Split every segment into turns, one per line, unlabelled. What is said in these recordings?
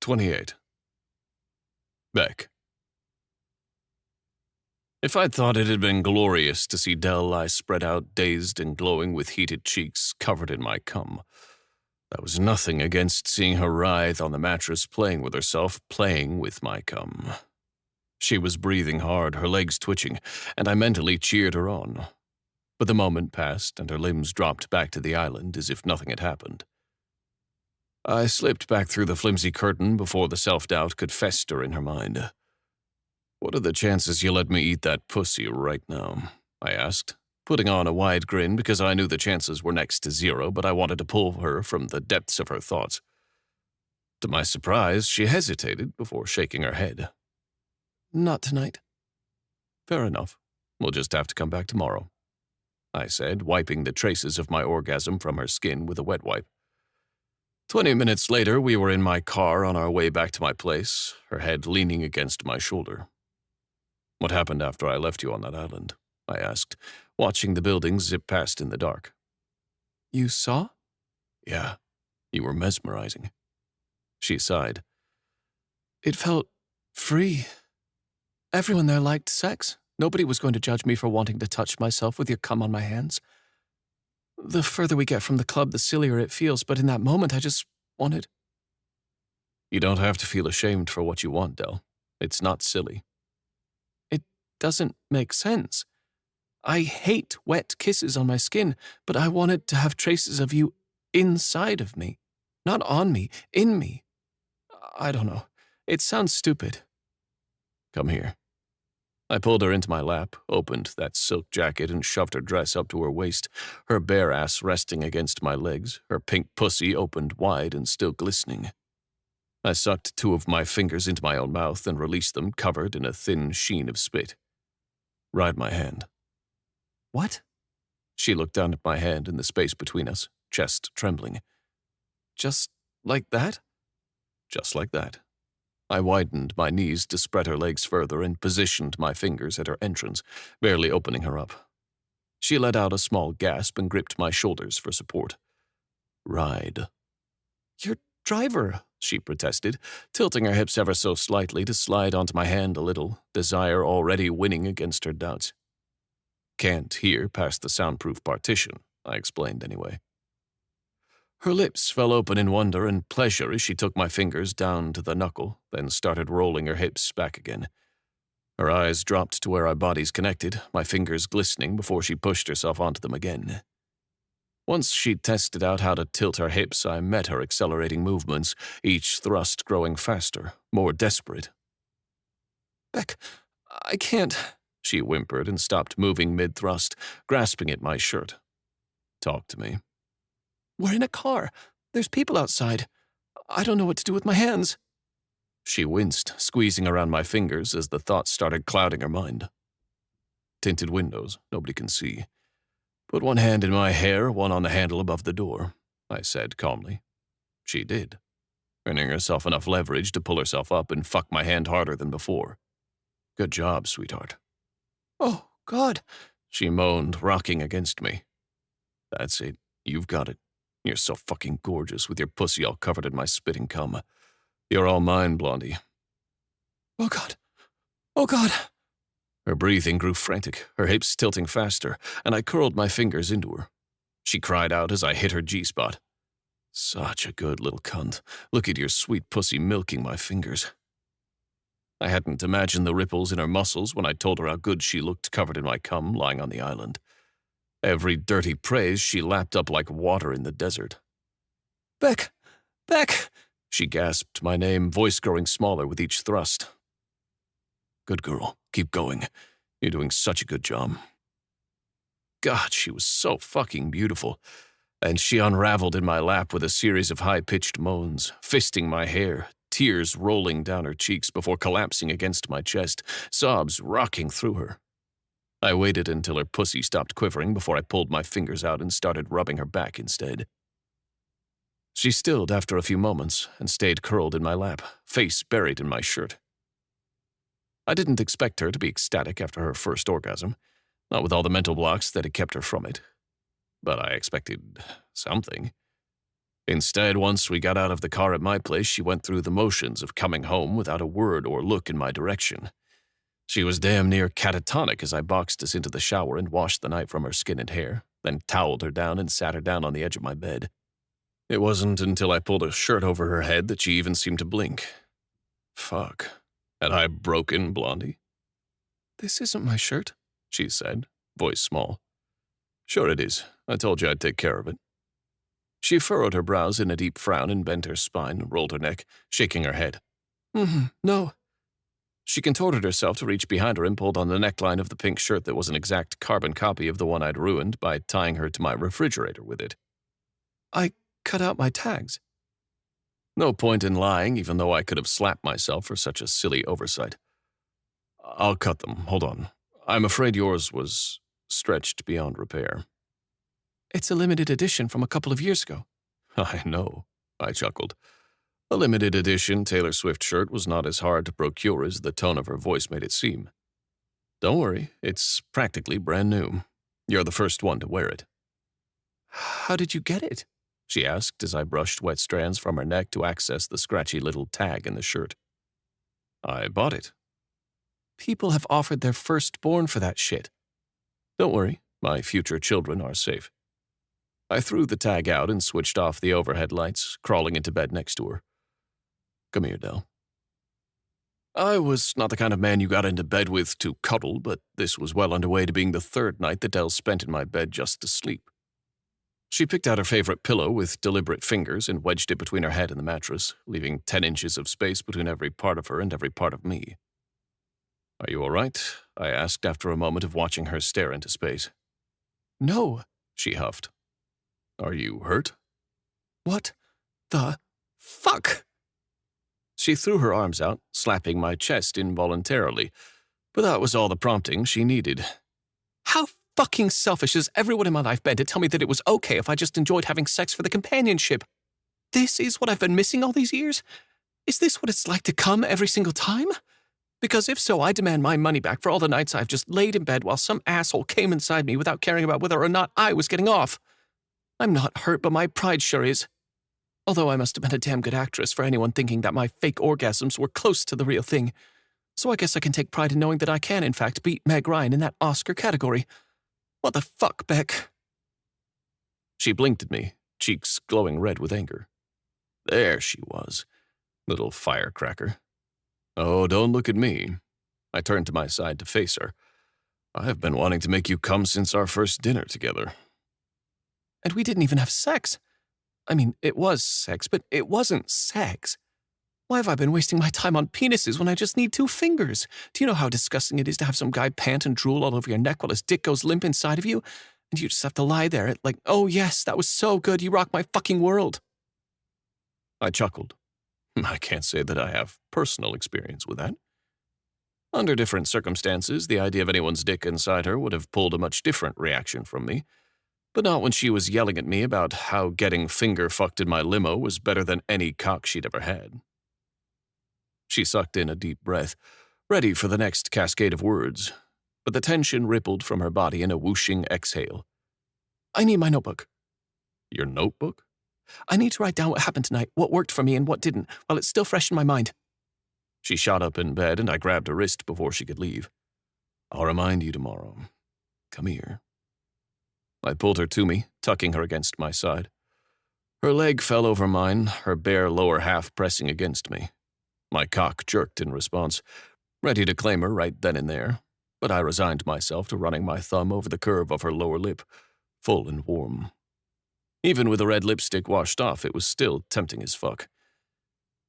28. Beck. If I'd thought it had been glorious to see Dell lie spread out, dazed and glowing with heated cheeks covered in my cum, that was nothing against seeing her writhe on the mattress playing with herself, playing with my cum. She was breathing hard, her legs twitching, and I mentally cheered her on. But the moment passed, and her limbs dropped back to the island as if nothing had happened. I slipped back through the flimsy curtain before the self-doubt could fester in her mind. "What are the chances you let me eat that pussy right now?" I asked, putting on a wide grin because I knew the chances were next to zero, but I wanted to pull her from the depths of her thoughts. To my surprise, she hesitated before shaking her head. "Not tonight." "Fair enough. We'll just have to come back tomorrow," I said, wiping the traces of my orgasm from her skin with a wet wipe. 20 minutes later, we were in my car on our way back to my place, her head leaning against my shoulder. "What happened after I left you on that island?" I asked, watching the buildings zip past in the dark. "You saw?" "Yeah, you were mesmerizing." She sighed. "It felt free. Everyone there liked sex. Nobody was going to judge me for wanting to touch myself with your cum on my hands. The further we get from the club, the sillier it feels, but in that moment I just wanted—" "You don't have to feel ashamed for what you want, Del. It's not silly." "It doesn't make sense. I hate wet kisses on my skin, but I wanted to have traces of you inside of me. Not on me, in me. I don't know. It sounds stupid." "Come here." I pulled her into my lap, opened that silk jacket, and shoved her dress up to her waist, her bare ass resting against my legs, her pink pussy opened wide and still glistening. I sucked 2 of my fingers into my own mouth and released them, covered in a thin sheen of spit. "Ride my hand." "What?" She looked down at my hand in the space between us, chest trembling. "Just like that?" "Just like that." I widened my knees to spread her legs further and positioned my fingers at her entrance, barely opening her up. She let out a small gasp and gripped my shoulders for support. "Ride." "Your driver," she protested, tilting her hips ever so slightly to slide onto my hand a little, desire already winning against her doubts. "Can't hear past the soundproof partition," I explained anyway. Her lips fell open in wonder and pleasure as she took my fingers down to the knuckle, then started rolling her hips back again. Her eyes dropped to where our bodies connected, my fingers glistening before she pushed herself onto them again. Once she'd tested out how to tilt her hips, I met her accelerating movements, each thrust growing faster, more desperate. "Beck, I can't," she whimpered and stopped moving mid-thrust, grasping at my shirt. "Talk to me." "We're in a car. There's people outside. I don't know what to do with my hands." She winced, squeezing around my fingers as the thoughts started clouding her mind. "Tinted windows, nobody can see. Put one hand in my hair, one on the handle above the door," I said calmly. She did, earning herself enough leverage to pull herself up and fuck my hand harder than before. "Good job, sweetheart." "Oh, God," she moaned, rocking against me. "That's it. You've got it. You're so fucking gorgeous with your pussy all covered in my spitting cum. You're all mine, Blondie." "Oh, God. Oh, God." Her breathing grew frantic, her hips tilting faster, and I curled my fingers into her. She cried out as I hit her G-spot. "Such a good little cunt. Look at your sweet pussy milking my fingers." I hadn't imagined the ripples in her muscles when I told her how good she looked covered in my cum lying on the island. Every dirty praise she lapped up like water in the desert. "Beck! Beck!" She gasped my name, voice growing smaller with each thrust. "Good girl. Keep going. You're doing such a good job." God, she was so fucking beautiful. And she unraveled in my lap with a series of high-pitched moans, fisting my hair, tears rolling down her cheeks before collapsing against my chest, sobs rocking through her. I waited until her pussy stopped quivering before I pulled my fingers out and started rubbing her back instead. She stilled after a few moments and stayed curled in my lap, face buried in my shirt. I didn't expect her to be ecstatic after her first orgasm, not with all the mental blocks that had kept her from it. But I expected something. Instead, once we got out of the car at my place, she went through the motions of coming home without a word or look in my direction. She was damn near catatonic as I boxed us into the shower and washed the night from her skin and hair, then toweled her down and sat her down on the edge of my bed. It wasn't until I pulled a shirt over her head that she even seemed to blink. Fuck. Had I broken Blondie? "This isn't my shirt," she said, voice small. "Sure it is. I told you I'd take care of it." She furrowed her brows in a deep frown and bent her spine, rolled her neck, shaking her head. No." She contorted herself to reach behind her and pulled on the neckline of the pink shirt that was an exact carbon copy of the one I'd ruined by tying her to my refrigerator with it. "I cut out my tags." No point in lying, even though I could have slapped myself for such a silly oversight. "I'll cut them. Hold on. I'm afraid yours was stretched beyond repair." "It's a limited edition from a couple of years ago." "I know," I chuckled. A limited edition Taylor Swift shirt was not as hard to procure as the tone of her voice made it seem. "Don't worry, it's practically brand new. You're the first one to wear it." "How did you get it?" she asked as I brushed wet strands from her neck to access the scratchy little tag in the shirt. "I bought it." "People have offered their firstborn for that shit." "Don't worry, my future children are safe." I threw the tag out and switched off the overhead lights, crawling into bed next to her. "Come here, Del." I was not the kind of man you got into bed with to cuddle, but this was well underway to being the third night that Del spent in my bed just to sleep. She picked out her favorite pillow with deliberate fingers and wedged it between her head and the mattress, leaving 10 inches of space between every part of her and every part of me. "Are you all right?" I asked after a moment of watching her stare into space. "No," she huffed. "Are you hurt?" "What the fuck?" She threw her arms out, slapping my chest involuntarily, but that was all the prompting she needed. "How fucking selfish has everyone in my life been to tell me that it was okay if I just enjoyed having sex for the companionship? This is what I've been missing all these years? Is this what it's like to come every single time? Because if so, I demand my money back for all the nights I've just laid in bed while some asshole came inside me without caring about whether or not I was getting off. I'm not hurt, but my pride sure is. Although I must have been a damn good actress for anyone thinking that my fake orgasms were close to the real thing. So I guess I can take pride in knowing that I can, in fact, beat Meg Ryan in that Oscar category. What the fuck, Beck?" She blinked at me, cheeks glowing red with anger. There she was, little firecracker. "Oh, don't look at me." I turned to my side to face her. "I've been wanting to make you come since our first dinner together." "And we didn't even have sex. I mean, it was sex, but it wasn't sex. Why have I been wasting my time on penises when I just need 2 fingers? Do you know how disgusting it is to have some guy pant and drool all over your neck while his dick goes limp inside of you? And you just have to lie there like, oh yes, that was so good, you rock my fucking world." I chuckled. I can't say that I have personal experience with that. Under different circumstances, the idea of anyone's dick inside her would have pulled a much different reaction from me. But not when she was yelling at me about how getting finger-fucked in my limo was better than any cock she'd ever had. She sucked in a deep breath, ready for the next cascade of words, but the tension rippled from her body in a whooshing exhale. "I need my notebook." "Your notebook?" "I need to write down what happened tonight, what worked for me and what didn't, while it's still fresh in my mind." She shot up in bed and I grabbed her wrist before she could leave. "I'll remind you tomorrow. Come here." I pulled her to me, tucking her against my side. Her leg fell over mine, her bare lower half pressing against me. My cock jerked in response, ready to claim her right then and there, but I resigned myself to running my thumb over the curve of her lower lip, full and warm. Even with the red lipstick washed off, it was still tempting as fuck.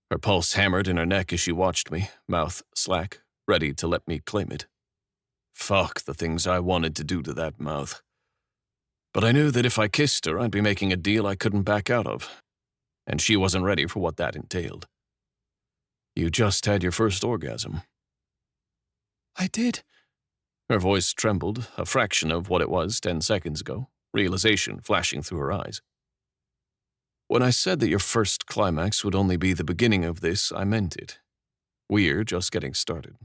Her pulse hammered in her neck as she watched me, mouth slack, ready to let me claim it. Fuck the things I wanted to do to that mouth. But I knew that if I kissed her, I'd be making a deal I couldn't back out of, and she wasn't ready for what that entailed. "You just had your first orgasm." "I did." Her voice trembled, a fraction of what it was 10 seconds ago, realization flashing through her eyes. "When I said that your first climax would only be the beginning of this, I meant it. We're just getting started."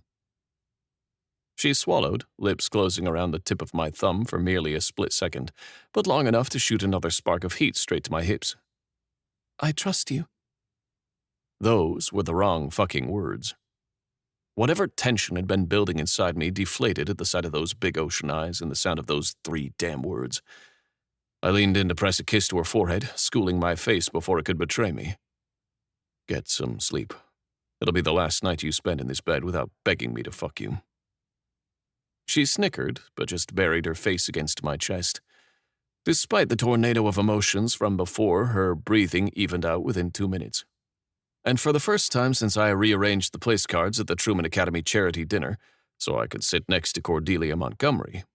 She swallowed, lips closing around the tip of my thumb for merely a split second, but long enough to shoot another spark of heat straight to my hips. I trust you. Those were the wrong fucking words. Whatever tension had been building inside me deflated at the sight of those big ocean eyes and the sound of those 3 damn words. I leaned in to press a kiss to her forehead, schooling my face before it could betray me. Get some sleep. It'll be the last night you spend in this bed without begging me to fuck you. She snickered, but just buried her face against my chest. Despite the tornado of emotions from before, her breathing evened out within 2 minutes. And for the first time since I rearranged the place cards at the Truman Academy charity dinner so I could sit next to Cordelia Montgomery,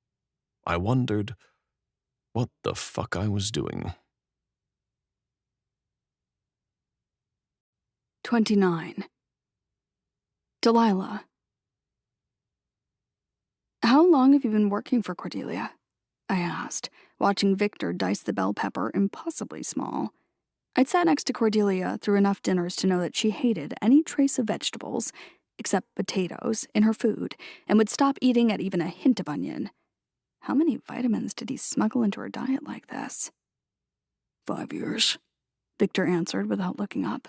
I wondered what the fuck I was doing.
29. Delilah. How long have you been working for Cordelia? I asked, watching Victor dice the bell pepper impossibly small. I'd sat next to Cordelia through enough dinners to know that she hated any trace of vegetables, except potatoes, in her food, and would stop eating at even a hint of onion. How many vitamins did he smuggle into her diet like this?
5 years,
Victor answered without looking up.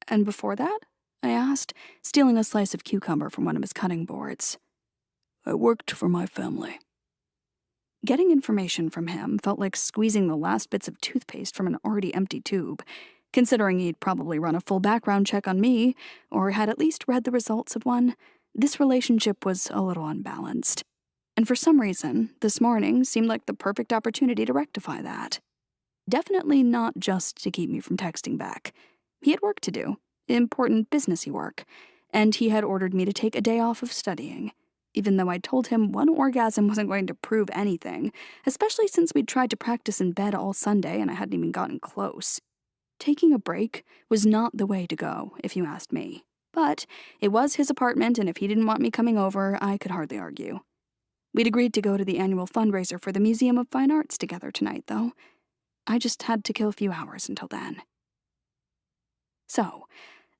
And before that? I asked, stealing a slice of cucumber from one of his cutting boards.
I worked for my family.
Getting information from him felt like squeezing the last bits of toothpaste from an already empty tube, considering he'd probably run a full background check on me, or had at least read the results of one. This relationship was a little unbalanced. And for some reason, this morning seemed like the perfect opportunity to rectify that. Definitely not just to keep me from texting back. He had work to do, important businessy work, and he had ordered me to take a day off of studying, even though I'd told him one orgasm wasn't going to prove anything, especially since we'd tried to practice in bed all Sunday and I hadn't even gotten close. Taking a break was not the way to go, if you asked me. But it was his apartment, and if he didn't want me coming over, I could hardly argue. We'd agreed to go to the annual fundraiser for the Museum of Fine Arts together tonight, though. I just had to kill a few hours until then. So,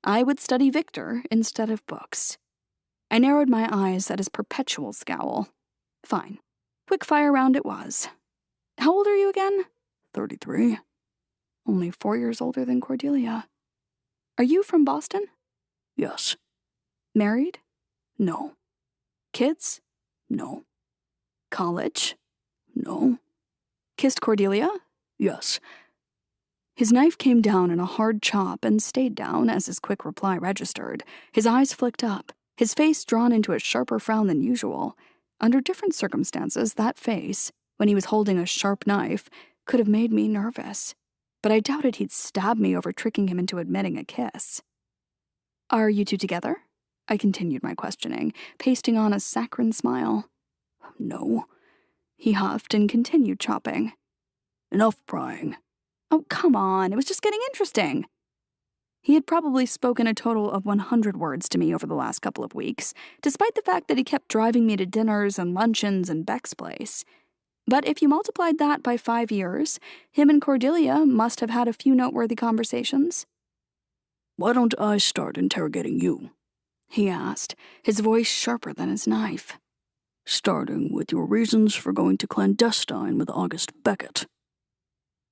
I would study Victor instead of books. I narrowed my eyes at his perpetual scowl. Fine. Quick fire round it was. How old are you again?
33.
Only 4 years older than Cordelia. Are you from Boston?
Yes.
Married?
No.
Kids?
No.
College?
No.
Kissed Cordelia?
Yes.
His knife came down in a hard chop and stayed down as his quick reply registered. His eyes flicked up, his face drawn into a sharper frown than usual. Under different circumstances, that face, when he was holding a sharp knife, could have made me nervous. But I doubted he'd stab me over tricking him into admitting a kiss. Are you two together? I continued my questioning, pasting on a saccharine smile.
No.
He huffed and continued chopping.
Enough prying.
Oh, come on, it was just getting interesting. He had probably spoken a total of 100 words to me over the last couple of weeks, despite the fact that he kept driving me to dinners and luncheons and Beck's place. But if you multiplied that by 5 years, him and Cordelia must have had a few noteworthy conversations.
Why don't I start interrogating you?
He asked, his voice sharper than his knife.
Starting with your reasons for going to clandestine with August Beckett.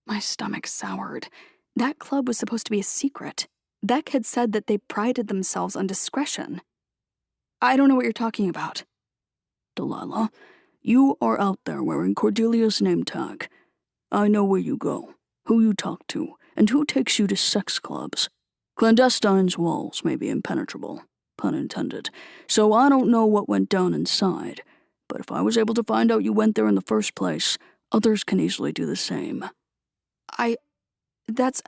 My stomach soured. That club was supposed to be a secret. Beck had said that they prided themselves on discretion. I don't know what you're talking about.
Delilah, you are out there wearing Cordelia's name tag. I know where you go, who you talk to, and who takes you to sex clubs. Clandestine's walls may be impenetrable, pun intended, so I don't know what went down inside, but if I was able to find out you went there in the first place, others can easily do the same.
That's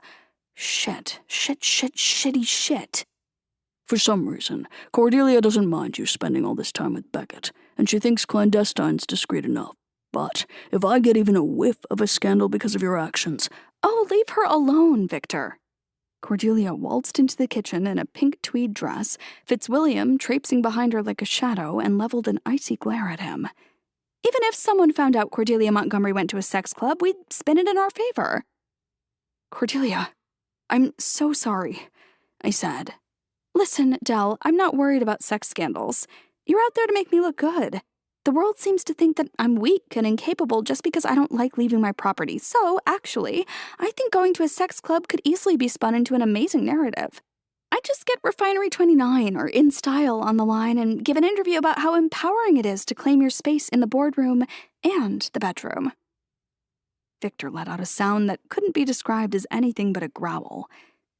shitty shit.
For some reason, Cordelia doesn't mind you spending all this time with Beckett, and she thinks clandestine's discreet enough. But if I get even a whiff of a scandal because of your actions...
Oh, leave her alone, Victor. Cordelia waltzed into the kitchen in a pink tweed dress, Fitzwilliam traipsing behind her like a shadow, and leveled an icy glare at him. Even if someone found out Cordelia Montgomery went to a sex club, we'd spin it in our favor. Cordelia, I'm so sorry, I said. Listen, Del, I'm not worried about sex scandals. You're out there to make me look good. The world seems to think that I'm weak and incapable just because I don't like leaving my property. So, actually, I think going to a sex club could easily be spun into an amazing narrative. I'd just get Refinery 29 or In Style on the line and give an interview about how empowering it is to claim your space in the boardroom and the bedroom. Victor let out a sound that couldn't be described as anything but a growl.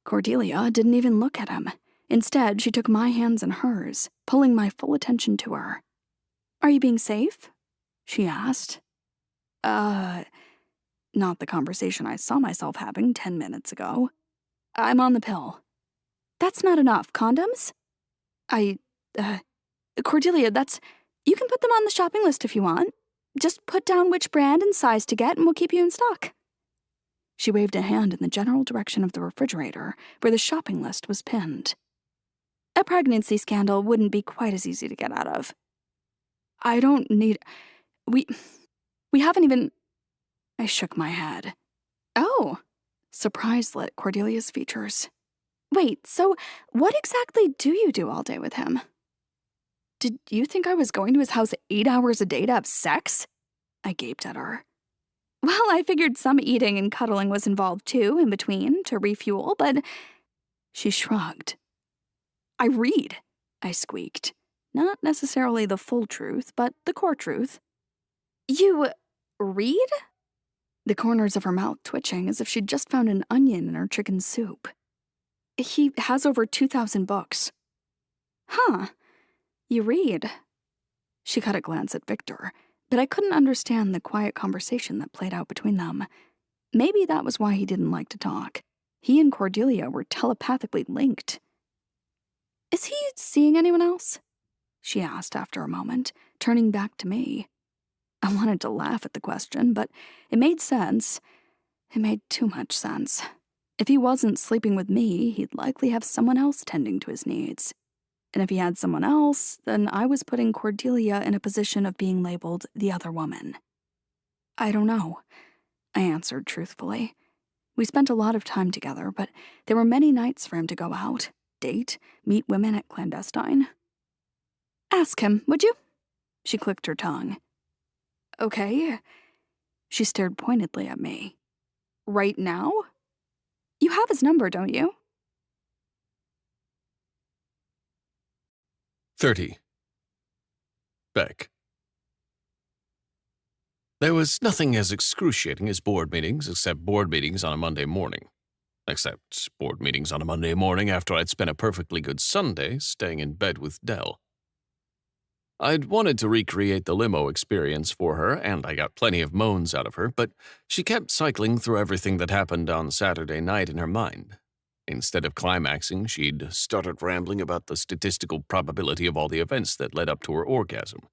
Cordelia didn't even look at him. Instead, she took my hands in hers, pulling my full attention to her. "Are you being safe?" she asked. Not the conversation I saw myself having 10 minutes ago. "I'm on the pill." "That's not enough. Condoms?" Cordelia, you can put them on the shopping list if you want. Just put down which brand and size to get and we'll keep you in stock." She waved a hand in the general direction of the refrigerator, where the shopping list was pinned. "A pregnancy scandal wouldn't be quite as easy to get out of." "I don't need... We haven't even..." I shook my head. "Oh." Surprise lit Cordelia's features. "Wait, so what exactly do you do all day with him?" "Did you think I was going to his house 8 hours a day to have sex?" I gaped at her. "Well, I figured some eating and cuddling was involved too, in between, to refuel, but..." She shrugged. "I read," I squeaked. Not necessarily the full truth, but the core truth. "You read?" The corners of her mouth twitching as if she'd just found an onion in her chicken soup. "He has over 2,000 books." "Huh. You read." She caught a glance at Victor, but I couldn't understand the quiet conversation that played out between them. Maybe that was why he didn't like to talk. He and Cordelia were telepathically linked. "Is he seeing anyone else?" she asked after a moment, turning back to me. I wanted to laugh at the question, but it made sense. It made too much sense. If he wasn't sleeping with me, he'd likely have someone else tending to his needs. And if he had someone else, then I was putting Cordelia in a position of being labeled the other woman. "I don't know," I answered truthfully. We spent a lot of time together, but there were many nights for him to go out, date, meet women at clandestine. "Ask him, would you?" She clicked her tongue. "Okay." She stared pointedly at me. "Right now? You have his number, don't you?"
30. Beck. There was nothing as excruciating as board meetings, except board meetings on a Monday morning. Except board meetings on a Monday morning after I'd spent a perfectly good Sunday staying in bed with Dell. I'd wanted to recreate the limo experience for her, and I got plenty of moans out of her, but she kept cycling through everything that happened on Saturday night in her mind. Instead of climaxing, she'd started rambling about the statistical probability of all the events that led up to her orgasm.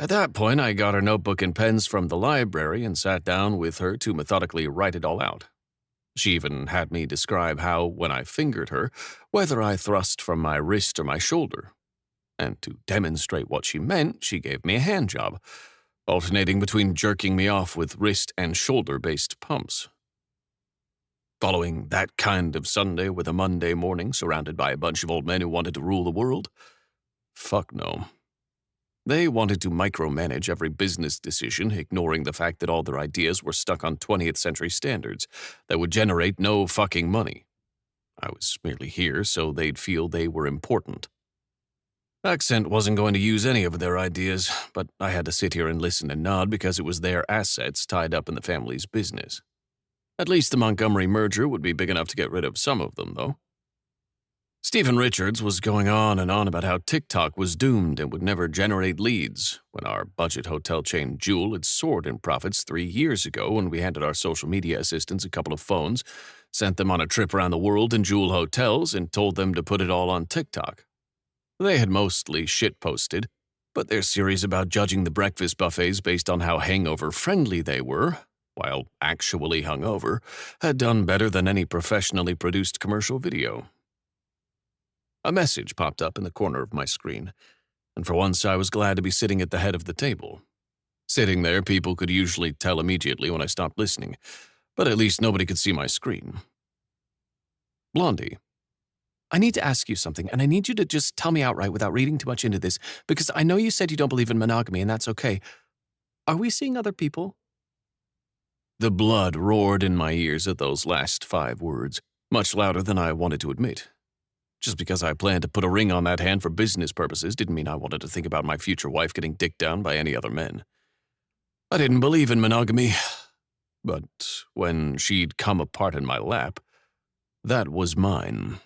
At that point, I got her notebook and pens from the library and sat down with her to methodically write it all out. She even had me describe how, when I fingered her, whether I thrust from my wrist or my shoulder. And to demonstrate what she meant, she gave me a hand job, alternating between jerking me off with wrist and shoulder-based pumps. Following that kind of Sunday with a Monday morning surrounded by a bunch of old men who wanted to rule the world? Fuck no. They wanted to micromanage every business decision, ignoring the fact that all their ideas were stuck on 20th century standards that would generate no fucking money. I was merely here so they'd feel they were important. Accent wasn't going to use any of their ideas, but I had to sit here and listen and nod because it was their assets tied up in the family's business. At least the Montgomery merger would be big enough to get rid of some of them, though. Stephen Richards was going on and on about how TikTok was doomed and would never generate leads, when our budget hotel chain Jewel had soared in profits 3 years ago when we handed our social media assistants a couple of phones, sent them on a trip around the world in Jewel hotels, and told them to put it all on TikTok. They had mostly shitposted, but their series about judging the breakfast buffets based on how hangover-friendly they were, while actually hungover, had done better than any professionally produced commercial video. A message popped up in the corner of my screen, and for once I was glad to be sitting at the head of the table. Sitting there, people could usually tell immediately when I stopped listening, but at least nobody could see my screen. Blondie. I need to ask you something, and I need you to just tell me outright without reading too much into this, because I know you said you don't believe in monogamy, and that's okay. Are we seeing other people?" The blood roared in my ears at those last 5 words, much louder than I wanted to admit. Just because I planned to put a ring on that hand for business purposes didn't mean I wanted to think about my future wife getting dicked down by any other men. I didn't believe in monogamy, but when she'd come apart in my lap, that was mine.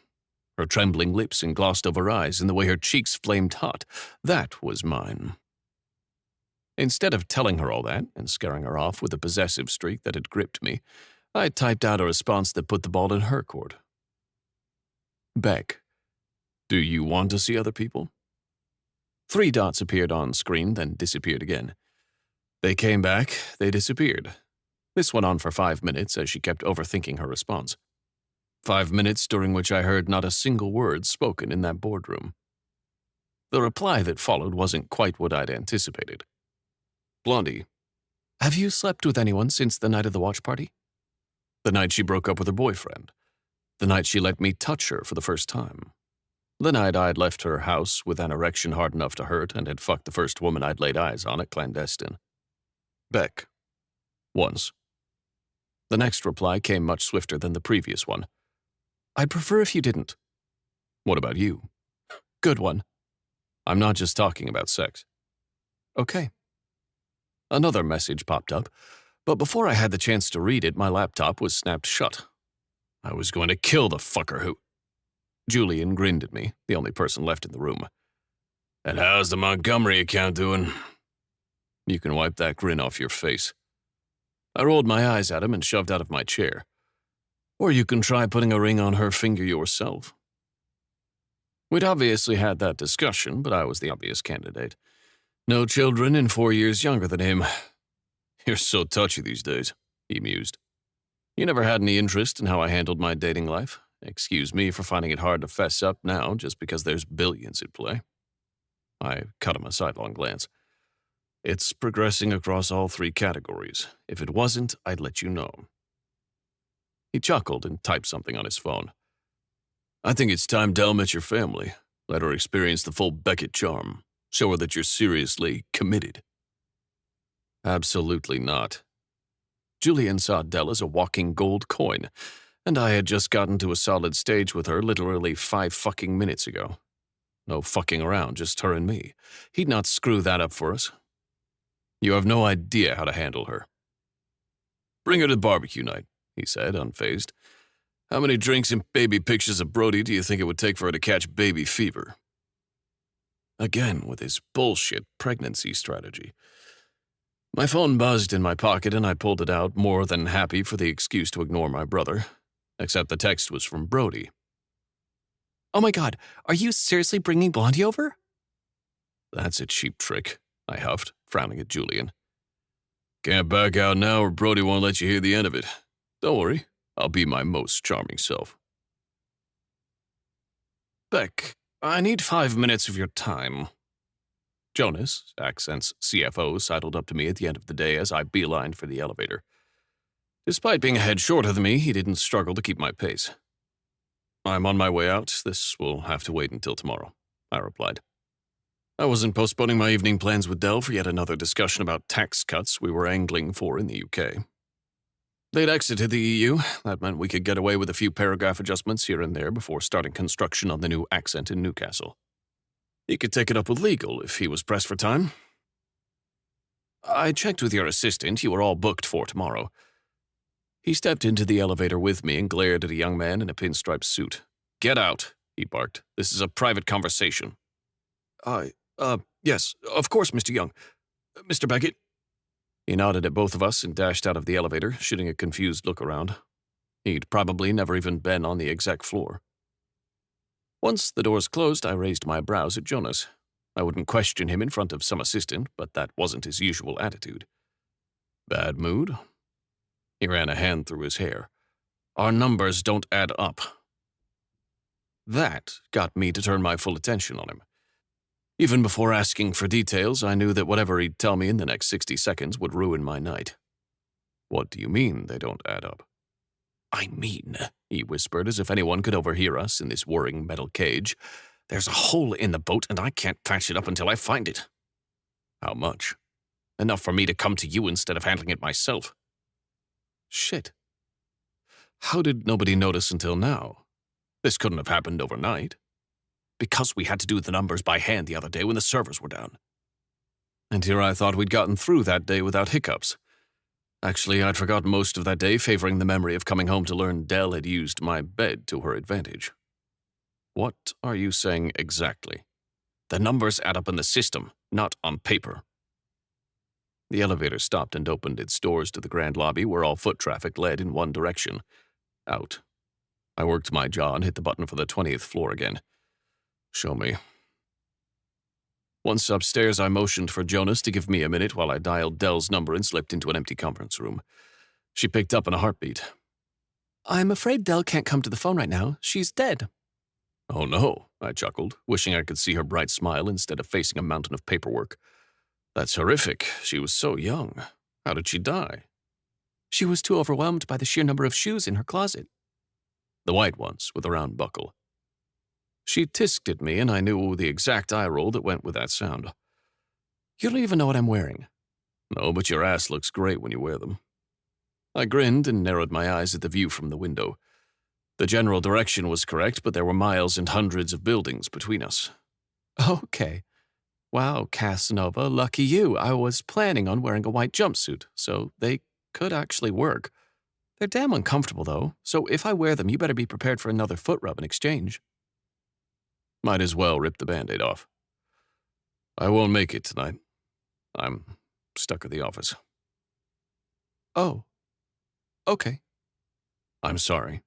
Her trembling lips and glossed-over eyes and the way her cheeks flamed hot, that was mine. Instead of telling her all that and scaring her off with a possessive streak that had gripped me, I typed out a response that put the ball in her court. "Beck, do you want to see other people?" 3 dots appeared on screen, then disappeared again. They came back, they disappeared. This went on for 5 minutes as she kept overthinking her response. 5 minutes during which I heard not a single word spoken in that boardroom. The reply that followed wasn't quite what I'd anticipated. "Blondie, have you slept with anyone since the night of the watch party?" The night she broke up with her boyfriend. The night she let me touch her for the first time. The night I'd left her house with an erection hard enough to hurt and had fucked the first woman I'd laid eyes on at clandestine. "Beck, once." The next reply came much swifter than the previous one. "I'd prefer if you didn't." "What about you?" "Good one." "I'm not just talking about sex." "Okay." Another message popped up, but before I had the chance to read it, my laptop was snapped shut. I was going to kill the fucker who... Julian grinned at me, the only person left in the room. "And how's the Montgomery account doing?" "You can wipe that grin off your face." I rolled my eyes at him and shoved out of my chair. "Or you can try putting a ring on her finger yourself." We'd obviously had that discussion, but I was the obvious candidate. No children and 4 years younger than him. "You're so touchy these days," he mused. "You never had any interest in how I handled my dating life. Excuse me for finding it hard to fess up now just because there's billions at play." I cut him a sidelong glance. "It's progressing across all 3 categories. If it wasn't, I'd let you know." He chuckled and typed something on his phone. "I think it's time Del met your family. Let her experience the full Beckett charm. Show her that you're seriously committed." Absolutely not. Julian saw Del as a walking gold coin, and I had just gotten to a solid stage with her literally 5 fucking minutes ago. No fucking around, just her and me. He'd not screw that up for us. "You have no idea how to handle her." "Bring her to barbecue night," he said, unfazed. "How many drinks and baby pictures of Brody do you think it would take for her to catch baby fever?" Again with his bullshit pregnancy strategy. My phone buzzed in my pocket and I pulled it out, more than happy for the excuse to ignore my brother. Except the text was from Brody. "Oh my god, are you seriously bringing Blondie over?" "That's a cheap trick," I huffed, frowning at Julian. "Can't back out now or Brody won't let you hear the end of it. Don't worry, I'll be my most charming self." "Beck, I need 5 minutes of your time." Jonas, Accent's CFO, sidled up to me at the end of the day as I beelined for the elevator. Despite being a head shorter than me, he didn't struggle to keep my pace. "I'm on my way out. This will have to wait until tomorrow," I replied. I wasn't postponing my evening plans with Del for yet another discussion about tax cuts we were angling for in the UK. They'd exited the EU. That meant we could get away with a few paragraph adjustments here and there before starting construction on the new Accent in Newcastle. He could take it up with legal if he was pressed for time. "I checked with your assistant. You were all booked for tomorrow." He stepped into the elevator with me and glared at a young man in a pinstripe suit. "Get out," he barked. "This is a private conversation." Yes, of course, Mr. Young. Mr. Beckett." He nodded at both of us and dashed out of the elevator, shooting a confused look around. He'd probably never even been on the exec floor. Once the doors closed, I raised my brows at Jonas. I wouldn't question him in front of some assistant, but that wasn't his usual attitude. "Bad mood?" He ran a hand through his hair. "Our numbers don't add up." That got me to turn my full attention on him. Even before asking for details, I knew that whatever he'd tell me in the next 60 seconds would ruin my night. "What do you mean they don't add up?" I mean, he whispered as if anyone could overhear us in this whirring metal cage, there's a hole in the boat and I can't patch it up until I find it. How much? Enough for me to come to you instead of handling it myself. Shit. How did nobody notice until now? This couldn't have happened overnight. Because we had to do the numbers by hand the other day when the servers were down. And here I thought we'd gotten through that day without hiccups. Actually, I'd forgotten most of that day, favoring the memory of coming home to learn Dell had used my bed to her advantage. What are you saying exactly? The numbers add up in the system, not on paper. The elevator stopped and opened its doors to the grand lobby where all foot traffic led in one direction. Out. I worked my jaw and hit the button for the 20th floor again. Show me. Once upstairs, I motioned for Jonas to give me a minute while I dialed Dell's number and slipped into an empty conference room. She picked up in a heartbeat. I'm afraid Dell can't come to the phone right now. She's dead. Oh no, I chuckled, wishing I could see her bright smile instead of facing a mountain of paperwork. That's horrific. She was so young. How did she die? She was too overwhelmed by the sheer number of shoes in her closet. The white ones with a round buckle. She tisked at me, and I knew the exact eye roll that went with that sound. You don't even know what I'm wearing. No, but your ass looks great when you wear them. I grinned and narrowed my eyes at the view from the window. The general direction was correct, but there were miles and hundreds of buildings between us. Okay. Wow, Casanova, lucky you. I was planning on wearing a white jumpsuit, so they could actually work. They're damn uncomfortable, though, so if I wear them, you better be prepared for another foot rub in exchange. Might as well rip the Band-Aid off. I won't make it tonight. I'm stuck at the office. Oh. Okay. I'm sorry.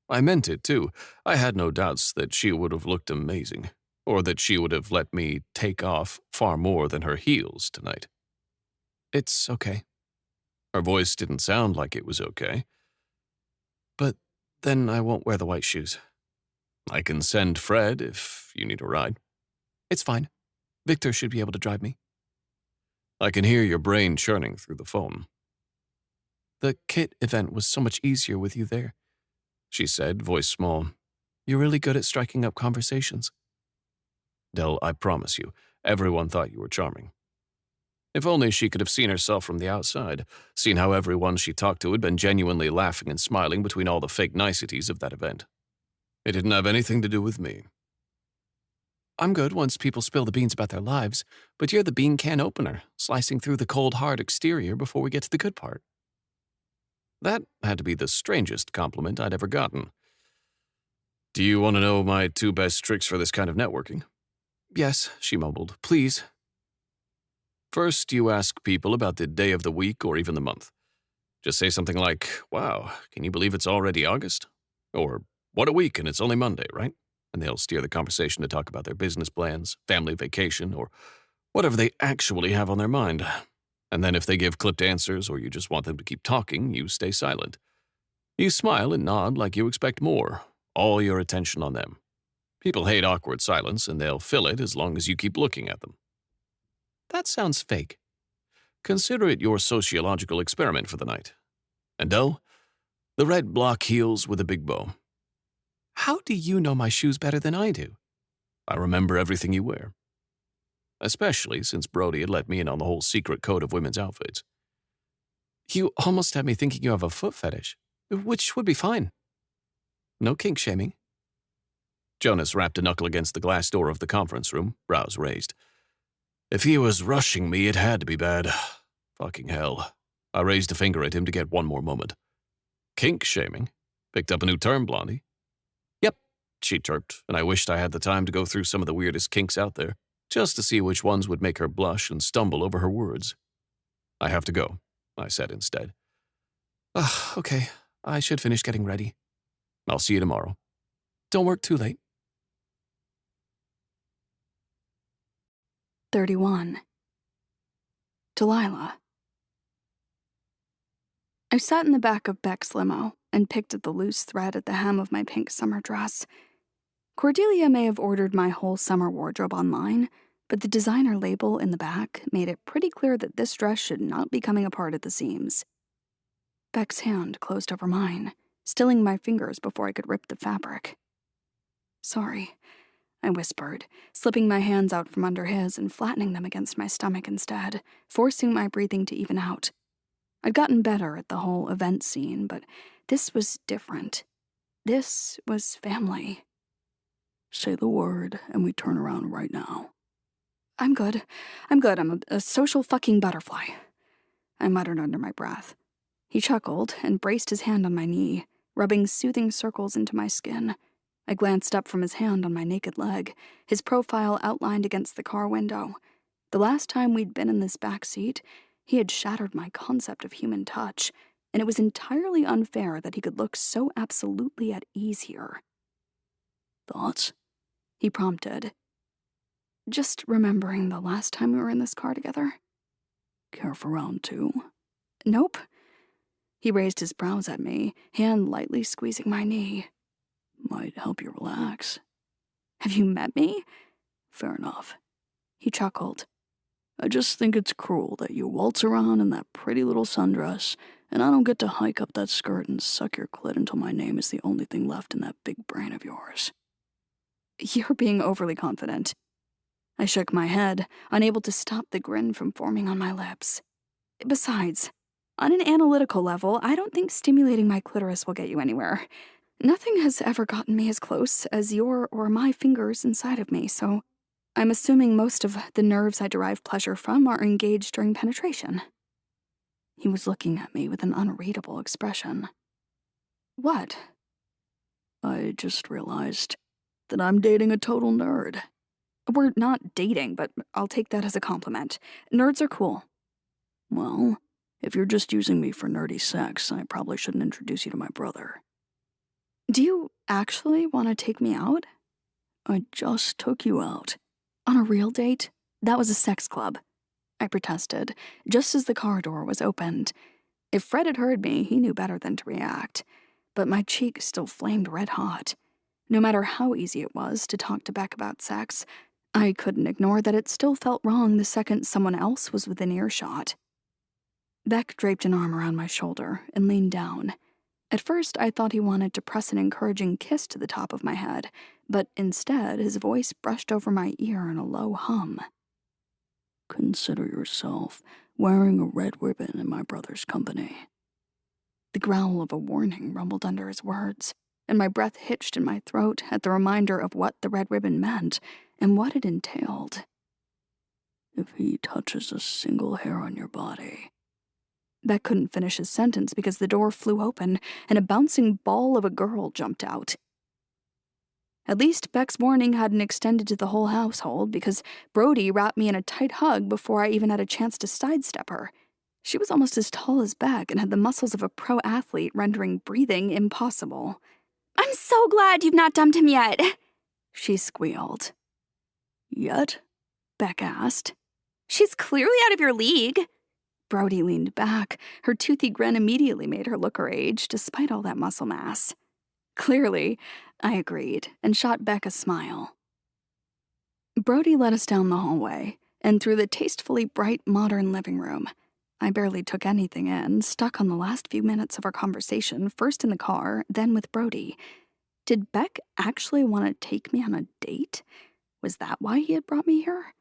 I meant it, too. I had no doubts that she would have looked amazing, or that she would have let me take off far more than her heels tonight. It's okay. Her voice didn't sound like it was okay. But then I won't wear the white shoes. I can send Fred if you need a ride. It's fine. Victor should be able to drive me. I can hear your brain churning through the phone. The KIT event was so much easier with you there, she said, voice small. You're really good at striking up conversations. Dell, I promise you, everyone thought you were charming. If only she could have seen herself from the outside, seen how everyone she talked to had been genuinely laughing and smiling between all the fake niceties of that event. It didn't have anything to do with me. I'm good once people spill the beans about their lives, but you're the bean can opener, slicing through the cold, hard exterior before we get to the good part. That had to be the strangest compliment I'd ever gotten. Do you want to know my 2 best tricks for this kind of networking? Yes, she mumbled. Please. First, you ask people about the day of the week or even the month. Just say something like, wow, can you believe it's already August? Or, what a week and it's only Monday, right? And they'll steer the conversation to talk about their business plans, family vacation, or whatever they actually have on their mind. And then if they give clipped answers or you just want them to keep talking, you stay silent. You smile and nod like you expect more, all your attention on them. People hate awkward silence, and they'll fill it as long as you keep looking at them. That sounds fake. Consider it your sociological experiment for the night. And Dell, the red block heels with a big bow. How do you know my shoes better than I do? I remember everything you wear. Especially since Brody had let me in on the whole secret code of women's outfits. You almost had me thinking you have a foot fetish, which would be fine. No kink shaming. Jonas rapped a knuckle against the glass door of the conference room, brows raised. If he was rushing me, it had to be bad. Fucking hell. I raised a finger at him to get one more moment. Kink shaming? Picked up a new term, Blondie. Yep, she chirped, and I wished I had the time to go through some of the weirdest kinks out there, just to see which ones would make her blush and stumble over her words. I have to go, I said instead. Okay, I should finish getting ready. I'll see you tomorrow. Don't work too late.
31. Delilah. I sat in the back of Beck's limo and picked at the loose thread at the hem of my pink summer dress. Cordelia may have ordered my whole summer wardrobe online, but the designer label in the back made it pretty clear that this dress should not be coming apart at the seams. Beck's hand closed over mine. stilling my fingers before I could rip the fabric. "Sorry," I whispered, slipping my hands out from under his and flattening them against my stomach instead, forcing my breathing to even out. I'd gotten better at the whole event scene, but this was different. This was family.
Say the word, and we turn around right now.
I'm good. I'm a social fucking butterfly," I muttered under my breath. He chuckled and braced his hand on my knee, rubbing soothing circles into my skin. I glanced up from his hand on my naked leg, his profile outlined against the car window. The last time we'd been in this back seat, he had shattered my concept of human touch, and it was entirely unfair that he could look so absolutely at ease here.
Thoughts?
He prompted. Just remembering the last time we were in this car together.
Care for round 2?
Nope. He raised his brows at me, hand lightly squeezing my knee.
Might help you relax.
Have you met me?
Fair enough.
He chuckled.
I just think it's cruel that you waltz around in that pretty little sundress, and I don't get to hike up that skirt and suck your clit until my name is the only thing left in that big brain of yours.
You're being overly confident. I shook my head, unable to stop the grin from forming on my lips. Besides, on an analytical level, I don't think stimulating my clitoris will get you anywhere. Nothing has ever gotten me as close as your or my fingers inside of me, so I'm assuming most of the nerves I derive pleasure from are engaged during penetration. He was looking at me with an unreadable expression. What?
I just realized that I'm dating a total nerd.
We're not dating, but I'll take that as a compliment. Nerds are cool.
Well, if you're just using me for nerdy sex, I probably shouldn't introduce you to my brother.
Do you actually want to take me out?
I just took you out.
On a real date? That was a sex club, I protested, just as the car door was opened. If Fred had heard me, he knew better than to react. But my cheek still flamed red hot. No matter how easy it was to talk to Beck about sex, I couldn't ignore that it still felt wrong the second someone else was within earshot. Beck draped an arm around my shoulder and leaned down. At first, I thought he wanted to press an encouraging kiss to the top of my head, but instead, his voice brushed over my ear in a low hum.
Consider yourself wearing a red ribbon in my brother's company.
The growl of a warning rumbled under his words, and my breath hitched in my throat at the reminder of what the red ribbon meant and what it entailed.
If he touches a single hair on your body...
Beck couldn't finish his sentence because the door flew open and a bouncing ball of a girl jumped out. At least Beck's warning hadn't extended to the whole household because Brody wrapped me in a tight hug before I even had a chance to sidestep her. She was almost as tall as Beck and had the muscles of a pro athlete, rendering breathing impossible. "I'm so glad you've not dumped him yet," she squealed.
Yet?
Beck asked. "She's clearly out of your league." Brody leaned back. Her toothy grin immediately made her look her age, despite all that muscle mass. "Clearly," I agreed, and shot Beck a smile. Brody led us down the hallway, and through the tastefully bright modern living room. I barely took anything in, stuck on the last few minutes of our conversation, first in the car, then with Brody. Did Beck actually want to take me on a date? Was that why he had brought me here?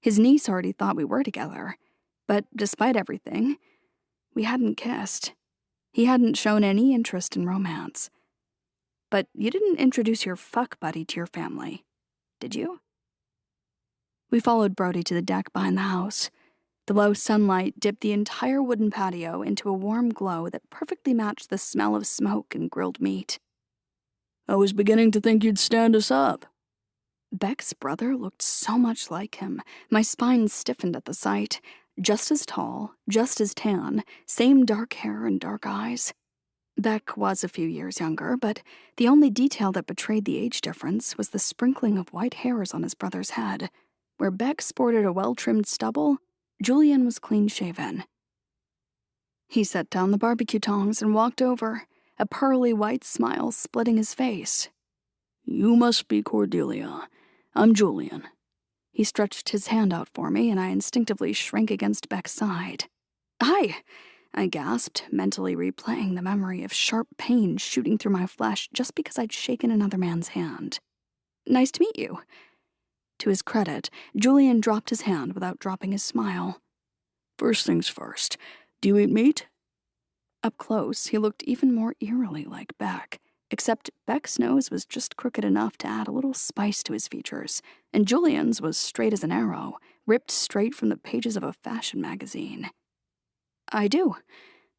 His niece already thought we were together. But despite everything, we hadn't kissed. He hadn't shown any interest in romance. But you didn't introduce your fuck buddy to your family, did you? We followed Brody to the deck behind the house. The low sunlight dipped the entire wooden patio into a warm glow that perfectly matched the smell of smoke and grilled meat.
I was beginning to think you'd stand us up.
Beck's brother looked so much like him. My spine stiffened at the sight. Just as tall, just as tan, same dark hair and dark eyes. Beck was a few years younger, but the only detail that betrayed the age difference was the sprinkling of white hairs on his brother's head. Where Beck sported a well-trimmed stubble, Julian was clean-shaven. He set down the barbecue tongs and walked over, a pearly white smile splitting his face.
You must be Cordelia. I'm Julian.
He stretched his hand out for me, and I instinctively shrank against Beck's side. "Hi, I gasped, mentally replaying the memory of sharp pain shooting through my flesh just because I'd shaken another man's hand. Nice to meet you. To his credit, Julian dropped his hand without dropping his smile.
First things first, do you eat meat?
Up close, he looked even more eerily like Beck, except Beck's nose was just crooked enough to add a little spice to his features, and Julian's was straight as an arrow, ripped straight from the pages of a fashion magazine. I do,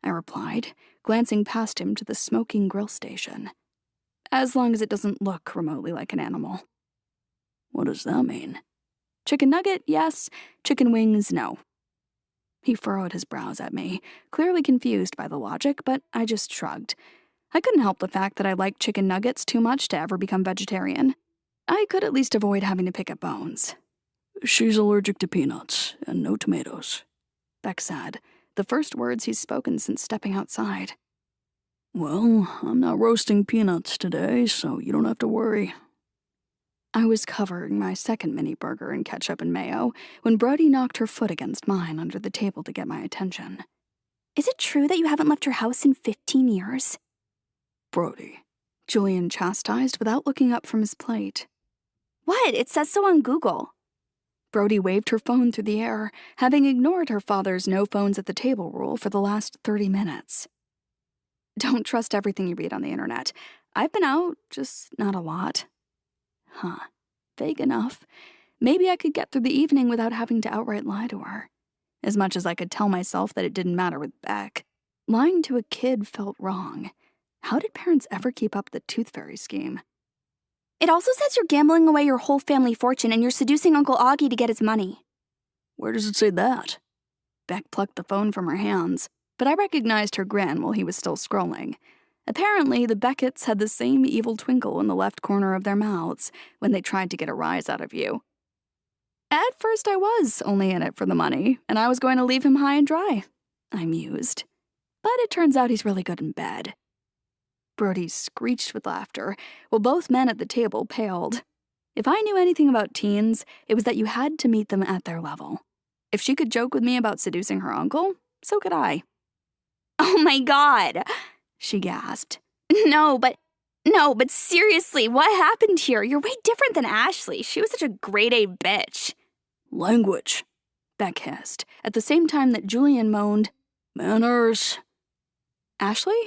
I replied, glancing past him to the smoking grill station. As long as it doesn't look remotely like an animal.
What does that mean?
Chicken nugget, yes. Chicken wings, no. He furrowed his brows at me, clearly confused by the logic, but I just shrugged. I couldn't help the fact that I liked chicken nuggets too much to ever become vegetarian. I could at least avoid having to pick at bones.
She's allergic to peanuts and no tomatoes,
Beck said, the first words he's spoken since stepping outside.
Well, I'm not roasting peanuts today, so you don't have to worry.
I was covering my second mini burger in ketchup and mayo when Brody knocked her foot against mine under the table to get my attention. Is it true that you haven't left your house in 15 years?
Brody,
Julian chastised without looking up from his plate. What? It says so on Google. Brody waved her phone through the air, having ignored her father's no phones at the table rule for the last 30 minutes. Don't trust everything you read on the internet. I've been out, just not a lot. Huh. Vague enough. Maybe I could get through the evening without having to outright lie to her. As much as I could tell myself that it didn't matter with Beck, lying to a kid felt wrong. How did parents ever keep up the tooth fairy scheme? It also says you're gambling away your whole family fortune and you're seducing Uncle Augie to get his money.
Where does it say that?
Beck plucked the phone from her hands, but I recognized her grin while he was still scrolling. Apparently, the Becketts had the same evil twinkle in the left corner of their mouths when they tried to get a rise out of you. At first I was only in it for the money, and I was going to leave him high and dry, I mused. But it turns out he's really good in bed. Brody screeched with laughter, while both men at the table paled. If I knew anything about teens, it was that you had to meet them at their level. If she could joke with me about seducing her uncle, so could I. Oh my God, she gasped. No, but seriously, what happened here? You're way different than Ashley. She was such a grade A bitch.
Language,
Beck hissed, at the same time that Julian moaned,
Manners.
Ashley?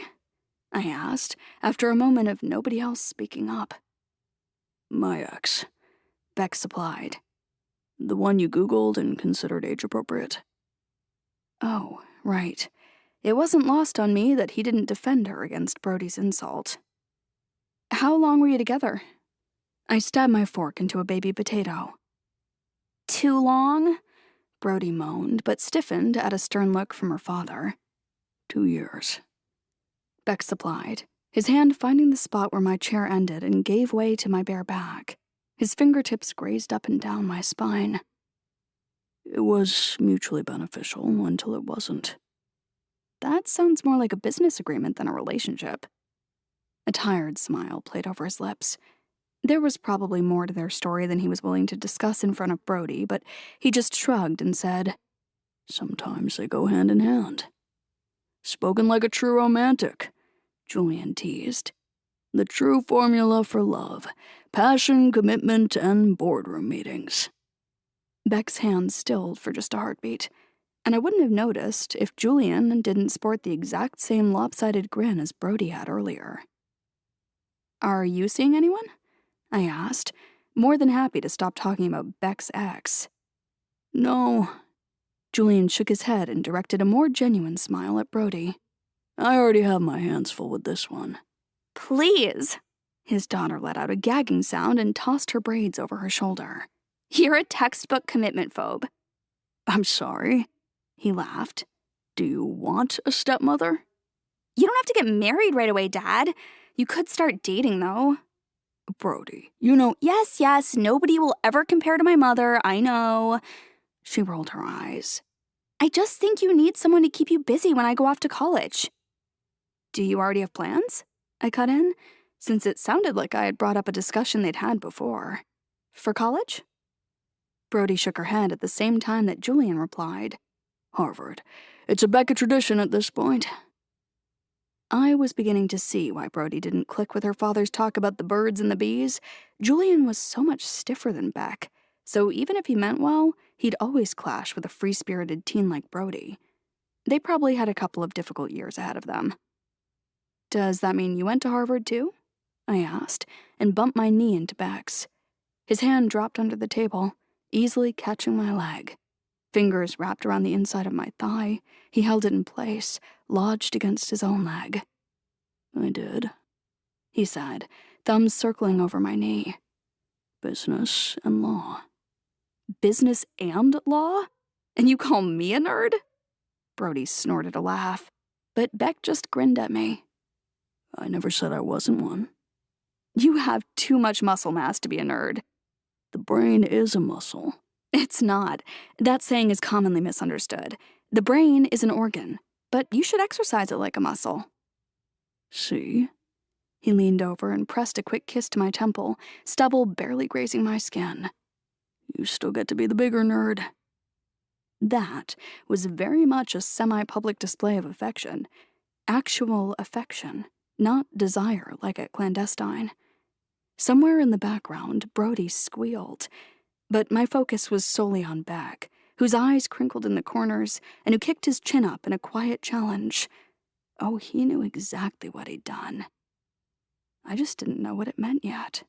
I asked, after a moment of nobody else speaking up.
My ex,
Beck supplied.
The one you Googled and considered age-appropriate.
Oh, right. It wasn't lost on me that he didn't defend her against Brody's insult. How long were you together? I stabbed my fork into a baby potato. Too long? Brody moaned, but stiffened at a stern look from her father.
2 years.
Beck supplied, his hand finding the spot where my chair ended and gave way to my bare back. His fingertips grazed up and down my spine.
It was mutually beneficial until it wasn't.
That sounds more like a business agreement than a relationship. A tired smile played over his lips. There was probably more to their story than he was willing to discuss in front of Brody, but he just shrugged and said,
Sometimes they go hand in hand. Spoken like a true romantic, Julian teased. The true formula for love. Passion, commitment, and boardroom meetings.
Beck's hand stilled for just a heartbeat, and I wouldn't have noticed if Julian didn't sport the exact same lopsided grin as Brody had earlier. Are you seeing anyone? I asked, more than happy to stop talking about Beck's ex.
No.
Julian shook his head and directed a more genuine smile at Brody.
I already have my hands full with this one.
Please. His daughter let out a gagging sound and tossed her braids over her shoulder. You're a textbook commitment phobe.
I'm sorry.
He laughed.
Do you want a stepmother?
You don't have to get married right away, Dad. You could start dating, though.
Brody,
you know, yes, nobody will ever compare to my mother, I know. She rolled her eyes. I just think you need someone to keep you busy when I go off to college. Do you already have plans? I cut in, since it sounded like I had brought up a discussion they'd had before. For college? Brody shook her head at the same time that Julian replied.
Harvard. It's a Beckett tradition at this point.
I was beginning to see why Brody didn't click with her father's talk about the birds and the bees. Julian was so much stiffer than Beck, so even if he meant well, he'd always clash with a free-spirited teen like Brody. They probably had a couple of difficult years ahead of them. "Does that mean you went to Harvard too?" I asked, and bumped my knee into Beck's. His hand dropped under the table, easily catching my leg. Fingers wrapped around the inside of my thigh, he held it in place, lodged against his own leg.
I did,
he said, thumbs circling over my knee.
Business and law.
Business and law? And you call me a nerd? Brody snorted a laugh, but Beck just grinned at me.
I never said I wasn't one.
You have too much muscle mass to be a nerd.
The brain is a muscle.
It's not. That saying is commonly misunderstood. The brain is an organ, but you should exercise it like a muscle.
See?
He leaned over and pressed a quick kiss to my temple, stubble barely grazing my skin.
You still get to be the bigger nerd.
That was very much a semi-public display of affection. Actual affection, not desire like at Clandestine. Somewhere in the background, Brody squealed, but my focus was solely on Beck, whose eyes crinkled in the corners and who kicked his chin up in a quiet challenge. Oh, he knew exactly what he'd done. I just didn't know what it meant yet.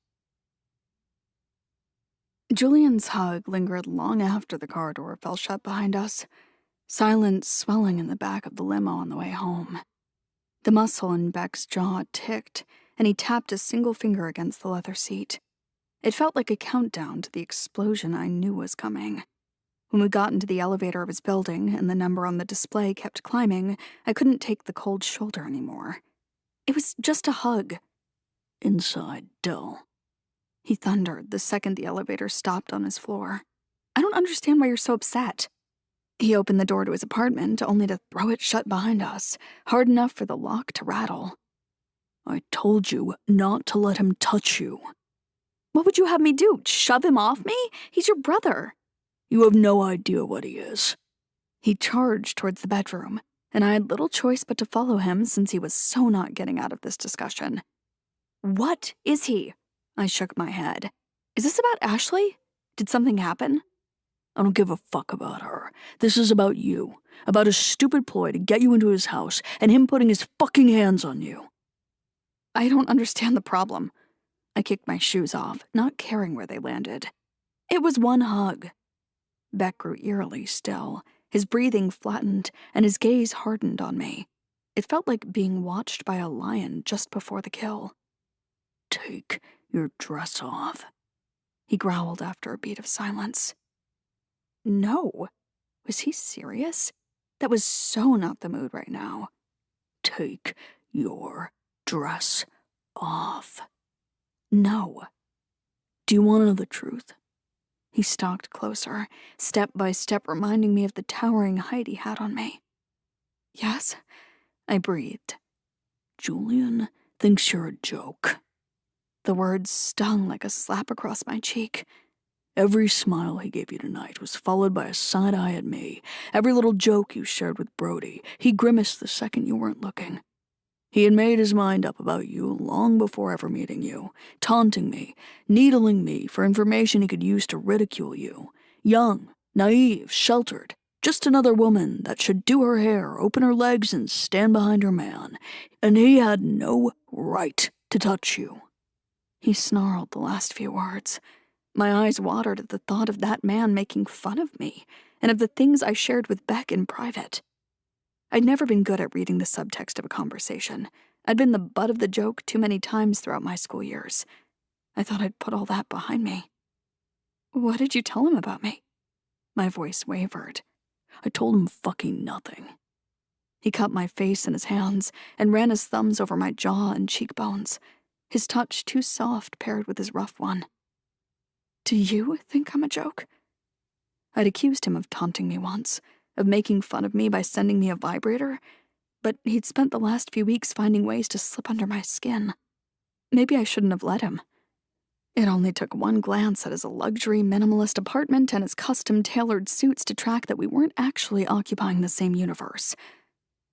Julian's hug lingered long after the car door fell shut behind us, silence swelling in the back of the limo on the way home. The muscle in Beck's jaw ticked, and he tapped a single finger against the leather seat. It felt like a countdown to the explosion I knew was coming. When we got into the elevator of his building and the number on the display kept climbing, I couldn't take the cold shoulder anymore. It was just a hug.
Inside, Dell,
he thundered the second the elevator stopped on his floor. I don't understand why you're so upset. He opened the door to his apartment only to throw it shut behind us, hard enough for the lock to rattle.
I told you not to let him touch you.
What would you have me do? Shove him off me? He's your brother.
You have no idea what he is.
He charged towards the bedroom, and I had little choice but to follow him since he was so not getting out of this discussion. What is he? I shook my head. Is this about Ashley? Did something happen?
I don't give a fuck about her. This is about you. About a stupid ploy to get you into his house and him putting his fucking hands on you.
I don't understand the problem. I kicked my shoes off, not caring where they landed. It was one hug. Beck grew eerily still, his breathing flattened and his gaze hardened on me. It felt like being watched by a lion just before the kill.
Take your dress off,
he growled after a beat of silence. No. Was he serious? That was so not the mood right now.
Take your dress off.
No.
Do you want to know the truth?
He stalked closer, step by step reminding me of the towering height he had on me. Yes, I breathed.
Julian thinks you're a joke.
The words stung like a slap across my cheek.
Every smile he gave you tonight was followed by a side eye at me. Every little joke you shared with Brody, he grimaced the second you weren't looking. He had made his mind up about you long before ever meeting you, taunting me, needling me for information he could use to ridicule you. Young, naive, sheltered, just another woman that should do her hair, open her legs, and stand behind her man. And he had no right to touch you.
He snarled the last few words. My eyes watered at the thought of that man making fun of me, and of the things I shared with Beck in private. I'd never been good at reading the subtext of a conversation. I'd been the butt of the joke too many times throughout my school years. I thought I'd put all that behind me. What did you tell him about me? My voice wavered.
I told him fucking nothing.
He cupped my face in his hands and ran his thumbs over my jaw and cheekbones, his touch too soft paired with his rough one. Do you think I'm a joke? I'd accused him of taunting me once, of making fun of me by sending me a vibrator, but he'd spent the last few weeks finding ways to slip under my skin. Maybe I shouldn't have let him. It only took one glance at his luxury minimalist apartment and his custom-tailored suits to track that we weren't actually occupying the same universe.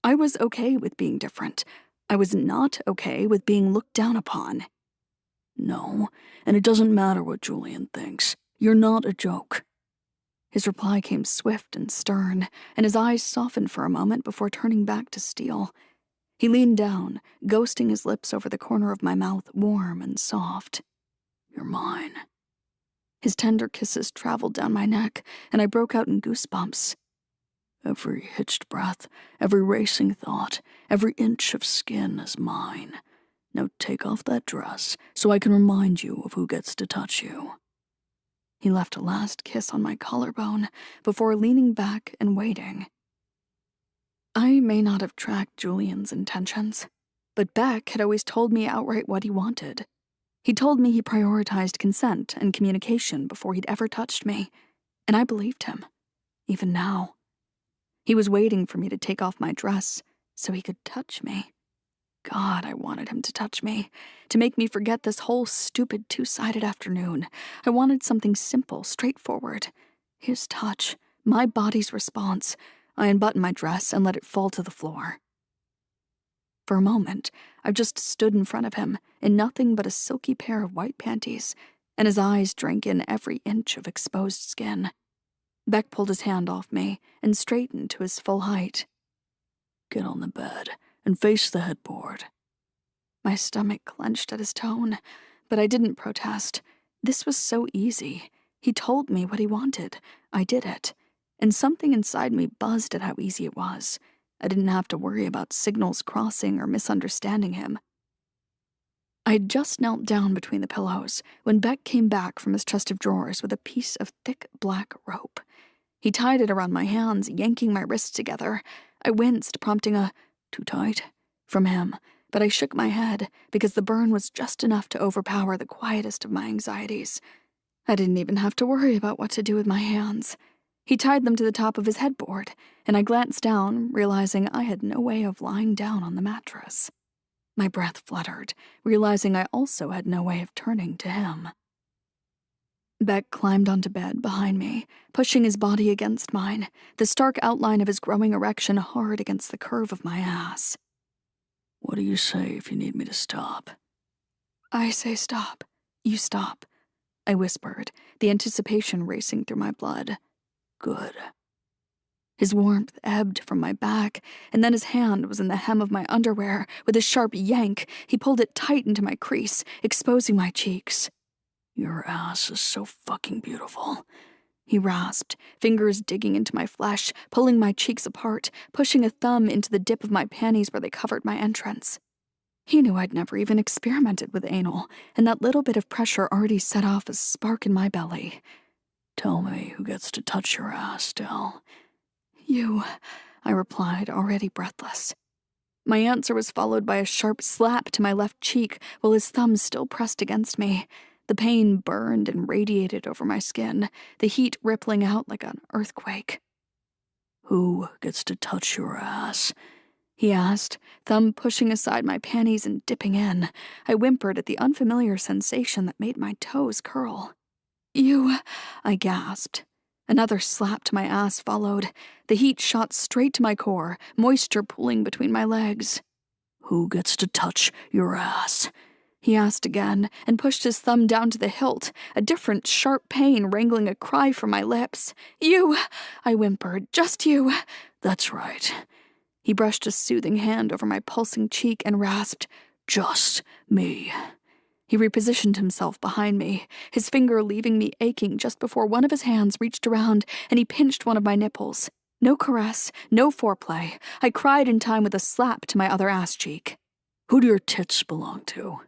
I was okay with being different. I was not okay with being looked down upon.
No, and it doesn't matter what Julian thinks. You're not a joke.
His reply came swift and stern, and his eyes softened for a moment before turning back to steel. He leaned down, ghosting his lips over the corner of my mouth, warm and soft.
You're mine.
His tender kisses traveled down my neck, and I broke out in goosebumps.
Every hitched breath, every racing thought, every inch of skin is mine. Now take off that dress so I can remind you of who gets to touch you.
He left a last kiss on my collarbone before leaning back and waiting. I may not have tracked Julian's intentions, but Beck had always told me outright what he wanted. He told me he prioritized consent and communication before he'd ever touched me, and I believed him, even now. He was waiting for me to take off my dress so he could touch me. God, I wanted him to touch me, to make me forget this whole stupid two-sided afternoon. I wanted something simple, straightforward. His touch, my body's response. I unbuttoned my dress and let it fall to the floor. For a moment, I just stood in front of him, in nothing but a silky pair of white panties, and his eyes drank in every inch of exposed skin. Beck pulled his hand off me and straightened to his full height.
Get on the bed and face the headboard.
My stomach clenched at his tone, but I didn't protest. This was so easy. He told me what he wanted. I did it. And something inside me buzzed at how easy it was. I didn't have to worry about signals crossing or misunderstanding him. I'd just knelt down between the pillows when Beck came back from his chest of drawers with a piece of thick black rope. He tied it around my hands, yanking my wrists together. I winced, prompting a "too tight" from him, but I shook my head because the burn was just enough to overpower the quietest of my anxieties. I didn't even have to worry about what to do with my hands. He tied them to the top of his headboard, and I glanced down, realizing I had no way of lying down on the mattress. My breath fluttered, realizing I also had no way of turning to him. Beck climbed onto bed behind me, pushing his body against mine, the stark outline of his growing erection hard against the curve of my ass.
What do you say if you need me to stop?
I say stop. You stop, I whispered, the anticipation racing through my blood.
Good.
His warmth ebbed from my back, and then his hand was in the hem of my underwear. With a sharp yank, he pulled it tight into my crease, exposing my cheeks.
Your ass is so fucking beautiful,
he rasped, fingers digging into my flesh, pulling my cheeks apart, pushing a thumb into the dip of my panties where they covered my entrance. He knew I'd never even experimented with anal, and that little bit of pressure already set off a spark in my belly.
Tell me who gets to touch your ass, Del.
You, I replied, already breathless. My answer was followed by a sharp slap to my left cheek while his thumb still pressed against me. The pain burned and radiated over my skin, the heat rippling out like an earthquake.
Who gets to touch your ass?
He asked, thumb pushing aside my panties and dipping in. I whimpered at the unfamiliar sensation that made my toes curl. You, I gasped. Another slap to my ass followed. The heat shot straight to my core, moisture pooling between my legs.
Who gets to touch your ass?
He asked again, and pushed his thumb down to the hilt, a different sharp pain wrangling a cry from my lips. You, I whimpered, just you.
That's right.
He brushed a soothing hand over my pulsing cheek and rasped,
just me.
He repositioned himself behind me, his finger leaving me aching just before one of his hands reached around and he pinched one of my nipples. No caress, no foreplay. I cried in time with a slap to my other ass cheek.
Who do your tits belong to?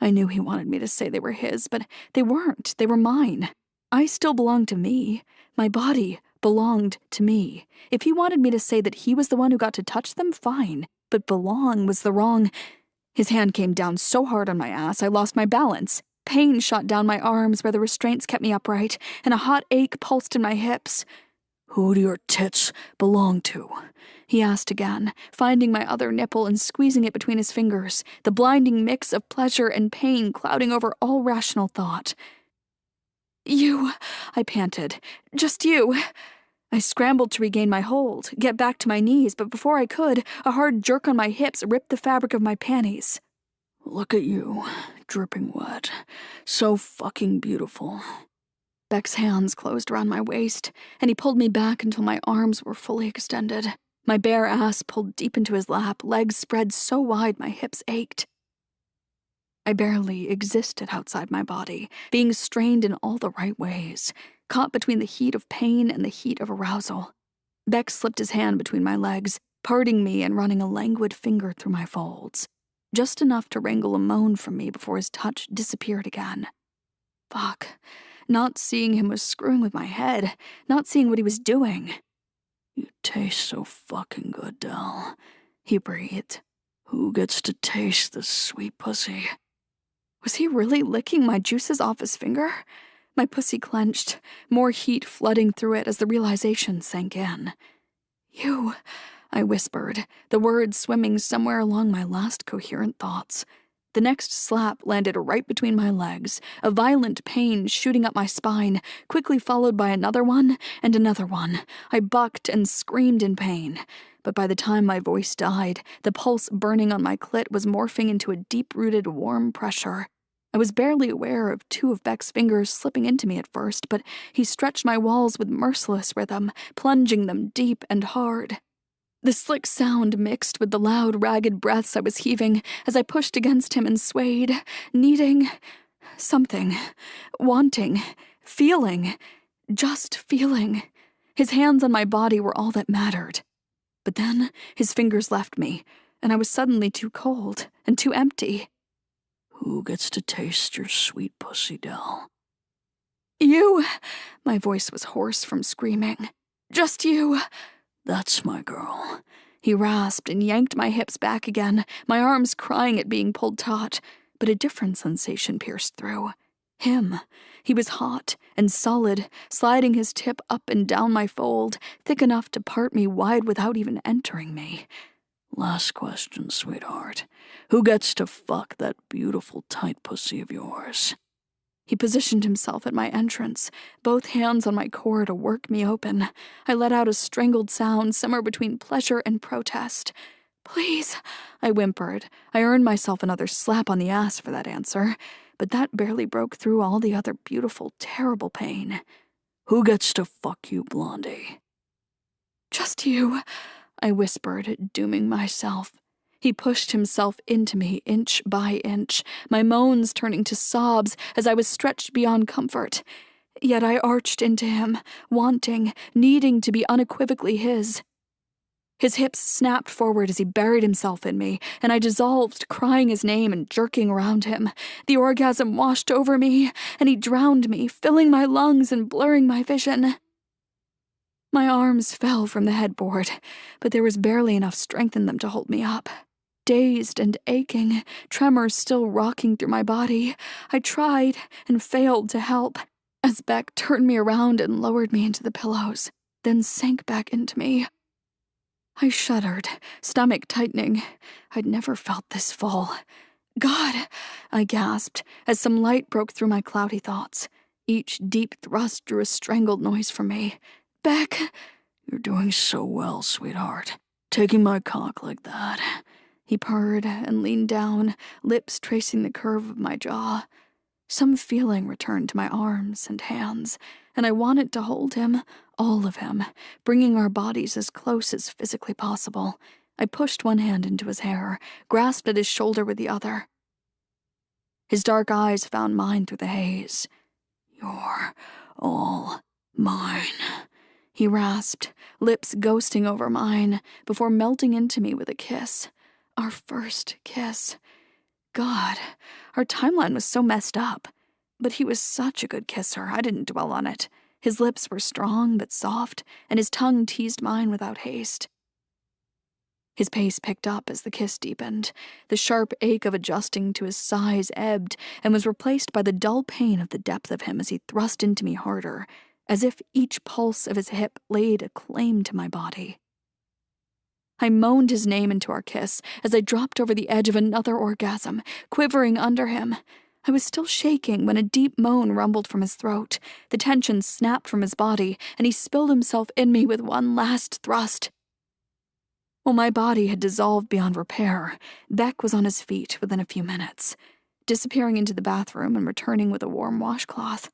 I knew he wanted me to say they were his, but they weren't. They were mine. I still belonged to me. My body belonged to me. If he wanted me to say that he was the one who got to touch them, fine. But belong was the wrong... His hand came down so hard on my ass I lost my balance. Pain shot down my arms where the restraints kept me upright, and a hot ache pulsed in my hips.
Who do your tits belong to?
He asked again, finding my other nipple and squeezing it between his fingers, the blinding mix of pleasure and pain clouding over all rational thought. You, I panted. Just you. I scrambled to regain my hold, get back to my knees, but before I could, a hard jerk on my hips ripped the fabric of my panties.
Look at you, dripping wet. So fucking beautiful.
Beck's hands closed around my waist, and he pulled me back until my arms were fully extended. My bare ass pulled deep into his lap, legs spread so wide my hips ached. I barely existed outside my body, being strained in all the right ways, caught between the heat of pain and the heat of arousal. Beck slipped his hand between my legs, parting me and running a languid finger through my folds, just enough to wrangle a moan from me before his touch disappeared again. Fuck. Not seeing him was screwing with my head, not seeing what he was doing.
You taste so fucking good, Del, he breathed. Who gets to taste this sweet pussy?
Was he really licking my juices off his finger? My pussy clenched, more heat flooding through it as the realization sank in. You, I whispered, the words swimming somewhere along my last coherent thoughts. The next slap landed right between my legs, a violent pain shooting up my spine, quickly followed by another one and another one. I bucked and screamed in pain. But by the time my voice died, the pulse burning on my clit was morphing into a deep-rooted warm pressure. I was barely aware of two of Beck's fingers slipping into me at first, but he stretched my walls with merciless rhythm, plunging them deep and hard. The slick sound mixed with the loud, ragged breaths I was heaving as I pushed against him and swayed, needing something, wanting, feeling, just feeling. His hands on my body were all that mattered. But then his fingers left me, and I was suddenly too cold and too empty.
Who gets to taste your sweet pussy, Del?
You! My voice was hoarse from screaming. Just you!
That's my girl.
He rasped and yanked my hips back again, my arms crying at being pulled taut, but a different sensation pierced through. Him. He was hot and solid, sliding his tip up and down my fold, thick enough to part me wide without even entering me.
Last question, sweetheart. Who gets to fuck that beautiful tight pussy of yours?
He positioned himself at my entrance, both hands on my core to work me open. I let out a strangled sound somewhere between pleasure and protest. Please, I whimpered. I earned myself another slap on the ass for that answer, but that barely broke through all the other beautiful, terrible pain.
Who gets to fuck you, Blondie?
Just you, I whispered, dooming myself. He pushed himself into me inch by inch, my moans turning to sobs as I was stretched beyond comfort. Yet I arched into him, wanting, needing to be unequivocally his. His hips snapped forward as he buried himself in me, and I dissolved, crying his name and jerking around him. The orgasm washed over me, and he drowned me, filling my lungs and blurring my vision. My arms fell from the headboard, but there was barely enough strength in them to hold me up. Dazed and aching, tremors still rocking through my body, I tried and failed to help, as Beck turned me around and lowered me into the pillows, then sank back into me. I shuddered, stomach tightening. I'd never felt this full. God, I gasped, as some light broke through my cloudy thoughts. Each deep thrust drew a strangled noise from me. Beck!
You're doing so well, sweetheart. Taking my cock like that.
He purred and leaned down, lips tracing the curve of my jaw. Some feeling returned to my arms and hands, and I wanted to hold him, all of him, bringing our bodies as close as physically possible. I pushed one hand into his hair, grasped at his shoulder with the other. His dark eyes found mine through the haze.
You're all mine,
he rasped, lips ghosting over mine, before melting into me with a kiss. Our first kiss. God, our timeline was so messed up. But he was such a good kisser, I didn't dwell on it. His lips were strong but soft, and his tongue teased mine without haste. His pace picked up as the kiss deepened. The sharp ache of adjusting to his size ebbed and was replaced by the dull pain of the depth of him as he thrust into me harder. as if each pulse of his hip laid a claim to my body. I moaned his name into our kiss as I dropped over the edge of another orgasm, quivering under him. I was still shaking when a deep moan rumbled from his throat. The tension snapped from his body, and he spilled himself in me with one last thrust. While my body had dissolved beyond repair, Beck was on his feet within a few minutes, disappearing into the bathroom and returning with a warm washcloth.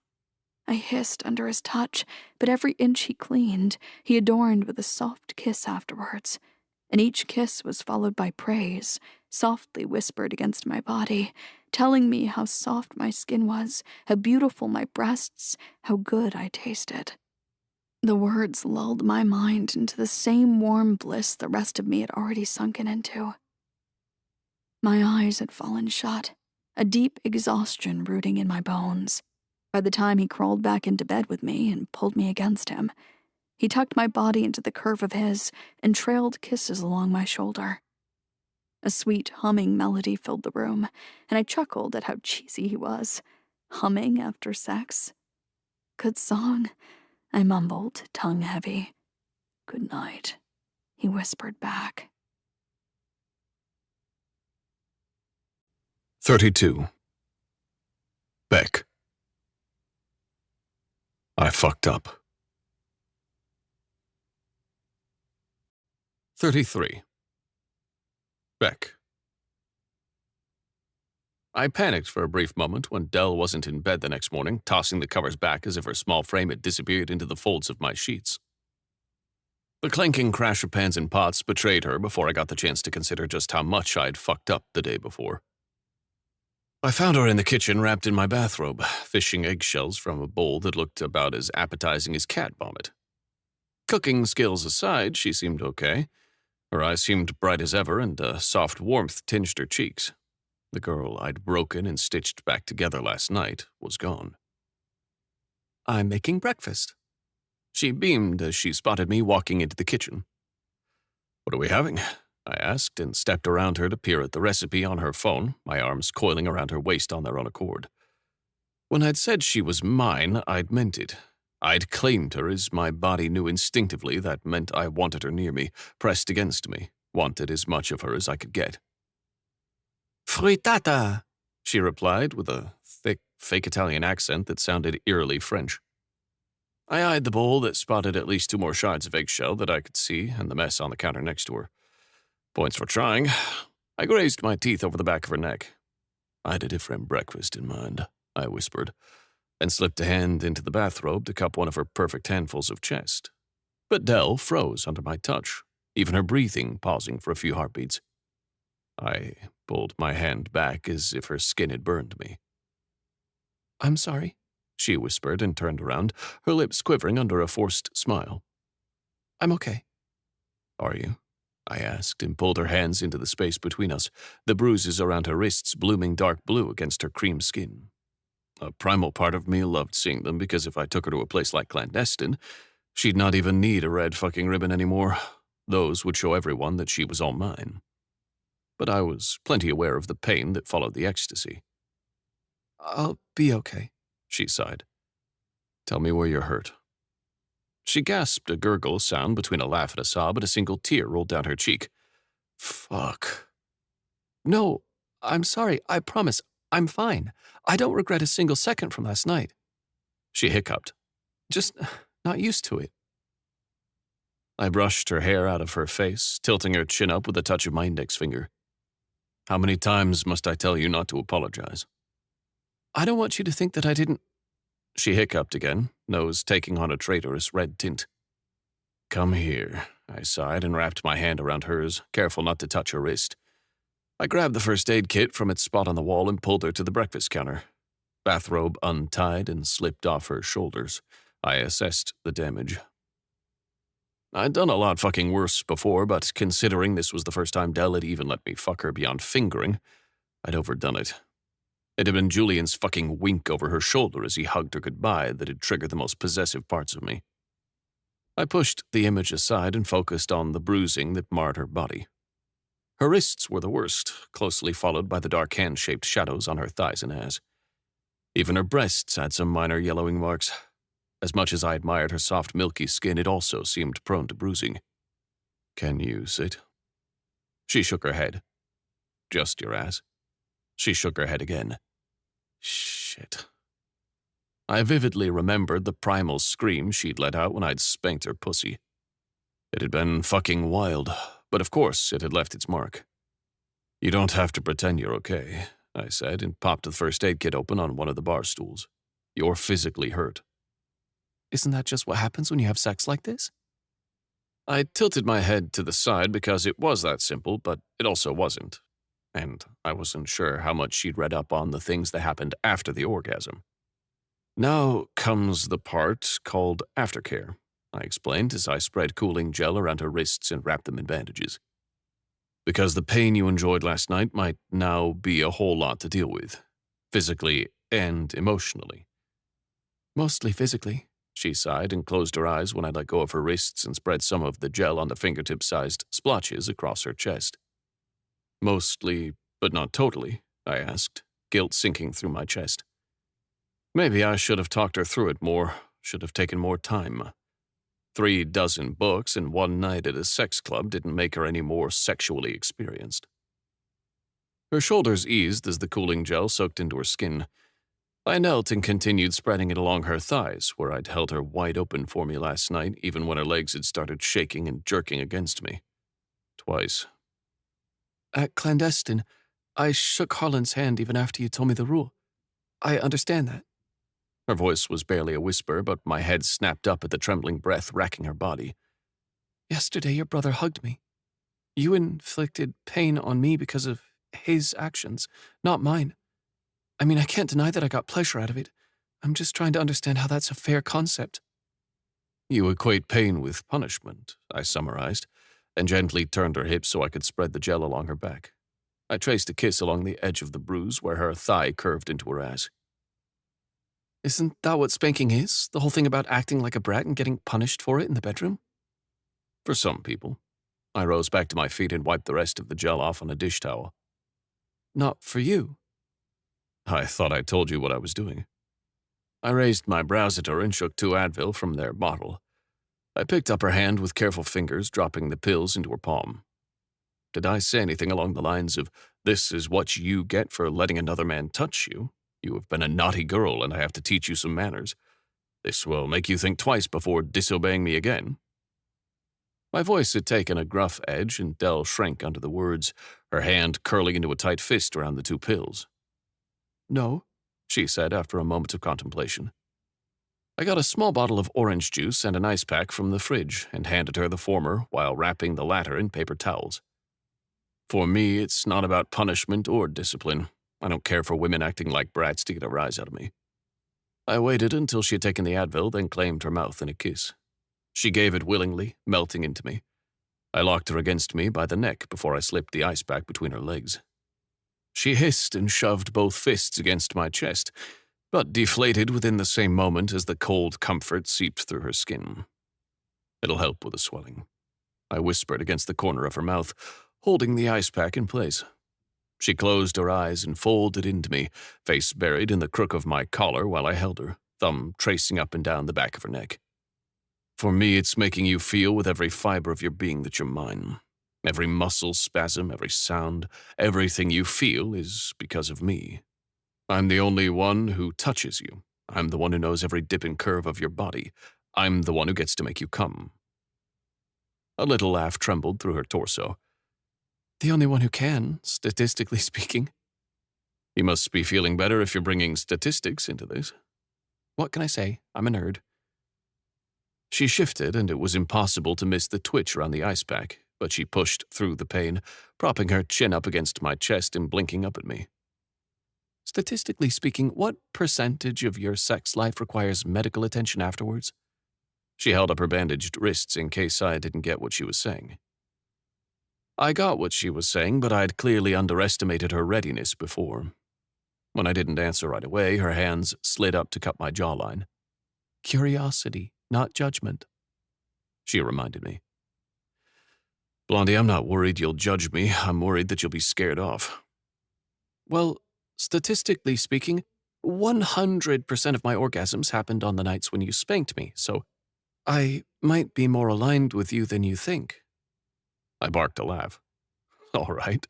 I hissed under his touch, but every inch he cleaned, he adorned with a soft kiss afterwards. And each kiss was followed by praise, softly whispered against my body, telling me how soft my skin was, how beautiful my breasts, how good I tasted. The words lulled my mind into the same warm bliss the rest of me had already sunken into. My eyes had fallen shut, a deep exhaustion rooting in my bones. By the time he crawled back into bed with me and pulled me against him, he tucked my body into the curve of his and trailed kisses along my shoulder. A sweet humming melody filled the room, and I chuckled at how cheesy he was. Humming after sex? Good song, I mumbled, tongue heavy. Good night, he whispered back.
32. Beck. I fucked up. 33. Beck. I panicked for a brief moment when Dell wasn't in bed the next morning, tossing the covers back as if her small frame had disappeared into the folds of my sheets. The clanking crash of pans and pots betrayed her before I got the chance to consider just how much I'd fucked up the day before. I found her in the kitchen wrapped in my bathrobe, fishing eggshells from a bowl that looked about as appetizing as cat vomit. Cooking skills aside, she seemed okay. Her eyes seemed bright as ever, and a soft warmth tinged her cheeks. The girl I'd broken and stitched back together last night was gone. "I'm making breakfast." She beamed as she spotted me walking into the kitchen. "What are we having?" I asked, and stepped around her to peer at the recipe on her phone, my arms coiling around her waist on their own accord. When I'd said she was mine, I'd meant it. I'd claimed her as my body knew instinctively that meant I wanted her near me, pressed against me, wanted as much of her as I could get. "Frittata," she replied with a thick, fake Italian accent that sounded eerily French. I eyed the bowl that spotted at least 2 more shards of eggshell that I could see and the mess on the counter next to her. Points for trying. I grazed my teeth over the back of her neck. "I had a different breakfast in mind," I whispered, and slipped a hand into the bathrobe to cup one of her perfect handfuls of chest. But Dell froze under my touch, even her breathing pausing for a few heartbeats. I pulled my hand back as if her skin had burned me. "I'm sorry," she whispered and turned around, her lips quivering under a forced smile. "I'm okay." "Are you?" I asked and pulled her hands into the space between us, the bruises around her wrists blooming dark blue against her cream skin. A primal part of me loved seeing them because if I took her to a place like Clandestine, she'd not even need a red fucking ribbon anymore. Those would show everyone that she was all mine. But I was plenty aware of the pain that followed the ecstasy. "I'll be okay," she sighed. "Tell me where you're hurt." She gasped a gurgle sound between a laugh and a sob, and a single tear rolled down her cheek. "Fuck." "No, I'm sorry, I promise. I'm fine. I don't regret a single second from last night." She hiccuped. "Just not used to it." I brushed her hair out of her face, tilting her chin up with a touch of my index finger. "How many times must I tell you not to apologize?" "I don't want you to think that I didn't—" She hiccuped again, nose taking on a traitorous red tint. "Come here," I sighed and wrapped my hand around hers, careful not to touch her wrist. I grabbed the first aid kit from its spot on the wall and pulled her to the breakfast counter. Bathrobe untied and slipped off her shoulders. I assessed the damage. I'd done a lot fucking worse before, but considering this was the first time Dell had even let me fuck her beyond fingering, I'd overdone it. It had been Julian's fucking wink over her shoulder as he hugged her goodbye that had triggered the most possessive parts of me. I pushed the image aside and focused on the bruising that marred her body. Her wrists were the worst, closely followed by the dark hand-shaped shadows on her thighs and ass. Even her breasts had some minor yellowing marks. As much as I admired her soft, milky skin, it also seemed prone to bruising. Can you sit? She shook her head. Just your ass. She shook her head again. Shit. I vividly remembered the primal scream she'd let out when I'd spanked her pussy. It had been fucking wild, but of course it had left its mark. You don't have to pretend you're okay, I said, and popped the first aid kit open on one of the bar stools. You're physically hurt. Isn't that just what happens when you have sex like this? I tilted my head to the side because it was that simple, but it also wasn't. And I wasn't sure how much she'd read up on the things that happened after the orgasm. Now comes the part called aftercare, I explained as I spread cooling gel around her wrists and wrapped them in bandages. Because the pain you enjoyed last night might now be a whole lot to deal with, physically and emotionally. Mostly physically, she sighed and closed her eyes when I let go of her wrists and spread some of the gel on the fingertip-sized splotches across her chest. Mostly, but not totally, I asked, guilt sinking through my chest. Maybe I should have talked her through it more, should have taken more time. 36 books and one night at a sex club didn't make her any more sexually experienced. Her shoulders eased as the cooling gel soaked into her skin. I knelt and continued spreading it along her thighs, where I'd held her wide open for me last night, even when her legs had started shaking and jerking against me. Twice. At Clandestine, I shook Harlan's hand even after you told me the rule. I understand that. Her voice was barely a whisper, but my head snapped up at the trembling breath racking her body. Yesterday your brother hugged me. You inflicted pain on me because of his actions, not mine. I mean, I can't deny that I got pleasure out of it. I'm just trying to understand how that's a fair concept. You equate pain with punishment, I summarized, and gently turned her hips so I could spread the gel along her back. I traced a kiss along the edge of the bruise where her thigh curved into her ass. Isn't that what spanking is? The whole thing about acting like a brat and getting punished for it in the bedroom? For some people. I rose back to my feet and wiped the rest of the gel off on a dish towel. Not for you. I thought I told you what I was doing. I raised my brows at her and shook 2 Advil from their bottle. I picked up her hand with careful fingers, dropping the pills into her palm. Did I say anything along the lines of, "This is what you get for letting another man touch you? You have been a naughty girl and I have to teach you some manners. This will make you think twice before disobeying me again"? My voice had taken a gruff edge, and Dell shrank under the words, her hand curling into a tight fist around the 2 pills. No, she said after a moment of contemplation. I got a small bottle of orange juice and an ice pack from the fridge and handed her the former while wrapping the latter in paper towels. For me, it's not about punishment or discipline. I don't care for women acting like brats to get a rise out of me. I waited until she had taken the Advil, then claimed her mouth in a kiss. She gave it willingly, melting into me. I locked her against me by the neck before I slipped the ice pack between her legs. She hissed and shoved both fists against my chest, but deflated within the same moment as the cold comfort seeped through her skin. It'll help with the swelling, I whispered against the corner of her mouth, holding the ice pack in place. She closed her eyes and folded into me, face buried in the crook of my collar while I held her, thumb tracing up and down the back of her neck. For me, it's making you feel with every fiber of your being that you're mine. Every muscle spasm, every sound, everything you feel is because of me. I'm the only one who touches you. I'm the one who knows every dip and curve of your body. I'm the one who gets to make you come. A little laugh trembled through her torso. The only one who can, statistically speaking. You must be feeling better if you're bringing statistics into this. What can I say? I'm a nerd. She shifted, and it was impossible to miss the twitch around the ice pack, but she pushed through the pain, propping her chin up against my chest and blinking up at me. Statistically speaking, what percentage of your sex life requires medical attention afterwards? She held up her bandaged wrists in case I didn't get what she was saying. I got what she was saying, but I'd clearly underestimated her readiness before. When I didn't answer right away, her hands slid up to cut my jawline. Curiosity, not judgment, she reminded me. Blondie, I'm not worried you'll judge me. I'm worried that you'll be scared off. Well, statistically speaking, 100% of my orgasms happened on the nights when you spanked me, so I might be more aligned with you than you think. I barked a laugh. All right.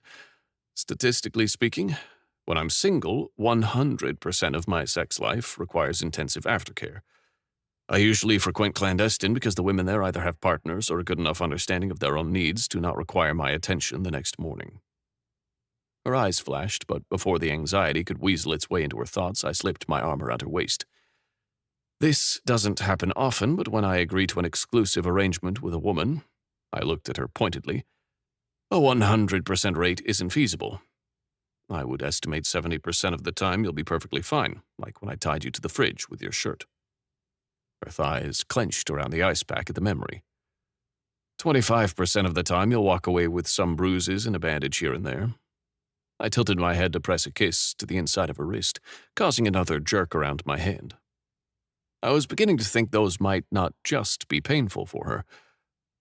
Statistically speaking, when I'm single, 100% of my sex life requires intensive aftercare. I usually frequent clandestine because the women there either have partners or a good enough understanding of their own needs to not require my attention the next morning. Her eyes flashed, but before the anxiety could weasel its way into her thoughts, I slipped my arm around her waist. This doesn't happen often, but when I agree to an exclusive arrangement with a woman, I looked at her pointedly, a 100% rate isn't feasible. I would estimate 70% of the time you'll be perfectly fine, like when I tied you to the fridge with your shirt. Her thighs clenched around the ice pack at the memory. 25% of the time you'll walk away with some bruises and a bandage here and there. I tilted my head to press a kiss to the inside of her wrist, causing another jerk around my hand. I was beginning to think those might not just be painful for her,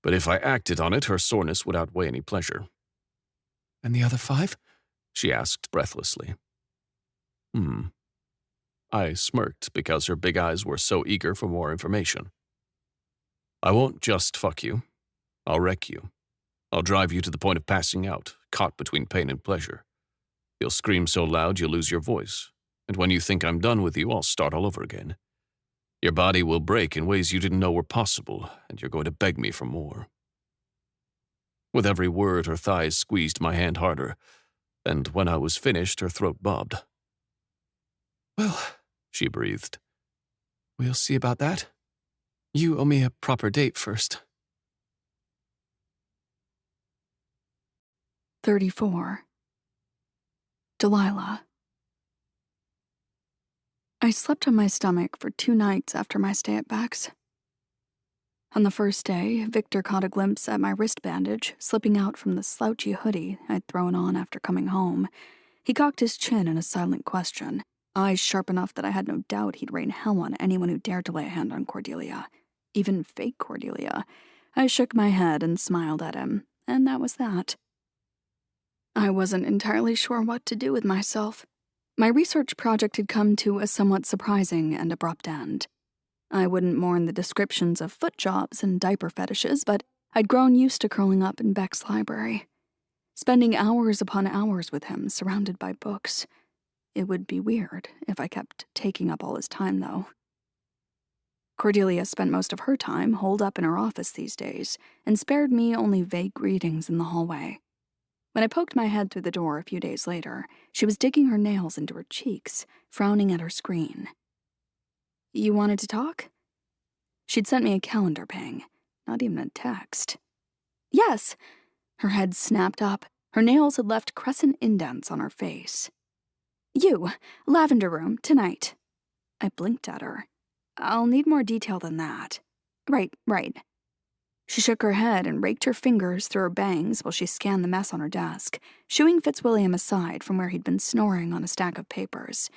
but if I acted on it, her soreness would outweigh any pleasure. "And the other 5?" she asked breathlessly. I smirked because her big eyes were so eager for more information. "I won't just fuck you. I'll wreck you. I'll drive you to the point of passing out, caught between pain and pleasure. You'll scream so loud you'll lose your voice, and when you think I'm done with you, I'll start all over again. Your body will break in ways you didn't know were possible, and you're going to beg me for more." With every word, her thighs squeezed my hand harder, and when I was finished, her throat bobbed. "Well," she breathed, "we'll see about that. You owe me a proper date first."
34. Delilah. I slept on my stomach for 2 nights after my stay at Beck's. On the first day, Victor caught a glimpse at my wrist bandage slipping out from the slouchy hoodie I'd thrown on after coming home. He cocked his chin in a silent question, eyes sharp enough that I had no doubt he'd rain hell on anyone who dared to lay a hand on Cordelia. Even fake Cordelia. I shook my head and smiled at him, and that was that. I wasn't entirely sure what to do with myself. My research project had come to a somewhat surprising and abrupt end. I wouldn't mourn the descriptions of foot jobs and diaper fetishes, but I'd grown used to curling up in Beck's library, spending hours upon hours with him, surrounded by books. It would be weird if I kept taking up all his time, though. Cordelia spent most of her time holed up in her office these days, and spared me only vague greetings in the hallway. When I poked my head through the door a few days later, she was digging her nails into her cheeks, frowning at her screen. "You wanted to talk?" She'd sent me a calendar ping, not even a text. "Yes." Her head snapped up. Her nails had left crescent indents on her face. "You, lavender room, tonight." I blinked at her. "I'll need more detail than that." Right. She shook her head and raked her fingers through her bangs while she scanned the mess on her desk, shooing Fitzwilliam aside from where he'd been snoring on a stack of papers.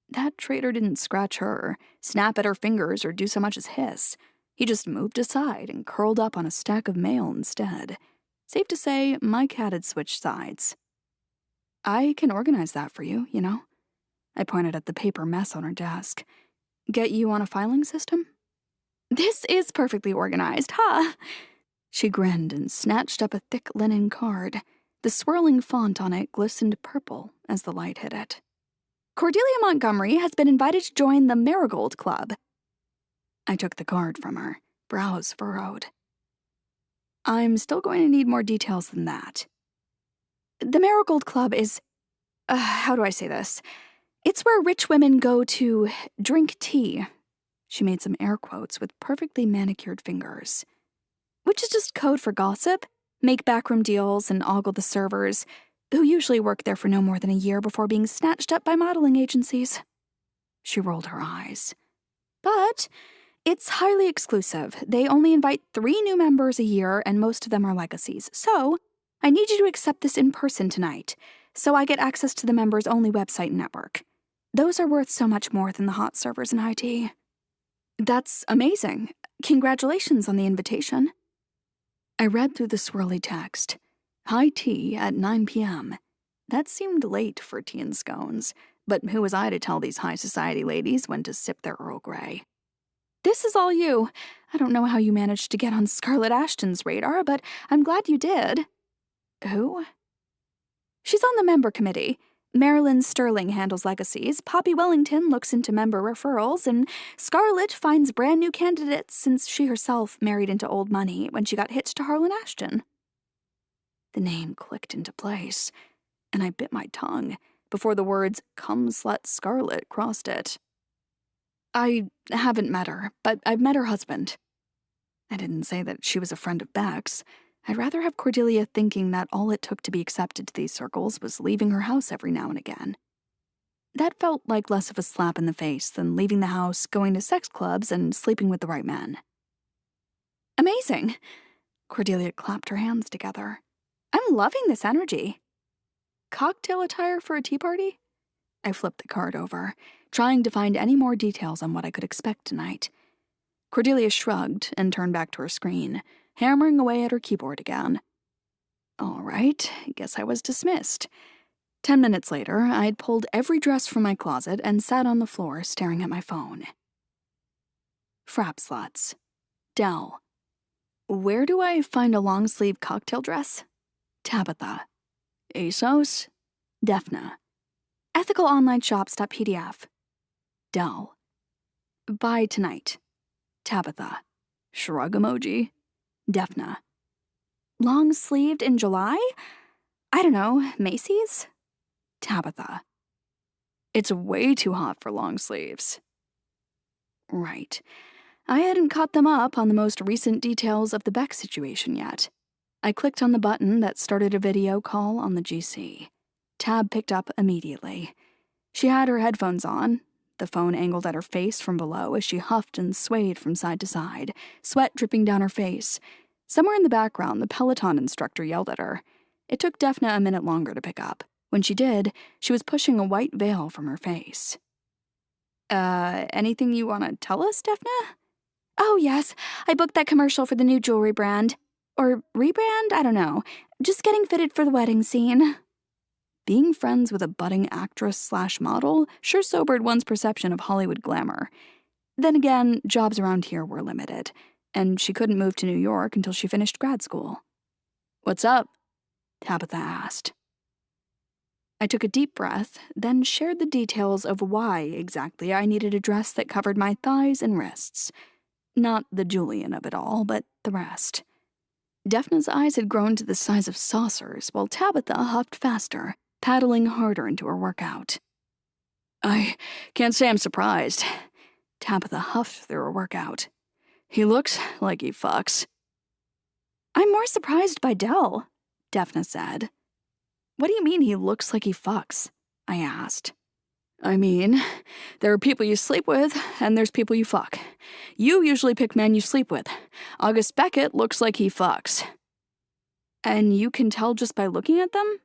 That traitor didn't scratch her, snap at her fingers, or do so much as hiss. He just moved aside and curled up on a stack of mail instead. Safe to say, my cat had switched sides. "I can organize that for you, you know." I pointed at the paper mess on her desk. "Get you on a filing system?" "This is perfectly organized, huh?" She grinned and snatched up a thick linen card. The swirling font on it glistened purple as the light hit it. "Cordelia Montgomery has been invited to join the Marigold Club." I took the card from her, brows furrowed. "I'm still going to need more details than that." "The Marigold Club is, how do I say this? It's where rich women go to drink tea." She made some air quotes with perfectly manicured fingers. "Which is just code for gossip, make backroom deals, and ogle the servers, who usually work there for no more than a year before being snatched up by modeling agencies." She rolled her eyes. "But it's highly exclusive. They only invite 3 new members a year, and most of them are legacies. So I need you to accept this in person tonight, so I get access to the members-only website and network. Those are worth so much more than the hot servers in high tea." "That's amazing. Congratulations on the invitation." I read through the swirly text. High tea at 9 p.m. That seemed late for tea and scones, But who was I to tell these high society ladies when to sip their Earl Grey? This is all you. I don't know how you managed to get on Scarlett Ashton's radar, but I'm glad you did. Who? She's on the member committee. Marilyn Sterling handles legacies, Poppy Wellington looks into member referrals, and Scarlett finds brand new candidates since she herself married into old money when she got hitched to Harlan Ashton. The name clicked into place, and I bit my tongue before the words, "Come slut Scarlett," crossed it. I haven't met her, but I've met her husband. I didn't say that she was a friend of Beck's. I'd rather have Cordelia thinking that all it took to be accepted to these circles was leaving her house every now and again. That felt like less of a slap in the face than leaving the house, going to sex clubs, and sleeping with the right men. Amazing! Cordelia clapped her hands together. I'm loving this energy. Cocktail attire for a tea party? I flipped the card over, trying to find any more details on what I could expect tonight. Cordelia shrugged and turned back to her screen, hammering away at her keyboard again. All right, guess I was dismissed. 10 minutes later, I'd pulled every dress from my closet and sat on the floor staring at my phone. Frap sluts. Dell. Where do I find a long-sleeve cocktail dress? Tabitha. ASOS. Defna. Ethicalonlineshops.pdf. Dell. Buy tonight. Tabitha. Shrug emoji. Defna. Long-sleeved in July? I don't know, Macy's? Tabitha. It's way too hot for long sleeves. Right. I hadn't caught them up on the most recent details of the Beck situation yet. I clicked on the button that started a video call on the GC. Tab picked up immediately. She had her headphones on, the phone angled at her face from below as she huffed and swayed from side to side, sweat dripping down her face. Somewhere in the background, the Peloton instructor yelled at her. It took Defna a minute longer to pick up. When she did, she was pushing a white veil from her face. Anything you want to tell us, Defna? Oh, yes. I booked that commercial for the new jewelry brand. Or rebrand? I don't know. Just getting fitted for the wedding scene. Being friends with a budding actress/model sure sobered one's perception of Hollywood glamour. Then again, jobs around here were limited, and she couldn't move to New York until she finished grad school. What's up? Tabitha asked. I took a deep breath, then shared the details of why exactly I needed a dress that covered my thighs and wrists. Not the Julian of it all, but the rest. Defna's eyes had grown to the size of saucers, while Tabitha huffed faster, paddling harder into her workout. I can't say I'm surprised. Tabitha huffed through her workout. He looks like he fucks. I'm more surprised by Dell, Defna said. What do you mean he looks like he fucks? I asked. I mean, there are people you sleep with, and there's people you fuck. You usually pick men you sleep with. August Beckett looks like he fucks. And you can tell just by looking at them?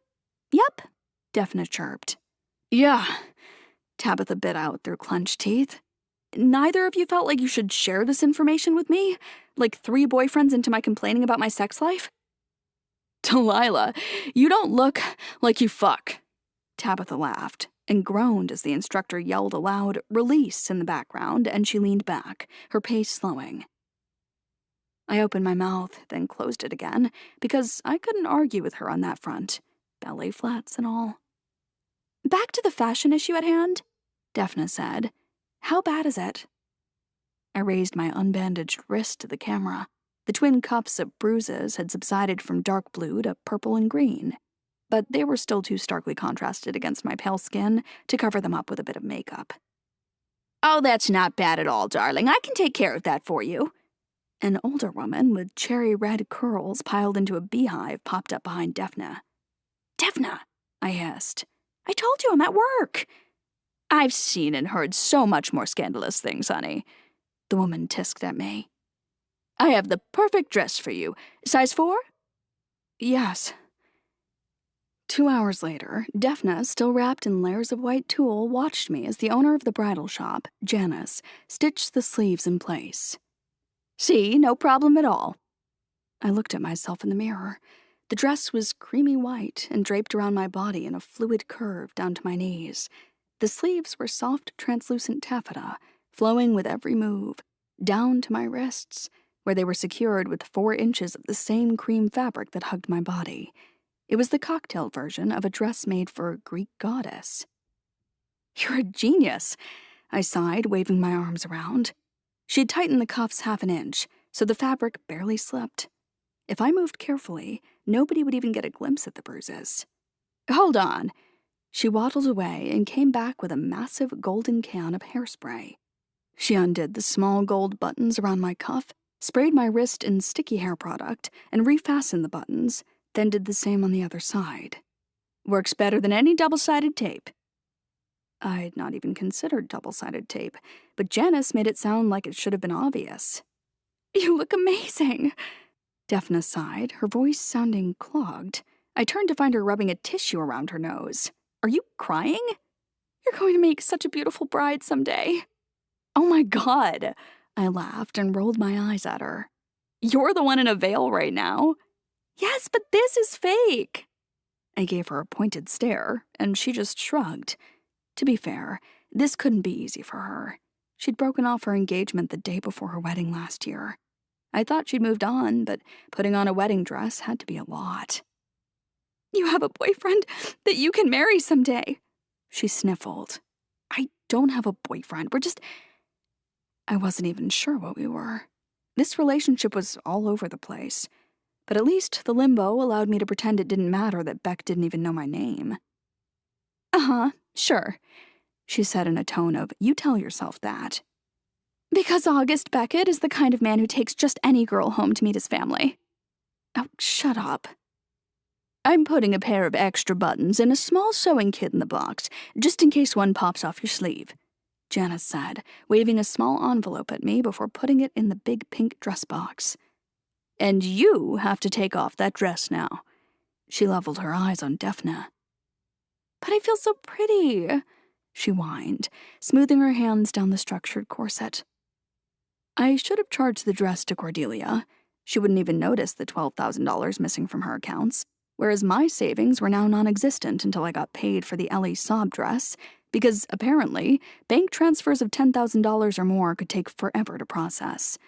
Yep, Defna chirped. Yeah, Tabitha bit out through clenched teeth. Neither of you felt like you should share this information with me? Like 3 boyfriends into my complaining about my sex life? Delilah, you don't look like you fuck. Tabitha laughed and groaned as the instructor yelled aloud, "Release," in the background, and she leaned back, her pace slowing. I opened my mouth, then closed it again, because I couldn't argue with her on that front, ballet flats and all. Back to the fashion issue at hand, Defna said. How bad is it? I raised my unbandaged wrist to the camera. The twin cups of bruises had subsided from dark blue to purple and green, but they were still too starkly contrasted against my pale skin to cover them up with a bit of makeup. Oh, that's not bad at all, darling. I can take care of that for you. An older woman with cherry red curls piled into a beehive popped up behind Defna. Defna, I hissed. I told you I'm at work. I've seen and heard so much more scandalous things, honey. The woman tisked at me. I have the perfect dress for you. Size 4? Yes. 2 hours later, Defna, still wrapped in layers of white tulle, watched me as the owner of the bridal shop, Janice, stitched the sleeves in place. See, no problem at all. I looked at myself in the mirror. The dress was creamy white and draped around my body in a fluid curve down to my knees. The sleeves were soft, translucent taffeta, flowing with every move, down to my wrists, where they were secured with 4 inches of the same cream fabric that hugged my body. It was the cocktail version of a dress made for a Greek goddess. "You're a genius," I sighed, waving my arms around. She'd tightened the cuffs 1/2 inch, so the fabric barely slipped. If I moved carefully, nobody would even get a glimpse at the bruises. "Hold on." She waddled away and came back with a massive golden can of hairspray. She undid the small gold buttons around my cuff, sprayed my wrist in sticky hair product, and refastened the buttons, then did the same on the other side. "Works better than any double-sided tape." I'd not even considered double-sided tape, but Janice made it sound like it should have been obvious. "You look amazing." Daphne sighed, her voice sounding clogged. I turned to find her rubbing a tissue around her nose. "Are you crying?" "You're going to make such a beautiful bride someday." "Oh my God," I laughed and rolled my eyes at her. "You're the one in a veil right now." "Yes, but this is fake." I gave her a pointed stare, and she just shrugged. To be fair, this couldn't be easy for her. She'd broken off her engagement the day before her wedding last year. I thought she'd moved on, but putting on a wedding dress had to be a lot. "You have a boyfriend that you can marry someday," she sniffled. "I don't have a boyfriend. I wasn't even sure what we were. This relationship was all over the place. But at least the limbo allowed me to pretend it didn't matter that Beck didn't even know my name. "Uh-huh, sure," she said in a tone of, "you tell yourself that." "Because August Beckett is the kind of man who takes just any girl home to meet his family." "Oh, shut up." "I'm putting a pair of extra buttons and a small sewing kit in the box, just in case one pops off your sleeve," Janice said, waving a small envelope at me before putting it in the big pink dress box. "And you have to take off that dress now." She leveled her eyes on Daphne. "But I feel so pretty," she whined, smoothing her hands down the structured corset. I should have charged the dress to Cordelia. She wouldn't even notice the $12,000 missing from her accounts, whereas my savings were now non-existent until I got paid for the Ellie Saab dress, because apparently, bank transfers of $10,000 or more could take forever to process.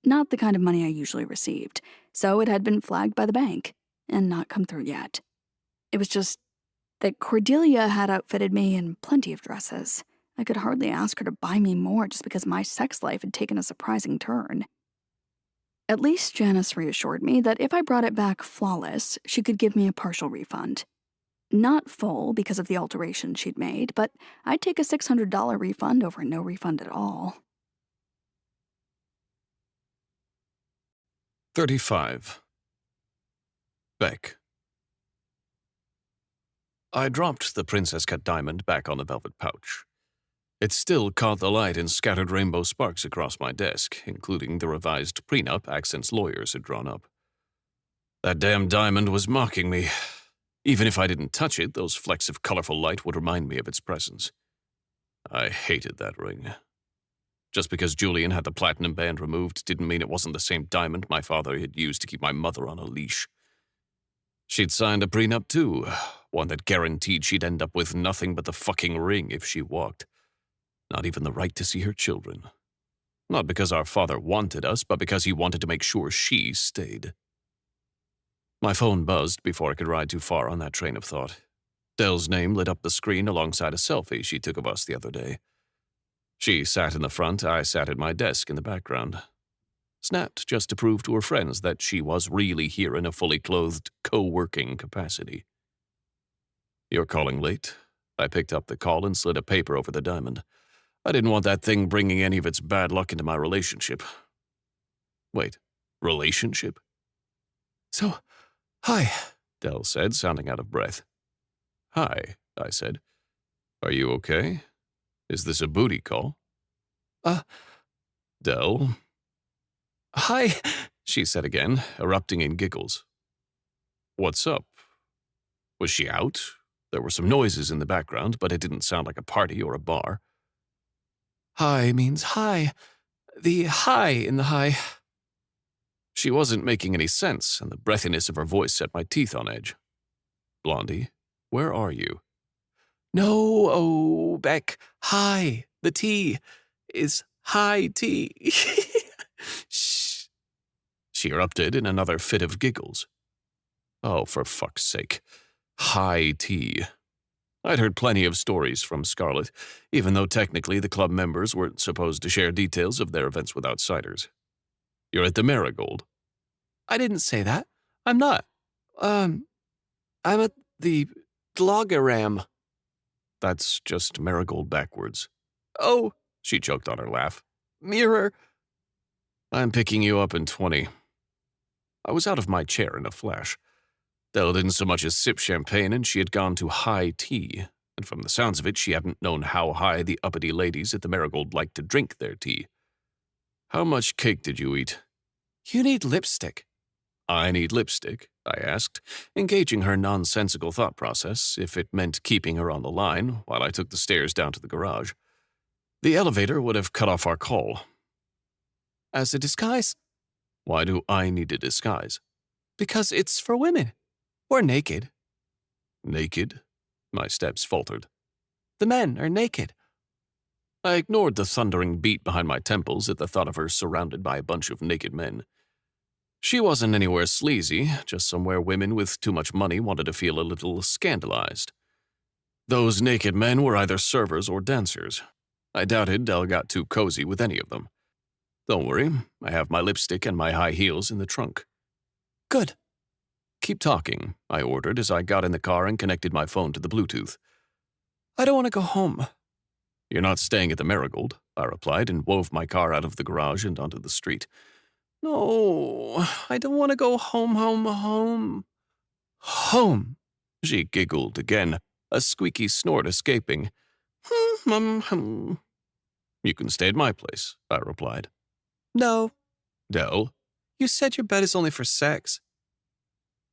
Not the kind of money I usually received, so it had been flagged by the bank, and not come through yet. It was just that Cordelia had outfitted me in plenty of dresses. I could hardly ask her to buy me more just because my sex life had taken a surprising turn. At least Janice reassured me that if I brought it back flawless, she could give me a partial refund. Not full because of the alteration she'd made, but I'd take a $600 refund over no refund at all.
35. Beck. I dropped the princess cut diamond back on the velvet pouch. It still caught the light and scattered rainbow sparks across my desk, including the revised prenup Accent's lawyers had drawn up. That damn diamond was mocking me. Even if I didn't touch it, those flecks of colorful light would remind me of its presence. I hated that ring. Just because Julian had the platinum band removed didn't mean it wasn't the same diamond my father had used to keep my mother on a leash. She'd signed a prenup too, one that guaranteed she'd end up with nothing but the fucking ring if she walked. Not even the right to see her children. Not because our father wanted us, but because he wanted to make sure she stayed. My phone buzzed before I could ride too far on that train of thought. Dell's name lit up the screen alongside a selfie she took of us the other day. She sat in the front, I sat at my desk in the background. Snapped just to prove to her friends that she was really here in a fully clothed, co-working capacity. "You're calling late?" I picked up the call and slid a paper over the diamond. I didn't want that thing bringing any of its bad luck into my relationship. Wait, relationship? "So, hi," Dell said, sounding out of breath. "Hi," I said. "Are you okay? Is this a booty call?" Uh, Dell?"
"Hi,"
she said again, erupting in giggles. "What's up? Was she out?" There were some noises in the background, but it didn't sound like a party or a bar.
"Hi means hi. The hi in the hi."
She wasn't making any sense, and the breathiness of her voice set my teeth on edge. "Blondie, where are you?" No, oh, Beck, high. The tea is high tea. Shh, she erupted in another fit of giggles. Oh, for fuck's sake. High tea. I'd heard plenty of stories from Scarlett, even though technically the club members weren't supposed to share details of their events with outsiders. You're at the Marigold. I didn't say that. I'm not. I'm at the Dlogaram. That's just Marigold backwards. Oh, she choked on her laugh. Mirror. I'm picking you up in 20. I was out of my chair in a flash. Dell didn't so much as sip champagne, and she had gone to high tea, and from the sounds of it, she hadn't known how high the uppity ladies at the Marigold liked to drink their tea. How much cake did you eat? You need lipstick. I need lipstick, I asked, engaging her nonsensical thought process if it meant keeping her on the line while I took the stairs down to the garage. The elevator would have cut off our call. As a disguise? Why do I need a disguise? Because it's for women. Or naked. Naked? My steps faltered. The men are naked. I ignored the thundering beat behind my temples at the thought of her surrounded by a bunch of naked men. She wasn't anywhere sleazy, just somewhere women with too much money wanted to feel a little scandalized. Those naked men were either servers or dancers. I doubted Dell got too cozy with any of them. Don't worry, I have my lipstick and my high heels in the trunk. Good. Keep talking, I ordered as I got in the car and connected my phone to the Bluetooth. I don't want to go home. You're not staying at the Marigold, I replied and wove my car out of the garage and onto the street. No, I don't want to go home. Home, she giggled again, a squeaky snort escaping. You can stay at my place, I replied. No. Dell? You said your bed is only for sex.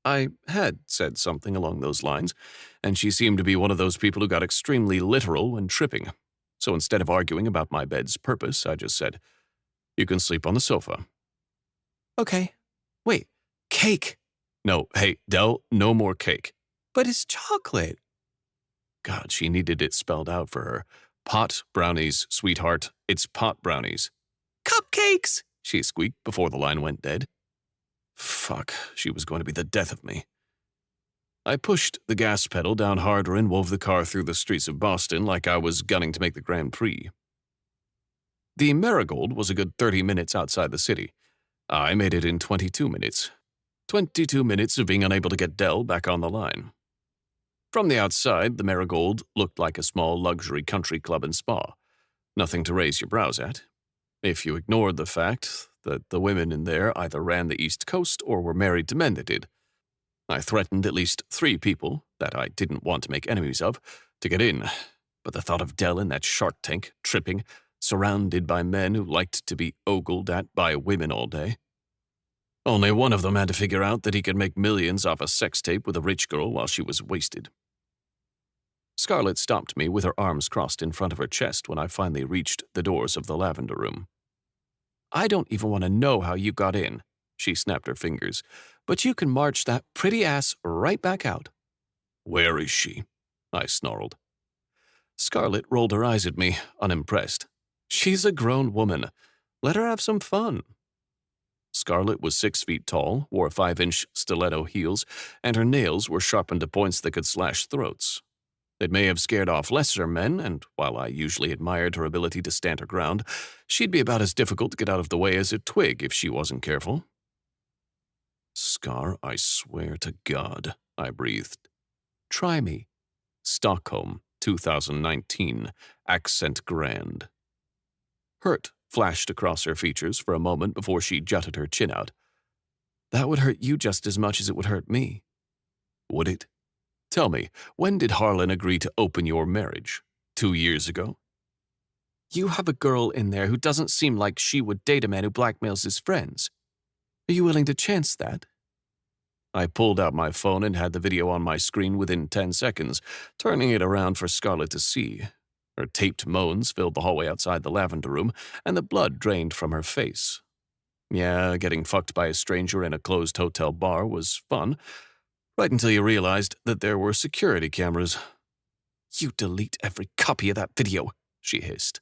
I had said something along those lines, and she seemed to be one of those people who got extremely literal when tripping. So instead of arguing about my bed's purpose, I just said, You can sleep on the sofa. Okay. Wait, cake. No, hey, Dell, no more cake. But it's chocolate. God, she needed it spelled out for her. Pot brownies, sweetheart. It's pot brownies. Cupcakes, she squeaked before the line went dead. Fuck, she was going to be the death of me. I pushed the gas pedal down harder and wove the car through the streets of Boston like I was gunning to make the Grand Prix. The Marigold was a good 30 minutes outside the city. I made it in 22 minutes. 22 minutes of being unable to get Dell back on the line. From the outside, the Marigold looked like a small luxury country club and spa. Nothing to raise your brows at. If you ignored the fact that the women in there either ran the East Coast or were married to men that did. I threatened at least 3 people, that I didn't want to make enemies of, to get in, but the thought of Dell in that shark tank, tripping, surrounded by men who liked to be ogled at by women all day. Only one of them had to figure out that he could make millions off a sex tape with a rich girl while she was wasted. Scarlett stopped me with her arms crossed in front of her chest when I finally reached the doors of the lavender room. I don't even want to know how you got in, she snapped her fingers, but you can march that pretty ass right back out. Where is she? I snarled. Scarlett rolled her eyes at me, unimpressed. She's a grown woman. Let her have some fun. Scarlett was 6 feet tall, wore 5-inch stiletto heels, and her nails were sharpened to points that could slash throats. It may have scared off lesser men, and while I usually admired her ability to stand her ground, she'd be about as difficult to get out of the way as a twig if she wasn't careful. Scar, I swear to God, I breathed. Try me. Stockholm, 2019, accent grand. Hurt flashed across her features for a moment before she jutted her chin out. That would hurt you just as much as it would hurt me. Would it? Tell me, when did Harlan agree to open your marriage? 2 years ago? You have a girl in there who doesn't seem like she would date a man who blackmails his friends. Are you willing to chance that? I pulled out my phone and had the video on my screen within 10 seconds, turning it around for Scarlett to see. Her taped moans filled the hallway outside the lavender room, and the blood drained from her face. Yeah, getting fucked by a stranger in a closed hotel bar was fun, right until you realized that there were security cameras. You delete every copy of that video, she hissed,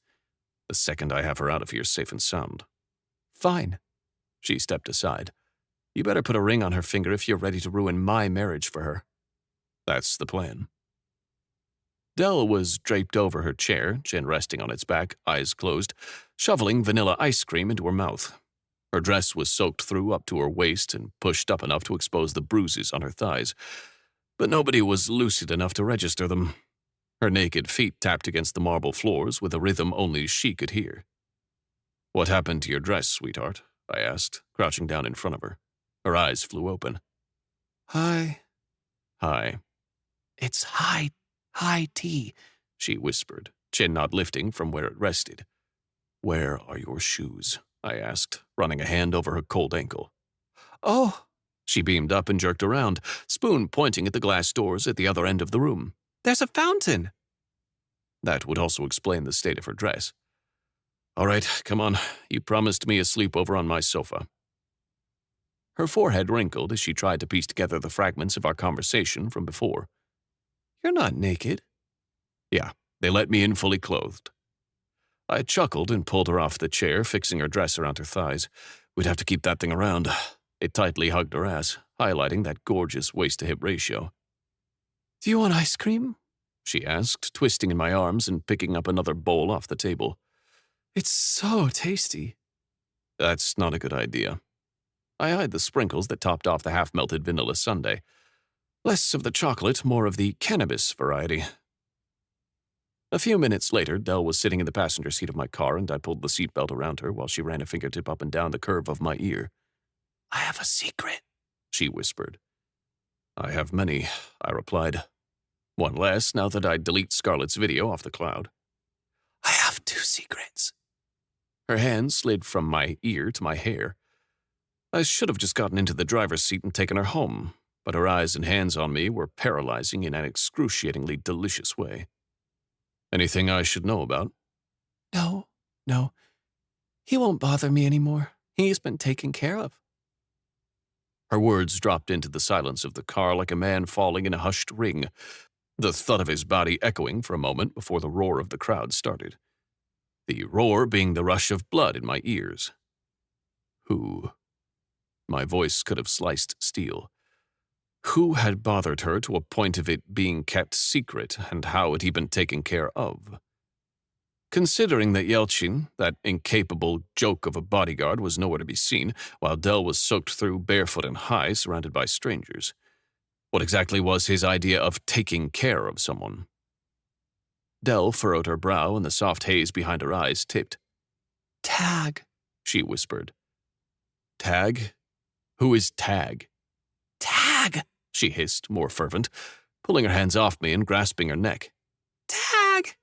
the second I have her out of here safe and sound. Fine. She stepped aside. You better put a ring on her finger if you're ready to ruin my marriage for her. That's the plan. Dell was draped over her chair, chin resting on its back, eyes closed, shoveling vanilla ice cream into her mouth. Her dress was soaked through up to her waist and pushed up enough to expose the bruises on her thighs, but nobody was lucid enough to register them. Her naked feet tapped against the marble floors with a rhythm only she could hear. What happened to your dress, sweetheart? I asked, crouching down in front of her. Her eyes flew open. Hi. Hi. It's high tea, she whispered, chin not lifting from where it rested. Where are your shoes? I asked, running a hand over her cold ankle. Oh! She beamed up and jerked around, spoon pointing at the glass doors at the other end of the room. There's a fountain! That would also explain the state of her dress. All right, come on. You promised me a sleepover on my sofa. Her forehead wrinkled as she tried to piece together the fragments of our conversation from before. You're not naked. Yeah, they let me in fully clothed. I chuckled and pulled her off the chair, fixing her dress around her thighs. We'd have to keep that thing around. It tightly hugged her ass, highlighting that gorgeous waist-to-hip ratio. Do you want ice cream? She asked, twisting in my arms and picking up another bowl off the table. It's so tasty. That's not a good idea. I eyed the sprinkles that topped off the half-melted vanilla sundae. Less of the chocolate, more of the cannabis variety. A few minutes later, Dell was sitting in the passenger seat of my car, and I pulled the seatbelt around her while she ran a fingertip up and down the curve of my ear. I have a secret, she whispered. I have many, I replied. One less now that I delete Scarlett's video off the cloud. I have 2 secrets. Her hand slid from my ear to my hair. I should have just gotten into the driver's seat and taken her home, but her eyes and hands on me were paralyzing in an excruciatingly delicious way. Anything I should know about? No. He won't bother me anymore. He's been taken care of. Her words dropped into the silence of the car like a man falling in a hushed ring, the thud of his body echoing for a moment before the roar of the crowd started. The roar being the rush of blood in my ears. Who? My voice could have sliced steel. Who had bothered her to a point of it being kept secret, and how had he been taken care of? Considering that Yelchin, that incapable joke of a bodyguard, was nowhere to be seen, while Dell was soaked through barefoot and high, surrounded by strangers. What exactly was his idea of taking care of someone? Dell furrowed her brow and the soft haze behind her eyes tipped. Tag, she whispered. Tag? Who is Tag? Tag, she hissed, more fervent, pulling her hands off me and grasping her neck. Tag!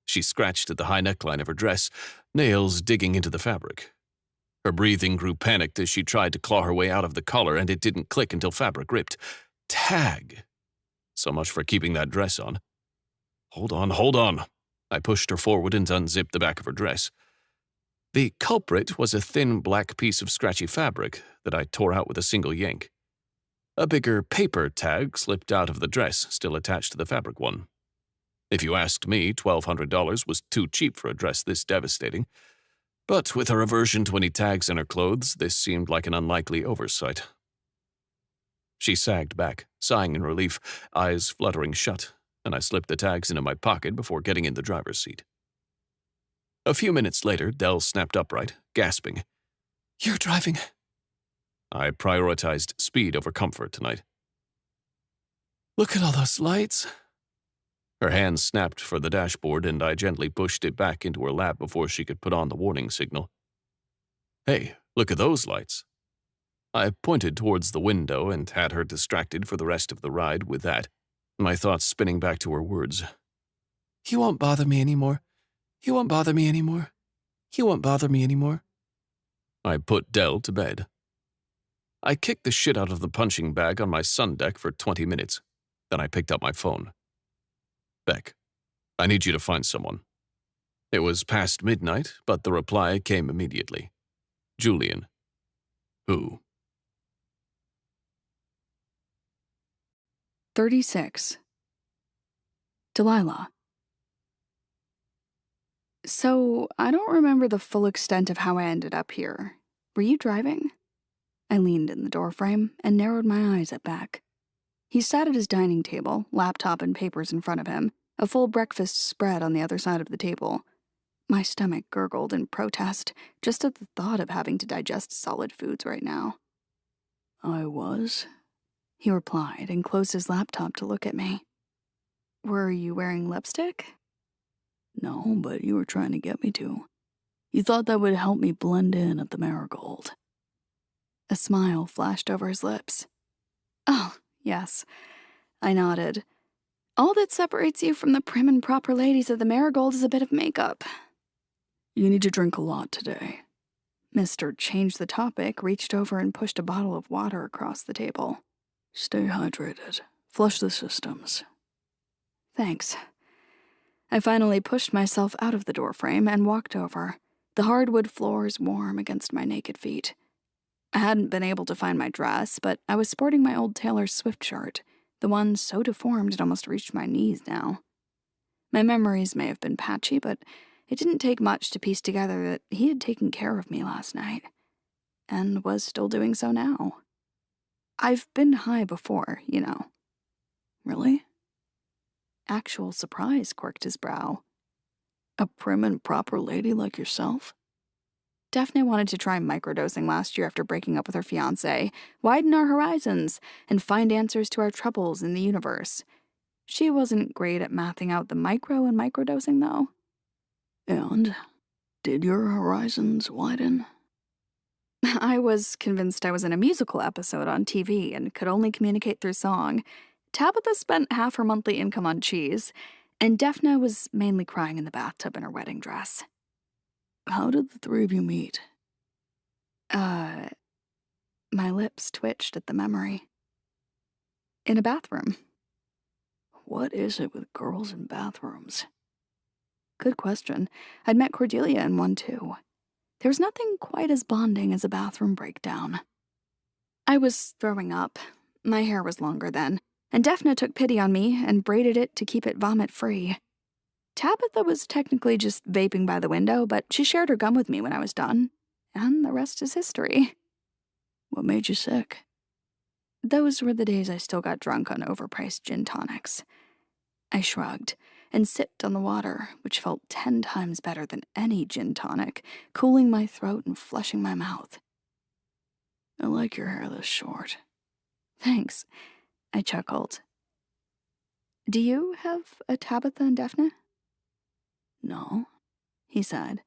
She scratched at the high neckline of her dress, nails digging into the fabric. Her breathing grew panicked as she tried to claw her way out of the collar, and it didn't click until fabric ripped. Tag! So much for keeping that dress on. Hold on. I pushed her forward and unzipped the back of her dress. The culprit was a thin black piece of scratchy fabric that I tore out with a single yank. A bigger paper tag slipped out of the dress, still attached to the fabric one. If you asked me, $1,200 was too cheap for a dress this devastating. But with her aversion to any tags in her clothes, this seemed like an unlikely oversight. She sagged back, sighing in relief, eyes fluttering shut, and I slipped the tags into my pocket before getting in the driver's seat. A few minutes later, Dell snapped upright, gasping. You're driving. I prioritized speed over comfort tonight. Look at all those lights. Her hand snapped for the dashboard, and I gently pushed it back into her lap before she could put on the warning signal. Hey, look at those lights. I pointed towards the window and had her distracted for the rest of the ride with that, my thoughts spinning back to her words. He won't bother me anymore. He won't bother me anymore. He won't bother me anymore. I put Dell to bed. I kicked the shit out of the punching bag on my sun deck for 20 minutes. Then I picked up my phone. Beck, I need you to find someone. It was past midnight, but the reply came immediately. Julian. Who?
36. Delilah. So, I don't remember the full extent of how I ended up here. Were you driving? I leaned in the doorframe and narrowed my eyes at Beck. He sat at his dining table, laptop and papers in front of him, a full breakfast spread on the other side of the table. My stomach gurgled in protest just at the thought of having to digest solid foods right now.
I was.
He replied and closed his laptop to look at me. Were you wearing lipstick?
No, but you were trying to get me to. You thought that would help me blend in at the Marigold.
A smile flashed over his lips. Oh, yes. I nodded. All that separates you from the prim and proper ladies of the Marigold is a bit of makeup.
You need to drink a lot today.
Mr. Changed the Topic reached over and pushed a bottle of water across the table.
Stay hydrated. Flush the systems.
Thanks. I finally pushed myself out of the doorframe and walked over, the hardwood floors warm against my naked feet. I hadn't been able to find my dress, but I was sporting my old Taylor Swift shirt, the one so deformed it almost reached my knees now. My memories may have been patchy, but it didn't take much to piece together that he had taken care of me last night, and was still doing so now. I've been high before, you know.
Really?
Actual surprise quirked his brow.
A prim and proper lady like yourself?
Daphne wanted to try microdosing last year after breaking up with her fiancé, widen our horizons, and find answers to our troubles in the universe. She wasn't great at mathing out the micro and microdosing, though.
And did your horizons widen?
I was convinced I was in a musical episode on TV and could only communicate through song. Tabitha spent half her monthly income on cheese, and Daphne was mainly crying in the bathtub in her wedding dress.
How did the three of you meet?
My lips twitched at the memory. In a bathroom.
What is it with girls in bathrooms?
Good question. I'd met Cordelia in one too. There was nothing quite as bonding as a bathroom breakdown. I was throwing up. My hair was longer then, and Daphne took pity on me and braided it to keep it vomit-free. Tabitha was technically just vaping by the window, but she shared her gum with me when I was done, and the rest is history.
What made you sick?
Those were the days I still got drunk on overpriced gin tonics. I shrugged and sipped on the water, which felt 10 times better than any gin tonic, cooling my throat and flushing my mouth.
I like your hair this short.
Thanks, I chuckled. Do you have a Tabitha and Daphne?
No,
He said.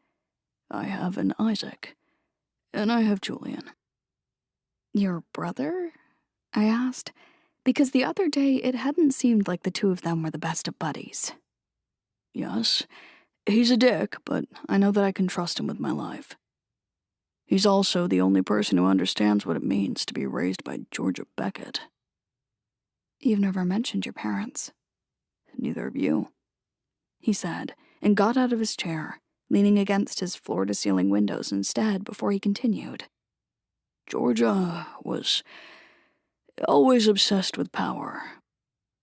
I have an Isaac, and I have Julian.
Your brother? I asked, because the other day it hadn't seemed like the two of them were the best of buddies.
Yes, he's a dick, but I know that I can trust him with my life. He's also the only person who understands what it means to be raised by Georgia Beckett.
You've never mentioned your parents.
Neither of you.
He said, and got out of his chair, leaning against his floor-to-ceiling windows instead before he continued.
Georgia was always obsessed with power.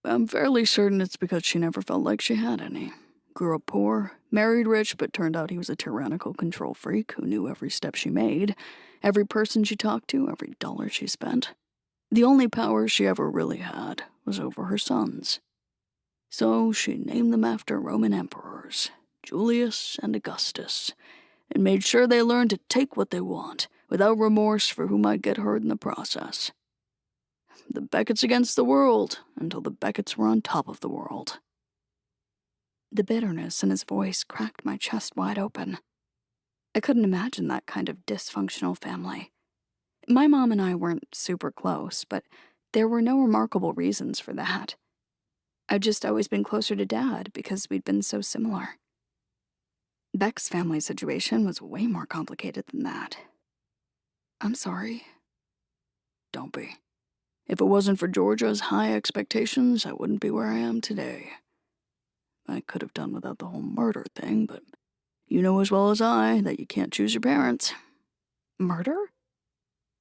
I'm fairly certain it's because she never felt like she had any. Grew up poor, married rich, but turned out he was a tyrannical control freak who knew every step she made, every person she talked to, every dollar she spent. The only power she ever really had was over her sons. So she named them after Roman emperors, Julius and Augustus, and made sure they learned to take what they want, without remorse for who might get hurt in the process. The Becketts against the world, until the Becketts were on top of the world.
The bitterness in his voice cracked my chest wide open. I couldn't imagine that kind of dysfunctional family. My mom and I weren't super close, but there were no remarkable reasons for that. I'd just always been closer to Dad because we'd been so similar. Beck's family situation was way more complicated than that. I'm sorry.
Don't be. If it wasn't for Georgia's high expectations, I wouldn't be where I am today. I could have done without the whole murder thing, but you know as well as I that you can't choose your parents.
Murder?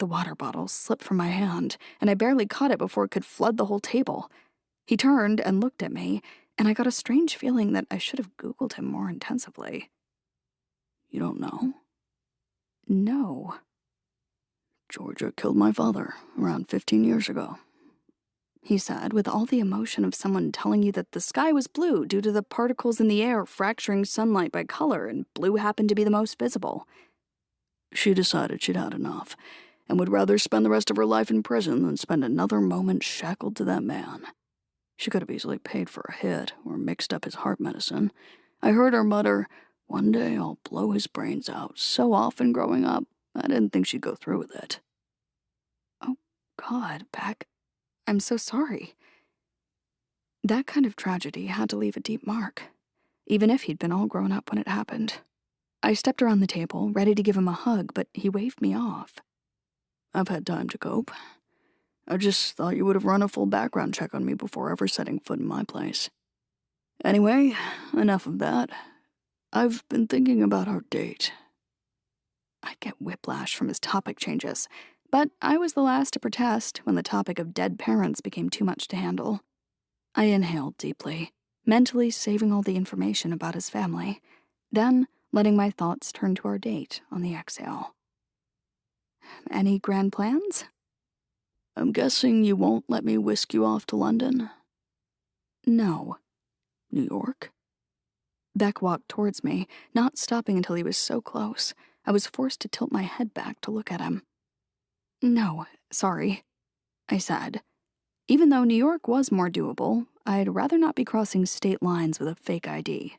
The water bottle slipped from my hand, and I barely caught it before it could flood the whole table. He turned and looked at me, and I got a strange feeling that I should have Googled him more intensively.
You don't know?
No.
Georgia killed my father around 15 years ago.
He said, with all the emotion of someone telling you that the sky was blue due to the particles in the air fracturing sunlight by color, and blue happened to be the most visible.
She decided she'd had enough, and would rather spend the rest of her life in prison than spend another moment shackled to that man. She could have easily paid for a hit or mixed up his heart medicine. I heard her mutter, "One day I'll blow his brains out," so often growing up, I didn't think she'd go through with it.
Oh, God, Beck. I'm so sorry. That kind of tragedy had to leave a deep mark, even if he'd been all grown up when it happened. I stepped around the table, ready to give him a hug, but he waved me off.
I've had time to cope. I just thought you would have run a full background check on me before ever setting foot in my place. Anyway, enough of that. I've been thinking about our date.
I'd get whiplash from his topic changes, but I was the last to protest when the topic of dead parents became too much to handle. I inhaled deeply, mentally saving all the information about his family, then letting my thoughts turn to our date on the exhale. Any grand plans?
I'm guessing you won't let me whisk you off to London?
No.
New York?
Beck walked towards me, not stopping until he was so close. I was forced to tilt my head back to look at him. No, sorry, I said. Even though New York was more doable, I'd rather not be crossing state lines with a fake ID.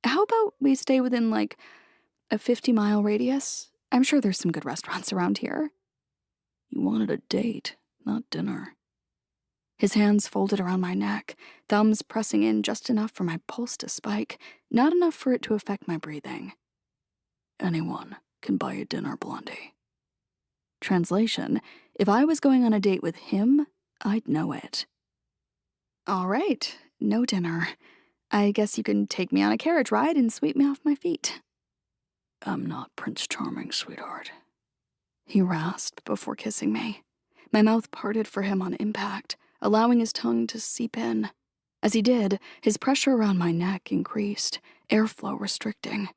How about we stay within, like, a 50-mile radius? I'm sure there's some good restaurants around here.
You wanted a date, not dinner.
His hands folded around my neck, thumbs pressing in just enough for my pulse to spike, not enough for it to affect my breathing.
Anyone can buy you dinner, Blondie.
Translation, if I was going on a date with him, I'd know it. All right, no dinner. I guess you can take me on a carriage ride and sweep me off my feet.
I'm not Prince Charming, sweetheart.
He rasped before kissing me. My mouth parted for him on impact, allowing his tongue to seep in. As he did, his pressure around my neck increased, airflow restricting.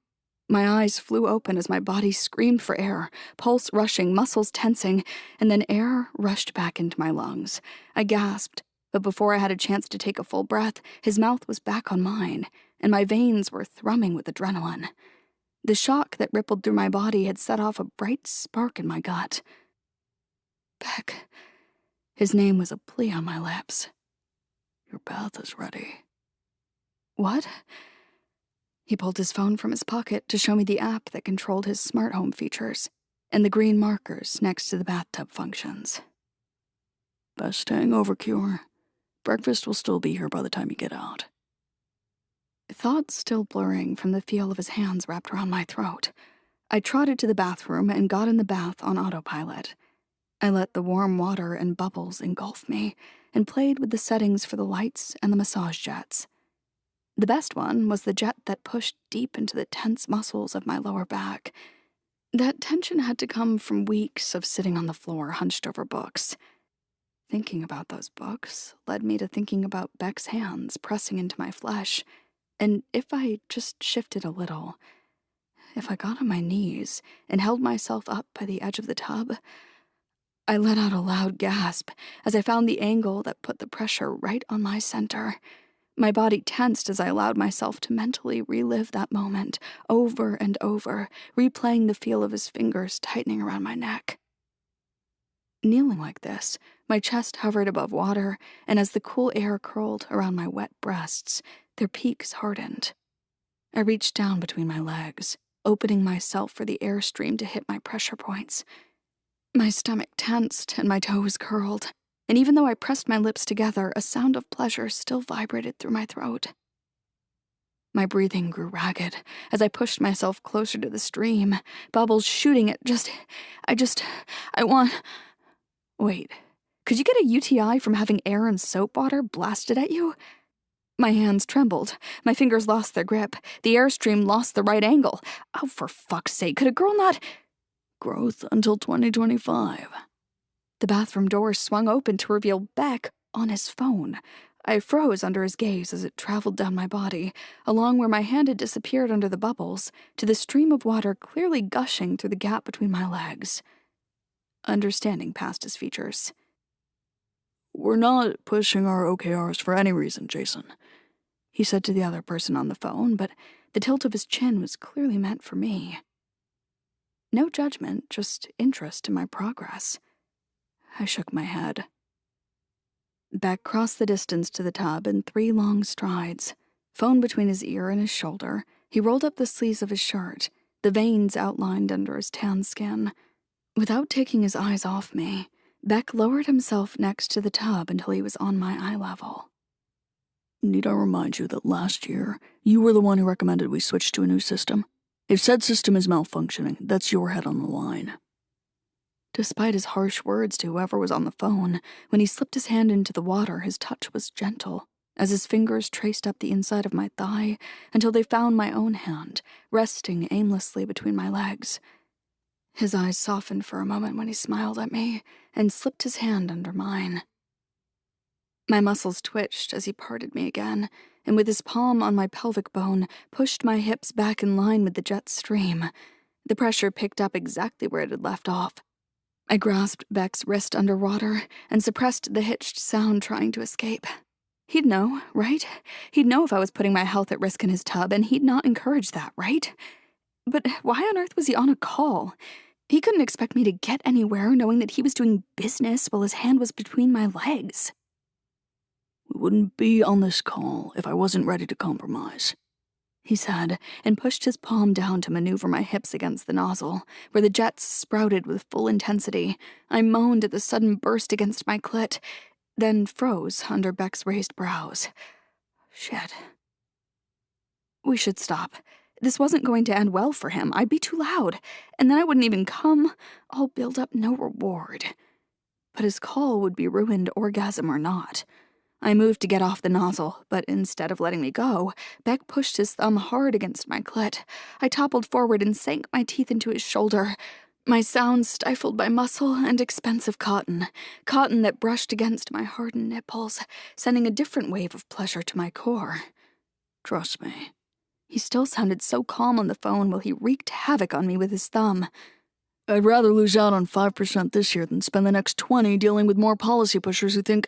My eyes flew open as my body screamed for air, pulse rushing, muscles tensing, and then air rushed back into my lungs. I gasped, but before I had a chance to take a full breath, his mouth was back on mine, and my veins were thrumming with adrenaline. The shock that rippled through my body had set off a bright spark in my gut. Beck. His name was a plea on my lips.
Your bath is ready.
What? He pulled his phone from his pocket to show me the app that controlled his smart home features, and the green markers next to the bathtub functions.
Best hangover cure. Breakfast will still be here by the time you get out.
Thoughts still blurring from the feel of his hands wrapped around my throat, I trotted to the bathroom and got in the bath on autopilot. I let the warm water and bubbles engulf me and played with the settings for the lights and the massage jets. The best one was the jet that pushed deep into the tense muscles of my lower back. That tension had to come from weeks of sitting on the floor hunched over books. Thinking about those books led me to thinking about Beck's hands pressing into my flesh, and if I just shifted a little, if I got on my knees and held myself up by the edge of the tub, I let out a loud gasp as I found the angle that put the pressure right on my center. My body tensed as I allowed myself to mentally relive that moment over and over, replaying the feel of his fingers tightening around my neck. Kneeling like this, my chest hovered above water, and as the cool air curled around my wet breasts, their peaks hardened. I reached down between my legs, opening myself for the airstream to hit my pressure points. My stomach tensed and my toes curled, and even though I pressed my lips together, a sound of pleasure still vibrated through my throat. My breathing grew ragged as I pushed myself closer to the stream, bubbles shooting at I want... Wait, could you get a UTI from having air and soap water blasted at you? My hands trembled, my fingers lost their grip, the airstream lost the right angle. Oh, for fuck's sake, could a girl not...
Growth until 2025.
The bathroom door swung open to reveal Beck on his phone. I froze under his gaze as it traveled down my body, along where my hand had disappeared under the bubbles, to the stream of water clearly gushing through the gap between my legs. Understanding passed his features.
"We're not pushing our OKRs for any reason, Jason,"
he said to the other person on the phone, but the tilt of his chin was clearly meant for me. No judgment, just interest in my progress. I shook my head. Beck crossed the distance to the tub in 3 long strides. Phone between his ear and his shoulder, he rolled up the sleeves of his shirt, the veins outlined under his tan skin. Without taking his eyes off me, Beck lowered himself next to the tub until he was on my eye level.
"Need I remind you that last year, you were the one who recommended we switch to a new system? If said system is malfunctioning, that's your head on the line."
Despite his harsh words to whoever was on the phone, when he slipped his hand into the water, his touch was gentle, as his fingers traced up the inside of my thigh until they found my own hand, resting aimlessly between my legs. His eyes softened for a moment when he smiled at me and slipped his hand under mine. My muscles twitched as he parted me again, and with his palm on my pelvic bone, pushed my hips back in line with the jet stream. The pressure picked up exactly where it had left off. I grasped Beck's wrist underwater and suppressed the hitched sound trying to escape. He'd know, right? He'd know if I was putting my health at risk in his tub, and he'd not encourage that, right? But why on earth was he on a call? He couldn't expect me to get anywhere knowing that he was doing business while his hand was between my legs.
"We wouldn't be on this call if I wasn't ready to compromise,"
he said, and pushed his palm down to maneuver my hips against the nozzle, where the jets sprouted with full intensity. I moaned at the sudden burst against my clit, then froze under Beck's raised brows. Shit. We should stop. This wasn't going to end well for him. I'd be too loud, and then I wouldn't even come. I'll build up no reward. But his call would be ruined, orgasm or not. I moved to get off the nozzle, but instead of letting me go, Beck pushed his thumb hard against my clit. I toppled forward and sank my teeth into his shoulder, my sounds stifled by muscle and expensive cotton that brushed against my hardened nipples, sending a different wave of pleasure to my core.
"Trust me."
He still sounded so calm on the phone while he wreaked havoc on me with his thumb.
"I'd rather lose out on 5% this year than spend the next 20 dealing with more policy pushers who think—"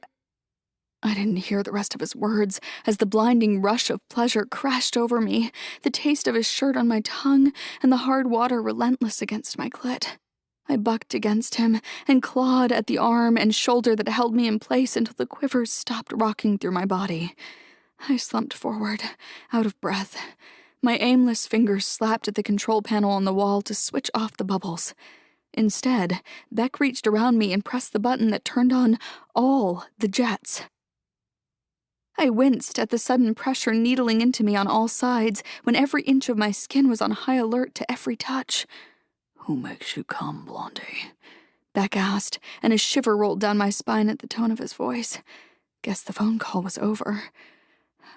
I didn't hear the rest of his words as the blinding rush of pleasure crashed over me, the taste of his shirt on my tongue and the hard water relentless against my clit. I bucked against him and clawed at the arm and shoulder that held me in place until the quivers stopped rocking through my body. I slumped forward, out of breath. My aimless fingers slapped at the control panel on the wall to switch off the bubbles. Instead, Beck reached around me and pressed the button that turned on all the jets. I winced at the sudden pressure needling into me on all sides when every inch of my skin was on high alert to every touch.
"Who makes you come, Blondie?"
Beck asked, and a shiver rolled down my spine at the tone of his voice. Guess the phone call was over.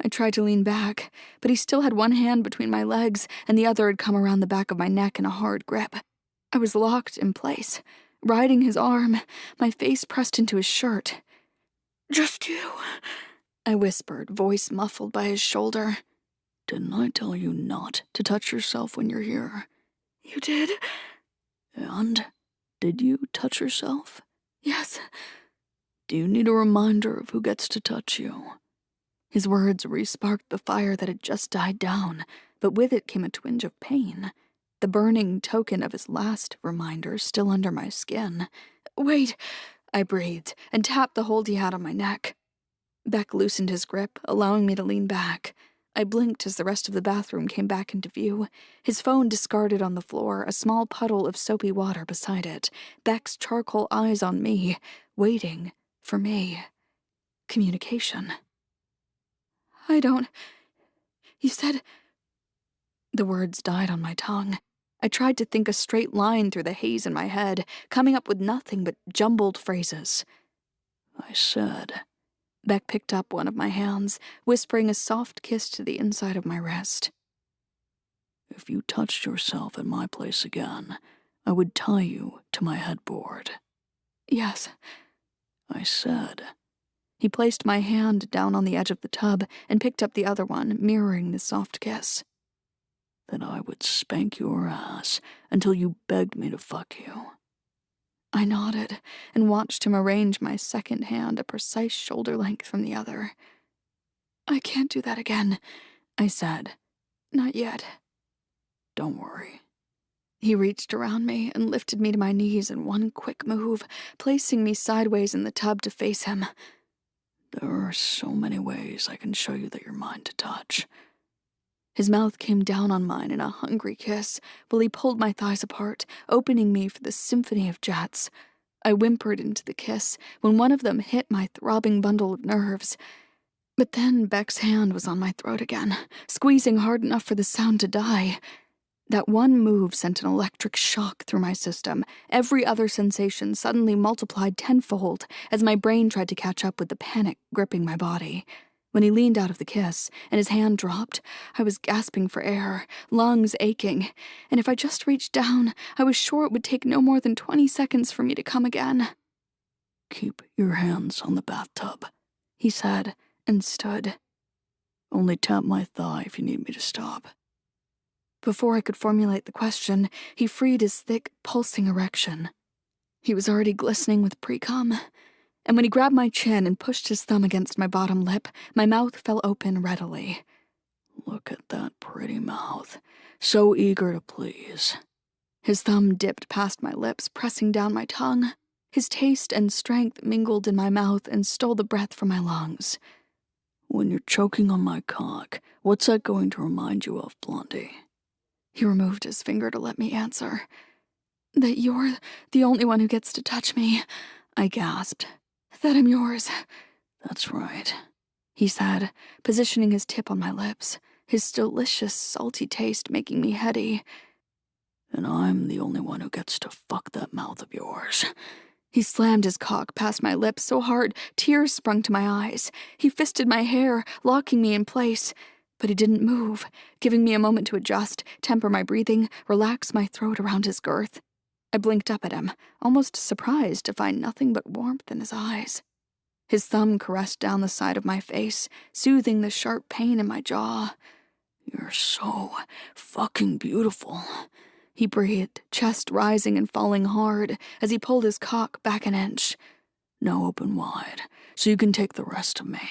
I tried to lean back, but he still had one hand between my legs, and the other had come around the back of my neck in a hard grip. I was locked in place, riding his arm, my face pressed into his shirt.
"Just you,"
I whispered, voice muffled by his shoulder.
"Didn't I tell you not to touch yourself when you're here?"
"You did?"
"And did you touch yourself?"
"Yes."
"Do you need a reminder of who gets to touch you?"
His words re-sparked the fire that had just died down, but with it came a twinge of pain, the burning token of his last reminder still under my skin. "Wait," I breathed, and tapped the hold he had on my neck. Beck loosened his grip, allowing me to lean back. I blinked as the rest of the bathroom came back into view, his phone discarded on the floor, a small puddle of soapy water beside it, Beck's charcoal eyes on me, waiting for me. Communication. You said... The words died on my tongue. I tried to think a straight line through the haze in my head, coming up with nothing but jumbled phrases.
"I said..."
Beck picked up one of my hands, whispering a soft kiss to the inside of my wrist.
"If you touched yourself at my place again, I would tie you to my headboard."
"Yes."
"I said..."
He placed my hand down on the edge of the tub and picked up the other one, mirroring the soft kiss.
That I would spank your ass until you begged me to fuck you.
I nodded and watched him arrange my second hand a precise shoulder length from the other. I can't do that again, I said. Not yet.
Don't worry.
He reached around me and lifted me to my knees in one quick move, placing me sideways in the tub to face him.
There are so many ways I can show you that you're mine to touch.
His mouth came down on mine in a hungry kiss while he pulled my thighs apart, opening me for the symphony of jets. I whimpered into the kiss when one of them hit my throbbing bundle of nerves. But then Beck's hand was on my throat again, squeezing hard enough for the sound to die. That one move sent an electric shock through my system, every other sensation suddenly multiplied tenfold as my brain tried to catch up with the panic gripping my body. When he leaned out of the kiss and his hand dropped, I was gasping for air, lungs aching, and if I just reached down, I was sure it would take no more than 20 seconds for me to come again.
Keep your hands on the bathtub,
he said, and stood.
Only tap my thigh if you need me to stop.
Before I could formulate the question, he freed his thick, pulsing erection. He was already glistening with pre-cum, and when he grabbed my chin and pushed his thumb against my bottom lip, my mouth fell open readily.
Look at that pretty mouth. So eager to please.
His thumb dipped past my lips, pressing down my tongue. His taste and strength mingled in my mouth and stole the breath from my lungs.
When you're choking on my cock, what's that going to remind you of, Blondie?
He removed his finger to let me answer. That you're the only one who gets to touch me, I gasped. That I'm yours.
That's right,
he said, positioning his tip on my lips, his delicious, salty taste making me heady.
And I'm the only one who gets to fuck that mouth of yours.
He slammed his cock past my lips so hard, tears sprung to my eyes. He fisted my hair, locking me in place. But he didn't move, giving me a moment to adjust, temper my breathing, relax my throat around his girth. I blinked up at him, almost surprised to find nothing but warmth in his eyes. His thumb caressed down the side of my face, soothing the sharp pain in my jaw.
You're so fucking beautiful,
he breathed, chest rising and falling hard as he pulled his cock back an inch.
Now open wide, so you can take the rest of me.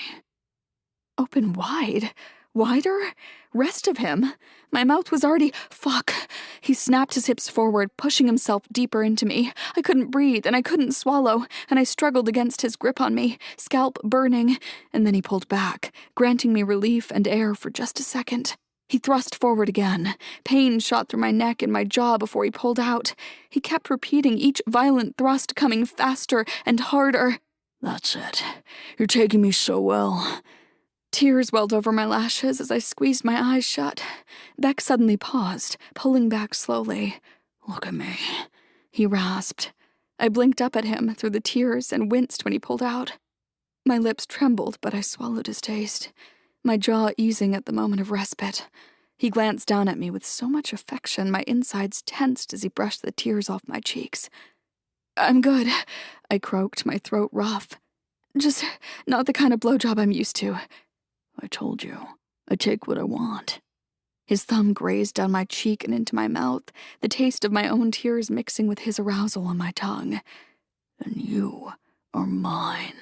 Open wide? Wider? Rest of him? My mouth was already— Fuck! He snapped his hips forward, pushing himself deeper into me. I couldn't breathe, and I couldn't swallow, and I struggled against his grip on me, scalp burning, and then he pulled back, granting me relief and air for just a second. He thrust forward again. Pain shot through my neck and my jaw before he pulled out. He kept repeating each violent thrust, coming faster and harder.
That's it. You're taking me so well.
Tears welled over my lashes as I squeezed my eyes shut. Beck suddenly paused, pulling back slowly.
Look at me,
he rasped. I blinked up at him through the tears and winced when he pulled out. My lips trembled, but I swallowed his taste, my jaw easing at the moment of respite. He glanced down at me with so much affection my insides tensed as he brushed the tears off my cheeks. I'm good, I croaked, my throat rough. Just not the kind of blowjob I'm used to.
I told you, I take what I want.
His thumb grazed down my cheek and into my mouth, the taste of my own tears mixing with his arousal on my tongue.
And you are mine.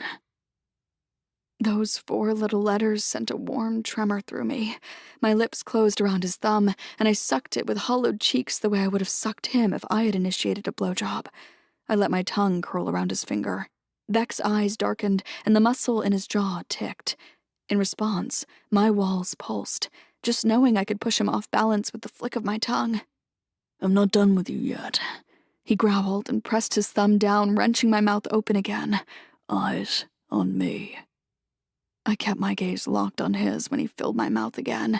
Those 4 little letters sent a warm tremor through me. My lips closed around his thumb, and I sucked it with hollowed cheeks the way I would have sucked him if I had initiated a blowjob. I let my tongue curl around his finger. Beck's eyes darkened, and the muscle in his jaw ticked. In response, my walls pulsed, just knowing I could push him off balance with the flick of my tongue.
I'm not done with you yet,
he growled and pressed his thumb down, wrenching my mouth open again.
Eyes on me.
I kept my gaze locked on his when he filled my mouth again.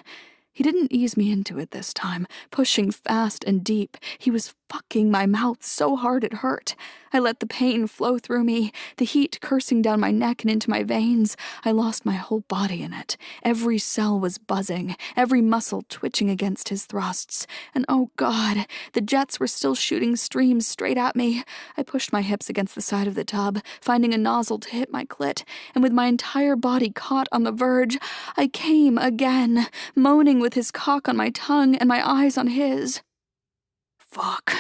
He didn't ease me into it this time, pushing fast and deep. He was fucking my mouth so hard it hurt. I let the pain flow through me, the heat coursing down my neck and into my veins. I lost my whole body in it. Every cell was buzzing, every muscle twitching against his thrusts. And oh God, the jets were still shooting streams straight at me. I pushed my hips against the side of the tub, finding a nozzle to hit my clit, and with my entire body caught on the verge, I came again, moaning with his cock on my tongue and my eyes on his. Fuck,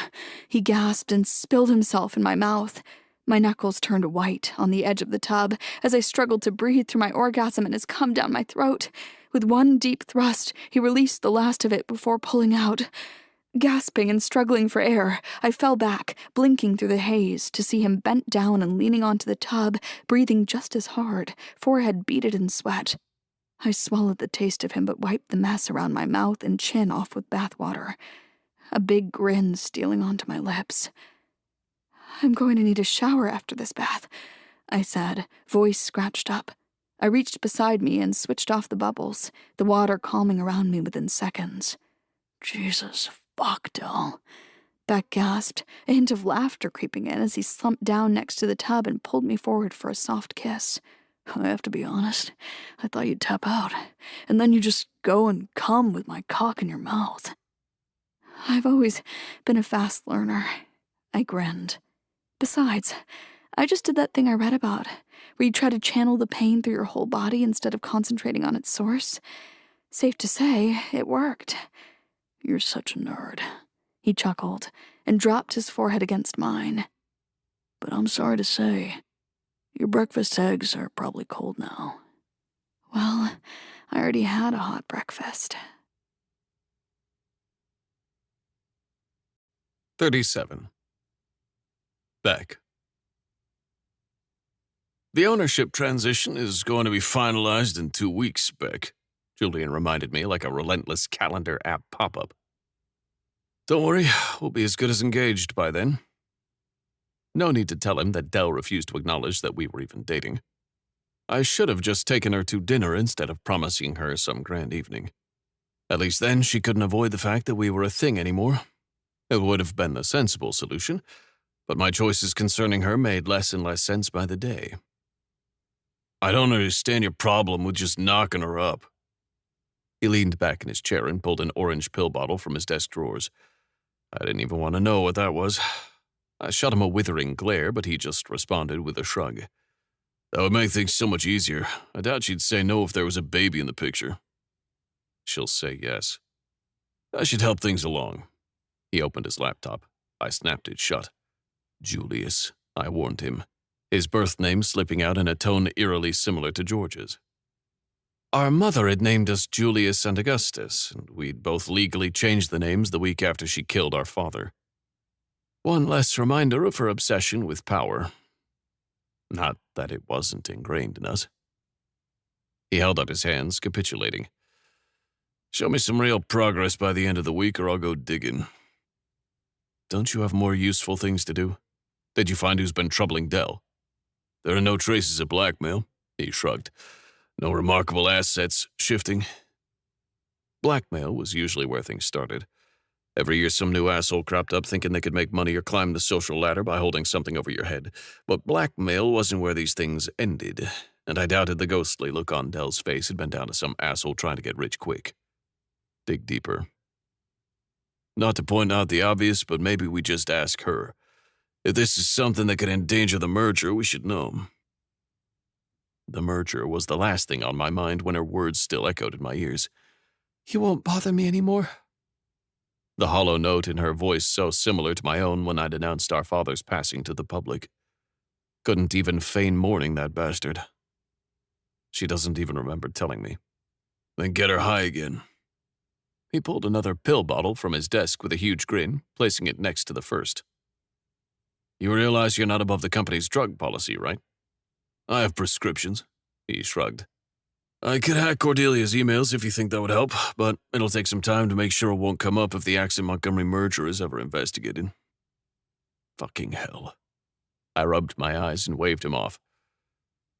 he gasped and spilled himself in my mouth. My knuckles turned white on the edge of the tub as I struggled to breathe through my orgasm and his cum down my throat. With one deep thrust, he released the last of it before pulling out. Gasping and struggling for air, I fell back, blinking through the haze, to see him bent down and leaning onto the tub, breathing just as hard, forehead beaded in sweat. I swallowed the taste of him but wiped the mess around my mouth and chin off with bathwater. A big grin stealing onto my lips. I'm going to need a shower after this bath, I said, voice scratched up. I reached beside me and switched off the bubbles, the water calming around me within seconds.
Jesus, fuck, Del.
Beck gasped, a hint of laughter creeping in as he slumped down next to the tub and pulled me forward for a soft kiss.
I have to be honest, I thought you'd tap out, and then you just go and come with my cock in your mouth.
I've always been a fast learner, I grinned. Besides, I just did that thing I read about, where you try to channel the pain through your whole body instead of concentrating on its source. Safe to say, it worked.
You're such a nerd,
he chuckled, and dropped his forehead against mine.
But I'm sorry to say, your breakfast eggs are probably cold now.
Well, I already had a hot breakfast.
37. Beck. The ownership transition is going to be finalized in 2 weeks, Beck, Julian reminded me like a relentless calendar app pop-up. Don't worry, we'll be as good as engaged by then. No need to tell him that Dell refused to acknowledge that we were even dating. I should have just taken her to dinner instead of promising her some grand evening. At least then she couldn't avoid the fact that we were a thing anymore. It would have been the sensible solution, but my choices concerning her made less and less sense by the day. I don't understand your problem with just knocking her up. He leaned back in his chair and pulled an orange pill bottle from his desk drawers. I didn't even want to know what that was. I shot him a withering glare, but he just responded with a shrug. That would make things so much easier. I doubt she'd say no if there was a baby in the picture. She'll say yes. I should help things along. He opened his laptop. I snapped it shut. Julius, I warned him, his birth name slipping out in a tone eerily similar to George's. Our mother had named us Julius and Augustus, and we'd both legally changed the names the week after she killed our father. One less reminder of her obsession with power. Not that it wasn't ingrained in us. He held up his hands, capitulating. Show me some real progress by the end of the week or I'll go digging. Don't you have more useful things to do? Did you find who's been troubling Dell? There are no traces of blackmail, he shrugged. No remarkable assets shifting. Blackmail was usually where things started. Every year some new asshole cropped up thinking they could make money or climb the social ladder by holding something over your head. But blackmail wasn't where these things ended, and I doubted the ghostly look on Dell's face had been down to some asshole trying to get rich quick. Dig deeper. Not to point out the obvious, but maybe we just ask her. If this is something that could endanger the merger, we should know. The merger was the last thing on my mind when her words still echoed in my ears. You won't bother me anymore? The hollow note in her voice so similar to my own when I'd announced our father's passing to the public. Couldn't even feign mourning, that bastard. She doesn't even remember telling me. Then get her high again. He pulled another pill bottle from his desk with a huge grin, placing it next to the first. You realize you're not above the company's drug policy, right? I have prescriptions, he shrugged. I could hack Cordelia's emails if you think that would help, but it'll take some time to make sure it won't come up if the Axon-Montgomery merger is ever investigated. Fucking hell. I rubbed my eyes and waved him off.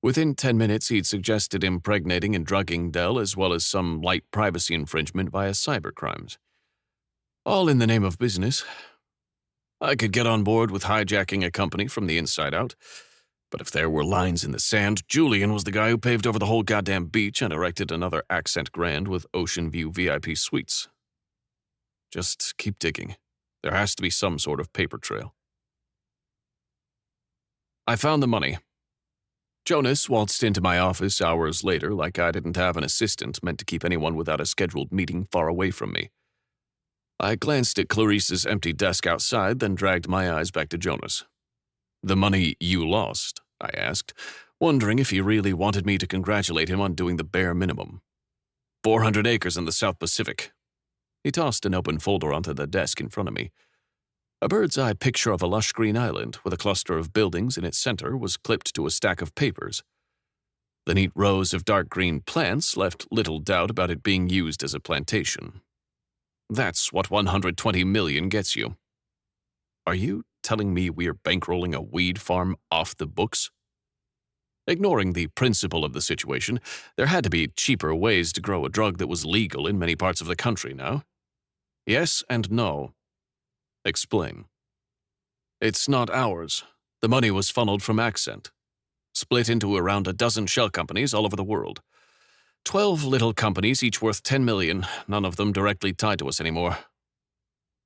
Within 10 minutes, he'd suggested impregnating and drugging Dell as well as some light privacy infringement via cybercrimes. All in the name of business. I could get on board with hijacking a company from the inside out, but if there were lines in the sand, Julian was the guy who paved over the whole goddamn beach and erected another Accent Grand with Ocean View VIP suites. Just keep digging. There has to be some sort of paper trail. I found the money. Jonas waltzed into my office hours later like I didn't have an assistant meant to keep anyone without a scheduled meeting far away from me. I glanced at Clarice's empty desk outside, then dragged my eyes back to Jonas. "The money you lost?" I asked, wondering if he really wanted me to congratulate him on doing the bare minimum. 400 acres in the South Pacific. He tossed an open folder onto the desk in front of me. A bird's-eye picture of a lush green island with a cluster of buildings in its center was clipped to a stack of papers. The neat rows of dark green plants left little doubt about it being used as a plantation. That's what 120 million gets you. Are you telling me we're bankrolling a weed farm off the books? Ignoring the principle of the situation, there had to be cheaper ways to grow a drug that was legal in many parts of the country now. Yes and no. Explain. It's not ours. The money was funneled from Accent, split into around a dozen shell companies all over the world. 12 little companies, each worth 10 million, none of them directly tied to us anymore.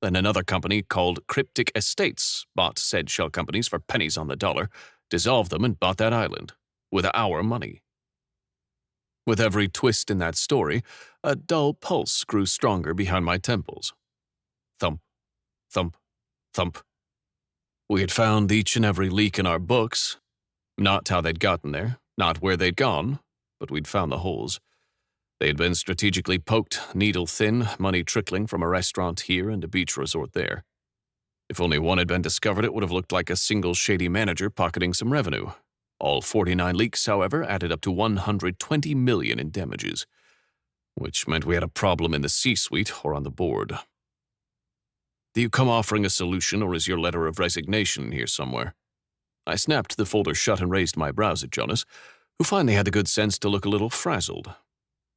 Then another company called Cryptic Estates bought said shell companies for pennies on the dollar, dissolved them, and bought that island, with our money. With every twist in that story, a dull pulse grew stronger behind my temples. Thump, thump, thump. We had found each and every leak in our books. Not how they'd gotten there, not where they'd gone, but we'd found the holes. They had been strategically poked, needle-thin, money trickling from a restaurant here and a beach resort there. If only one had been discovered, it would have looked like a single shady manager pocketing some revenue. All 49 leaks, however, added up to 120 million in damages, which meant we had a problem in the C-suite or on the board. Do you come offering a solution, or is your letter of resignation here somewhere? I snapped the folder shut and raised my brows at Jonas, who finally had the good sense to look a little frazzled.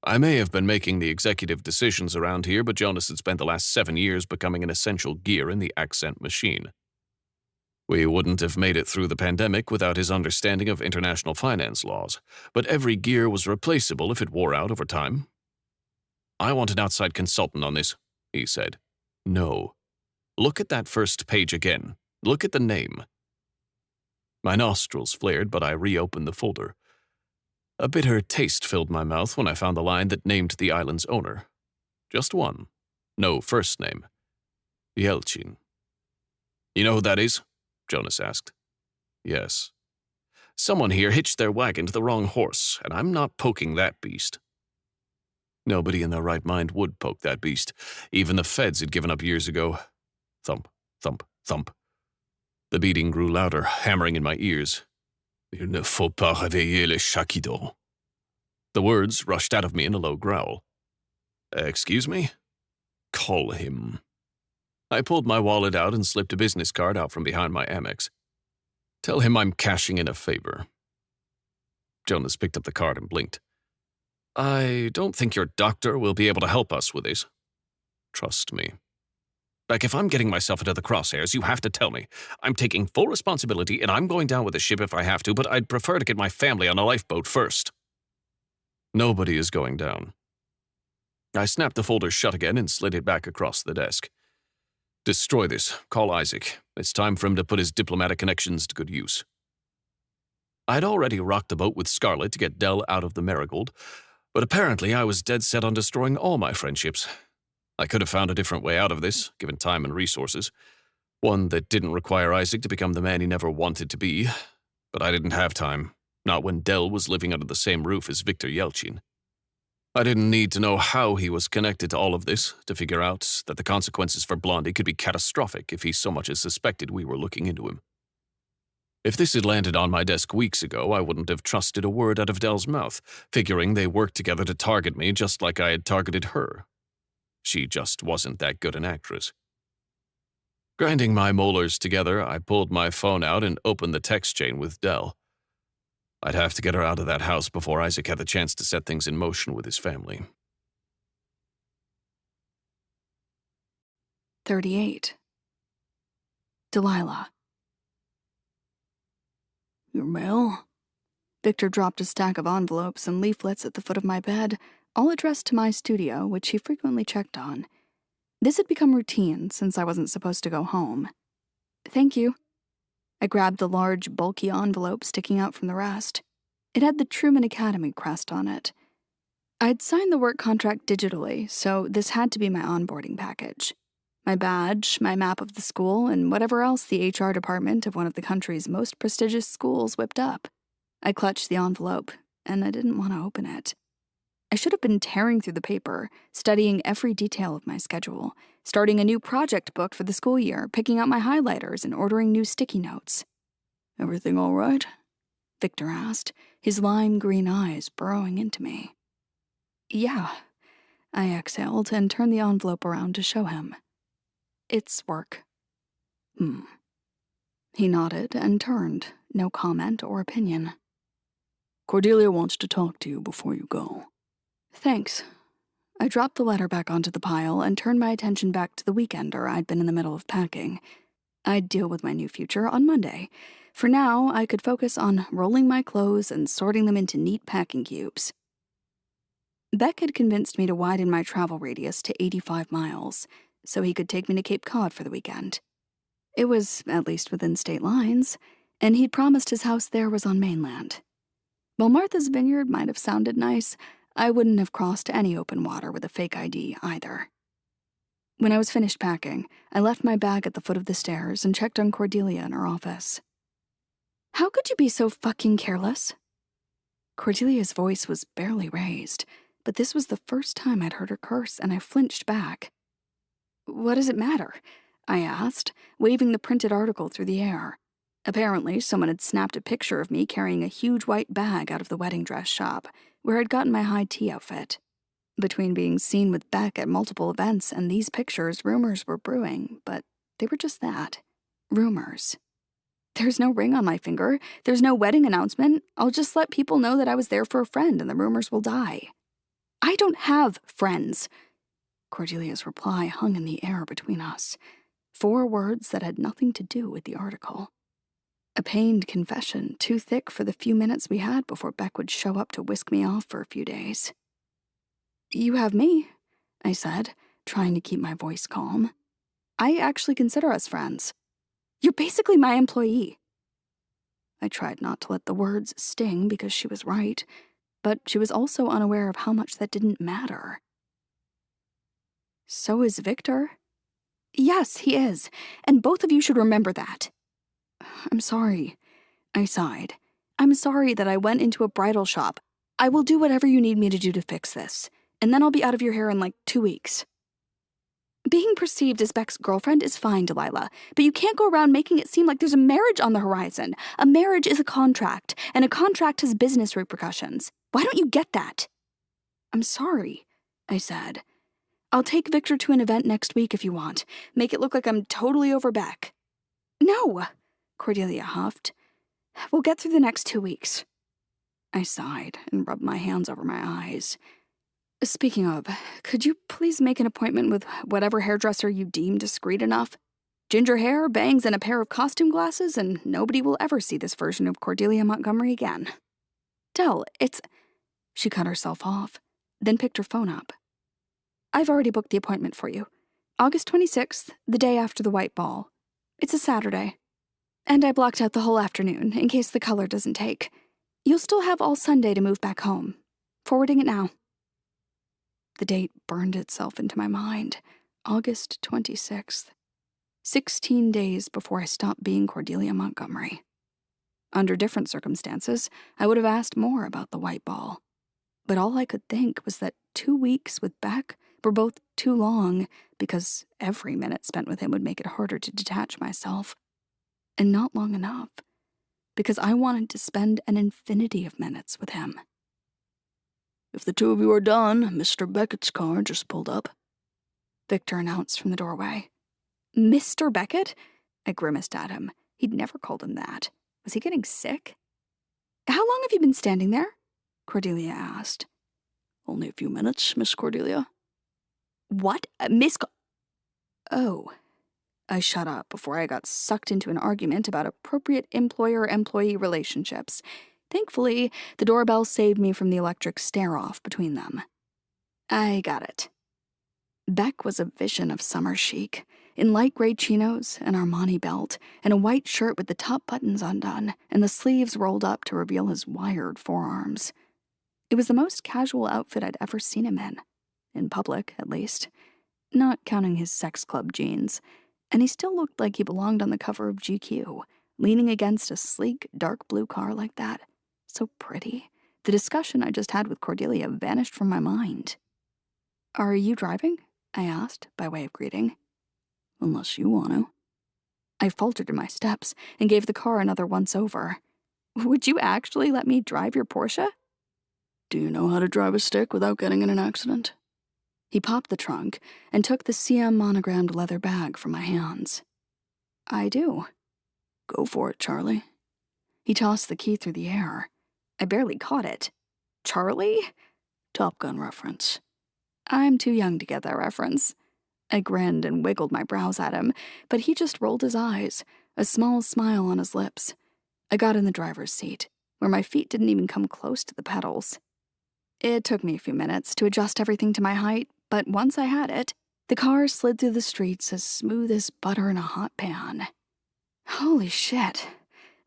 I may have been making the executive decisions around here, but Jonas had spent the last 7 years becoming an essential gear in the Accent machine. We wouldn't have made it through the pandemic without his understanding of international finance laws, but every gear was replaceable if it wore out over time. I want an outside consultant on this, he said. No. Look at that first page again. Look at the name. My nostrils flared, but I reopened the folder. A bitter taste filled my mouth when I found the line that named the island's owner. Just one. No first name. Yelchin. You know who that is? Jonas asked. Yes. Someone here hitched their wagon to the wrong horse, and I'm not poking that beast. Nobody in their right mind would poke that beast. Even the feds had given up years ago. Thump, thump, thump. The beating grew louder, hammering in my ears. Il ne faut pas réveiller les chakidons. The words rushed out of me in a low growl. Excuse me? Call him. I pulled my wallet out and slipped a business card out from behind my Amex. Tell him I'm cashing in a favor. Jonas picked up the card and blinked. I don't think your doctor will be able to help us with this. Trust me. Like, if I'm getting myself into the crosshairs, you have to tell me. I'm taking full responsibility, and I'm going down with the ship if I have to, but I'd prefer to get my family on a lifeboat first. Nobody is going down. I snapped the folder shut again and slid it back across the desk. Destroy this. Call Isaac. It's time for him to put his diplomatic connections to good use. I'd already rocked the boat with Scarlett to get Dell out of the Marigold, but apparently I was dead set on destroying all my friendships. I could have found a different way out of this, given time and resources. One that didn't require Isaac to become the man he never wanted to be. But I didn't have time, not when Dell was living under the same roof as Victor Yelchin. I didn't need to know how he was connected to all of this to figure out that the consequences for Blondie could be catastrophic if he so much as suspected we were looking into him. If this had landed on my desk weeks ago, I wouldn't have trusted a word out of Dell's mouth, figuring they worked together to target me just like I had targeted her. She just wasn't that good an actress. Grinding my molars together, I pulled my phone out and opened the text chain with Dell. I'd have to get her out of that house before Isaac had the chance to set things in motion with his family.
38. Delilah.
Your mail?
Victor dropped a stack of envelopes and leaflets at the foot of my bed, all addressed to my studio, which he frequently checked on. This had become routine since I wasn't supposed to go home. Thank you. I grabbed the large, bulky envelope sticking out from the rest. It had the Truman Academy crest on it. I'd signed the work contract digitally, so this had to be my onboarding package. My badge, my map of the school, and whatever else the HR department of one of the country's most prestigious schools whipped up. I clutched the envelope, and I didn't want to open it. I should have been tearing through the paper, studying every detail of my schedule, starting a new project book for the school year, picking out my highlighters, and ordering new sticky notes.
Everything all right?
Victor asked, his lime-green eyes burrowing into me. Yeah, I exhaled and turned the envelope around to show him. It's work. He nodded and turned, no comment or opinion.
Cordelia wants to talk to you before you go.
Thanks. I dropped the letter back onto the pile and turned my attention back to the weekender I'd been in the middle of packing. I'd deal with my new future on Monday. For now, I could focus on rolling my clothes and sorting them into neat packing cubes. Beck had convinced me to widen my travel radius to 85 miles, so he could take me to Cape Cod for the weekend. It was at least within state lines, and he'd promised his house there was on mainland. While Martha's Vineyard might have sounded nice, I wouldn't have crossed any open water with a fake ID either. When I was finished packing, I left my bag at the foot of the stairs and checked on Cordelia in her office. How could you be so fucking careless? Cordelia's voice was barely raised, but this was the first time I'd heard her curse, and I flinched back. What does it matter? I asked, waving the printed article through the air. Apparently, someone had snapped a picture of me carrying a huge white bag out of the wedding dress shop, where I'd gotten my high tea outfit. Between being seen with Beck at multiple events and these pictures, rumors were brewing, but they were just that. Rumors. There's no ring on my finger. There's no wedding announcement. I'll just let people know that I was there for a friend and the rumors will die. I don't have friends. Cordelia's reply hung in the air between us. 4 words that had nothing to do with the article. A pained confession too thick for the few minutes we had before Beck would show up to whisk me off for a few days. You have me, I said, trying to keep my voice calm. I actually consider us friends. You're basically my employee. I tried not to let the words sting because she was right, but she was also unaware of how much that didn't matter. So is Victor. Yes, he is, and both of you should remember that. I'm sorry, I sighed. I'm sorry that I went into a bridal shop. I will do whatever you need me to do to fix this, and then I'll be out of your hair in like 2 weeks. Being perceived as Beck's girlfriend is fine, Delilah, but you can't go around making it seem like there's a marriage on the horizon. A marriage is a contract, and a contract has business repercussions. Why don't you get that? I'm sorry, I said. I'll take Victor to an event next week if you want. Make it look like I'm totally over Beck. No, Cordelia huffed. We'll get through the next 2 weeks. I sighed and rubbed my hands over my eyes. Speaking of, could you please make an appointment with whatever hairdresser you deem discreet enough? Ginger hair, bangs, and a pair of costume glasses, and nobody will ever see this version of Cordelia Montgomery again. Del, it's... She cut herself off, then picked her phone up. I've already booked the appointment for you. August 26th, the day after the white ball. It's a Saturday. And I blocked out the whole afternoon, in case the color doesn't take. You'll still have all Sunday to move back home. Forwarding it now. The date burned itself into my mind. August 26th. 16 days before I stopped being Cordelia Montgomery. Under different circumstances, I would have asked more about the white ball. But all I could think was that 2 weeks with Beck were both too long because every minute spent with him would make it harder to detach myself. And not long enough because I wanted to spend an infinity of minutes with him.
If the 2 of you are done, Mr. Beckett's car just pulled up.
Victor announced from the doorway. Mr. Beckett? I grimaced at him. He'd never called him that. Was he getting sick? How long have you been standing there? Cordelia asked.
Only a few minutes, Miss Cordelia.
What? Oh. I shut up before I got sucked into an argument about appropriate employer-employee relationships. Thankfully, the doorbell saved me from the electric stare-off between them. I got it. Beck was a vision of summer chic, in light gray chinos, an Armani belt, and a white shirt with the top buttons undone and the sleeves rolled up to reveal his wired forearms. It was the most casual outfit I'd ever seen him in public, at least, not counting his sex club jeans, and he still looked like he belonged on the cover of GQ, leaning against a sleek, dark blue car like that. So pretty. The discussion I just had with Cordelia vanished from my mind. "Are you driving?" I asked, by way of greeting.
"Unless you want to."
I faltered in my steps and gave the car another once-over. "Would you actually let me drive your Porsche?"
"Do you know how to drive a stick without getting in an accident?"
He popped the trunk and took the CM monogrammed leather bag from my hands. "I do."
"Go for it, Charlie."
He tossed the key through the air. I barely caught it. "Charlie?"
Top Gun reference.
I'm too young to get that reference. I grinned and wiggled my brows at him, but he just rolled his eyes, a small smile on his lips. I got in the driver's seat, where my feet didn't even come close to the pedals. It took me a few minutes to adjust everything to my height, but once I had it, the car slid through the streets as smooth as butter in a hot pan. "Holy shit,"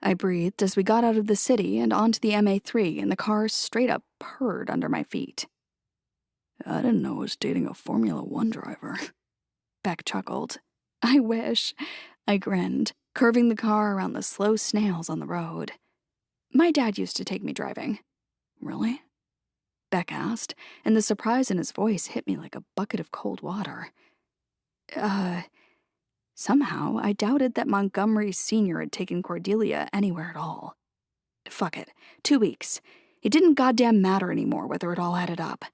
I breathed as we got out of the city and onto the MA3 and the car straight up purred under my feet.
"I didn't know I was dating a Formula One driver."
Beck chuckled. "I wish." I grinned, curving the car around the slow snails on the road. "My dad used to take me driving."
"Really?"
Beck asked, and the surprise in his voice hit me like a bucket of cold water. Somehow I doubted that Montgomery Sr. had taken Cordelia anywhere at all. Fuck it, 2 weeks. It didn't goddamn matter anymore whether it all added up.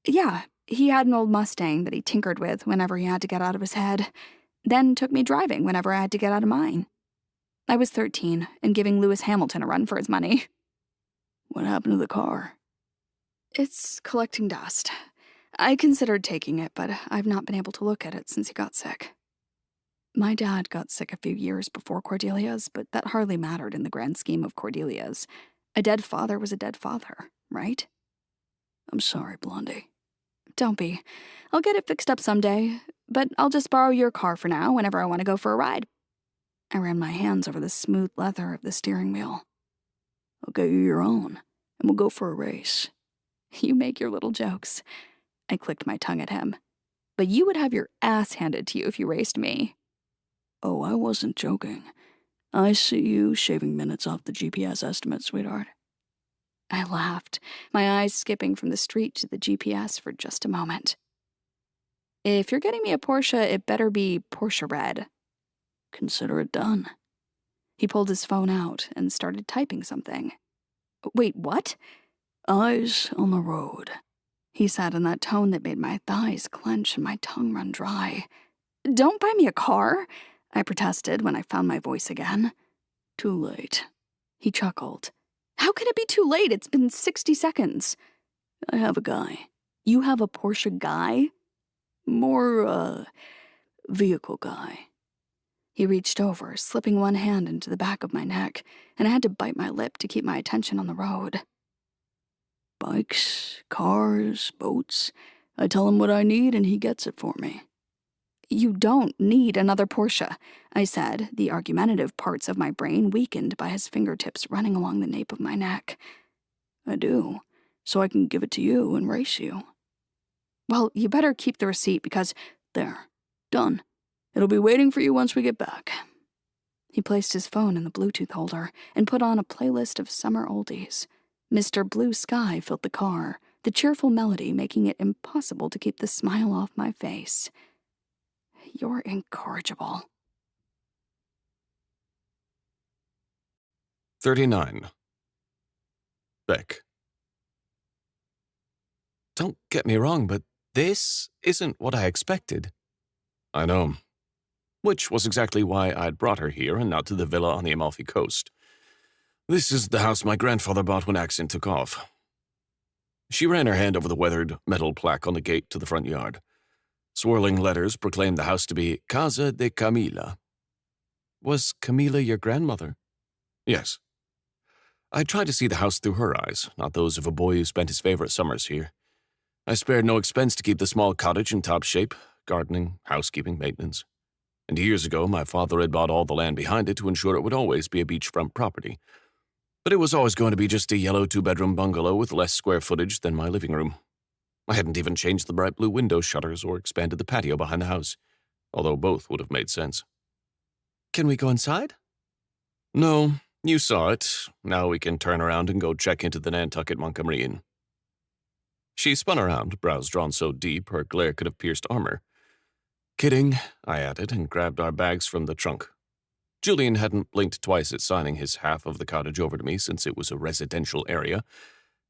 Yeah, he had an old Mustang that he tinkered with whenever he had to get out of his head, then took me driving whenever I had to get out of mine. I was 13 and giving Lewis Hamilton a run for his money.
"What happened to the car?"
"It's collecting dust. I considered taking it, but I've not been able to look at it since he got sick." My dad got sick a few years before Cordelia's, but that hardly mattered in the grand scheme of Cordelia's. A dead father was a dead father, right?
"I'm sorry, Blondie."
"Don't be. I'll get it fixed up someday, but I'll just borrow your car for now whenever I want to go for a ride." I ran my hands over the smooth leather of the steering wheel.
"I'll get you your own, and we'll go for a race."
"You make your little jokes." I clicked my tongue at him. "But you would have your ass handed to you if you raced me."
"Oh, I wasn't joking. I see you shaving minutes off the GPS estimate, sweetheart."
I laughed, my eyes skipping from the street to the GPS for just a moment. "If you're getting me a Porsche, it better be Porsche red."
"Consider it done."
He pulled his phone out and started typing something. "Wait, what?"
"Eyes on the road,"
he said in that tone that made my thighs clench and my tongue run dry. "Don't buy me a car," I protested when I found my voice again.
"Too late."
He chuckled. "How can it be too late? It's been 60 seconds.
"I have a guy."
"You have a Porsche guy?"
"More, vehicle guy."
He reached over, slipping one hand into the back of my neck, and I had to bite my lip to keep my attention on the road.
"Bikes, cars, boats. I tell him what I need and he gets it for me."
"You don't need another Porsche," I said, the argumentative parts of my brain weakened by his fingertips running along the nape of my neck.
"I do, so I can give it to you and race you."
"Well, you better keep the receipt because—"
"There. Done. It'll be waiting for you once we get back."
He placed his phone in the Bluetooth holder and put on a playlist of summer oldies. Mr. Blue Sky filled the car, the cheerful melody making it impossible to keep the smile off my face. You're incorrigible.
39. Beck. Don't get me wrong, but this isn't what I expected. I know. Which was exactly why I'd brought her here and not to the villa on the Amalfi Coast. This is the house my grandfather bought when Accent took off. She ran her hand over the weathered metal plaque on the gate to the front yard. Swirling letters proclaimed the house to be Casa de Camila. Was Camila your grandmother? Yes. I tried to see the house through her eyes, not those of a boy who spent his favorite summers here. I spared no expense to keep the small cottage in top shape, gardening, housekeeping, maintenance. And years ago, my father had bought all the land behind it to ensure it would always be a beachfront property. But it was always going to be just a yellow two-bedroom bungalow with less square footage than my living room. I hadn't even changed the bright blue window shutters or expanded the patio behind the house, although both would have made sense. Can we go inside? No, you saw it. Now we can turn around and go check into the Nantucket Montgomery Inn. She spun around, brows drawn so deep her glare could have pierced armor. Kidding, I added, and grabbed our bags from the trunk. Julian hadn't blinked twice at signing his half of the cottage over to me since it was a residential area,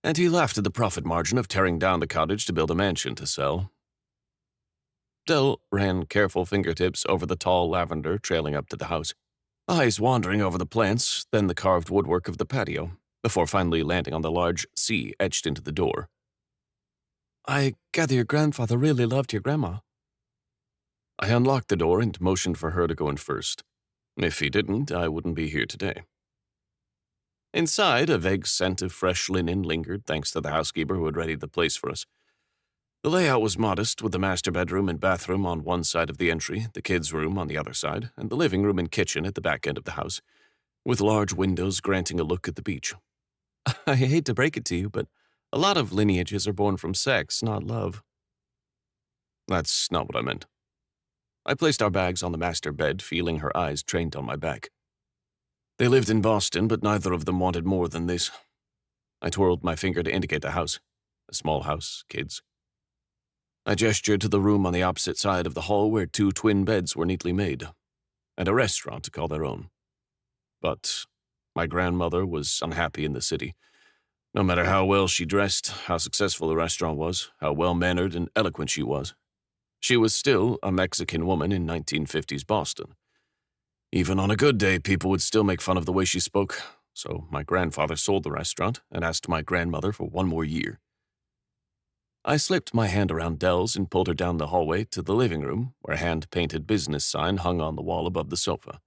and he laughed at the profit margin of tearing down the cottage to build a mansion to sell. Dell ran careful fingertips over the tall lavender trailing up to the house, eyes wandering over the plants, then the carved woodwork of the patio, before finally landing on the large C etched into the door. I gather your grandfather really loved your grandma. I unlocked the door and motioned for her to go in first. If he didn't, I wouldn't be here today. Inside, a vague scent of fresh linen lingered thanks to the housekeeper who had readied the place for us. The layout was modest, with the master bedroom and bathroom on one side of the entry, the kids' room on the other side, and the living room and kitchen at the back end of the house, with large windows granting a look at the beach. I hate to break it to you, but a lot of lineages are born from sex, not love. That's not what I meant. I placed our bags on the master bed, feeling her eyes trained on my back. They lived in Boston, but neither of them wanted more than this. I twirled my finger to indicate the house. A small house, kids. I gestured to the room on the opposite side of the hall where 2 twin beds were neatly made, and a restaurant to call their own. But my grandmother was unhappy in the city. No matter how well she dressed, how successful the restaurant was, how well-mannered and eloquent she was, she was still a Mexican woman in 1950s Boston. Even on a good day, people would still make fun of the way she spoke, so my grandfather sold the restaurant and asked my grandmother for 1 more year. I slipped my hand around Dell's and pulled her down the hallway to the living room, where a hand-painted business sign hung on the wall above the sofa.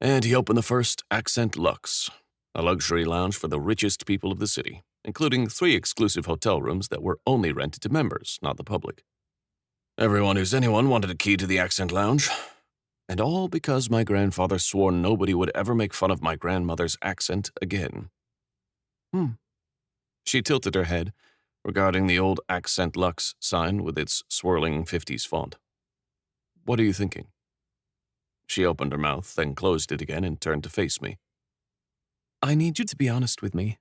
And he opened the first Accent Luxe, a luxury lounge for the richest people of the city, including 3 exclusive hotel rooms that were only rented to members, not the public. Everyone who's anyone wanted a key to the Accent Lounge, and all because my grandfather swore nobody would ever make fun of my grandmother's accent again. She tilted her head, regarding the old Accent Luxe sign with its swirling 50s font. What are you thinking? She opened her mouth, then closed it again and turned to face me. I need you to be honest with me.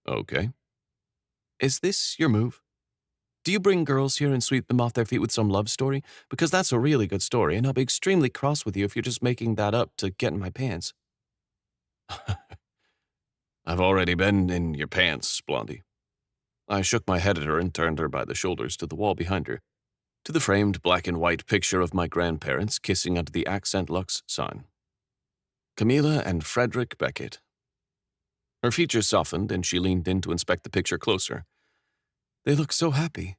Okay. Is this your move? Do you bring girls here and sweep them off their feet with some love story? Because that's a really good story, and I'll be extremely cross with you if you're just making that up to get in my pants. I've already been in your pants, Blondie. I shook my head at her and turned her by the shoulders to the wall behind her, to the framed black and white picture of my grandparents kissing under the Accent Luxe sign. Camila and Frederick Beckett. Her features softened, and she leaned in to inspect the picture closer. They look so happy.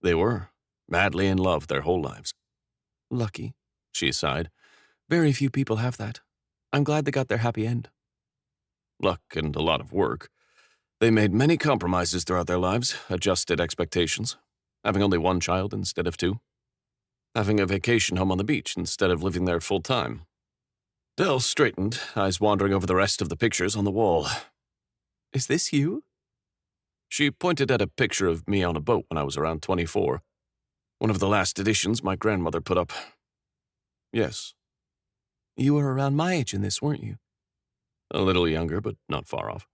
They were, madly in love their whole lives. Lucky, she sighed. Very few people have that. I'm glad they got their happy end. Luck and a lot of work. They made many compromises throughout their lives, adjusted expectations, having only 1 child instead of 2, having a vacation home on the beach instead of living there full-time. Dell straightened, eyes wandering over the rest of the pictures on the wall. Is this you? She pointed at a picture of me on a boat when I was around 24. One of the last editions my grandmother put up. Yes. You were around my age in this, weren't you? A little younger, but not far off.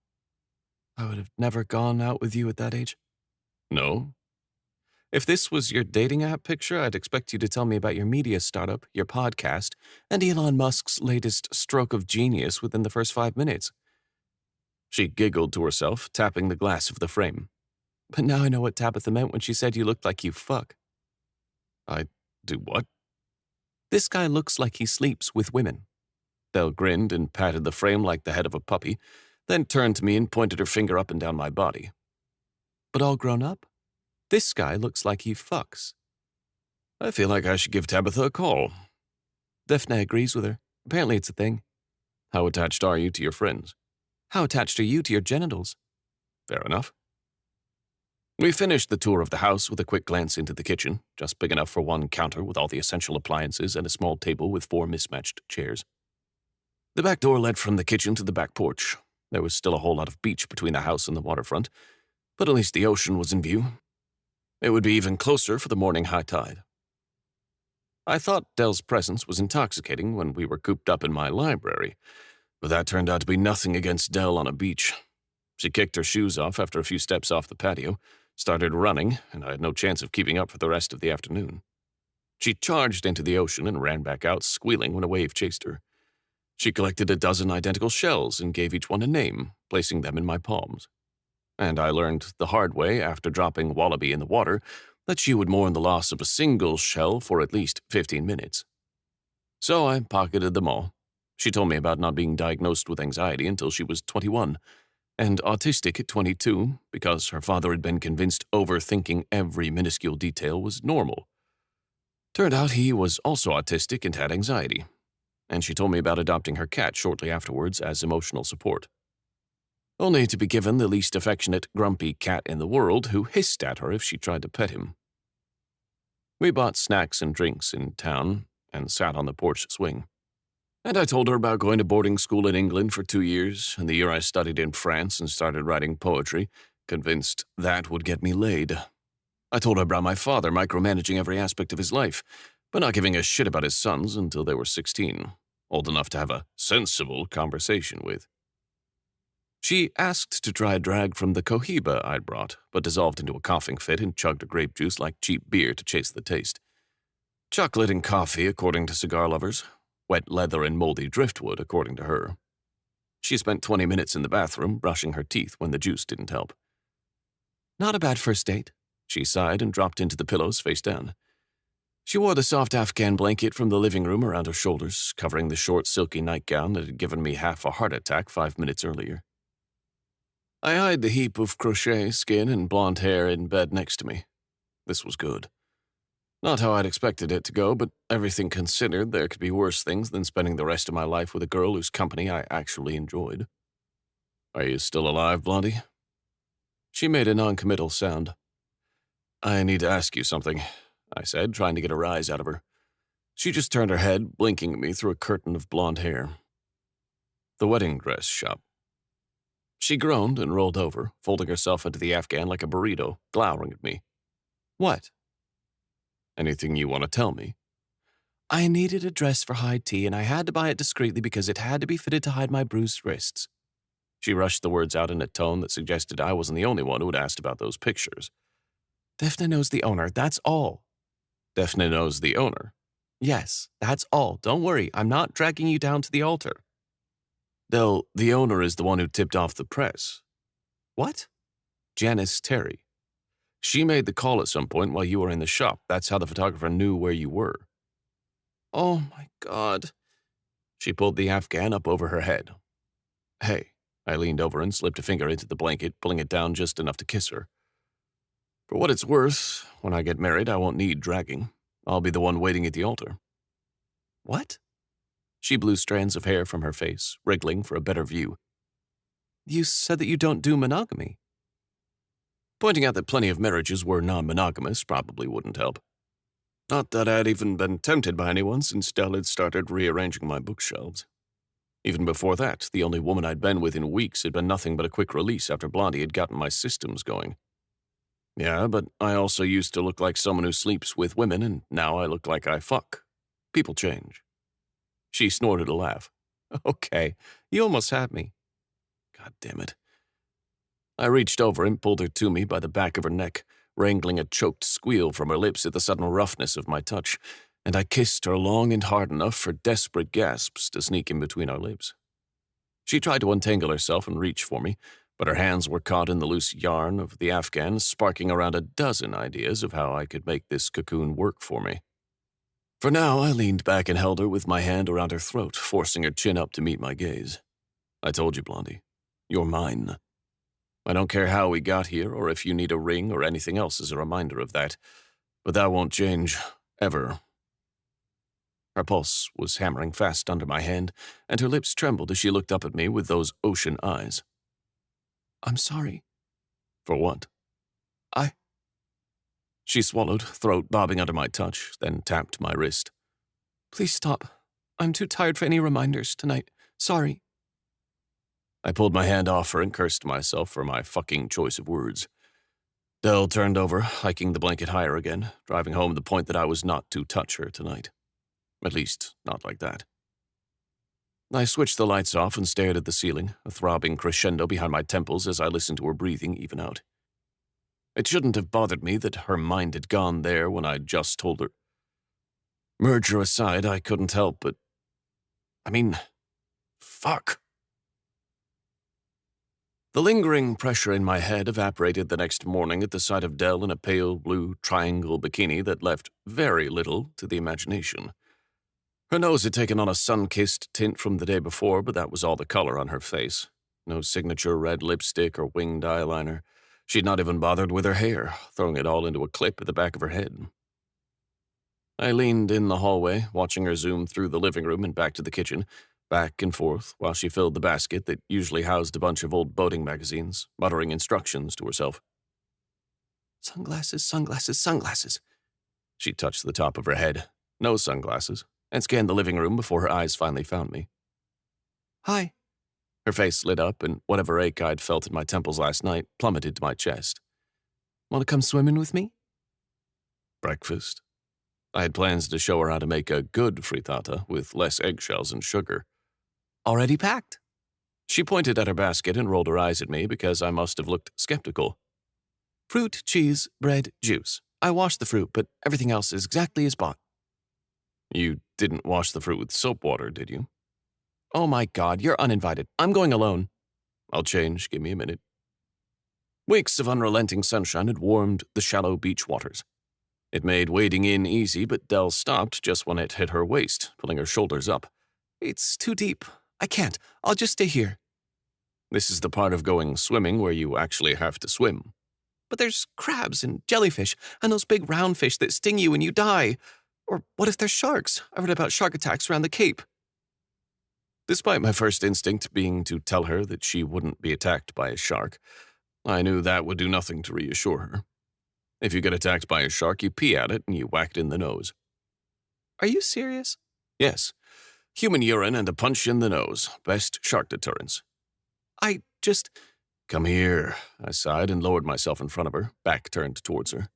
I would have never gone out with you at that age. No. If this was your dating app picture, I'd expect you to tell me about your media startup, your podcast, and Elon Musk's latest stroke of genius within the first 5 minutes. She giggled to herself, tapping the glass of the frame. But now I know what Tabitha meant when she said you looked like you fuck. I do what? This guy looks like he sleeps with women. Dell grinned and patted the frame like the head of a puppy, then turned to me and pointed her finger up and down my body. But all grown up? This guy looks like he fucks. I feel like I should give Tabitha a call.
Daphne agrees with her. Apparently it's a thing.
How attached are you to your friends?
How attached are you to your genitals?
Fair enough. We finished the tour of the house with a quick glance into the kitchen, just big enough for one counter with all the essential appliances and a small table with 4 mismatched chairs. The back door led from the kitchen to the back porch. There was still a whole lot of beach between the house and the waterfront, but at least the ocean was in view. It would be even closer for the morning high tide. I thought Dell's presence was intoxicating when we were cooped up in my library, but that turned out to be nothing against Dell on a beach. She kicked her shoes off after a few steps off the patio, started running, and I had no chance of keeping up for the rest of the afternoon. She charged into the ocean and ran back out, squealing when a wave chased her. She collected a dozen identical shells and gave each one a name, placing them in my palms. And I learned the hard way after dropping Wallaby in the water that she would mourn the loss of a single shell for at least 15 minutes. So I pocketed them all. She told me about not being diagnosed with anxiety until she was 21, and autistic at 22 because her father had been convinced overthinking every minuscule detail was normal. Turned out he was also autistic and had anxiety, and she told me about adopting her cat shortly afterwards as emotional support. Only to be given the least affectionate, grumpy cat in the world who hissed at her if she tried to pet him. We bought snacks and drinks in town and sat on the porch swing. And I told her about going to boarding school in England for 2 years, and the year I studied in France and started writing poetry, convinced that would get me laid. I told her about my father micromanaging every aspect of his life, but not giving a shit about his sons until they were 16, old enough to have a sensible conversation with. She asked to try a drag from the Cohiba I'd brought, but dissolved into a coughing fit and chugged a grape juice like cheap beer to chase the taste. Chocolate and coffee, according to cigar lovers. Wet leather and moldy driftwood, according to her. She spent 20 minutes in the bathroom brushing her teeth when the juice didn't help.
Not a bad first date,
she sighed and dropped into the pillows face down. She wore the soft Afghan blanket from the living room around her shoulders, covering the short, silky nightgown that had given me half a heart attack 5 minutes earlier. I eyed the heap of crochet skin and blonde hair in bed next to me. This was good. Not how I'd expected it to go, but everything considered, there could be worse things than spending the rest of my life with a girl whose company I actually enjoyed. Are you still alive, Blondie? She made a non-committal sound. I need to ask you something, I said, trying to get a rise out of her. She just turned her head, blinking at me through a curtain of blonde hair. The wedding dress shop. She groaned and rolled over, folding herself into the Afghan like a burrito, glowering at me.
What?
Anything you want to tell me?
I needed a dress for high tea, and I had to buy it discreetly because it had to be fitted to hide my bruised wrists.
She rushed the words out in a tone that suggested I wasn't the only one who had asked about those pictures.
Daphne knows the owner, that's all.
Daphne knows the owner?
Yes, that's all. Don't worry, I'm not dragging you down to the altar.
Dell, the owner is the one who tipped off the press.
What?
Janice Terry. She made the call at some point while you were in the shop. That's how the photographer knew where you were.
Oh my God.
She pulled the Afghan up over her head. Hey, I leaned over and slipped a finger into the blanket, pulling it down just enough to kiss her. For what it's worth, when I get married, I won't need dragging. I'll be the one waiting at the altar.
What?
She blew strands of hair from her face, wriggling for a better view.
You said that you don't do monogamy.
Pointing out that plenty of marriages were non-monogamous probably wouldn't help. Not that I'd even been tempted by anyone since Dell had started rearranging my bookshelves. Even before that, the only woman I'd been with in weeks had been nothing but a quick release after Blondie had gotten my systems going. Yeah, but I also used to look like someone who sleeps with women, and now I look like I fuck. People change. She snorted a laugh.
Okay, you almost had me.
God damn it. I reached over and pulled her to me by the back of her neck, wrangling a choked squeal from her lips at the sudden roughness of my touch, and I kissed her long and hard enough for desperate gasps to sneak in between our lips. She tried to untangle herself and reach for me, but her hands were caught in the loose yarn of the Afghan, sparking around a dozen ideas of how I could make this cocoon work for me. For now, I leaned back and held her with my hand around her throat, forcing her chin up to meet my gaze. I told you, Blondie, you're mine. I don't care how we got here or if you need a ring or anything else as a reminder of that, but that won't change Ever. Her pulse was hammering fast under my hand, and her lips trembled as she looked up at me with those ocean eyes.
I'm sorry.
For what?
I...
She swallowed, throat bobbing under my touch, then tapped my wrist.
Please stop. I'm too tired for any reminders tonight. Sorry.
I pulled my hand off her and cursed myself for my fucking choice of words. Dell turned over, hiking the blanket higher again, driving home the point that I was not to touch her tonight. At least, not like that. I switched the lights off and stared at the ceiling, a throbbing crescendo behind my temples as I listened to her breathing even out. It shouldn't have bothered me that her mind had gone there when I'd just told her. Merger aside, I couldn't help but... fuck. The lingering pressure in my head evaporated the next morning at the sight of Dell in a pale blue triangle bikini that left very little to the imagination. Her nose had taken on a sun-kissed tint from the day before, but that was all the color on her face. No signature red lipstick or winged eyeliner. She'd not even bothered with her hair, throwing it all into a clip at the back of her head. I leaned in the hallway, watching her zoom through the living room and back to the kitchen, back and forth, while she filled the basket that usually housed a bunch of old boating magazines, muttering instructions to herself.
Sunglasses, sunglasses, sunglasses.
She touched the top of her head, no sunglasses, and scanned the living room before her eyes finally found me.
Hi.
Her face lit up, and whatever ache I'd felt in my temples last night plummeted to my chest.
Want to come swimming with me?
Breakfast? I had plans to show her how to make a good frittata with less eggshells and sugar.
Already packed.
She pointed at her basket and rolled her eyes at me because I must have looked skeptical.
Fruit, cheese, bread, juice. I washed the fruit, but everything else is exactly as bought.
You didn't wash the fruit with soap water, did you?
Oh my God, you're uninvited. I'm going alone.
I'll change. Give me a minute. Weeks of unrelenting sunshine had warmed the shallow beach waters. It made wading in easy, but Dell stopped just when it hit her waist, pulling her shoulders up.
It's too deep. I can't. I'll just stay here.
This is the part of going swimming where you actually have to swim.
But there's crabs and jellyfish and those big round fish that sting you and you die. Or what if there's sharks? I read about shark attacks around the Cape.
Despite my first instinct being to tell her that she wouldn't be attacked by a shark, I knew that would do nothing to reassure her. If you get attacked by a shark, you pee at it and you whack it in the nose.
Are you serious?
Yes. Human urine and a punch in the nose. Best shark deterrents. Come here, I sighed and lowered myself in front of her, back turned towards her.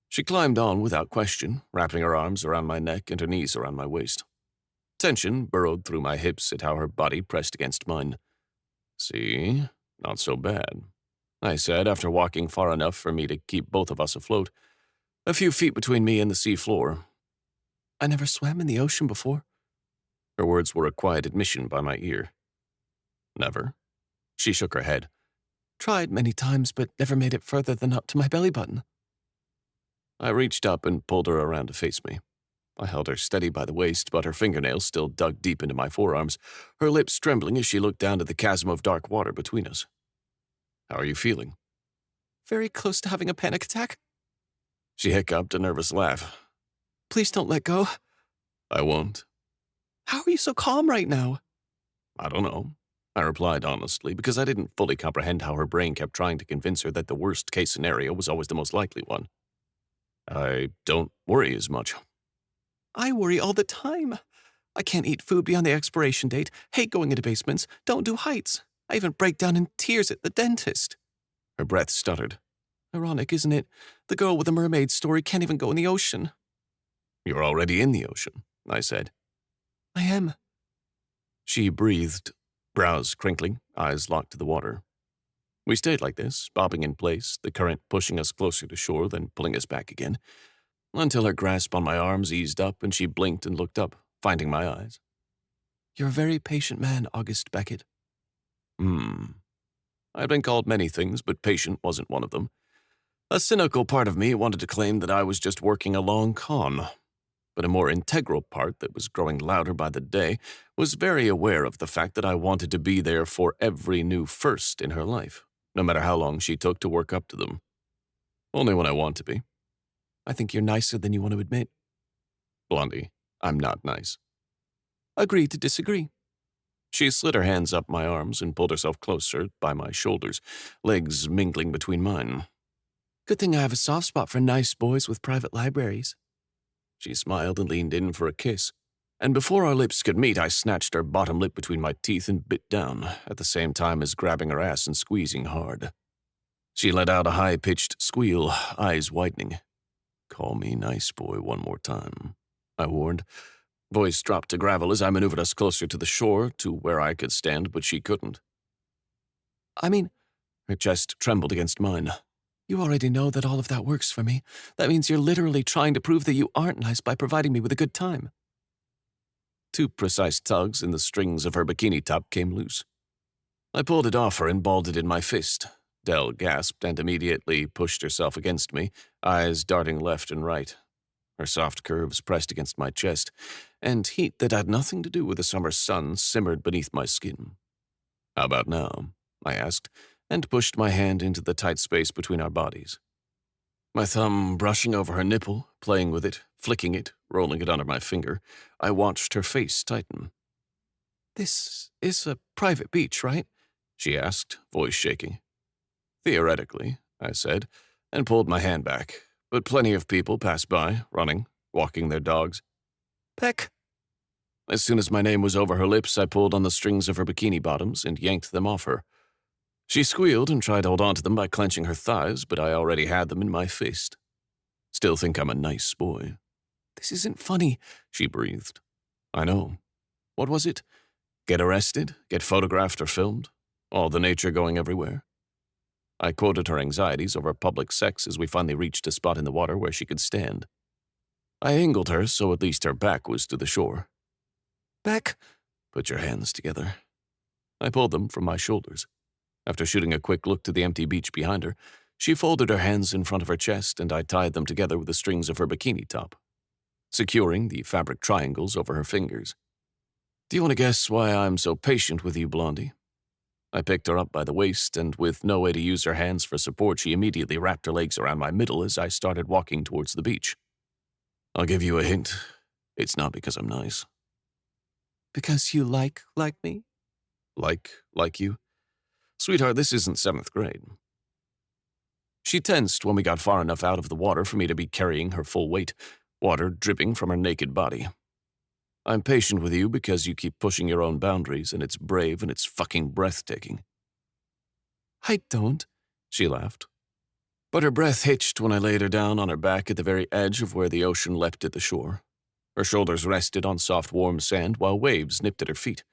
She climbed on without question, wrapping her arms around my neck and her knees around my waist. Tension burrowed through my hips at how her body pressed against mine. See? Not so bad, I said after walking far enough for me to keep both of us afloat, a few feet between me and the sea floor.
I never swam in the ocean before.
Her words were a quiet admission by my ear. Never? She shook her head.
Tried many times, but never made it further than up to my belly button.
I reached up and pulled her around to face me. I held her steady by the waist, but her fingernails still dug deep into my forearms, her lips trembling as she looked down to the chasm of dark water between us. How are you feeling?
Very close to having a panic attack.
She hiccuped a nervous laugh.
Please don't let go.
I won't.
How are you so calm right now?
I don't know, I replied honestly, because I didn't fully comprehend how her brain kept trying to convince her that the worst-case scenario was always the most likely one. I don't worry as much.
I worry all the time. I can't eat food beyond the expiration date, hate going into basements, don't do heights. I even break down in tears at the dentist.
Her breath stuttered.
Ironic, isn't it? The girl with the mermaid story can't even go in the ocean.
You're already in the ocean, I said.
I am.
She breathed, brows crinkling, eyes locked to the water. We stayed like this, bobbing in place, the current pushing us closer to shore, then pulling us back again, until her grasp on my arms eased up and she blinked and looked up, finding my eyes.
You're a very patient man, August Beckett.
I'd been called many things, but patient wasn't one of them. A cynical part of me wanted to claim that I was just working a long con, but a more integral part that was growing louder by the day was very aware of the fact that I wanted to be there for every new first in her life, no matter how long she took to work up to them. Only when I want to be.
I think you're nicer than you want to admit.
Blondie, I'm not nice.
Agree to disagree.
She slid her hands up my arms and pulled herself closer by my shoulders, legs mingling between mine.
Good thing I have a soft spot for nice boys with private libraries.
She smiled and leaned in for a kiss, and before our lips could meet, I snatched her bottom lip between my teeth and bit down, at the same time as grabbing her ass and squeezing hard. She let out a high-pitched squeal, eyes widening. Call me nice boy one more time, I warned. Voice dropped to gravel as I maneuvered us closer to the shore, to where I could stand, but she couldn't.
I mean,
her chest trembled against mine.
You already know that all of that works for me. That means you're literally trying to prove that you aren't nice by providing me with a good time.
2 precise tugs and the strings of her bikini top came loose. I pulled it off her and balled it in my fist. Dell gasped and immediately pushed herself against me, eyes darting left and right. Her soft curves pressed against my chest, and heat that had nothing to do with the summer sun simmered beneath my skin. How about now? I asked, and pushed my hand into the tight space between our bodies. My thumb brushing over her nipple, playing with it, flicking it, rolling it under my finger, I watched her face tighten.
This is a private beach, right?
She asked, voice shaking. Theoretically, I said, and pulled my hand back, but plenty of people passed by, running, walking their dogs.
Peck.
As soon as my name was over her lips, I pulled on the strings of her bikini bottoms and yanked them off her. She squealed and tried to hold on to them by clenching her thighs, but I already had them in my fist. Still think I'm a nice boy.
This isn't funny,
she breathed. I know. What was it? Get arrested? Get photographed or filmed? All the nature going everywhere? I quoted her anxieties over public sex as we finally reached a spot in the water where she could stand. I angled her so at least her back was to the shore.
Back.
Put your hands together. I pulled them from my shoulders. After shooting a quick look to the empty beach behind her, she folded her hands in front of her chest and I tied them together with the strings of her bikini top, securing the fabric triangles over her fingers. Do you want to guess why I'm so patient with you, Blondie? I picked her up by the waist, and with no way to use her hands for support, she immediately wrapped her legs around my middle as I started walking towards the beach. I'll give you a hint. It's not because I'm nice.
Because you like me?
Like you? Sweetheart, this isn't 7th grade. She tensed when we got far enough out of the water for me to be carrying her full weight, water dripping from her naked body. I'm patient with you because you keep pushing your own boundaries, and it's brave and it's fucking breathtaking.
I don't,
she laughed. But her breath hitched when I laid her down on her back at the very edge of where the ocean leapt at the shore. Her shoulders rested on soft, warm sand while waves nipped at her feet.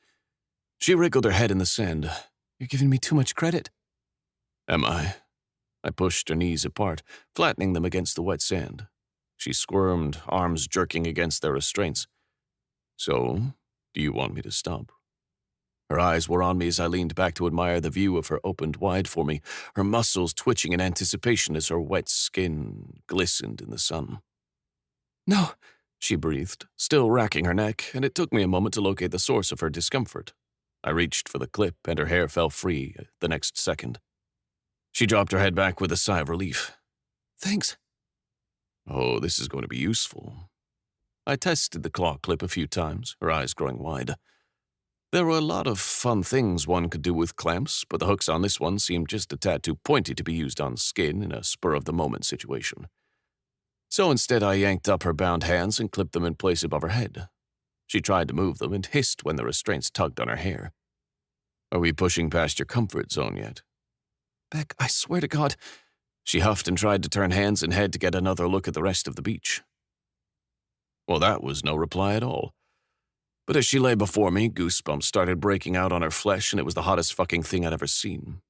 She wriggled her head in the sand.
You're giving me too much credit.
Am I? I pushed her knees apart, flattening them against the wet sand. She squirmed, arms jerking against their restraints. So, do you want me to stop? Her eyes were on me as I leaned back to admire the view of her opened wide for me, her muscles twitching in anticipation as her wet skin glistened in the sun.
No,
she breathed, still racking her neck, and it took me a moment to locate the source of her discomfort. I reached for the clip, and her hair fell free the next second. She dropped her head back with a sigh of relief.
Thanks.
Oh, this is going to be useful. I tested the claw clip a few times, her eyes growing wide. There were a lot of fun things one could do with clamps, but the hooks on this one seemed just a tad too pointy to be used on skin in a spur-of-the-moment situation. So instead I yanked up her bound hands and clipped them in place above her head. She tried to move them and hissed when the restraints tugged on her hair. Are we pushing past your comfort zone yet?
Beck, I swear to God.
She huffed and tried to turn hands and head to get another look at the rest of the beach. Well, that was no reply at all. But as she lay before me, goosebumps started breaking out on her flesh, and it was the hottest fucking thing I'd ever seen.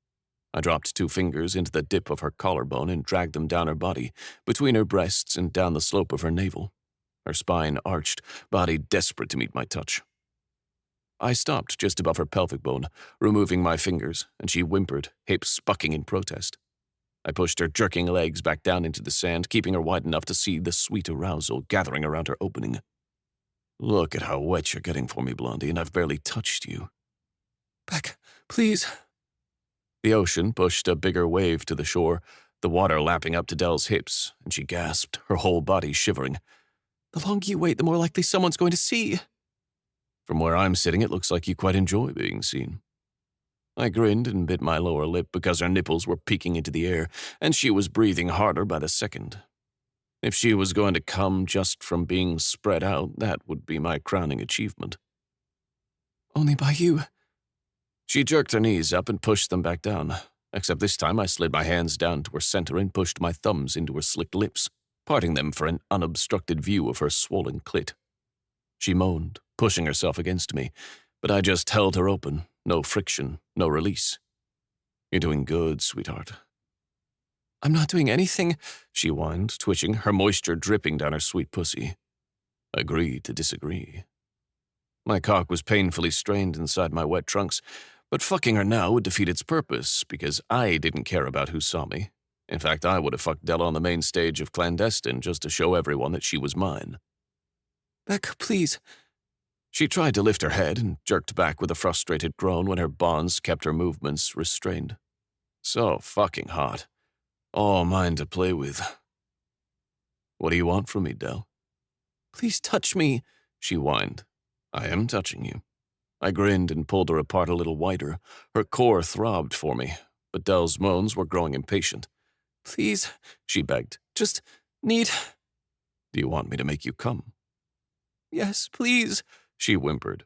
I dropped 2 fingers into the dip of her collarbone and dragged them down her body, between her breasts and down the slope of her navel. Her spine arched, body desperate to meet my touch. I stopped just above her pelvic bone, removing my fingers, and she whimpered, hips bucking in protest. I pushed her jerking legs back down into the sand, keeping her wide enough to see the sweet arousal gathering around her opening. Look at how wet you're getting for me, Blondie, and I've barely touched you.
Beck, please.
The ocean pushed a bigger wave to the shore, the water lapping up to Dell's hips, and she gasped, her whole body shivering.
The longer you wait, the more likely someone's going to see.
From where I'm sitting, it looks like you quite enjoy being seen. I grinned and bit my lower lip because her nipples were peeking into the air, and she was breathing harder by the second. If she was going to come just from being spread out, that would be my crowning achievement.
Only by you.
She jerked her knees up and pushed them back down, except this time I slid my hands down to her center and pushed my thumbs into her slick lips, parting them for an unobstructed view of her swollen clit. She moaned, pushing herself against me, but I just held her open, no friction, no release. You're doing good, sweetheart.
I'm not doing anything,
she whined, twitching, her moisture dripping down her sweet pussy. Agreed to disagree. My cock was painfully strained inside my wet trunks, but fucking her now would defeat its purpose because I didn't care about who saw me. In fact, I would have fucked Della on the main stage of Clandestine just to show everyone that she was mine.
Beck, please.
She tried to lift her head and jerked back with a frustrated groan when her bonds kept her movements restrained. So fucking hot. All mine to play with. What do you want from me, Del?
Please touch me,
she whined. I am touching you. I grinned and pulled her apart a little wider. Her core throbbed for me, but Dell's moans were growing impatient.
Please,
she begged.
Just need...
Do you want me to make you come?
Yes, please,
she whimpered.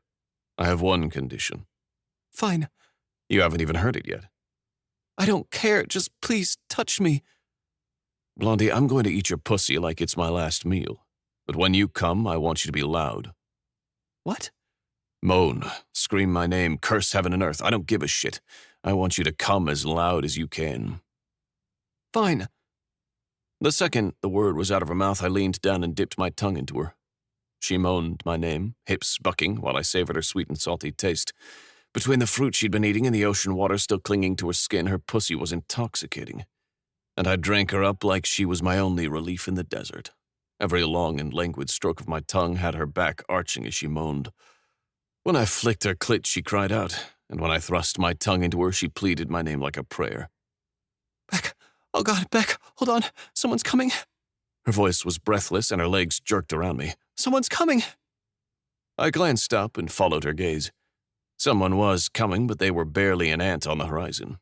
I have one condition.
Fine.
You haven't even heard it yet.
I don't care, just please touch me.
Blondie, I'm going to eat your pussy like it's my last meal. But when you come, I want you to be loud.
What?
Moan, scream my name, curse heaven and earth. I don't give a shit. I want you to come as loud as you can.
Fine.
The second the word was out of her mouth, I leaned down and dipped my tongue into her. She moaned my name, hips bucking while I savored her sweet and salty taste. Between the fruit she'd been eating and the ocean water still clinging to her skin, her pussy was intoxicating. And I drank her up like she was my only relief in the desert. Every long and languid stroke of my tongue had her back arching as she moaned. When I flicked her clit, she cried out, and when I thrust my tongue into her, she pleaded my name like a prayer.
Beck, oh God, Beck, hold on, someone's coming.
Her voice was breathless and her legs jerked around me.
Someone's coming.
I glanced up and followed her gaze. Someone was coming, but they were barely an ant on the horizon.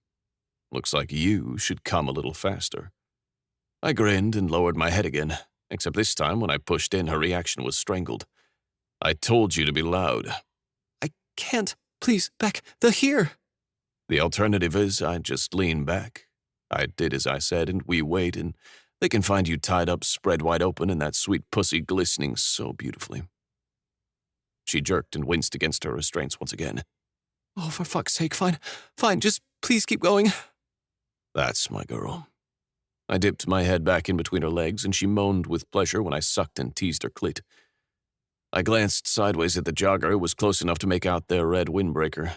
Looks like you should come a little faster. I grinned and lowered my head again, except this time when I pushed in, her reaction was strangled. I told you to be loud.
I can't. Please, Beck, they're here.
The alternative is I just lean back. I did as I said, and we wait, and they can find you tied up, spread wide open, and that sweet pussy glistening so beautifully. She jerked and winced against her restraints once again.
Oh, for fuck's sake, fine, just please keep going.
That's my girl. I dipped my head back in between her legs, and she moaned with pleasure when I sucked and teased her clit. I glanced sideways at the jogger, who was close enough to make out their red windbreaker.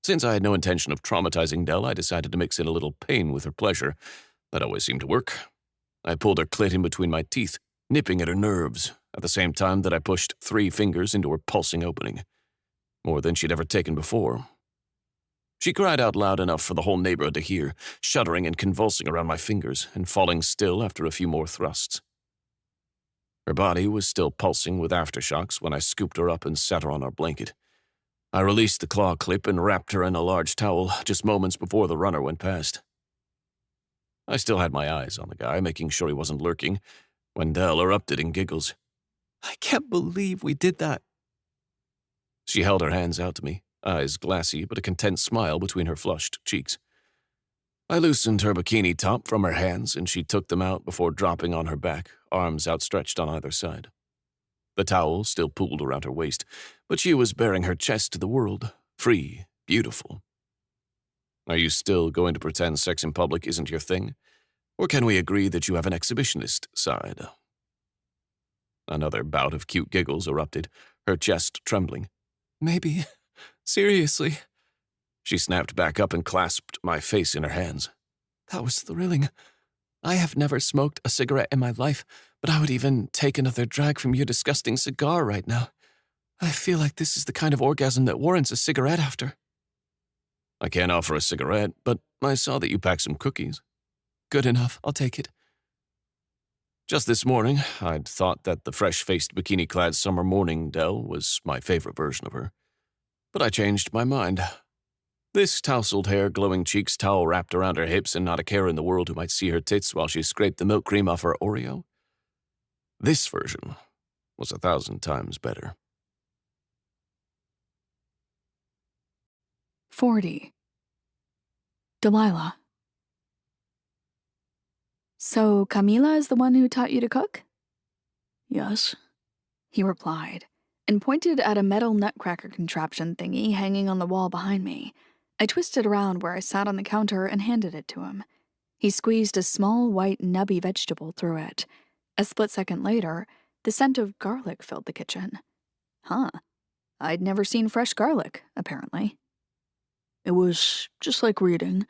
Since I had no intention of traumatizing Dell, I decided to mix in a little pain with her pleasure. That always seemed to work. I pulled her clit in between my teeth, nipping at her nerves, at the same time that I pushed 3 fingers into her pulsing opening. More than she'd ever taken before. She cried out loud enough for the whole neighborhood to hear, shuddering and convulsing around my fingers and falling still after a few more thrusts. Her body was still pulsing with aftershocks when I scooped her up and sat her on our blanket. I released the claw clip and wrapped her in a large towel just moments before the runner went past. I still had my eyes on the guy, making sure he wasn't lurking, when Dell erupted in giggles.
I can't believe we did that.
She held her hands out to me, eyes glassy but a content smile between her flushed cheeks. I loosened her bikini top from her hands and she took them out before dropping on her back, arms outstretched on either side. The towel still pooled around her waist, but she was baring her chest to the world, free, beautiful. Are you still going to pretend sex in public isn't your thing? Or can we agree that you have an exhibitionist side? Another bout of cute giggles erupted, her chest trembling.
Maybe. Seriously.
She snapped back up and clasped my face in her hands.
That was thrilling. I have never smoked a cigarette in my life, but I would even take another drag from your disgusting cigar right now. I feel like this is the kind of orgasm that warrants a cigarette after.
I can't offer a cigarette, but I saw that you packed some cookies.
Good enough, I'll take it.
Just this morning, I'd thought that the fresh-faced bikini-clad summer morning Dell was my favorite version of her. But I changed my mind. This tousled hair, glowing cheeks, towel wrapped around her hips, and not a care in the world who might see her tits while she scraped the milk cream off her Oreo. This version was 1,000 times better.
40. Delilah. So Camila is the one who taught you to cook?
Yes.
He replied, and pointed at a metal nutcracker contraption thingy hanging on the wall behind me. I twisted around where I sat on the counter and handed it to him. He squeezed a small white nubby vegetable through it. A split second later, the scent of garlic filled the kitchen. Huh. I'd never seen fresh garlic, apparently.
It was just like reading,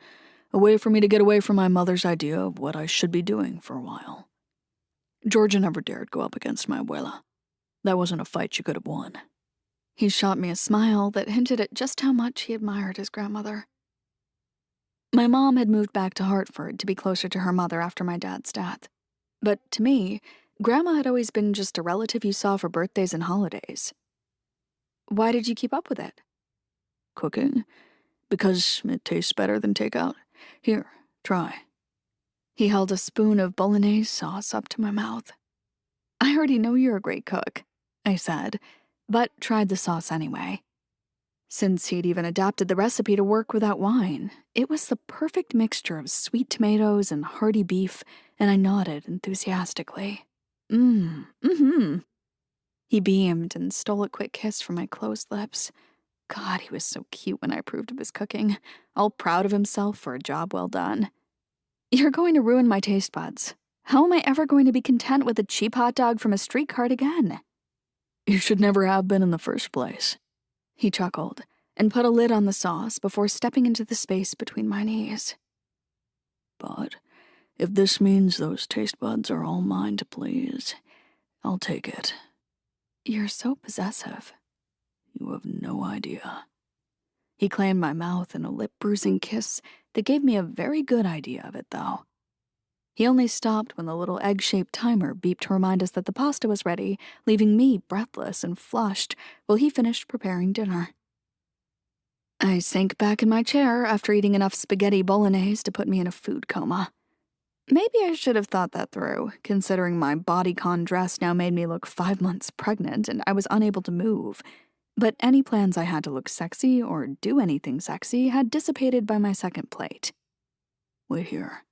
a way for me to get away from my mother's idea of what I should be doing for a while. Georgia never dared go up against my abuela. That wasn't a fight she could have won.
He shot me a smile that hinted at just how much he admired his grandmother. My mom had moved back to Hartford to be closer to her mother after my dad's death. But to me, Grandma had always been just a relative you saw for birthdays and holidays. Why did you keep up with it?
Cooking? Because it tastes better than takeout. Here, try.
He held a spoon of bolognese sauce up to my mouth. I already know you're a great cook, I said, but tried the sauce anyway. Since he'd even adapted the recipe to work without wine, it was the perfect mixture of sweet tomatoes and hearty beef, and I nodded enthusiastically. He beamed and stole a quick kiss from my closed lips. God, he was so cute when I approved of his cooking, all proud of himself for a job well done. You're going to ruin my taste buds. How am I ever going to be content with a cheap hot dog from a street cart again?
You should never have been in the first place.
He chuckled and put a lid on the sauce before stepping into the space between my knees.
But if this means those taste buds are all mine to please, I'll take it.
You're so possessive.
You have no idea.
He claimed my mouth in a lip-bruising kiss that gave me a very good idea of it, though. He only stopped when the little egg-shaped timer beeped to remind us that the pasta was ready, leaving me breathless and flushed while he finished preparing dinner. I sank back in my chair after eating enough spaghetti bolognese to put me in a food coma. Maybe I should have thought that through, considering my bodycon dress now made me look 5 months pregnant and I was unable to move. But any plans I had to look sexy or do anything sexy had dissipated by my second plate.
Wait here,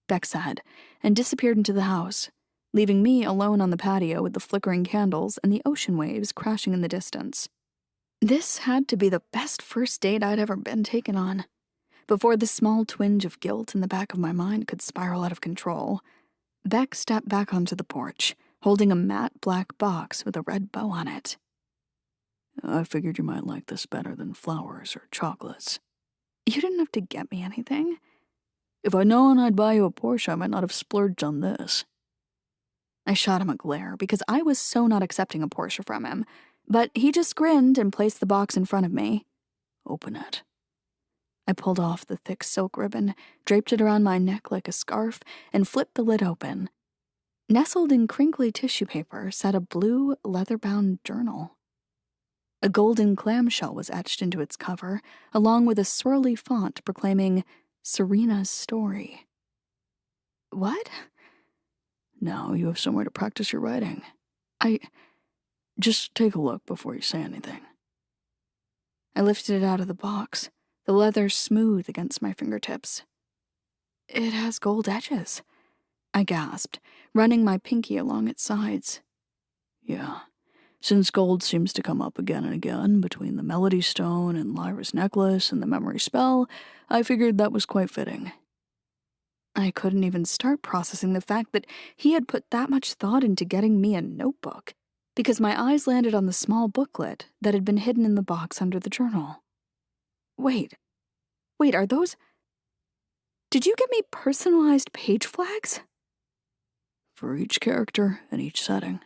Beck said, and disappeared into the house, leaving me alone on the patio with the flickering candles and the ocean waves crashing in the distance. This had to be the best first date I'd ever been taken on. Before the small twinge of guilt in the back of my mind could spiral out of control, Beck stepped back onto the porch, holding a matte black box with a red bow on it.
I figured you might like this better than flowers or chocolates.
You didn't have to get me anything.
If I'd known I'd buy you a Porsche, I might not have splurged on this.
I shot him a glare because I was so not accepting a Porsche from him, but he just grinned and placed the box in front of me.
Open it.
I pulled off the thick silk ribbon, draped it around my neck like a scarf, and flipped the lid open. Nestled in crinkly tissue paper sat a blue, leather-bound journal. A golden clamshell was etched into its cover, along with a swirly font proclaiming Serena's story. What?
Now you have somewhere to practice your writing. Just take a look before you say anything.
I lifted it out of the box, the leather smooth against my fingertips. It has gold edges, I gasped, running my pinky along its sides.
Yeah. Since gold seems to come up again and again between the Melody Stone and Lyra's necklace and the memory spell, I figured that was quite fitting.
I couldn't even start processing the fact that he had put that much thought into getting me a notebook, because my eyes landed on the small booklet that had been hidden in the box under the journal. Wait, are those... Did you get me personalized page flags?
For each character and each setting.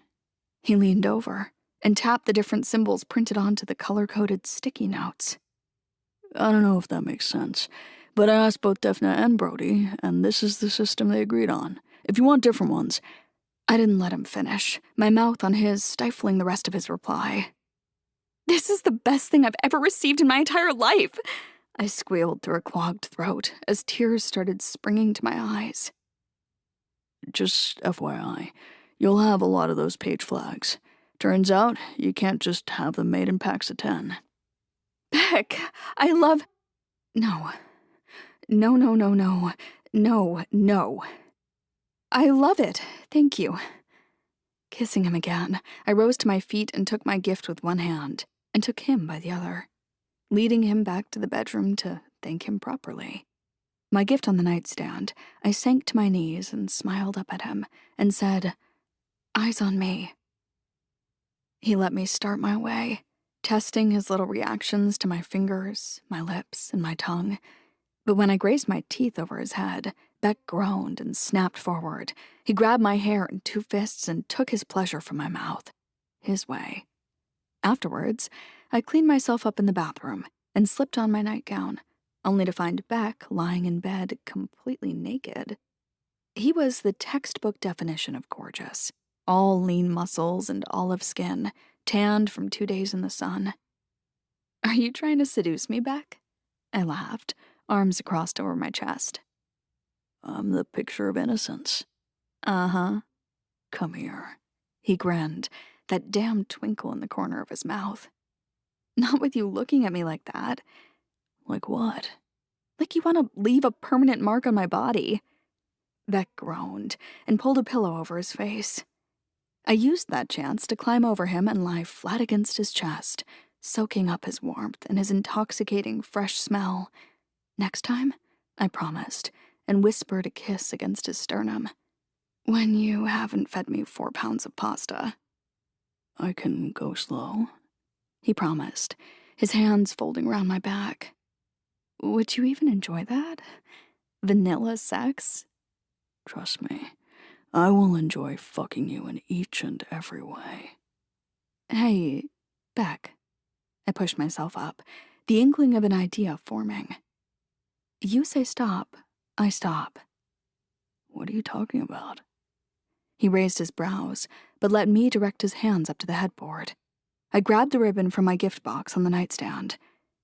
He leaned over and tapped the different symbols printed onto the color-coded sticky notes.
I don't know if that makes sense, but I asked both Daphne and Brody, and this is the system they agreed on. If you want different ones,
I didn't let him finish, my mouth on his, stifling the rest of his reply. "This is the best thing I've ever received in my entire life," I squealed through a clogged throat as tears started springing to my eyes.
Just FYI, you'll have a lot of those page flags. Turns out, you can't just have them made in packs of 10.
Beck, I love... No. No, no, no, no. No, no. I love it. Thank you. Kissing him again, I rose to my feet and took my gift with one hand and took him by the other, leading him back to the bedroom to thank him properly. My gift on the nightstand, I sank to my knees and smiled up at him and said, "Eyes on me." He let me start my way, testing his little reactions to my fingers, my lips, and my tongue. But when I grazed my teeth over his head, Beck groaned and snapped forward. He grabbed my hair in 2 fists and took his pleasure from my mouth, his way. Afterwards, I cleaned myself up in the bathroom and slipped on my nightgown, only to find Beck lying in bed completely naked. He was the textbook definition of gorgeous, all lean muscles and olive skin, tanned from 2 days in the sun. "Are you trying to seduce me, Beck?" I laughed, arms crossed over my chest.
I'm the picture of innocence.
Uh-huh.
Come here.
He grinned, that damn twinkle in the corner of his mouth. "Not with you looking at me like that."
Like what?
"Like you want to leave a permanent mark on my body." Beck groaned and pulled a pillow over his face. I used that chance to climb over him and lie flat against his chest, soaking up his warmth and his intoxicating fresh smell. Next time, I promised, and whispered a kiss against his sternum. "When you haven't fed me 4 pounds of pasta."
I can go slow,
he promised, his hands folding around my back. "Would you even enjoy that? Vanilla sex?"
Trust me. I will enjoy fucking you in each and every way.
"Hey, Beck." I pushed myself up, the inkling of an idea forming. "You say stop, I stop."
What are you talking about?
He raised his brows, but let me direct his hands up to the headboard. I grabbed the ribbon from my gift box on the nightstand.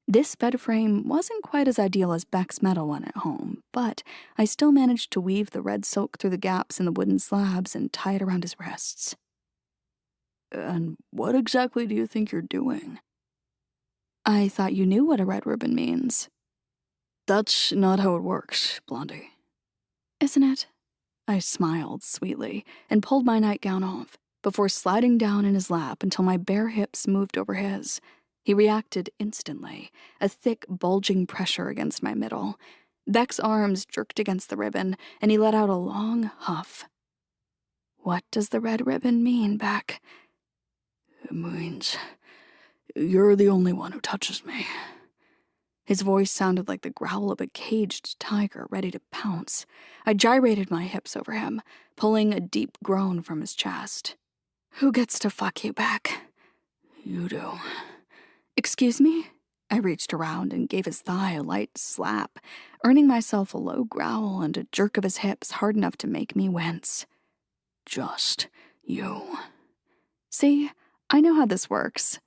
This bed frame wasn't quite as ideal as Beck's metal one at home, but I still managed to weave the red silk through the gaps in the wooden slabs and tie it around his wrists.
And what exactly do you think you're doing?
"I thought you knew what a red ribbon means."
That's not how it works, Blondie.
"Isn't it?" I smiled sweetly and pulled my nightgown off before sliding down in his lap until my bare hips moved over his. He reacted instantly, a thick, bulging pressure against my middle. Beck's arms jerked against the ribbon, and he let out a long huff. "What does the red ribbon mean, Beck?"
It means you're the only one who touches me.
His voice sounded like the growl of a caged tiger ready to pounce. I gyrated my hips over him, pulling a deep groan from his chest. "Who gets to fuck you, Beck?"
You do.
"Excuse me?" I reached around and gave his thigh a light slap, earning myself a low growl and a jerk of his hips hard enough to make me wince.
Just you.
"See, I know how this works."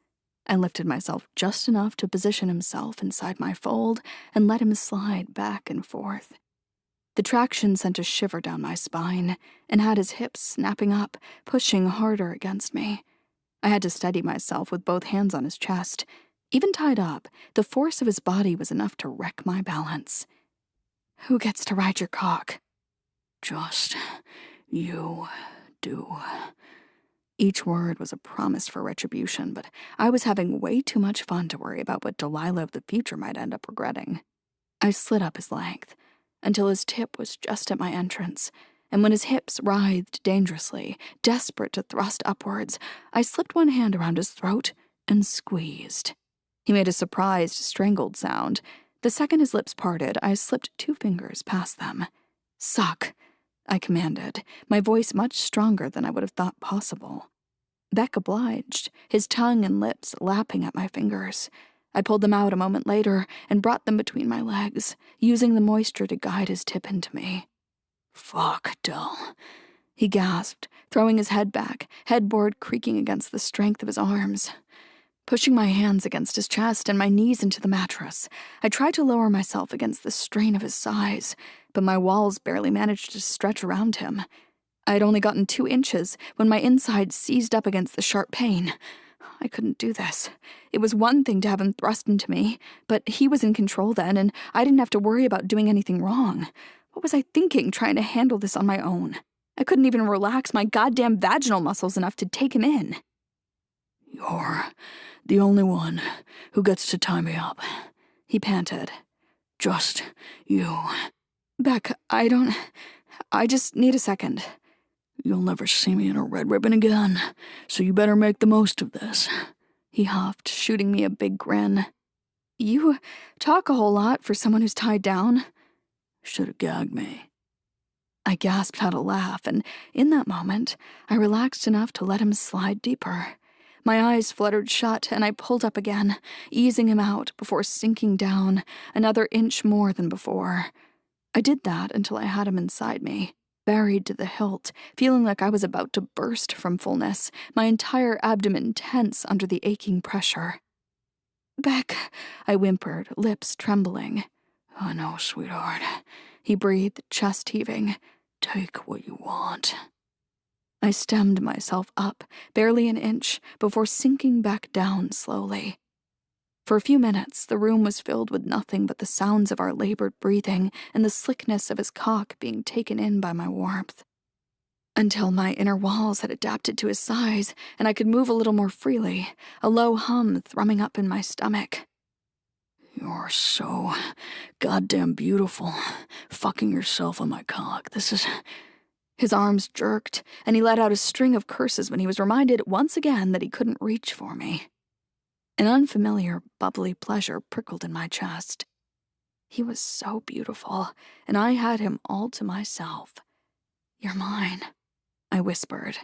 I lifted myself just enough to position himself inside my fold and let him slide back and forth. The traction sent a shiver down my spine and had his hips snapping up, pushing harder against me. I had to steady myself with both hands on his chest. Even tied up, the force of his body was enough to wreck my balance. "Who gets to ride your cock?"
Just you do.
Each word was a promise for retribution, but I was having way too much fun to worry about what Delilah of the future might end up regretting. I slid up his length until his tip was just at my entrance, and when his hips writhed dangerously, desperate to thrust upwards, I slipped one hand around his throat and squeezed. He made a surprised, strangled sound. The second his lips parted, I slipped 2 fingers past them. "Suck," I commanded, my voice much stronger than I would have thought possible. Beck obliged, his tongue and lips lapping at my fingers. I pulled them out a moment later and brought them between my legs, using the moisture to guide his tip into me.
Fuck, Del.
he gasped, throwing his head back, headboard creaking against the strength of his arms. Pushing my hands against his chest and my knees into the mattress, I tried to lower myself against the strain of his size, but my walls barely managed to stretch around him. I had only gotten 2 inches when my insides seized up against the sharp pain. I couldn't do this. It was one thing to have him thrust into me, but he was in control then, and I didn't have to worry about doing anything wrong. What was I thinking, trying to handle this on my own? I couldn't even relax my goddamn vaginal muscles enough to take him in.
You're the only one who gets to tie me up,
he panted.
Just you.
Beck, I just need a second.
You'll never see me in a red ribbon again, so you better make the most of this,
he huffed, shooting me a big grin. You talk a whole lot for someone who's tied down.
Should have gagged me.
I gasped out a laugh, and in that moment, I relaxed enough to let him slide deeper. My eyes fluttered shut, and I pulled up again, easing him out before sinking down another inch more than before. I did that until I had him inside me, buried to the hilt, feeling like I was about to burst from fullness, my entire abdomen tense under the aching pressure. Beck, I whimpered, lips trembling.
I know, sweetheart,
he breathed, chest heaving.
Take what you want.
I stemmed myself up, barely an inch, before sinking back down slowly. For a few minutes, the room was filled with nothing but the sounds of our labored breathing and the slickness of his cock being taken in by my warmth. Until my inner walls had adapted to his size and I could move a little more freely, a low hum thrumming up in my stomach.
You're so goddamn beautiful, fucking yourself on my cock. This is...
His arms jerked, and he let out a string of curses when he was reminded once again that he couldn't reach for me. An unfamiliar, bubbly pleasure prickled in my chest. He was so beautiful, and I had him all to myself. You're mine, I whispered.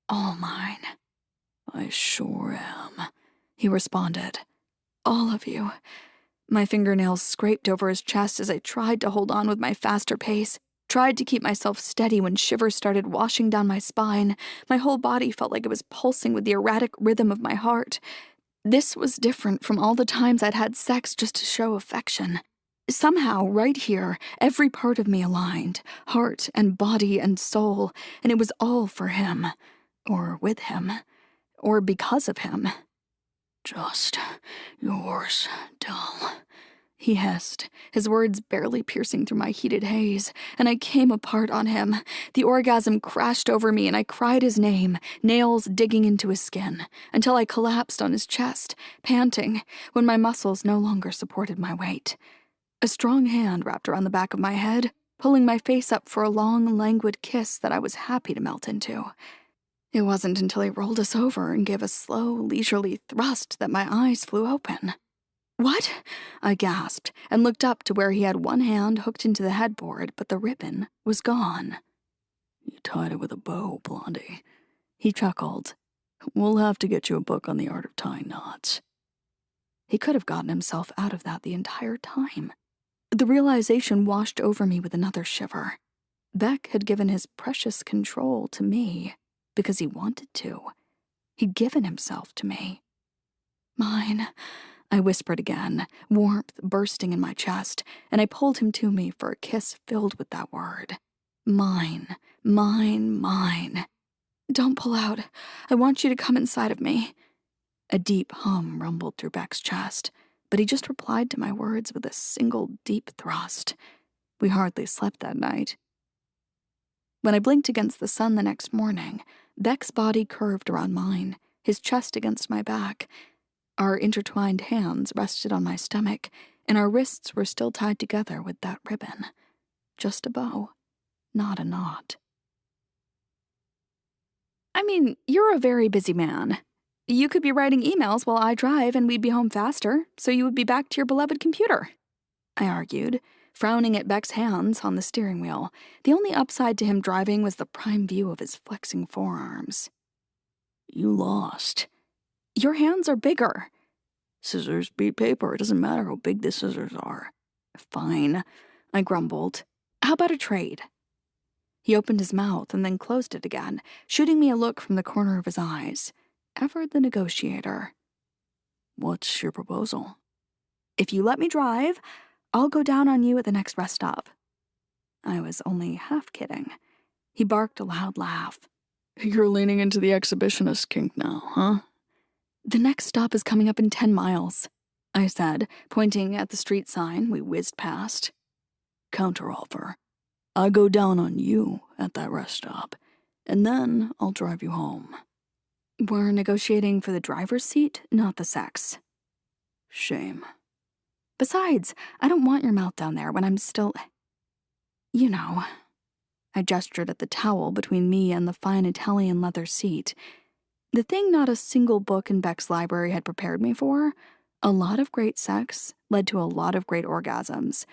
All mine.
I sure am,
he responded. All of you. My fingernails scraped over his chest as I tried to hold on with my faster pace, tried to keep myself steady when shivers started washing down my spine. My whole body felt like it was pulsing with the erratic rhythm of my heart. This was different from all the times I'd had sex just to show affection. Somehow, right here, every part of me aligned, heart and body and soul, and it was all for him, or with him, or because of him.
Just yours, Dell,
he hissed, his words barely piercing through my heated haze, and I came apart on him. The orgasm crashed over me, and I cried his name, nails digging into his skin, until I collapsed on his chest, panting, when my muscles no longer supported my weight. A strong hand wrapped around the back of my head, pulling my face up for a long, languid kiss that I was happy to melt into. It wasn't until he rolled us over and gave a slow, leisurely thrust that my eyes flew open. What? I gasped, and looked up to where he had one hand hooked into the headboard, but the ribbon was gone.
You tied it with a bow, Blondie,
he chuckled.
We'll have to get you a book on the art of tying knots.
He could have gotten himself out of that the entire time. The realization washed over me with another shiver. Beck had given his precious control to me because he wanted to. He'd given himself to me. Mine, I whispered again, warmth bursting in my chest, and I pulled him to me for a kiss filled with that word. Mine, mine, mine. Don't pull out. I want you to come inside of me. A deep hum rumbled through Beck's chest, but he just replied to my words with a single deep thrust. We hardly slept that night. When I blinked against the sun the next morning, Beck's body curved around mine, his chest against my back. Our intertwined hands rested on my stomach, and our wrists were still tied together with that ribbon. Just a bow, not a knot. I mean, you're a very busy man. You could be writing emails while I drive and we'd be home faster, so you would be back to your beloved computer, I argued, frowning at Beck's hands on the steering wheel. The only upside to him driving was the prime view of his flexing forearms.
You lost.
Your hands are bigger.
Scissors beat paper. It doesn't matter how big the scissors are.
Fine, I grumbled. How about a trade? He opened his mouth and then closed it again, shooting me a look from the corner of his eyes. Ever the negotiator.
What's your proposal?
If you let me drive, I'll go down on you at the next rest stop. I was only half kidding. He barked a loud laugh.
You're leaning into the exhibitionist kink now, huh?
The next stop is coming up in 10 miles, I said, pointing at the street sign we whizzed past.
Counteroffer. I go down on you at that rest stop, and then I'll drive you home.
We're negotiating for the driver's seat, not the sex.
Shame.
Besides, I don't want your mouth down there when I'm still... You know. I gestured at the towel between me and the fine Italian leather seat. The thing not a single book in Beck's library had prepared me for, a lot of great sex led to a lot of great orgasms.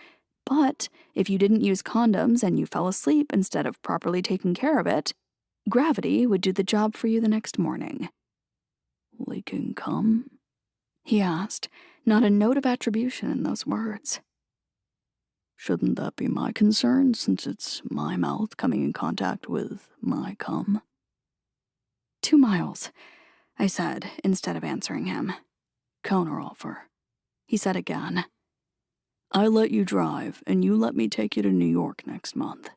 But if you didn't use condoms and you fell asleep instead of properly taking care of it, gravity would do the job for you the next morning.
Leaking cum?
He asked, not a note of attribution in those words.
Shouldn't that be my concern, since it's my mouth coming in contact with my cum?
2 miles, I said, instead of answering him.
Counteroffer.
He said again.
I let you drive, and you let me take you to New York next month.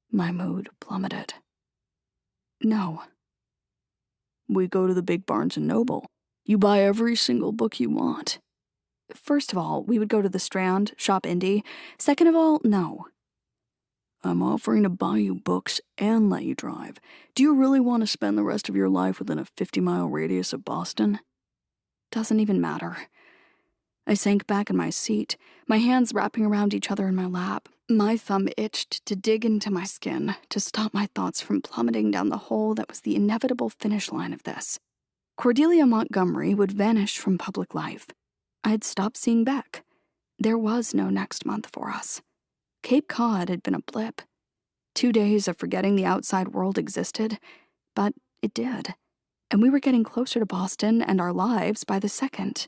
My mood plummeted. No.
We go to the big Barnes & Noble. You buy every single book you want.
First of all, we would go to the Strand, shop indie. Second of all, no.
I'm offering to buy you books and let you drive. Do you really want to spend the rest of your life within a 50-mile radius of Boston?
Doesn't even matter. I sank back in my seat, my hands wrapping around each other in my lap. My thumb itched to dig into my skin, to stop my thoughts from plummeting down the hole that was the inevitable finish line of this. Cordelia Montgomery would vanish from public life. I'd stopped seeing Beck. There was no next month for us. Cape Cod had been a blip. 2 days of forgetting the outside world existed, but it did. And we were getting closer to Boston and our lives by the second.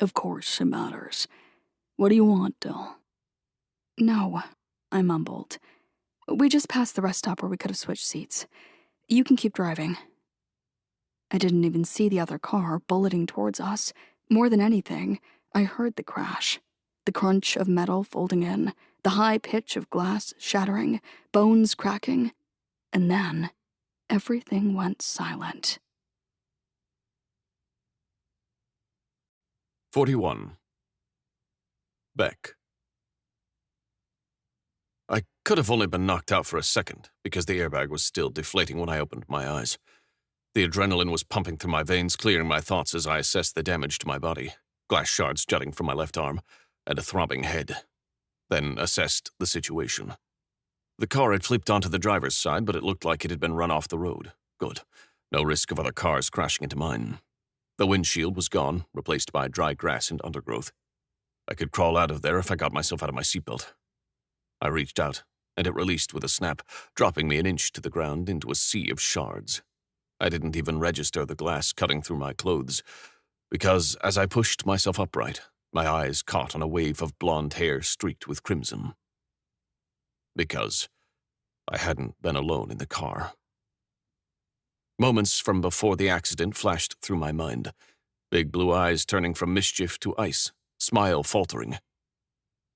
Of course it matters. What do you want, Del?
No, I mumbled. We just passed the rest stop where we could have switched seats. You can keep driving. I didn't even see the other car bulleting towards us. More than anything, I heard the crash. The crunch of metal folding in, the high pitch of glass shattering, bones cracking, and then everything went silent.
41. Beck. I could have only been knocked out for a second, because the airbag was still deflating when I opened my eyes. The adrenaline was pumping through my veins, clearing my thoughts as I assessed the damage to my body, glass shards jutting from my left arm, and a throbbing head. Then assessed the situation. The car had flipped onto the driver's side, but it looked like it had been run off the road. Good. No risk of other cars crashing into mine. The windshield was gone, replaced by dry grass and undergrowth. I could crawl out of there if I got myself out of my seatbelt. I reached out, and it released with a snap, dropping me an inch to the ground into a sea of shards. I didn't even register the glass cutting through my clothes, because as I pushed myself upright, my eyes caught on a wave of blonde hair streaked with crimson. Because I hadn't been alone in the car. Moments from before the accident flashed through my mind, big blue eyes turning from mischief to ice, smile faltering.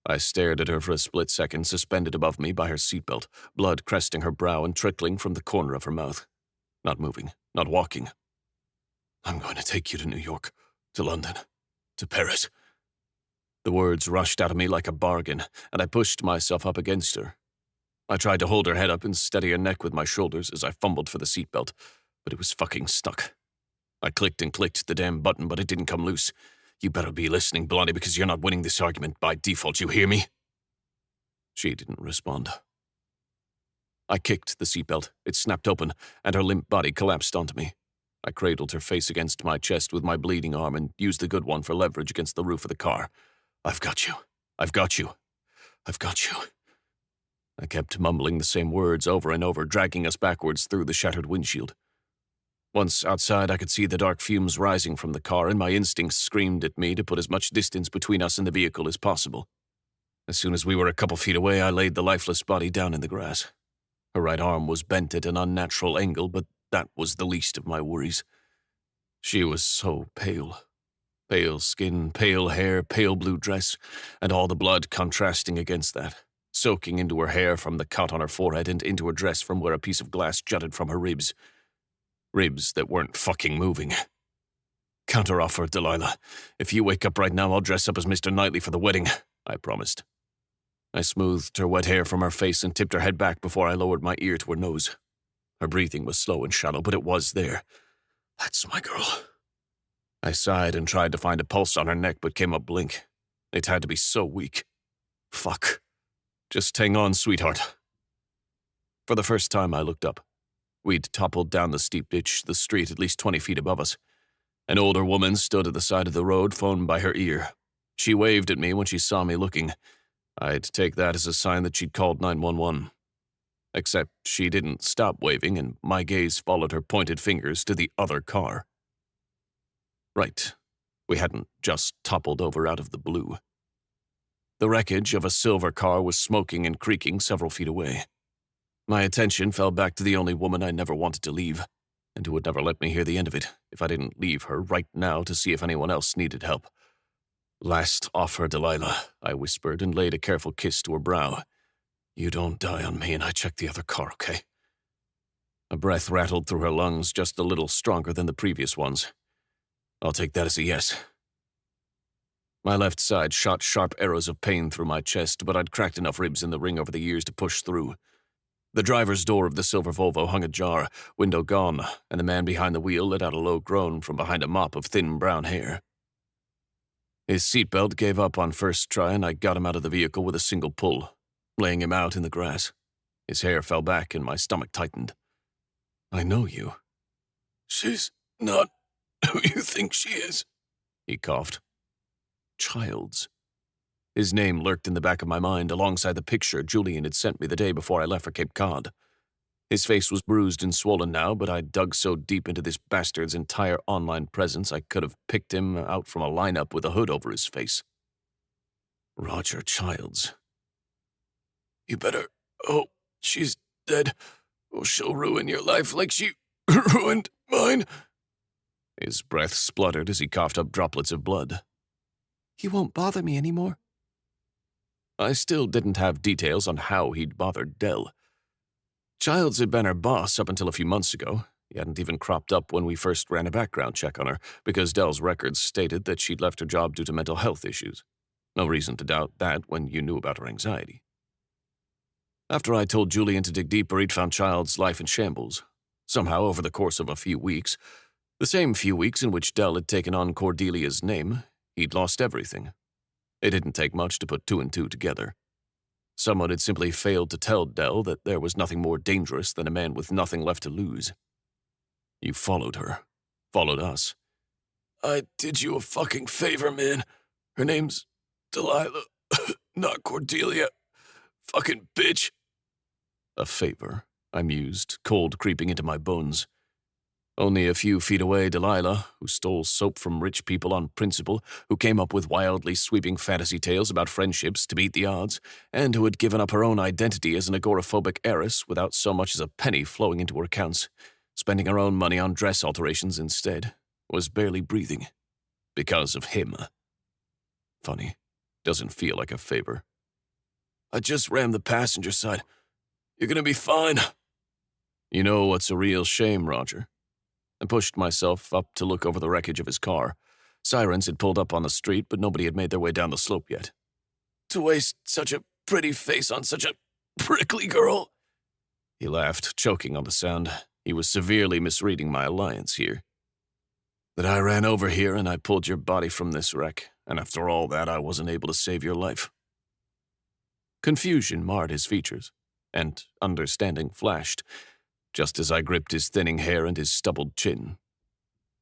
I stared at her for a split second, suspended above me by her seatbelt, blood cresting her brow and trickling from the corner of her mouth. Not moving, not walking. I'm going to take you to New York, to London, to Paris. The words rushed out of me like a bargain, and I pushed myself up against her. I tried to hold her head up and steady her neck with my shoulders as I fumbled for the seatbelt, but it was fucking stuck. I clicked and clicked the damn button, but it didn't come loose. You better be listening, Blondie, because you're not winning this argument by default, you hear me? She didn't respond. I kicked the seatbelt. It snapped open, and her limp body collapsed onto me. I cradled her face against my chest with my bleeding arm and used the good one for leverage against the roof of the car. I've got you. I've got you. I've got you. I kept mumbling the same words over and over, dragging us backwards through the shattered windshield. Once outside, I could see the dark fumes rising from the car, and my instincts screamed at me to put as much distance between us and the vehicle as possible. As soon as we were a couple feet away, I laid the lifeless body down in the grass. Her right arm was bent at an unnatural angle, but that was the least of my worries. She was so pale. Pale skin, pale hair, pale blue dress, and all the blood contrasting against that, soaking into her hair from the cut on her forehead and into her dress from where a piece of glass jutted from her ribs. Ribs that weren't fucking moving. Counteroffer, Delilah. If you wake up right now, I'll dress up as Mr. Knightley for the wedding, I promised. I smoothed her wet hair from her face and tipped her head back before I lowered my ear to her nose. Her breathing was slow and shallow, but it was there. That's my girl. I sighed and tried to find a pulse on her neck, but came up blank. It had to be so weak. Fuck. Just hang on, sweetheart. For the first time, I looked up. We'd toppled down the steep ditch, the street at least 20 feet above us. An older woman stood at the side of the road, phone by her ear. She waved at me when she saw me looking. I'd take that as a sign that she'd called 911. Except she didn't stop waving, and my gaze followed her pointed fingers to the other car. Right. We hadn't just toppled over out of the blue. The wreckage of a silver car was smoking and creaking several feet away. My attention fell back to the only woman I never wanted to leave, and who would never let me hear the end of it if I didn't leave her right now to see if anyone else needed help. Last offer, Delilah, I whispered and laid a careful kiss to her brow. You don't die on me and I check the other car, okay? A breath rattled through her lungs just a little stronger than the previous ones. I'll take that as a yes. My left side shot sharp arrows of pain through my chest, but I'd cracked enough ribs in the ring over the years to push through. The driver's door of the silver Volvo hung ajar, window gone, and the man behind the wheel let out a low groan from behind a mop of thin brown hair. His seatbelt gave up on first try, and I got him out of the vehicle with a single pull, laying him out in the grass. His hair fell back and my stomach tightened. I know you. She's not who you think she is, he coughed. Childs. His name lurked in the back of my mind alongside the picture Julian had sent me the day before I left for Cape Cod. His face was bruised and swollen now, but I dug so deep into this bastard's entire online presence I could have picked him out from a lineup with a hood over his face. Roger Childs. You better hope she's dead, or she'll ruin your life like she ruined mine. His breath spluttered as he coughed up droplets of blood. He won't bother me anymore. I still didn't have details on how he'd bothered Dell. Childs had been her boss up until a few months ago. He hadn't even cropped up when we first ran a background check on her, because Dell's records stated that she'd left her job due to mental health issues. No reason to doubt that when you knew about her anxiety. After I told Julian to dig deeper, he'd found Childs' life in shambles. Somehow, over the course of a few weeks, the same few weeks in which Dell had taken on Cordelia's name, he'd lost everything. It didn't take much to put two and two together. Someone had simply failed to tell Dell that there was nothing more dangerous than a man with nothing left to lose. You followed her. Followed us. I did you a fucking favor, man. Her name's Delilah, not Cordelia. Fucking bitch. A favor, I mused, cold creeping into my bones. Only a few feet away, Delilah, who stole soap from rich people on principle, who came up with wildly sweeping fantasy tales about friendships to beat the odds, and who had given up her own identity as an agoraphobic heiress without so much as a penny flowing into her accounts, spending her own money on dress alterations instead, was barely breathing. Because of him. Funny. Doesn't feel like a favor. I just rammed the passenger side. You're gonna be fine. You know what's a real shame, Roger? I pushed myself up to look over the wreckage of his car. Sirens had pulled up on the street, but nobody had made their way down the slope yet. To waste such a pretty face on such a prickly girl. He laughed, choking on the sound. He was severely misreading my alliance here. That I ran over here and I pulled your body from this wreck, and after all that, I wasn't able to save your life. Confusion marred his features, and understanding flashed, just as I gripped his thinning hair and his stubbled chin.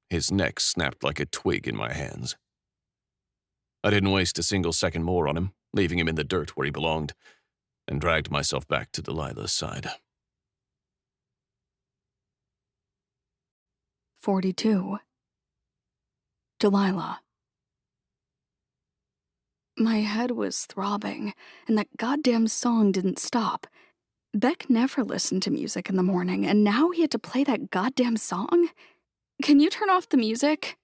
His neck snapped like a twig in my hands. I didn't waste a single second more on him, leaving him in the dirt where he belonged, and dragged myself back to Delilah's side.
42. Delilah. My head was throbbing, and that goddamn song didn't stop. Beck never listened to music in the morning, and now he had to play that goddamn song? Can you turn off the music?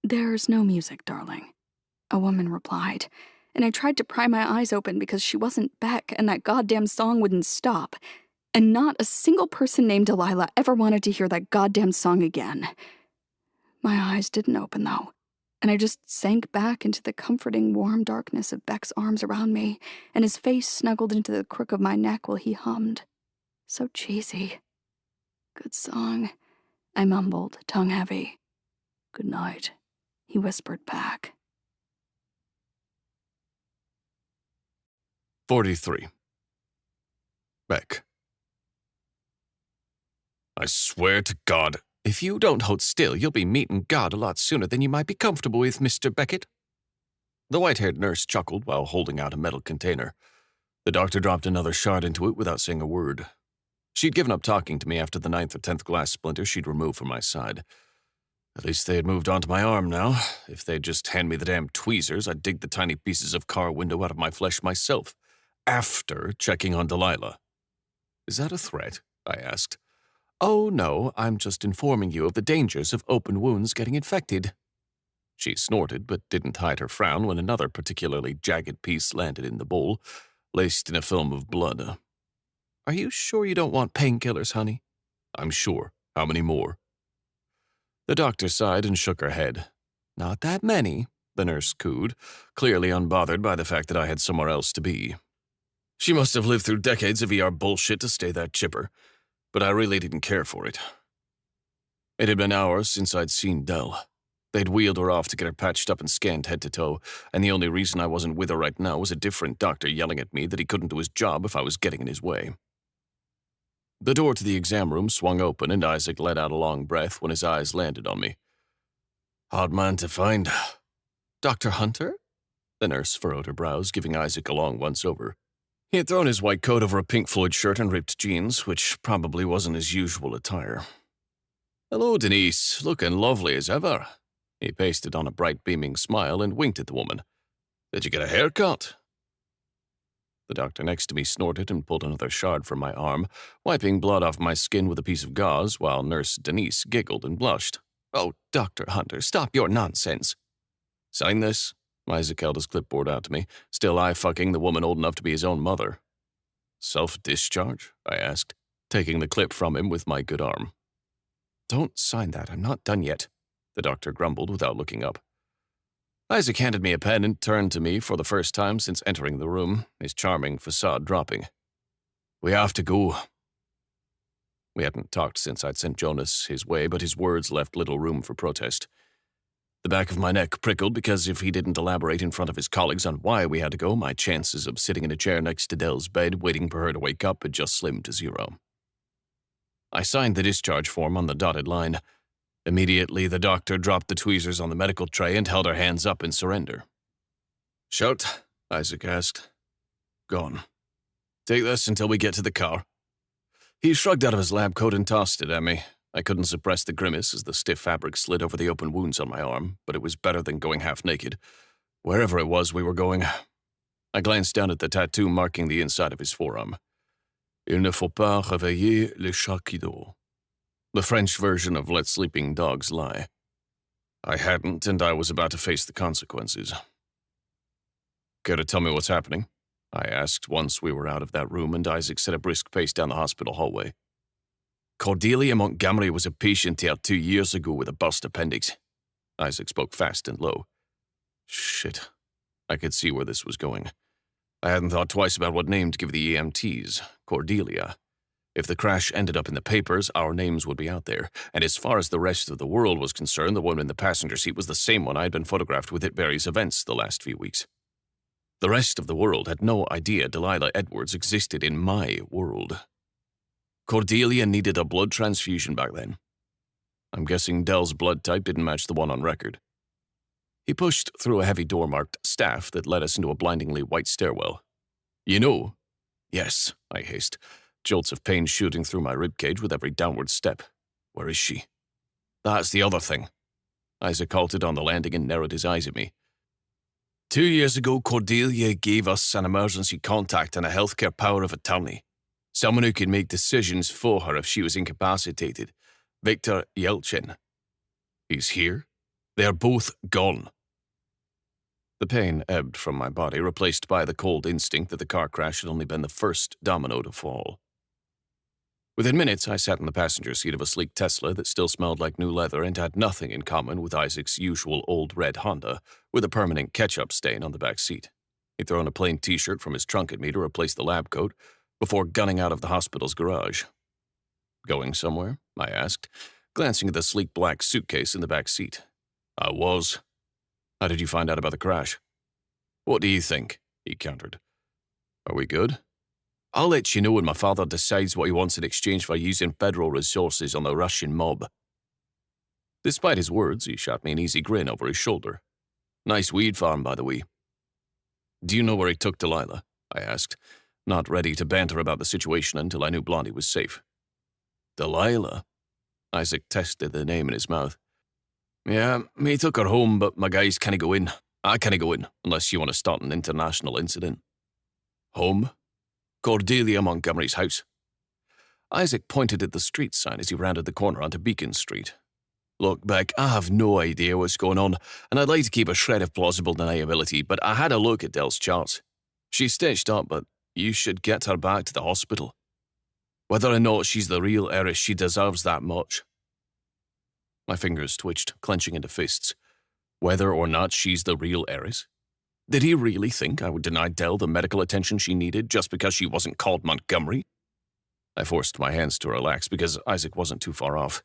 There's no music, darling, a woman replied, and I tried to pry my eyes open because she wasn't Beck and that goddamn song wouldn't stop. And not a single person named Delilah ever wanted to hear that goddamn song again. My eyes didn't open, though, and I just sank back into the comforting, warm darkness of Beck's arms around me, and his face snuggled into the crook of my neck while he hummed. So cheesy. Good song, I mumbled, tongue heavy. Good night, he whispered back.
43. Beck. I swear to God, if you don't hold still, you'll be meeting God a lot sooner than you might be comfortable with, Mr. Beckett. The white-haired nurse chuckled while holding out a metal container. The doctor dropped another shard into it without saying a word. She'd given up talking to me after the 9th or 10th glass splinter she'd removed from my side. At least they had moved onto my arm now. If they'd just hand me the damn tweezers, I'd dig the tiny pieces of car window out of my flesh myself, after checking on Delilah. Is that a threat? I asked. Oh, no, I'm just informing you of the dangers of open wounds getting infected. She snorted, but didn't hide her frown when another particularly jagged piece landed in the bowl, laced in a film of blood. Are you sure you don't want painkillers, honey? I'm sure. How many more? The doctor sighed and shook her head. Not that many, the nurse cooed, clearly unbothered by the fact that I had somewhere else to be. She must have lived through decades of ER bullshit to stay that chipper, but I really didn't care for it. It had been hours since I'd seen Dell. They'd wheeled her off to get her patched up and scanned head to toe, and the only reason I wasn't with her right now was a different doctor yelling at me that he couldn't do his job if I was getting in his way. The door to the exam room swung open, and Isaac let out a long breath when his eyes landed on me. Hard man to find. Dr. Hunter? The nurse furrowed her brows, giving Isaac a long once-over. He had thrown his white coat over a Pink Floyd shirt and ripped jeans, which probably wasn't his usual attire. Hello, Denise. Looking lovely as ever. He pasted on a bright, beaming smile and winked at the woman. Did you get a haircut? The doctor next to me snorted and pulled another shard from my arm, wiping blood off my skin with a piece of gauze, while Nurse Denise giggled and blushed. Oh, Dr. Hunter, stop your nonsense. Sign this. Isaac held his clipboard out to me, still eye-fucking the woman old enough to be his own mother. Self-discharge? I asked, taking the clip from him with my good arm. Don't sign that. I'm not done yet, the doctor grumbled without looking up. Isaac handed me a pen and turned to me for the first time since entering the room, his charming facade dropping. We have to go. We hadn't talked since I'd sent Jonas his way, but his words left little room for protest. The back of my neck prickled because if he didn't elaborate in front of his colleagues on why we had to go, my chances of sitting in a chair next to Dell's bed waiting for her to wake up had just slimmed to zero. I signed the discharge form on the dotted line. Immediately, the doctor dropped the tweezers on the medical tray and held her hands up in surrender. Shout? Isaac asked. Gone. Take this until we get to the car. He shrugged out of his lab coat and tossed it at me. I couldn't suppress the grimace as the stiff fabric slid over the open wounds on my arm, but it was better than going half naked. Wherever it was we were going. I glanced down at the tattoo marking the inside of his forearm. Il ne faut pas réveiller le chat qui dort. The French version of Let Sleeping Dogs Lie. I hadn't, and I was about to face the consequences. Care to tell me what's happening? I asked once we were out of that room and Isaac set a brisk pace down the hospital hallway. Cordelia Montgomery was a patient here 2 years ago with a burst appendix. Isaac spoke fast and low. Shit. I could see where this was going. I hadn't thought twice about what name to give the EMTs. Cordelia. If the crash ended up in the papers, our names would be out there. And as far as the rest of the world was concerned, the woman in the passenger seat was the same one I had been photographed with at various events the last few weeks. The rest of the world had no idea Delilah Edwards existed in my world. Cordelia needed a blood transfusion back then. I'm guessing Dell's blood type didn't match the one on record. He pushed through a heavy door marked staff that led us into a blindingly white stairwell. You know? Yes, I hissed, jolts of pain shooting through my ribcage with every downward step. Where is she? That's the other thing. Isaac halted on the landing and narrowed his eyes at me. 2 years ago, Cordelia gave us an emergency contact and a healthcare power of attorney. Someone who could make decisions for her if she was incapacitated. Viktor Yelchin. He's here. They're both gone. The pain ebbed from my body, replaced by the cold instinct that the car crash had only been the first domino to fall. Within minutes, I sat in the passenger seat of a sleek Tesla that still smelled like new leather and had nothing in common with Isaac's usual old red Honda, with a permanent ketchup stain on the back seat. He'd thrown a plain t-shirt from his trunk at me to replace the lab coat before gunning out of the hospital's garage. Going somewhere? I asked, glancing at the sleek black suitcase in the back seat. I was. How did you find out about the crash? What do you think? He countered. Are we good? I'll let you know when my father decides what he wants in exchange for using federal resources on the Russian mob. Despite his words, he shot me an easy grin over his shoulder. Nice weed farm, by the way. Do you know where he took Delilah? I asked, not ready to banter about the situation until I knew Blondie was safe. Delilah? Isaac tested the name in his mouth. Yeah, he took her home, but my guys can't go in. I can't go in, unless you want to start an international incident. Home? Cordelia Montgomery's house. Isaac pointed at the street sign as he rounded the corner onto Beacon Street. Look, Beck, I have no idea what's going on, and I'd like to keep a shred of plausible deniability, but I had a look at Dell's charts. She's stitched up, but you should get her back to the hospital. Whether or not she's the real heiress, she deserves that much. My fingers twitched, clenching into fists. Whether or not she's the real heiress? Did he really think I would deny Dell the medical attention she needed just because she wasn't called Montgomery? I forced my hands to relax because Isaac wasn't too far off.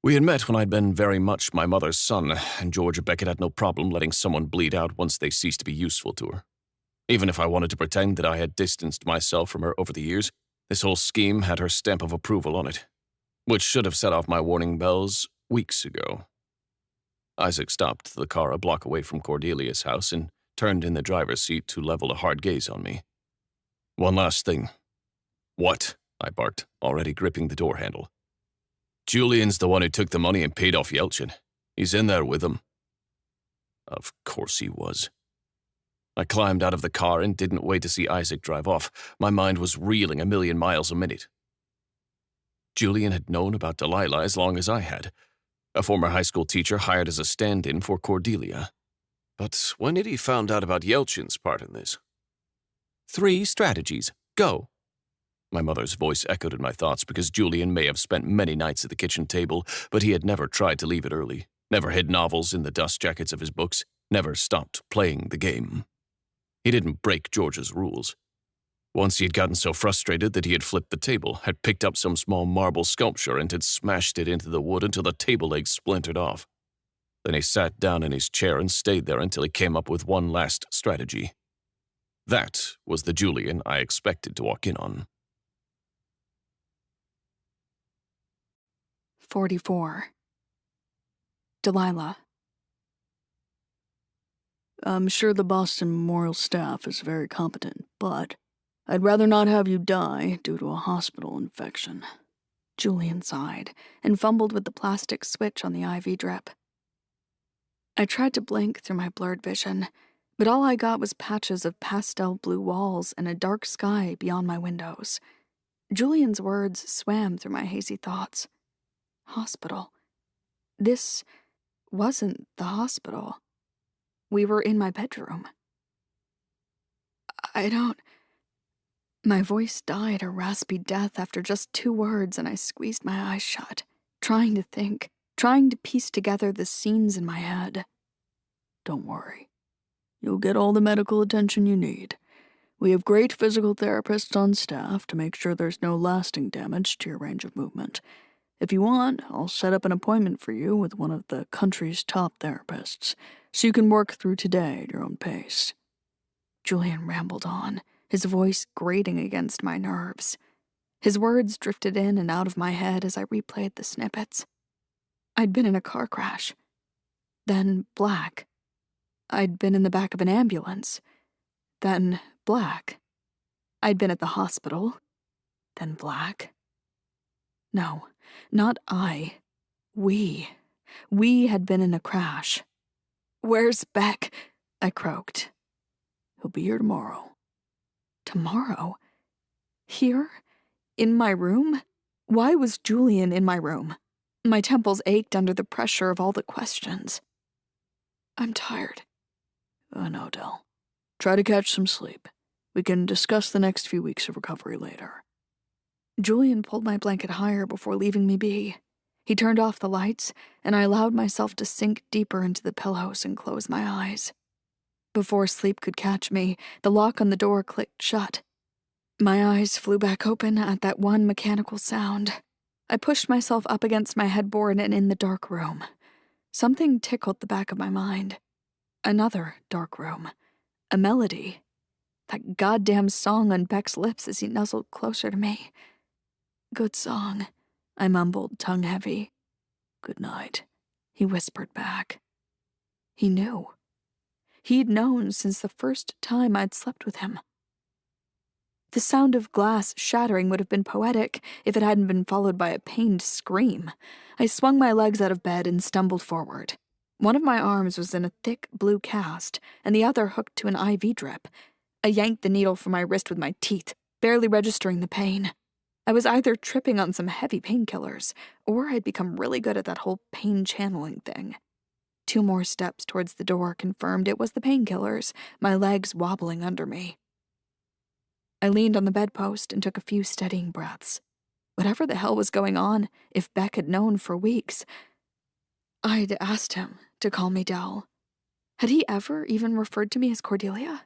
We had met when I'd been very much my mother's son, and Georgia Beckett had no problem letting someone bleed out once they ceased to be useful to her. Even if I wanted to pretend that I had distanced myself from her over the years, this whole scheme had her stamp of approval on it, which should have set off my warning bells weeks ago. Isaac stopped the car a block away from Cordelia's house and turned in the driver's seat to level a hard gaze on me. One last thing. What? I barked, already gripping the door handle. Julian's the one who took the money and paid off Yelchin. He's in there with him. Of course he was. I climbed out of the car and didn't wait to see Isaac drive off. My mind was reeling a million miles a minute. Julian had known about Delilah as long as I had. A former high school teacher hired as a stand-in for Cordelia. But when did he find out about Yelchin's part in this? 3 strategies. Go. My mother's voice echoed in my thoughts because Julian may have spent many nights at the kitchen table, but he had never tried to leave it early, never hid novels in the dust jackets of his books, never stopped playing the game. He didn't break George's rules. Once he had gotten so frustrated that he had flipped the table, had picked up some small marble sculpture and had smashed it into the wood until the table legs splintered off. Then he sat down in his chair and stayed there until he came up with one last strategy. That was the Julian I expected to walk in on.
44. Delilah.
I'm sure the Boston Memorial staff is very competent, but I'd rather not have you die due to a hospital infection.
Julian sighed and fumbled with the plastic switch on the IV drip. I tried to blink through my blurred vision, but all I got was patches of pastel blue walls and a dark sky beyond my windows. Julian's words swam through my hazy thoughts. Hospital. This wasn't the hospital. We were in my bedroom. My voice died a raspy death after just 2 words, and I squeezed my eyes shut, trying to think, trying to piece together the scenes in my head.
Don't worry. You'll get all the medical attention you need. We have great physical therapists on staff to make sure there's no lasting damage to your range of movement. If you want, I'll set up an appointment for you with one of the country's top therapists, so you can work through today at your own pace.
Julian rambled on, his voice grating against my nerves. His words drifted in and out of my head as I replayed the snippets. I'd been in a car crash. Then black. I'd been in the back of an ambulance. Then black. I'd been at the hospital. Then black. No, not I. We. We had been in a crash. "Where's Beck?" I croaked.
He'll be here tomorrow.
Tomorrow? Here? In my room? Why was Julian in my room? My temples ached under the pressure of all the questions. I'm tired.
I know, Del. Try to catch some sleep. We can discuss the next few weeks of recovery later.
Julian pulled my blanket higher before leaving me be. He turned off the lights, and I allowed myself to sink deeper into the pillows and close my eyes. Before sleep could catch me, the lock on the door clicked shut. My eyes flew back open at that one mechanical sound. I pushed myself up against my headboard and in the dark room. Something tickled the back of my mind. Another dark room. A melody. That goddamn song on Beck's lips as he nuzzled closer to me. Good song, I mumbled, tongue heavy.
Good night,
he whispered back. He knew. He'd known since the first time I'd slept with him. The sound of glass shattering would have been poetic if it hadn't been followed by a pained scream. I swung my legs out of bed and stumbled forward. One of my arms was in a thick blue cast, and the other hooked to an IV drip. I yanked the needle from my wrist with my teeth, barely registering the pain. I was either tripping on some heavy painkillers, or I'd become really good at that whole pain channeling thing. 2 more steps towards the door confirmed it was the painkillers, my legs wobbling under me. I leaned on the bedpost and took a few steadying breaths. Whatever the hell was going on, if Beck had known for weeks, I'd asked him to call me Del. Had he ever even referred to me as Cordelia?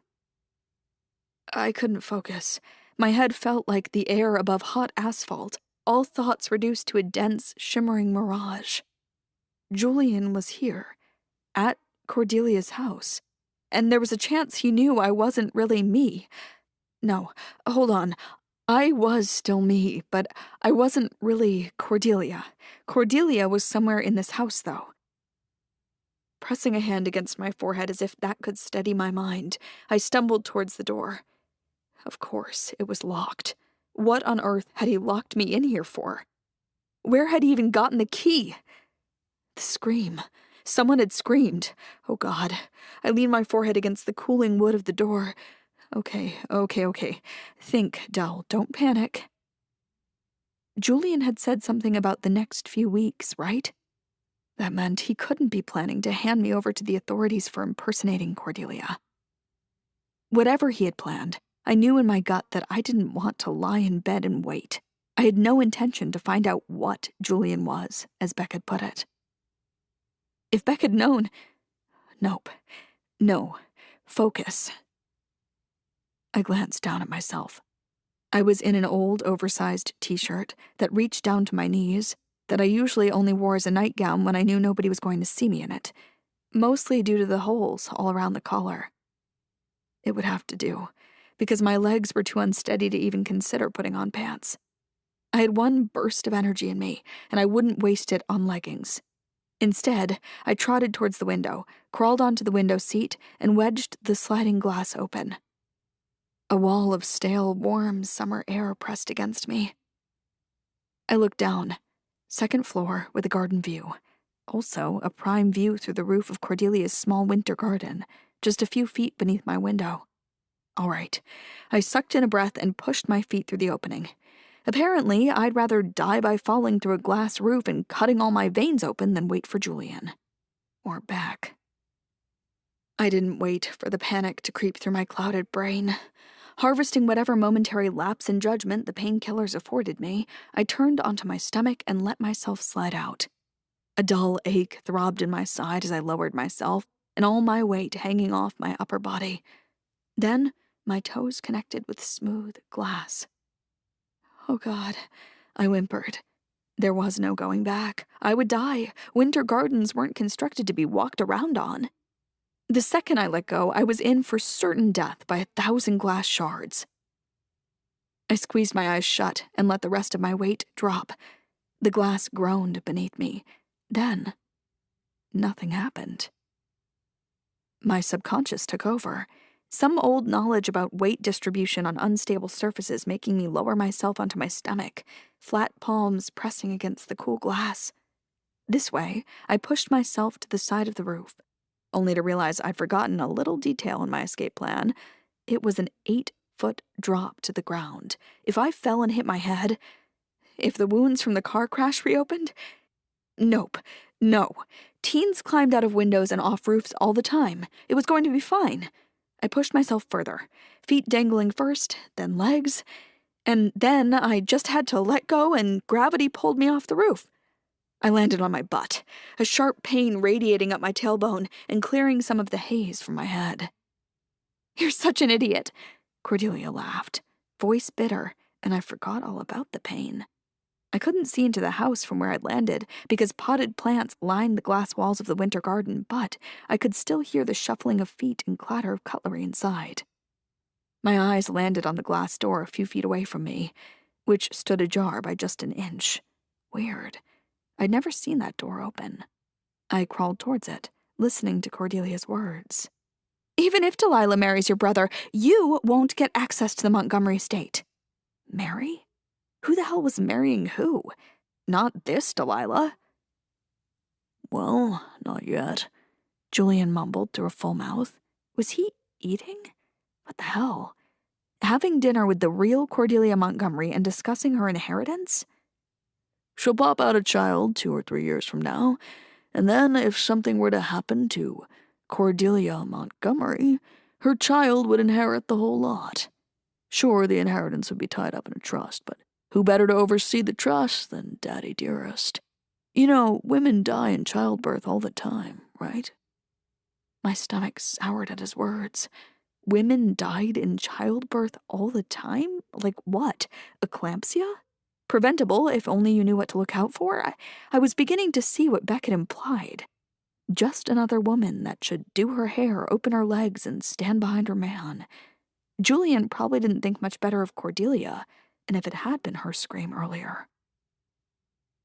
I couldn't focus. My head felt like the air above hot asphalt, all thoughts reduced to a dense, shimmering mirage. Julian was here, at Cordelia's house, and there was a chance he knew I wasn't really me. No, hold on. I was still me, but I wasn't really Cordelia. Cordelia was somewhere in this house, though. Pressing a hand against my forehead as if that could steady my mind, I stumbled towards the door. Of course, it was locked. What on earth had he locked me in here for? Where had he even gotten the key? The scream. Someone had screamed. Oh, God. I leaned my forehead against the cooling wood of the door. Okay. Think, Del. Don't panic. Julian had said something about the next few weeks, right? That meant he couldn't be planning to hand me over to the authorities for impersonating Cordelia. Whatever he had planned, I knew in my gut that I didn't want to lie in bed and wait. I had no intention to find out what Julian was, as Beck had put it. If Beck had known... Nope. No. Focus. I glanced down at myself. I was in an old, oversized t-shirt that reached down to my knees, that I usually only wore as a nightgown when I knew nobody was going to see me in it, mostly due to the holes all around the collar. It would have to do, because my legs were too unsteady to even consider putting on pants. I had one burst of energy in me, and I wouldn't waste it on leggings. Instead, I trotted towards the window, crawled onto the window seat, and wedged the sliding glass open. A wall of stale, warm summer air pressed against me. I looked down. 2nd floor with a garden view. Also, a prime view through the roof of Cordelia's small winter garden, just a few feet beneath my window. All right. I sucked in a breath and pushed my feet through the opening. Apparently, I'd rather die by falling through a glass roof and cutting all my veins open than wait for Julian. Or Beck. I didn't wait for the panic to creep through my clouded brain. Harvesting whatever momentary lapse in judgment the painkillers afforded me, I turned onto my stomach and let myself slide out. A dull ache throbbed in my side as I lowered myself, and all my weight hanging off my upper body. Then, my toes connected with smooth glass. Oh, God, I whimpered. There was no going back. I would die. Winter gardens weren't constructed to be walked around on. The second I let go, I was in for certain death by 1,000 glass shards. I squeezed my eyes shut and let the rest of my weight drop. The glass groaned beneath me. Then, nothing happened. My subconscious took over. Some old knowledge about weight distribution on unstable surfaces making me lower myself onto my stomach, flat palms pressing against the cool glass. This way, I pushed myself to the side of the roof, only to realize I'd forgotten a little detail in my escape plan. It was an foot drop to the ground. If I fell and hit my head, if the wounds from the car crash reopened, nope, no. Teens climbed out of windows and off roofs all the time. It was going to be fine. I pushed myself further, feet dangling first, then legs, and then I just had to let go and gravity pulled me off the roof. I landed on my butt, a sharp pain radiating up my tailbone and clearing some of the haze from my head. "You're such an idiot," Cordelia laughed, voice bitter, and I forgot all about the pain. I couldn't see into the house from where I'd landed because potted plants lined the glass walls of the winter garden, but I could still hear the shuffling of feet and clatter of cutlery inside. My eyes landed on the glass door a few feet away from me, which stood ajar by just an inch. Weird. I'd never seen that door open. I crawled towards it, listening to Cordelia's words. "Even if Delilah marries your brother, you won't get access to the Montgomery estate." Marry? Who the hell was marrying who? Not this Delilah.
"Well, not yet,"
Julian mumbled through a full mouth. Was he eating? What the hell? Having dinner with the real Cordelia Montgomery and discussing her inheritance?
"She'll pop out a child 2 or 3 years from now, and then if something were to happen to Cordelia Montgomery, her child would inherit the whole lot. Sure, the inheritance would be tied up in a trust, but who better to oversee the trust than Daddy Dearest? You know, women die in childbirth all the time, right?"
My stomach soured at his words. Women died in childbirth all the time? Like what? Eclampsia? Preventable if only you knew what to look out for? I was beginning to see what Beckett implied. Just another woman that should do her hair, open her legs, and stand behind her man. Julian probably didn't think much better of Cordelia, and if it had been her scream earlier.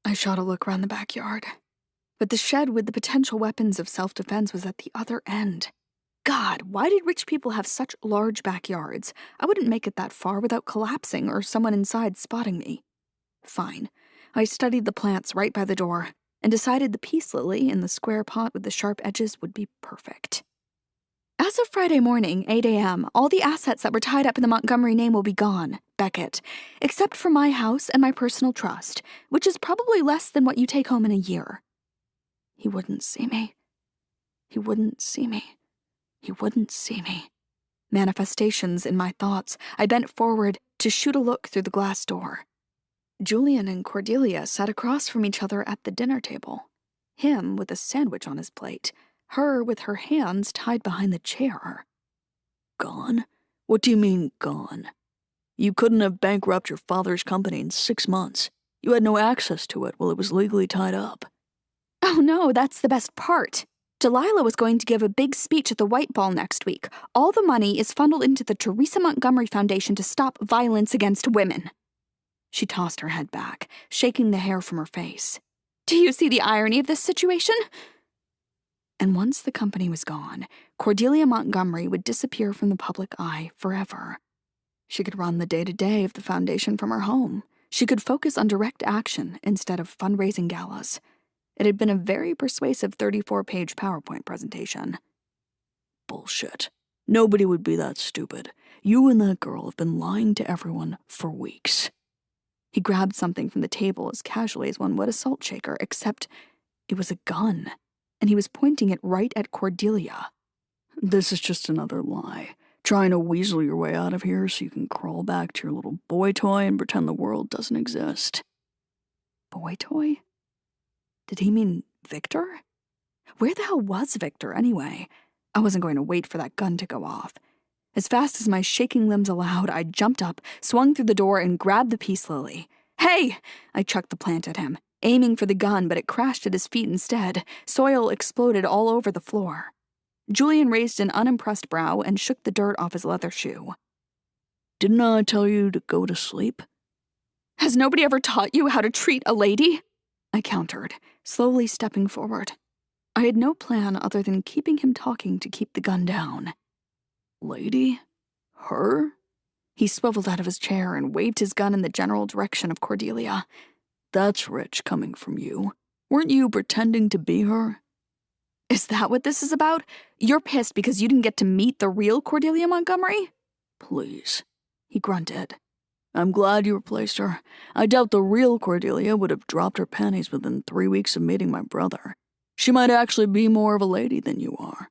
I shot a look around the backyard. But the shed with the potential weapons of self-defense was at the other end. God, why did rich people have such large backyards? I wouldn't make it that far without collapsing or someone inside spotting me. Fine. I studied the plants right by the door and decided the peace lily in the square pot with the sharp edges would be perfect. As of Friday morning, 8 a.m., all the assets that were tied up in the Montgomery name will be gone, Beckett, except for my house and my personal trust, which is probably less than what you take home in a year. He wouldn't see me. He wouldn't see me. He wouldn't see me. Manifestations in my thoughts, I bent forward to shoot a look through the glass door. Julian and Cordelia sat across from each other at the dinner table. Him with a sandwich on his plate, her with her hands tied behind the chair.
"Gone? What do you mean, gone? You couldn't have bankrupted your father's company in 6 months. You had no access to it while it was legally tied up."
Oh no, that's the best part. Delilah was going to give a big speech at the White Ball next week. All the money is funneled into the Teresa Montgomery Foundation to stop violence against women. She tossed her head back, shaking the hair from her face. Do you see the irony of this situation? And once the company was gone, Cordelia Montgomery would disappear from the public eye forever. She could run the day-to-day of the foundation from her home. She could focus on direct action instead of fundraising galas. It had been a very persuasive 34-page PowerPoint presentation.
"Bullshit. Nobody would be that stupid. You and that girl have been lying to everyone for weeks."
He grabbed something from the table as casually as one would a salt shaker, except it was a gun, and he was pointing it right at Cordelia.
"This is just another lie. Trying to weasel your way out of here so you can crawl back to your little boy toy and pretend the world doesn't exist."
Boy toy? Did he mean Victor? Where the hell was Victor, anyway? I wasn't going to wait for that gun to go off. As fast as my shaking limbs allowed, I jumped up, swung through the door, and grabbed the peace lily. "Hey!" I chucked the plant at him, aiming for the gun, but it crashed at his feet instead. Soil exploded all over the floor. Julian raised an unimpressed brow and shook the dirt off his leather shoe.
"Didn't I tell you to go to sleep?"
Has nobody ever taught you how to treat a lady? I countered, slowly stepping forward. I had no plan other than keeping him talking to keep the gun down.
"Lady? Her?"
He swiveled out of his chair and waved his gun in the general direction of Cordelia.
"That's rich coming from you. Weren't you pretending to be her?"
Is that what this is about? You're pissed because you didn't get to meet the real Cordelia Montgomery?
"Please.
He grunted.
I'm glad you replaced her. I doubt the real Cordelia would have dropped her panties within 3 weeks of meeting my brother. She might actually be more of a lady than you are.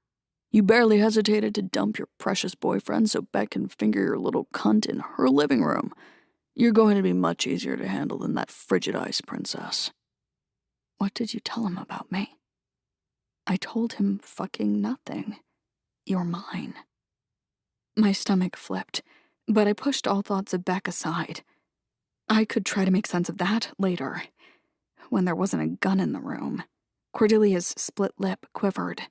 You barely hesitated to dump your precious boyfriend so Beck can finger your little cunt in her living room. You're going to be much easier to handle than that frigid ice princess.
What did you tell him about me? I told him fucking nothing. You're mine. My stomach flipped, but I pushed all thoughts of Beck aside. I could try to make sense of that later, when there wasn't a gun in the room. Cordelia's split lip quivered.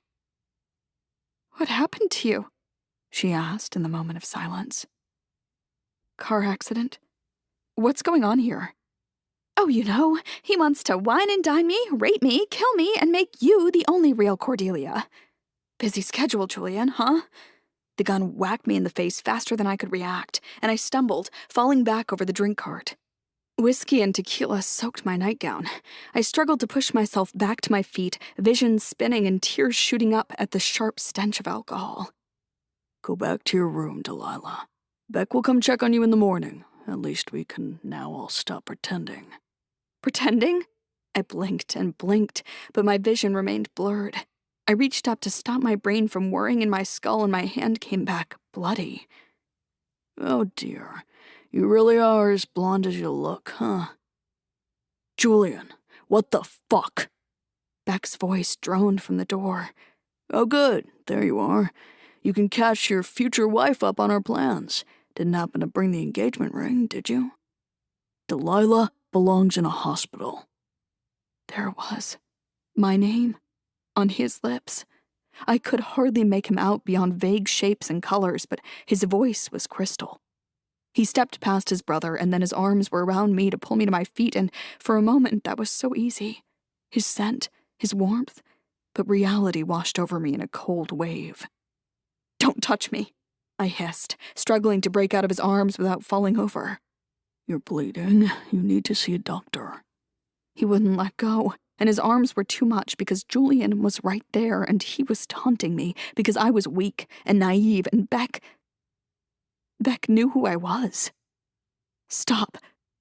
What happened to you? She asked in the moment of silence. Car accident? What's going on here? Oh, he wants to wine and dine me, rape me, kill me, and make you the only real Cordelia. Busy schedule, Julian, huh? The gun whacked me in the face faster than I could react, and I stumbled, falling back over the drink cart. Whiskey and tequila soaked my nightgown. I struggled to push myself back to my feet, vision spinning and tears shooting up at the sharp stench of alcohol.
Go back to your room, Delilah. Beck will come check on you in the morning. At least we can now all stop pretending.
Pretending? I blinked and blinked, but my vision remained blurred. I reached up to stop my brain from whirring in my skull, and my hand came back bloody.
Oh dear, you really are as blonde as you look, huh? Julian, what the fuck?
Beck's voice droned from the door.
Oh good, there you are. You can catch your future wife up on our plans. Didn't happen to bring the engagement ring, did you? Delilah belongs in a hospital.
There it was. My name. On his lips. I could hardly make him out beyond vague shapes and colors, but his voice was crystal. He stepped past his brother, and then his arms were around me to pull me to my feet, and for a moment that was so easy. His scent, his warmth, but reality washed over me in a cold wave. Don't touch me, I hissed, struggling to break out of his arms without falling over.
You're bleeding. You need to see a doctor.
He wouldn't let go, and his arms were too much because Julian was right there, and he was taunting me because I was weak and naive, and Beck knew who I was. Stop,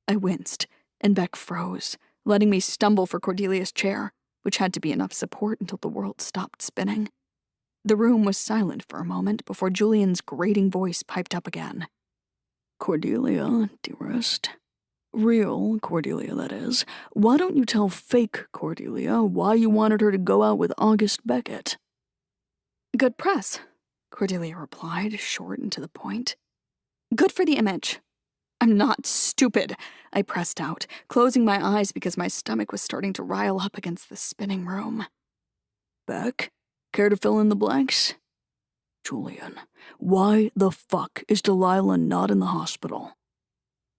I winced, and Beck froze, letting me stumble for Cordelia's chair, which had to be enough support until the world stopped spinning. The room was silent for a moment before Julian's grating voice piped up again.
Cordelia, dearest. Real Cordelia, that is. Why don't you tell fake Cordelia why you wanted her to go out with August Beckett?
Good press, Cordelia replied, short and to the point. Good for the image. I'm not stupid, I pressed out, closing my eyes because my stomach was starting to rile up against the spinning room.
Beck? Care to fill in the blanks? Julian, why the fuck is Delilah not in the hospital?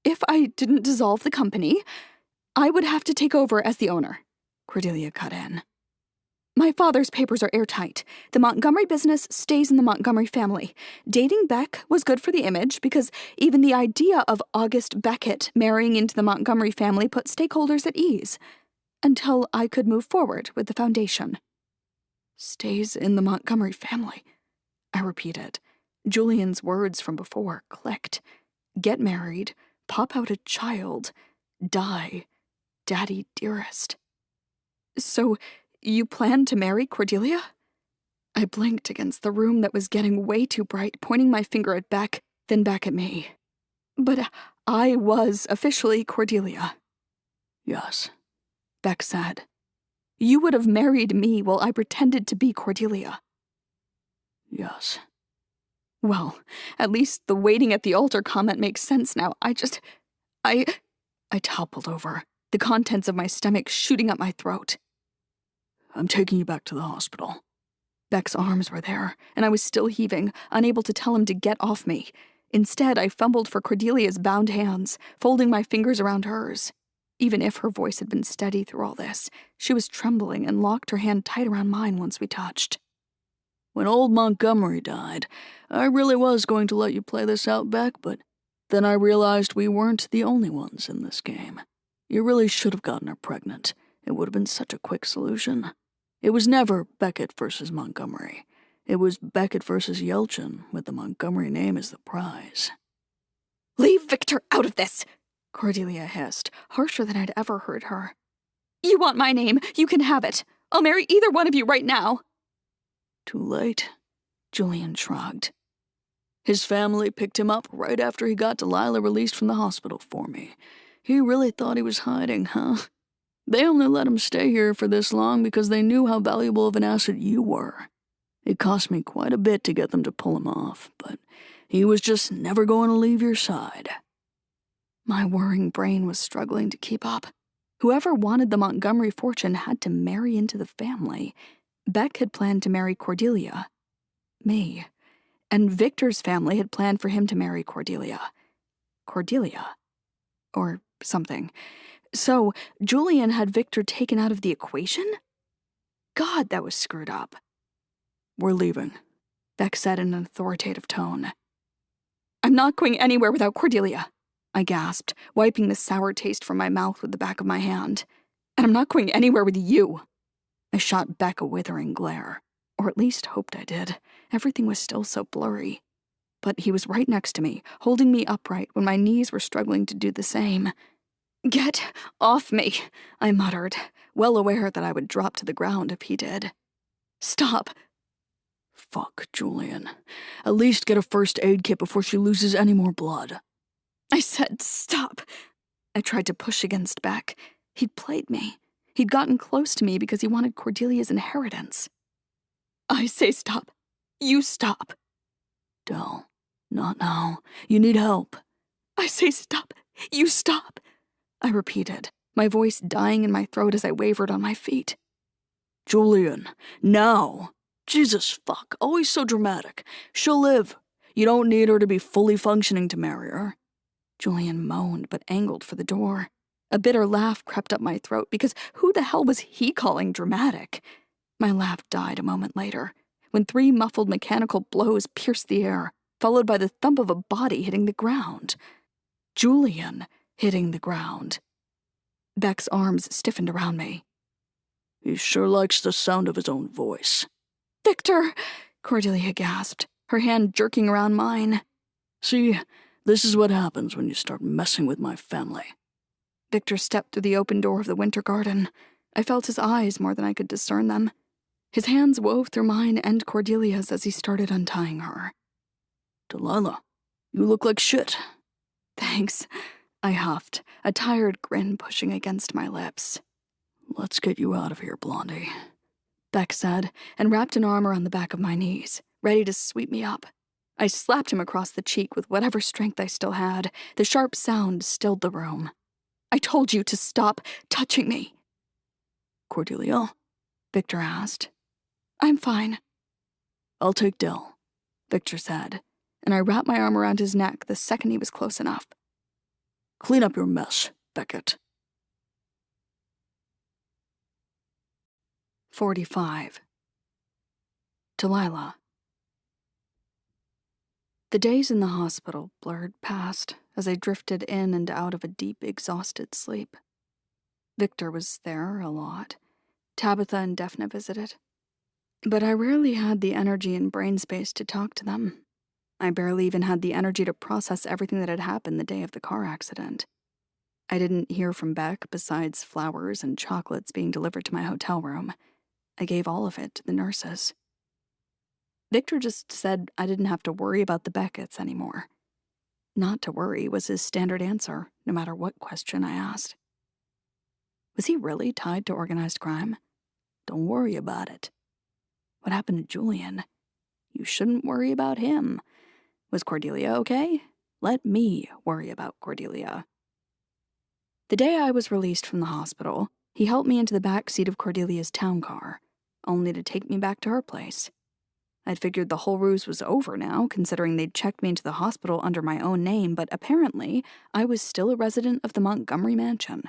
If I didn't dissolve the company, I would have to take over as the owner, Cordelia cut in. My father's papers are airtight. The Montgomery business stays in the Montgomery family. Dating Beck was good for the image because even the idea of August Beckett marrying into the Montgomery family put stakeholders at ease, until I could move forward with the foundation. Stays in the Montgomery family, I repeated. Julian's words from before clicked. Get married, pop out a child, die, daddy dearest. So, you plan to marry Cordelia? I blinked against the room that was getting way too bright, pointing my finger at Beck, then back at me. But I was officially Cordelia.
Yes,
Beck said. You would have married me while I pretended to be Cordelia.
Yes.
Well, at least the waiting at the altar comment makes sense now. I toppled over, the contents of my stomach shooting up my throat.
I'm taking you back to the hospital.
Beck's arms were there, and I was still heaving, unable to tell him to get off me. Instead, I fumbled for Cordelia's bound hands, folding my fingers around hers. Even if her voice had been steady through all this, she was trembling and locked her hand tight around mine once we touched.
When old Montgomery died, I really was going to let you play this out, Beck, but then I realized we weren't the only ones in this game. You really should have gotten her pregnant. It would have been such a quick solution. It was never Beckett versus Montgomery. It was Beckett versus Yelchin, with the Montgomery name as the prize.
"Leave Victor out of this," Cordelia hissed, harsher than I'd ever heard her. "You want my name, you can have it. I'll marry either one of you right now."
Too late, Julian shrugged. His family picked him up right after he got Delilah released from the hospital for me. He really thought he was hiding, huh? They only let him stay here for this long because they knew how valuable of an asset you were. It cost me quite a bit to get them to pull him off, but he was just never going to leave your side.
My whirring brain was struggling to keep up. Whoever wanted the Montgomery fortune had to marry into the family. Beck had planned to marry Cordelia. Me. And Victor's family had planned for him to marry Cordelia. Cordelia. Or something. So, Julian had Victor taken out of the equation? God, that was screwed up.
"We're leaving,"
Beck said in an authoritative tone. "I'm not going anywhere without Cordelia," I gasped, wiping the sour taste from my mouth with the back of my hand. "And I'm not going anywhere with you." I shot Beck a withering glare, or at least hoped I did. Everything was still so blurry. But he was right next to me, holding me upright when my knees were struggling to do the same. "Get off me," I muttered, well aware that I would drop to the ground if he did. "Stop."
"Fuck, Julian. At least get a first aid kit before she loses any more blood."
I said stop. I tried to push against Beck. He'd played me. He'd gotten close to me because he wanted Cordelia's inheritance. "I say stop. You stop."
"Del, not now. You need help."
"I say stop. You stop," I repeated, my voice dying in my throat as I wavered on my feet.
"Julian, now. Jesus fuck, always so dramatic. She'll live. You don't need her to be fully functioning to marry her."
Julian moaned but angled for the door. A bitter laugh crept up my throat because who the hell was he calling dramatic? My laugh died a moment later, when 3 muffled mechanical blows pierced the air, followed by the thump of a body hitting the ground. Julian hitting the ground. Beck's arms stiffened around me.
"He sure likes the sound of his own voice."
"Victor!" Cordelia gasped, her hand jerking around mine.
"See, this is what happens when you start messing with my family."
Victor stepped through the open door of the winter garden. I felt his eyes more than I could discern them. His hands wove through mine and Cordelia's as he started untying her.
"Delilah, you look like shit."
"Thanks," I huffed, a tired grin pushing against my lips.
"Let's get you out of here, Blondie,"
Beck said, and wrapped an arm around the back of my knees, ready to sweep me up. I slapped him across the cheek with whatever strength I still had. The sharp sound stilled the room. "I told you to stop touching me."
"Cordelia?"
Victor asked. "I'm fine."
"I'll take Del,"
Victor said, and I wrapped my arm around his neck the second he was close enough.
"Clean up your mess, Beckett."
45. Delilah. The days in the hospital blurred past as I drifted in and out of a deep, exhausted sleep. Victor was there a lot. Tabitha and Daphne visited. But I rarely had the energy and brain space to talk to them. I barely even had the energy to process everything that had happened the day of the car accident. I didn't hear from Beck besides flowers and chocolates being delivered to my hotel room. I gave all of it to the nurses. Victor just said I didn't have to worry about the Becketts anymore. Not to worry was his standard answer, no matter what question I asked. Was he really tied to organized crime?
"Don't worry about it."
What happened to Julian? You shouldn't worry about him. Was Cordelia okay? Let me worry about Cordelia. The day I was released from the hospital, he helped me into the back seat of Cordelia's town car, only to take me back to her place. I'd figured the whole ruse was over now, considering they'd checked me into the hospital under my own name, but apparently I was still a resident of the Montgomery mansion.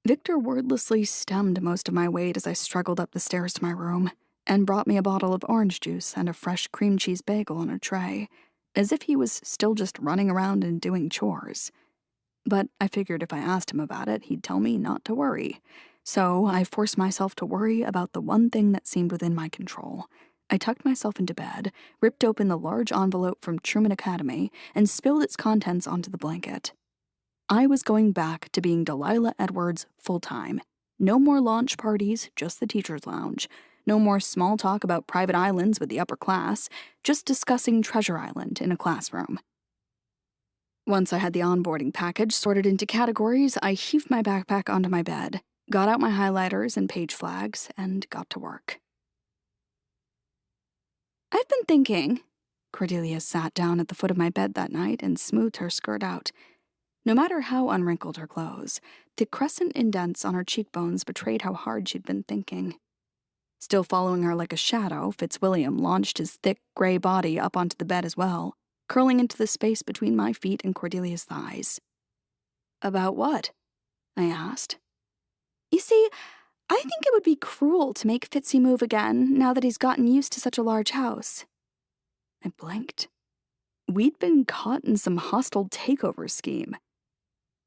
Victor wordlessly stemmed most of my weight as I struggled up the stairs to my room, and brought me a bottle of orange juice and a fresh cream cheese bagel on a tray, as if he was still just running around and doing chores. But I figured if I asked him about it, he'd tell me not to worry. So I forced myself to worry about the one thing that seemed within my control, I tucked myself into bed, ripped open the large envelope from Truman Academy, and spilled its contents onto the blanket. I was going back to being Delilah Edwards full-time. No more launch parties, just the teacher's lounge. No more small talk about private islands with the upper class, just discussing Treasure Island in a classroom. Once I had the onboarding package sorted into categories, I heaved my backpack onto my bed, got out my highlighters and page flags, and got to work. I've been thinking. Cordelia sat down at the foot of my bed that night and smoothed her skirt out. No matter how unwrinkled her clothes, the crescent indents on her cheekbones betrayed how hard she'd been thinking. Still following her like a shadow, Fitzwilliam launched his thick, gray body up onto the bed as well, curling into the space between my feet and Cordelia's thighs. About what? I asked. You see, I think it would be cruel to make Fitzy move again now that he's gotten used to such a large house. I blinked. We'd been caught in some hostile takeover scheme.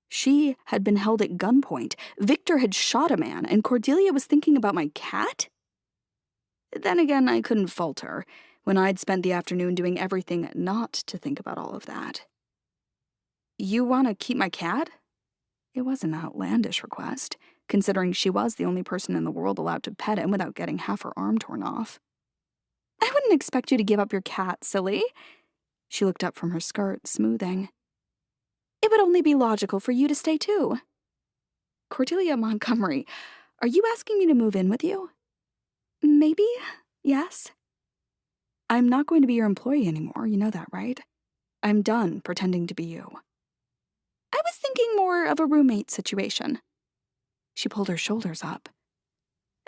She had been held at gunpoint, Victor had shot a man, and Cordelia was thinking about my cat? Then again, I couldn't fault her, when I'd spent the afternoon doing everything not to think about all of that. You want to keep my cat? It was an outlandish request, considering she was the only person in the world allowed to pet him without getting half her arm torn off. I wouldn't expect you to give up your cat, silly. She looked up from her skirt, smoothing. It would only be logical for you to stay too. Cordelia Montgomery, are you asking me to move in with you? Maybe, yes. I'm not going to be your employee anymore, you know that, right? I'm done pretending to be you. I was thinking more of a roommate situation. She pulled her shoulders up.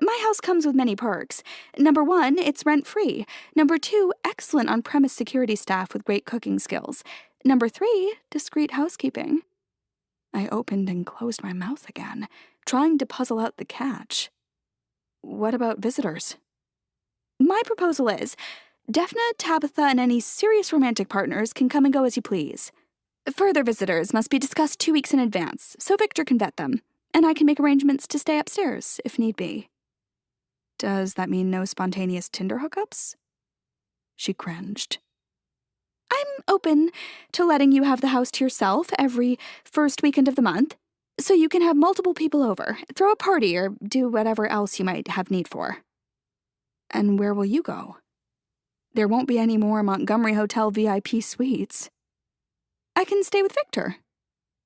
My house comes with many perks. Number 1, it's rent-free. Number 2, excellent on-premise security staff with great cooking skills. Number 3, discreet housekeeping. I opened and closed my mouth again, trying to puzzle out the catch. What about visitors? My proposal is, Daphne, Tabitha, and any serious romantic partners can come and go as you please. Further visitors must be discussed 2 weeks in advance, so Victor can vet them, and I can make arrangements to stay upstairs, if need be. Does that mean no spontaneous Tinder hookups? She cringed. I'm open to letting you have the house to yourself every first weekend of the month, so you can have multiple people over, throw a party, or do whatever else you might have need for. And where will you go? There won't be any more Montgomery Hotel VIP suites. I can stay with Victor,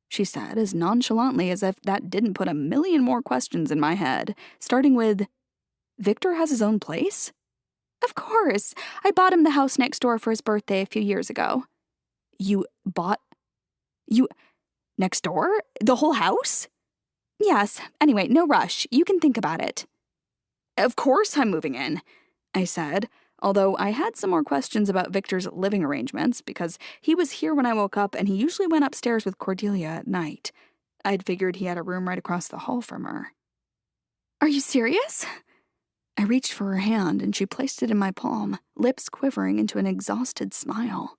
she said as nonchalantly as if that didn't put a million more questions in my head, starting with, Victor has his own place? Of course. I bought him the house next door for his birthday a few years ago. You next door? The whole house? Yes. Anyway, no rush. You can think about it. Of course I'm moving in, I said, although I had some more questions about Victor's living arrangements because he was here when I woke up and he usually went upstairs with Cordelia at night. I'd figured he had a room right across the hall from her. Are you serious? I reached for her hand and she placed it in my palm, lips quivering into an exhausted smile.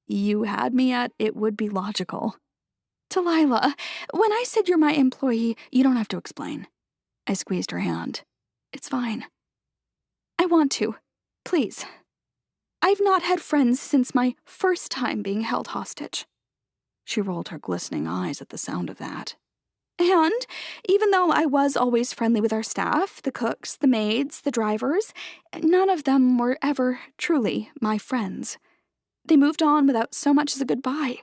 You had me at it would be logical. Delilah, when I said you're my employee, you don't have to explain. I squeezed her hand. It's fine. I want to. Please. I've not had friends since my first time being held hostage. She rolled her glistening eyes at the sound of that. And even though I was always friendly with our staff, the cooks, the maids, the drivers, none of them were ever truly my friends. They moved on without so much as a goodbye.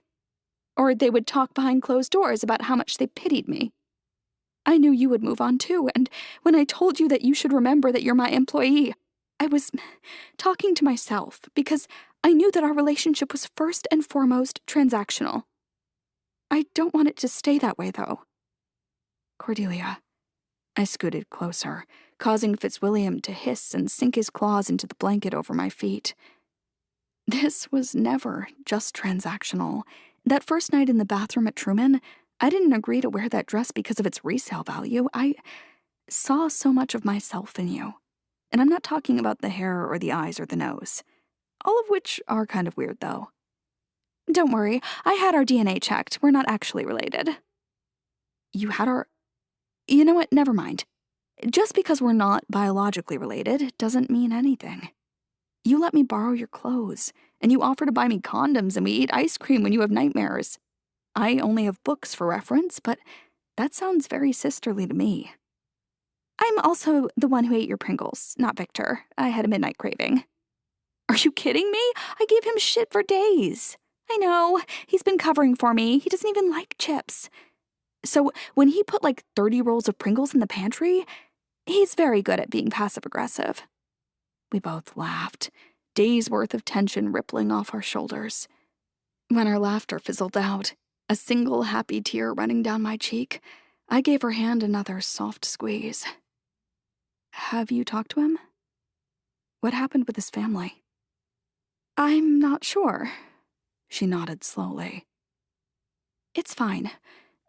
Or they would talk behind closed doors about how much they pitied me. I knew you would move on too, and when I told you that you should remember that you're my employee, I was talking to myself because I knew that our relationship was first and foremost transactional. I don't want it to stay that way, though. Cordelia. I scooted closer, causing Fitzwilliam to hiss and sink his claws into the blanket over my feet. This was never just transactional. That first night in the bathroom at Truman, I didn't agree to wear that dress because of its resale value. I saw so much of myself in you. And I'm not talking about the hair or the eyes or the nose. All of which are kind of weird, though. Don't worry, I had our DNA checked. We're not actually related. You had our... You know what? Never mind. Just because we're not biologically related doesn't mean anything. You let me borrow your clothes, and you offer to buy me condoms, and we eat ice cream when you have nightmares. I only have books for reference, but that sounds very sisterly to me. I'm also the one who ate your Pringles, not Victor. I had a midnight craving. Are you kidding me? I gave him shit for days. I know, he's been covering for me. He doesn't even like chips. So when he put like 30 rolls of Pringles in the pantry, he's very good at being passive-aggressive. We both laughed, days' worth of tension rippling off our shoulders. When our laughter fizzled out, a single happy tear running down my cheek, I gave her hand another soft squeeze. Have you talked to him? What happened with his family? I'm not sure. She nodded slowly. It's fine.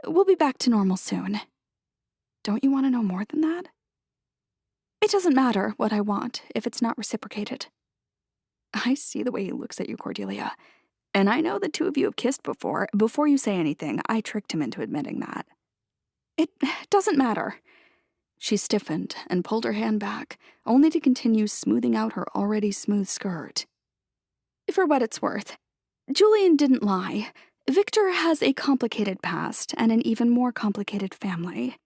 We'll be back to normal soon. Don't you want to know more than that? It doesn't matter what I want if it's not reciprocated. I see the way he looks at you, Cordelia. And I know the two of you have kissed before. Before you say anything, I tricked him into admitting that. It doesn't matter. She stiffened and pulled her hand back, only to continue smoothing out her already smooth skirt. For what it's worth, Julian didn't lie. Victor has a complicated past and an even more complicated family.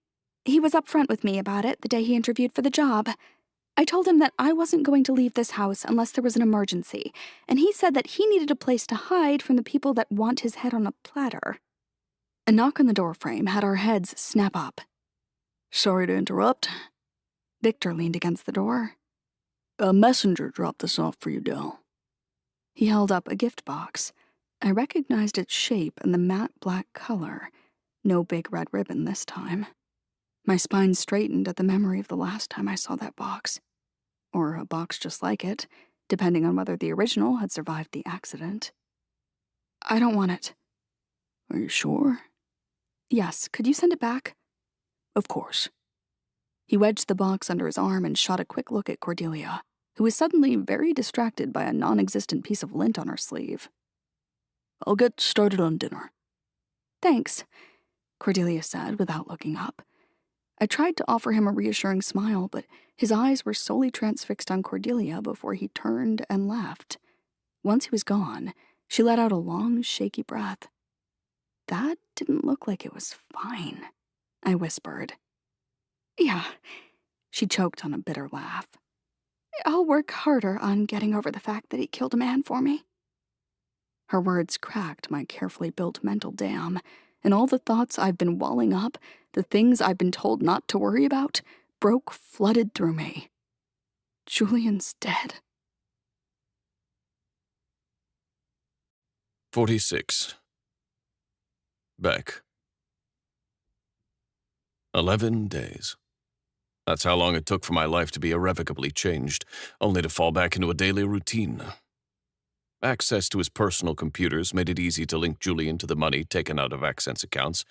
He was upfront with me about it the day he interviewed for the job. I told him that I wasn't going to leave this house unless there was an emergency, and he said that he needed a place to hide from the people that want his head on a platter. A knock on the doorframe had our heads snap up.
Sorry to interrupt.
Victor leaned against the door.
A messenger dropped this off for you, Dell.
He held up a gift box. I recognized its shape and the matte black color. No big red ribbon this time. My spine straightened at the memory of the last time I saw that box. Or a box just like it, depending on whether the original had survived the accident. I don't want it.
Are you sure?
Yes, could you send it back?
Of course.
He wedged the box under his arm and shot a quick look at Cordelia, who was suddenly very distracted by a non-existent piece of lint on her sleeve.
I'll get started on dinner.
Thanks, Cordelia said without looking up. I tried to offer him a reassuring smile, but his eyes were solely transfixed on Cordelia before he turned and left. Once he was gone, she let out a long, shaky breath. That didn't look like it was fine, I whispered. Yeah, she choked on a bitter laugh. I'll work harder on getting over the fact that he killed a man for me. Her words cracked my carefully built mental dam, and all the thoughts I've been walling up, the things I've been told not to worry about, flooded through me. Julian's dead.
46. Beck. 11 days. That's how long it took for my life to be irrevocably changed, only to fall back into a daily routine. Access to his personal computers made it easy to link Julian to the money taken out of Accent's accounts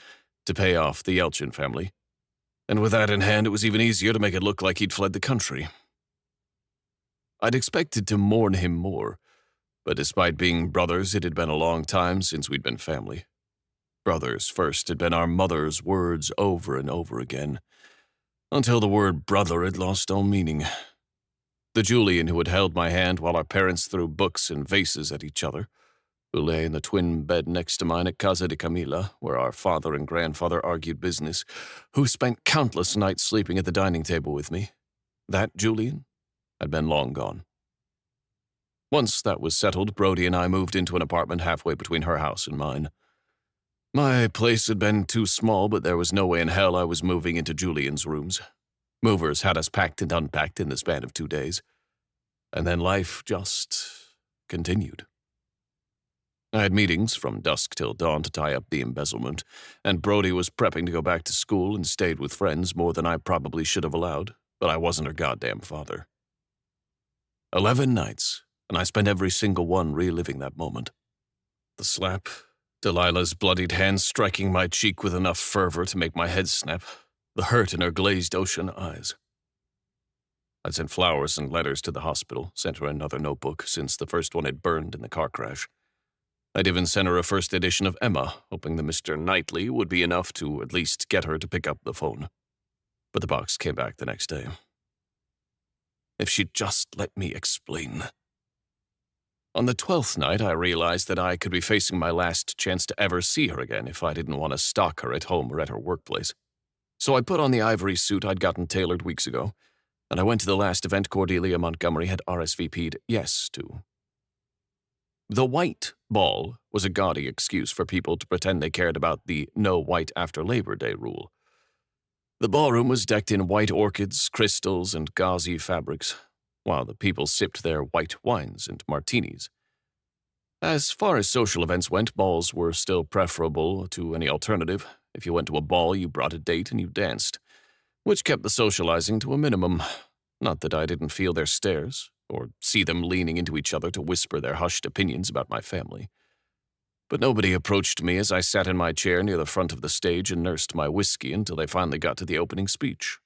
to pay off the Yelchin family. And with that in hand, it was even easier to make it look like he'd fled the country. I'd expected to mourn him more, but despite being brothers, it had been a long time since we'd been family. Brothers first had been our mother's words over and over again, until the word brother had lost all meaning. The Julian who had held my hand while our parents threw books and vases at each other, who lay in the twin bed next to mine at Casa de Camila, where our father and grandfather argued business, who spent countless nights sleeping at the dining table with me, that Julian had been long gone. Once that was settled, Brody and I moved into an apartment halfway between her house and mine. My place had been too small, but there was no way in hell I was moving into Julian's rooms. Movers had us packed and unpacked in the span of 2 days. And then life just continued. I had meetings from dusk till dawn to tie up the embezzlement, and Brody was prepping to go back to school and stayed with friends more than I probably should have allowed, but I wasn't her goddamn father. 11 nights, and I spent every single one reliving that moment. The slap, Delilah's bloodied hand striking my cheek with enough fervor to make my head snap, the hurt in her glazed ocean eyes. I'd sent flowers and letters to the hospital, sent her another notebook since the first one had burned in the car crash. I'd even sent her a first edition of Emma, hoping that Mr. Knightley would be enough to at least get her to pick up the phone. but the box came back the next day. If she'd just let me explain. On the 12th night, I realized that I could be facing my last chance to ever see her again if I didn't want to stalk her at home or at her workplace. So I put on the ivory suit I'd gotten tailored weeks ago, and I went to the last event Cordelia Montgomery had RSVP'd yes to. The white ball was a gaudy excuse for people to pretend they cared about the no white after Labor Day rule. The ballroom was decked in white orchids, crystals, and gauzy fabrics, while the people sipped their white wines and martinis. As far as social events went, balls were still preferable to any alternative. If you went to a ball, you brought a date and you danced, which kept the socializing to a minimum. Not that I didn't feel their stares, or see them leaning into each other to whisper their hushed opinions about my family. But nobody approached me as I sat in my chair near the front of the stage and nursed my whiskey until they finally got to the opening speech.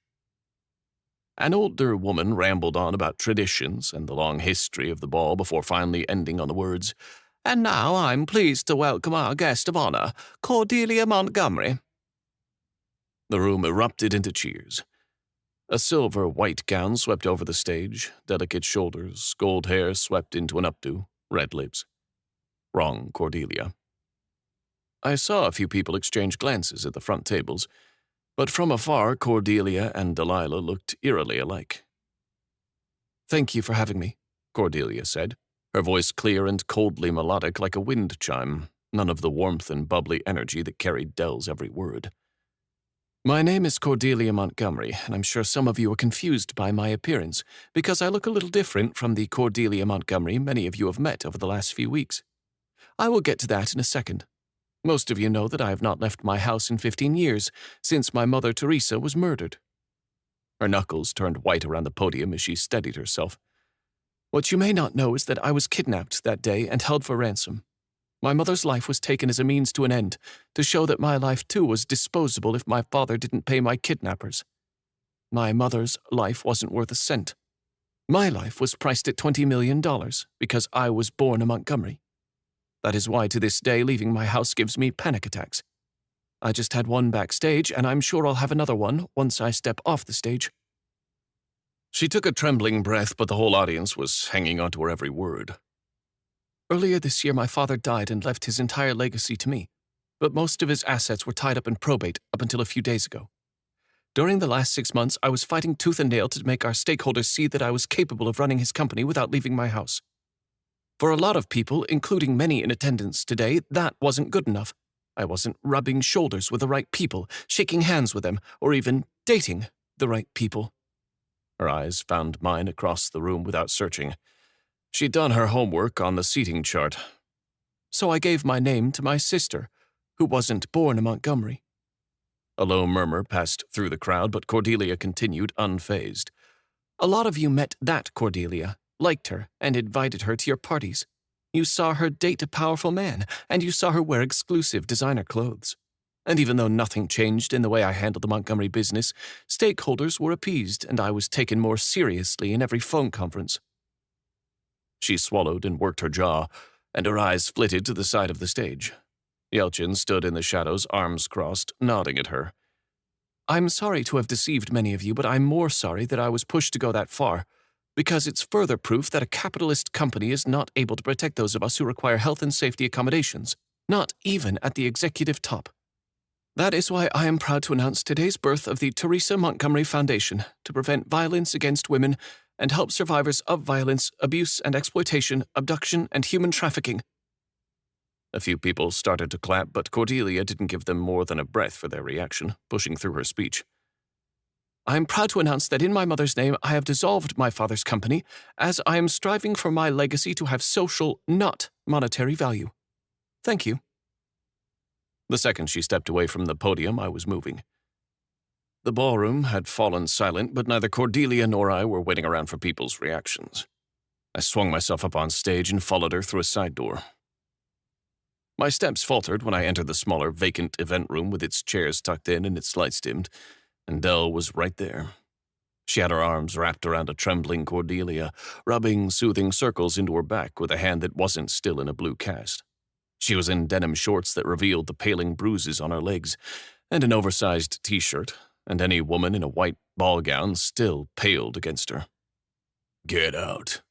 An older woman rambled on about traditions and the long history of the ball before finally ending on the words, "And now I'm pleased to welcome our guest of honor, Cordelia Montgomery." The room erupted into cheers. A silver white gown swept over the stage, delicate shoulders, gold hair swept into an updo, red lips. Wrong Cordelia. I saw a few people exchange glances at the front tables, but from afar Cordelia and Delilah looked eerily alike. "Thank you for having me," Cordelia said, her voice clear and coldly melodic like a wind chime, none of the warmth and bubbly energy that carried Dell's every word. "My name is Cordelia Montgomery, and I'm sure some of you are confused by my appearance, because I look a little different from the Cordelia Montgomery many of you have met over the last few weeks. I will get to that in a second. Most of you know that I have not left my house in 15 years, since my mother Teresa was murdered." Her knuckles turned white around the podium as she steadied herself. "What you may not know is that I was kidnapped that day and held for ransom. My mother's life was taken as a means to an end, to show that my life too was disposable if my father didn't pay my kidnappers. My mother's life wasn't worth a cent. My life was priced at $20 million because I was born a Montgomery. That is why to this day leaving my house gives me panic attacks. I just had one backstage, and I'm sure I'll have another one once I step off the stage." She took a trembling breath, but the whole audience was hanging on to her every word. "Earlier this year, my father died and left his entire legacy to me, but most of his assets were tied up in probate up until a few days ago. During the last 6 months, I was fighting tooth and nail to make our stakeholders see that I was capable of running his company without leaving my house. For a lot of people, including many in attendance today, that wasn't good enough. I wasn't rubbing shoulders with the right people, shaking hands with them, or even dating the right people." Her eyes found mine across the room without searching. She'd done her homework on the seating chart. "So I gave my name to my sister, who wasn't born a Montgomery." A low murmur passed through the crowd, but Cordelia continued unfazed. "A lot of you met that Cordelia, liked her, and invited her to your parties. You saw her date a powerful man, and you saw her wear exclusive designer clothes. And even though nothing changed in the way I handled the Montgomery business, stakeholders were appeased, and I was taken more seriously in every phone conference." She swallowed and worked her jaw, and her eyes flitted to the side of the stage. Yelchin stood in the shadows, arms crossed, nodding at her. "I'm sorry to have deceived many of you, but I'm more sorry that I was pushed to go that far, because it's further proof that a capitalist company is not able to protect those of us who require health and safety accommodations, not even at the executive top. That is why I am proud to announce today's birth of the Teresa Montgomery Foundation to prevent violence against women and help survivors of violence, abuse and exploitation, abduction and human trafficking." A few people started to clap, but Cordelia didn't give them more than a breath for their reaction, pushing through her speech. "I am proud to announce that in my mother's name I have dissolved my father's company, as I am striving for my legacy to have social, not monetary value. Thank you." The second she stepped away from the podium, I was moving. The ballroom had fallen silent, but neither Cordelia nor I were waiting around for people's reactions. I swung myself up on stage and followed her through a side door. My steps faltered when I entered the smaller, vacant event room with its chairs tucked in and its lights dimmed, and Dell was right there. She had her arms wrapped around a trembling Cordelia, rubbing soothing circles into her back with a hand that wasn't still in a blue cast. She was in denim shorts that revealed the paling bruises on her legs, and an oversized t-shirt, and any woman in a white ball gown still paled against her. "Get out."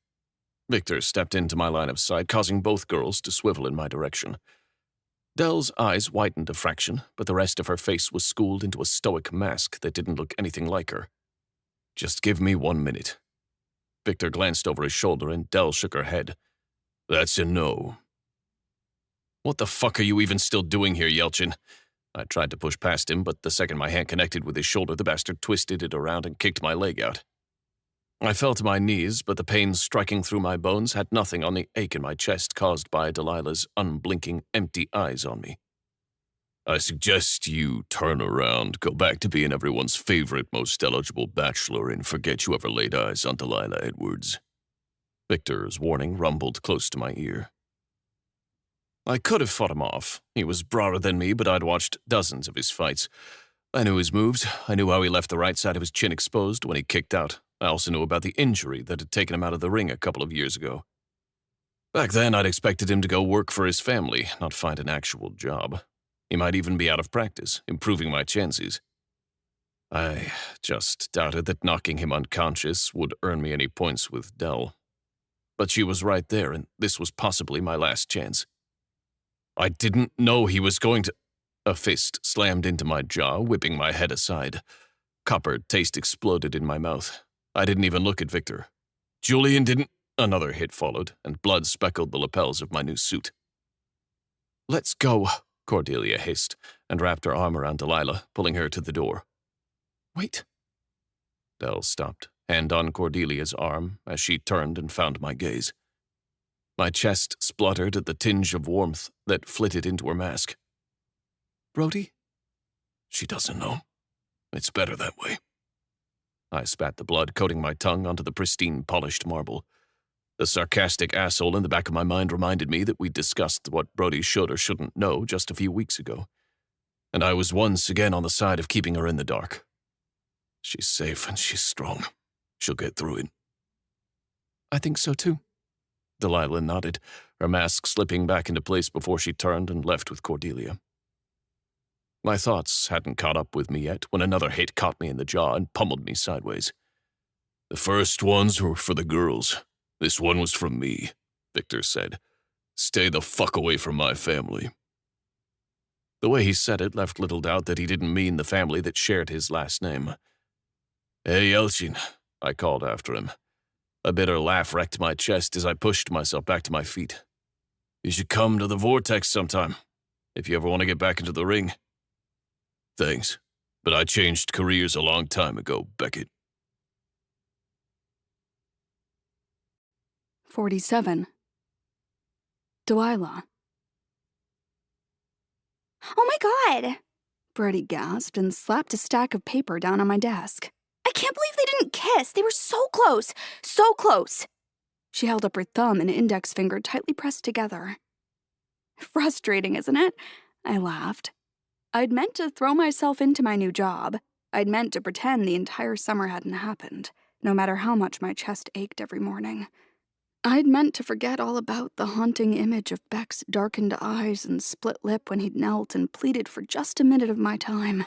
Victor stepped into my line of sight, causing both girls to swivel in my direction. Dell's eyes widened a fraction, but the rest of her face was schooled into a stoic mask that didn't look anything like her. "Just give me 1 minute." Victor glanced over his shoulder and Dell shook her head. "That's a no." "What the fuck are you even still doing here, Yelchin?" I tried to push past him, but the second my hand connected with his shoulder, the bastard twisted it around and kicked my leg out. I fell to my knees, but the pain striking through my bones had nothing on the ache in my chest caused by Delilah's unblinking, empty eyes on me. "I suggest you turn around, go back to being everyone's favorite, most eligible bachelor, and forget you ever laid eyes on Delilah Edwards." Victor's warning rumbled close to my ear. I could have fought him off. He was broader than me, but I'd watched dozens of his fights. I knew his moves. I knew how he left the right side of his chin exposed when he kicked out. I also knew about the injury that had taken him out of the ring a couple of years ago. Back then, I'd expected him to go work for his family, not find an actual job. He might even be out of practice, improving my chances. I just doubted that knocking him unconscious would earn me any points with Dell. But she was right there, and this was possibly my last chance. I didn't know he was going to— A fist slammed into my jaw, whipping my head aside. Copper taste exploded in my mouth. I didn't even look at Victor. Julian didn't— Another hit followed, and blood speckled the lapels of my new suit. "Let's go," Cordelia hissed, and wrapped her arm around Delilah, pulling her to the door. "Wait." Dell stopped, hand on Cordelia's arm, as she turned and found my gaze. My chest spluttered at the tinge of warmth that flitted into her mask. "Brody?" "She doesn't know. It's better that way." I spat the blood coating my tongue onto the pristine, polished marble. The sarcastic asshole in the back of my mind reminded me that we'd discussed what Brody should or shouldn't know just a few weeks ago. And I was once again on the side of keeping her in the dark. She's safe and she's strong. She'll get through it. "I think so too." Delilah nodded, her mask slipping back into place before she turned and left with Cordelia. My thoughts hadn't caught up with me yet when another hit caught me in the jaw and pummeled me sideways. "The first ones were for the girls. This one was from me," Victor said. "Stay the fuck away from my family." The way he said it left little doubt that he didn't mean the family that shared his last name. "Hey, Yelchin," I called after him. A bitter laugh wrecked my chest as I pushed myself back to my feet. "You should come to the Vortex sometime, if you ever want to get back into the ring." "Thanks, but I changed careers a long time ago, Beckett."
47. Delilah.
"Oh my God!"
Brody gasped and slapped a stack of paper down on my desk.
"I can't believe they didn't kiss. They were so close. So close."
She held up her thumb and index finger tightly pressed together. Frustrating, isn't it? I laughed. I'd meant to throw myself into my new job. I'd meant to pretend the entire summer hadn't happened, no matter how much my chest ached every morning. I'd meant to forget all about the haunting image of Beck's darkened eyes and split lip when he'd knelt and pleaded for just a minute of my time.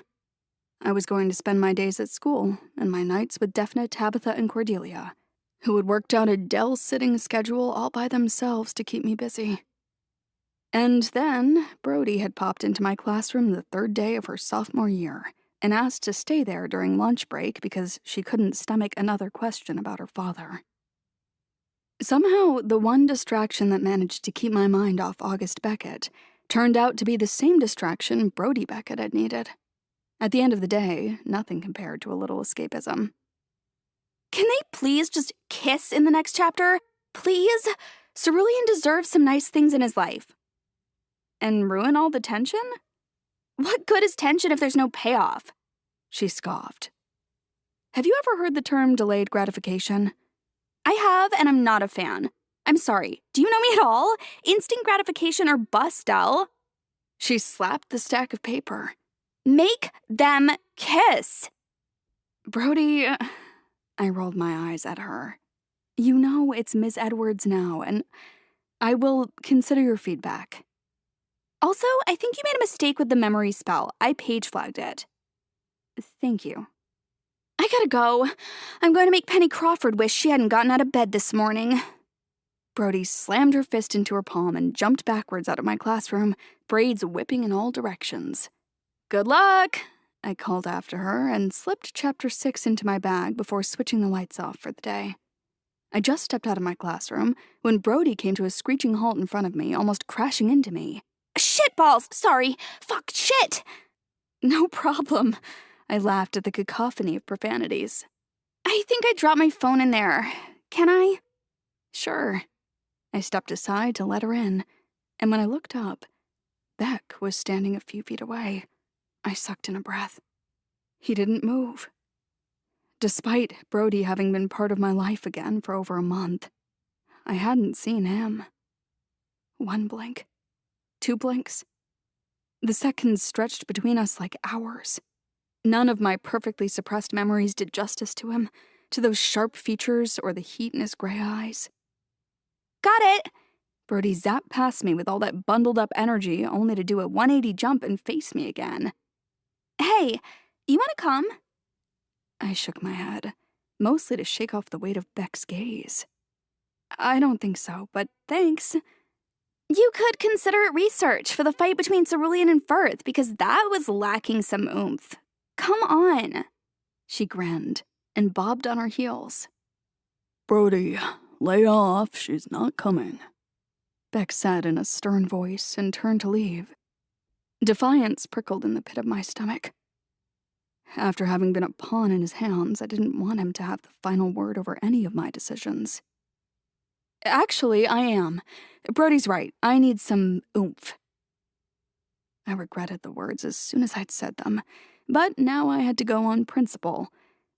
I was going to spend my days at school and my nights with definite Tabitha and Cordelia, who had worked out a Dell-sitting schedule all by themselves to keep me busy. And then Brody had popped into my classroom the third day of her sophomore year and asked to stay there during lunch break because she couldn't stomach another question about her father. Somehow, the one distraction that managed to keep my mind off August Beckett turned out to be the same distraction Brody Beckett had needed. At the end of the day, nothing compared to a little escapism.
Can they please just kiss in the next chapter? Please? Cerulean deserves some nice things in his life.
And ruin all the tension?
What good is tension if there's no payoff?
She scoffed. Have you ever heard the term delayed gratification?
I have, and I'm not a fan. I'm sorry. Do you know me at all? Instant gratification or bust, Dell.
She slapped the stack of paper.
Make them kiss.
Brody, I rolled my eyes at her. You know it's Miss Edwards now, and I will consider your feedback.
Also, I think you made a mistake with the memory spell. I page flagged it.
Thank you.
I gotta go. I'm going to make Penny Crawford wish she hadn't gotten out of bed this morning.
Brody slammed her fist into her palm and jumped backwards out of my classroom, braids whipping in all directions. Good luck, I called after her and slipped Chapter 6 into my bag before switching the lights off for the day. I just stepped out of my classroom when Brody came to a screeching halt in front of me, almost crashing into me.
Shitballs! Sorry. Fuck, shit!
No problem. I laughed at the cacophony of profanities.
I think I dropped my phone in there. Can I?
Sure. I stepped aside to let her in, and when I looked up, Beck was standing a few feet away. I sucked in a breath. He didn't move. Despite Brody having been part of my life again for over a month, I hadn't seen him. 1 blink. 2 blinks. The seconds stretched between us like hours. None of my perfectly suppressed memories did justice to him, to those sharp features or the heat in his gray eyes.
Got it!
Brody zapped past me with all that bundled-up energy, only to do a 180 jump and face me again.
Hey, you wanna come?
I shook my head, mostly to shake off the weight of Beck's gaze. I don't think so, but thanks.
You could consider it research for the fight between Cerulean and Firth, because that was lacking some oomph. Come on.
She grinned and bobbed on her heels.
Brody, lay off, she's not coming,
Beck said in a stern voice and turned to leave. Defiance prickled in the pit of my stomach. After having been a pawn in his hands, I didn't want him to have the final word over any of my decisions. Actually, I am. Brody's right. I need some oomph. I regretted the words as soon as I'd said them, but now I had to go on principle.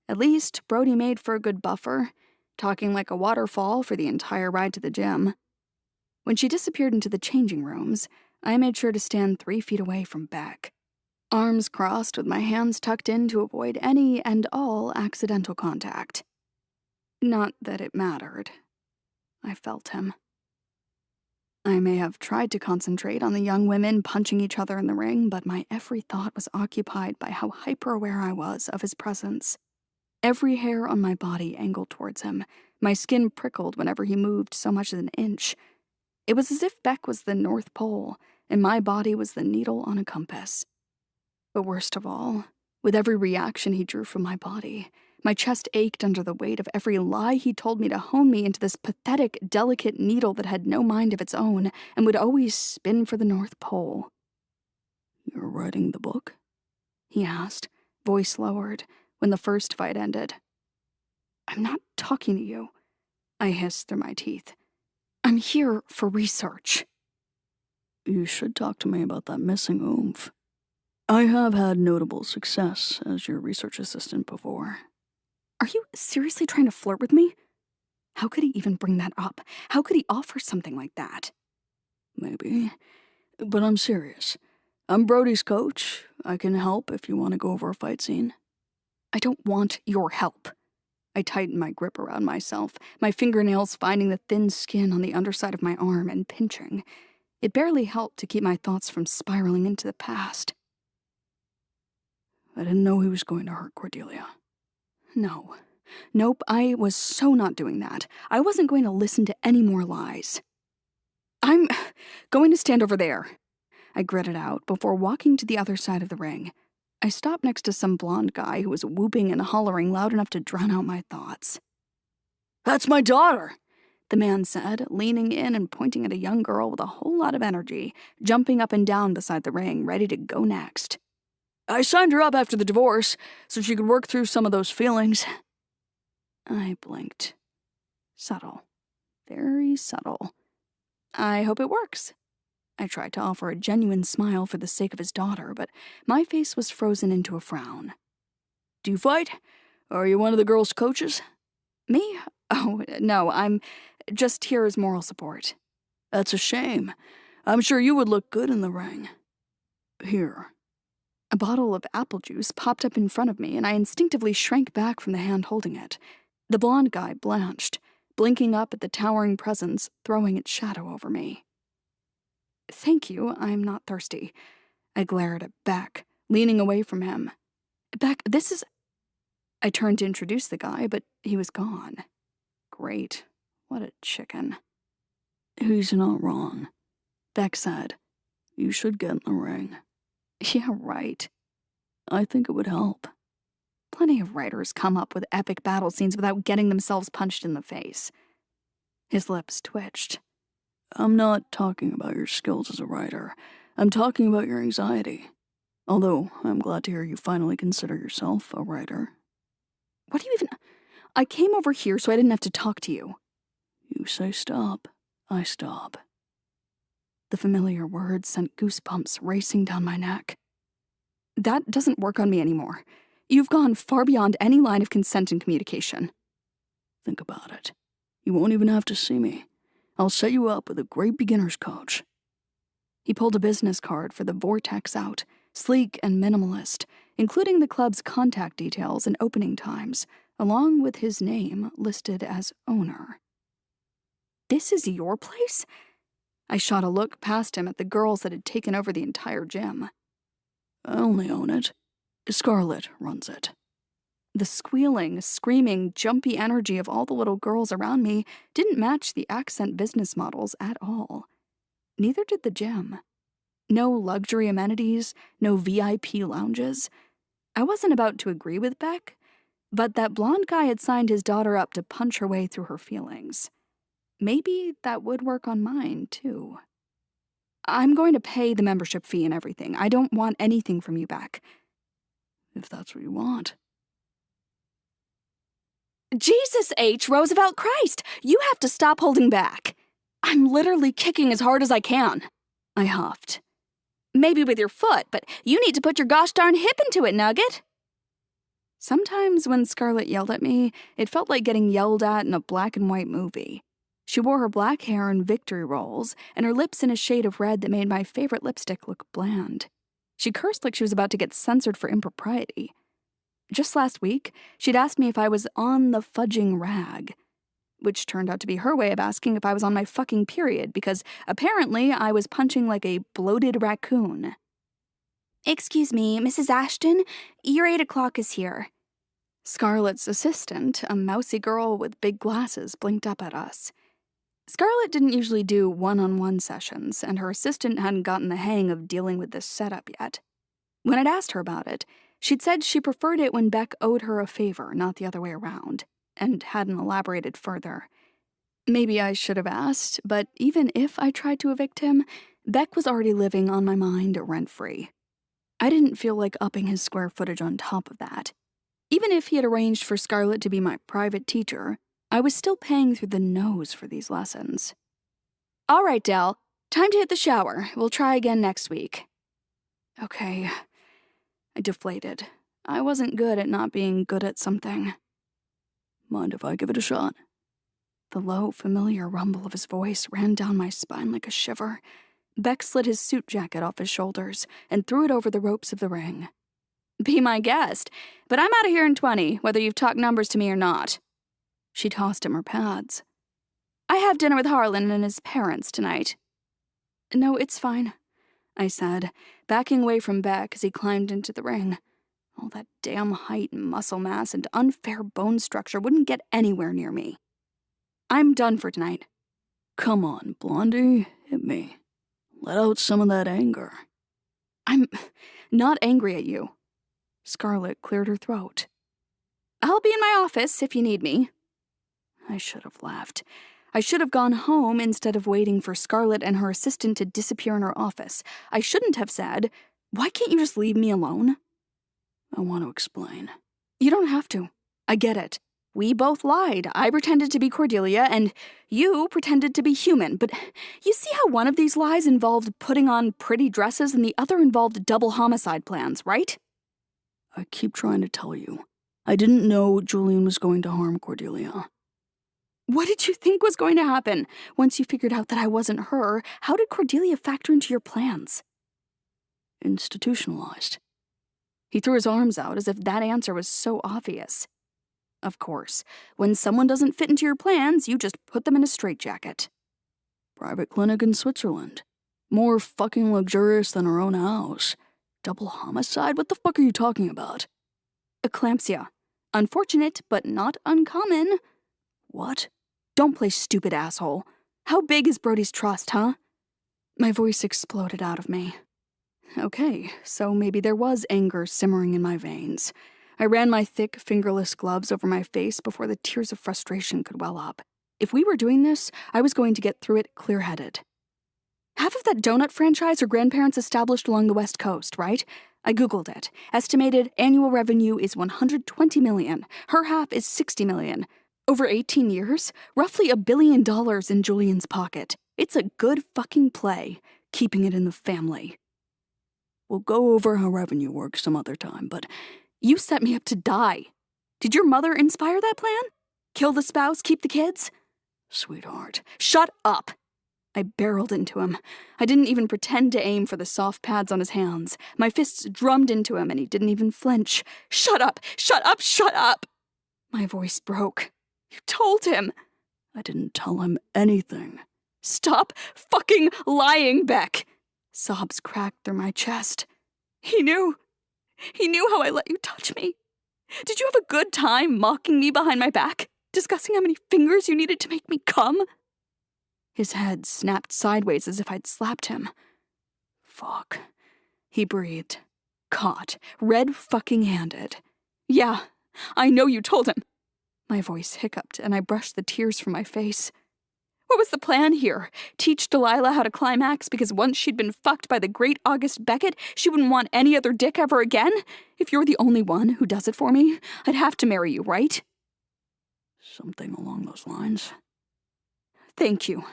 At least Brody made for a good buffer, talking like a waterfall for the entire ride to the gym. When she disappeared into the changing rooms, I made sure to stand 3 feet away from Beck, arms crossed with my hands tucked in to avoid any and all accidental contact. Not that it mattered. I felt him. I may have tried to concentrate on the young women punching each other in the ring, but my every thought was occupied by how hyper-aware I was of his presence. Every hair on my body angled towards him. My skin prickled whenever he moved so much as an inch. It was as if Beck was the North Pole, and my body was the needle on a compass. But worst of all, with every reaction he drew from my body, my chest ached under the weight of every lie he told me to hone me into this pathetic, delicate needle that had no mind of its own and would always spin for the North Pole.
You're writing the book?
He asked, voice lowered, when the first fight ended. I'm not talking to you, I hissed through my teeth. I'm here for research.
You should talk to me about that missing oomph. I have had notable success as your research assistant before.
Are you seriously trying to flirt with me? How could he even bring that up? How could he offer something like that?
Maybe, but I'm serious. I'm Brody's coach. I can help if you want to go over a fight scene.
I don't want your help. I tightened my grip around myself, my fingernails finding the thin skin on the underside of my arm and pinching. It barely helped to keep my thoughts from spiraling into the past.
I didn't know he was going to hurt Cordelia.
No. Nope, I was so not doing that. I wasn't going to listen to any more lies. I'm going to stand over there, I gritted out before walking to the other side of the ring. I stopped next to some blonde guy who was whooping and hollering loud enough to drown out my thoughts.
That's my daughter,
the man said, leaning in and pointing at a young girl with a whole lot of energy, jumping up and down beside the ring, ready to go next.
I signed her up after the divorce so she could work through some of those feelings.
I blinked. Subtle. Very subtle. I hope it works. I tried to offer a genuine smile for the sake of his daughter, but my face was frozen into a frown.
Do you fight? Are you one of the girls' coaches?
Me? Oh, no, I'm just here as moral support.
That's a shame. I'm sure you would look good in the ring. Here.
A bottle of apple juice popped up in front of me, and I instinctively shrank back from the hand holding it. The blonde guy blanched, blinking up at the towering presence, throwing its shadow over me. Thank you, I'm not thirsty. I glared at Beck, leaning away from him. Beck, this is... I turned to introduce the guy, but he was gone. Great. What a chicken.
He's not wrong, Beck said. You should get in the ring.
Yeah, right.
I think it would help.
Plenty of writers come up with epic battle scenes without getting themselves punched in the face. His lips twitched.
I'm not talking about your skills as a writer. I'm talking about your anxiety. Although, I'm glad to hear you finally consider yourself a writer.
What do you even... I came over here so I didn't have to talk to you.
You say stop, I stop.
The familiar words sent goosebumps racing down my neck. That doesn't work on me anymore. You've gone far beyond any line of consent and communication.
Think about it. You won't even have to see me. I'll set you up with a great beginner's coach.
He pulled a business card for the Vortex out, sleek and minimalist, including the club's contact details and opening times, along with his name listed as owner. This is your place? I shot a look past him at the girls that had taken over the entire gym.
I only own it. Scarlett runs it.
The squealing, screaming, jumpy energy of all the little girls around me didn't match the accent business models at all. Neither did the gym. No luxury amenities, no VIP lounges. I wasn't about to agree with Beck, but that blonde guy had signed his daughter up to punch her way through her feelings. Maybe that would work on mine, too. I'm going to pay the membership fee and everything. I don't want anything from you, Beck.
If that's what you want.
Jesus H. Roosevelt Christ! You have to stop holding back. I'm literally kicking as hard as I can.
I huffed.
Maybe with your foot, but you need to put your gosh darn hip into it, Nugget.
Sometimes when Scarlett yelled at me, it felt like getting yelled at in a black and white movie. She wore her black hair in victory rolls, and her lips in a shade of red that made my favorite lipstick look bland. She cursed like she was about to get censored for impropriety. Just last week, she'd asked me if I was on the fudging rag, which turned out to be her way of asking if I was on my fucking period, because apparently I was punching like a bloated raccoon.
Excuse me, Mrs. Ashton, your 8 o'clock is here.
Scarlett's assistant, a mousy girl with big glasses, blinked up at us. Scarlett didn't usually do one-on-one sessions, and her assistant hadn't gotten the hang of dealing with this setup yet. When I'd asked her about it, she'd said she preferred it when Beck owed her a favor, not the other way around, and hadn't elaborated further. Maybe I should have asked, but even if I tried to evict him, Beck was already living on my mind rent-free. I didn't feel like upping his square footage on top of that. Even if he had arranged for Scarlett to be my private teacher, I was still paying through the nose for these lessons.
All right, Del. Time to hit the shower. We'll try again next week.
Okay. I deflated. I wasn't good at not being good at something.
Mind if I give it a shot?
The low, familiar rumble of his voice ran down my spine like a shiver. Beck slid his suit jacket off his shoulders and threw it over the ropes of the ring.
Be my guest, but I'm out of here in 20, whether you've talked numbers to me or not.
She tossed him her pads.
I have dinner with Harlan and his parents tonight.
No, it's fine, I said, backing away from Beck as he climbed into the ring. All that damn height and muscle mass and unfair bone structure wouldn't get anywhere near me. I'm done for tonight.
Come on, Blondie, hit me. Let out some of that anger.
I'm not angry at you. Scarlett cleared her throat.
I'll be in my office if you need me.
I should have laughed. I should have gone home instead of waiting for Scarlett and her assistant to disappear in her office. I shouldn't have said, "Why can't you just leave me alone?"
I want to explain.
You don't have to. I get it. We both lied. I pretended to be Cordelia, and you pretended to be human. But you see how one of these lies involved putting on pretty dresses and the other involved double homicide plans, right?
I keep trying to tell you. I didn't know Julian was going to harm Cordelia.
What did you think was going to happen? Once you figured out that I wasn't her, how did Cordelia factor into your plans?
Institutionalized.
He threw his arms out as if that answer was so obvious. Of course, when someone doesn't fit into your plans, you just put them in a straitjacket.
Private clinic in Switzerland. More fucking luxurious than our own house. Double homicide? What the fuck are you talking about?
Eclampsia. Unfortunate, but not uncommon.
What?
Don't play stupid, asshole. How big is Brody's trust, huh? My voice exploded out of me. Okay, so maybe there was anger simmering in my veins. I ran my thick, fingerless gloves over my face before the tears of frustration could well up. If we were doing this, I was going to get through it clear-headed. Half of that donut franchise her grandparents established along the West Coast, right? I Googled it. Estimated annual revenue is $120 million. Her half is $60 million. Over 18 years, roughly $1 billion in Julian's pocket. It's a good fucking play, keeping it in the family.
We'll go over how revenue works some other time, but
you set me up to die. Did your mother inspire that plan? Kill the spouse, keep the kids?
Sweetheart.
Shut up! I barreled into him. I didn't even pretend to aim for the soft pads on his hands. My fists drummed into him and he didn't even flinch. Shut up! Shut up! Shut up! My voice broke. You told him.
I didn't tell him anything.
Stop fucking lying, Beck! Sobs cracked through my chest. He knew. He knew how I let you touch me. Did you have a good time mocking me behind my back? Discussing how many fingers you needed to make me come? His head snapped sideways as if I'd slapped him.
Fuck.
He breathed. Caught. Red fucking handed. Yeah, I know you told him. My voice hiccuped and I brushed the tears from my face. What was the plan here? Teach Delilah how to climax because once she'd been fucked by the great August Beckett, she wouldn't want any other dick ever again? If you're the only one who does it for me, I'd have to marry you, right?
Something along those lines.
Thank you.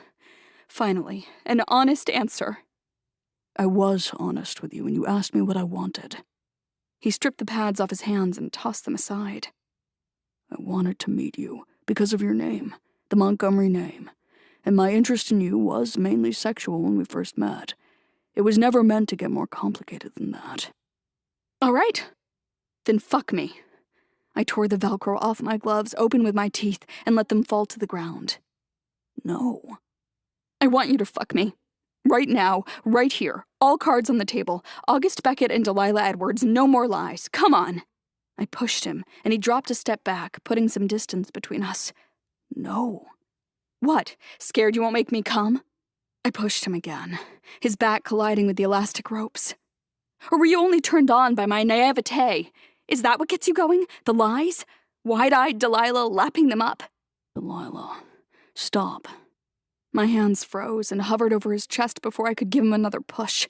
Finally, an honest answer.
I was honest with you when you asked me what I wanted.
He stripped the pads off his hands and tossed them aside.
I wanted to meet you because of your name, the Montgomery name. And my interest in you was mainly sexual when we first met. It was never meant to get more complicated than that.
All right. Then fuck me. I tore the Velcro off my gloves open with my teeth and let them fall to the ground.
No.
I want you to fuck me. Right now, right here, all cards on the table. August Beckett and Delilah Edwards, no more lies. Come on. I pushed him, and he dropped a step back, putting some distance between us.
No.
What? Scared you won't make me come? I pushed him again, his back colliding with the elastic ropes. Or were you only turned on by my naivete? Is that what gets you going? The lies? Wide-eyed Delilah lapping them up?
Delilah, stop.
My hands froze and hovered over his chest before I could give him another push.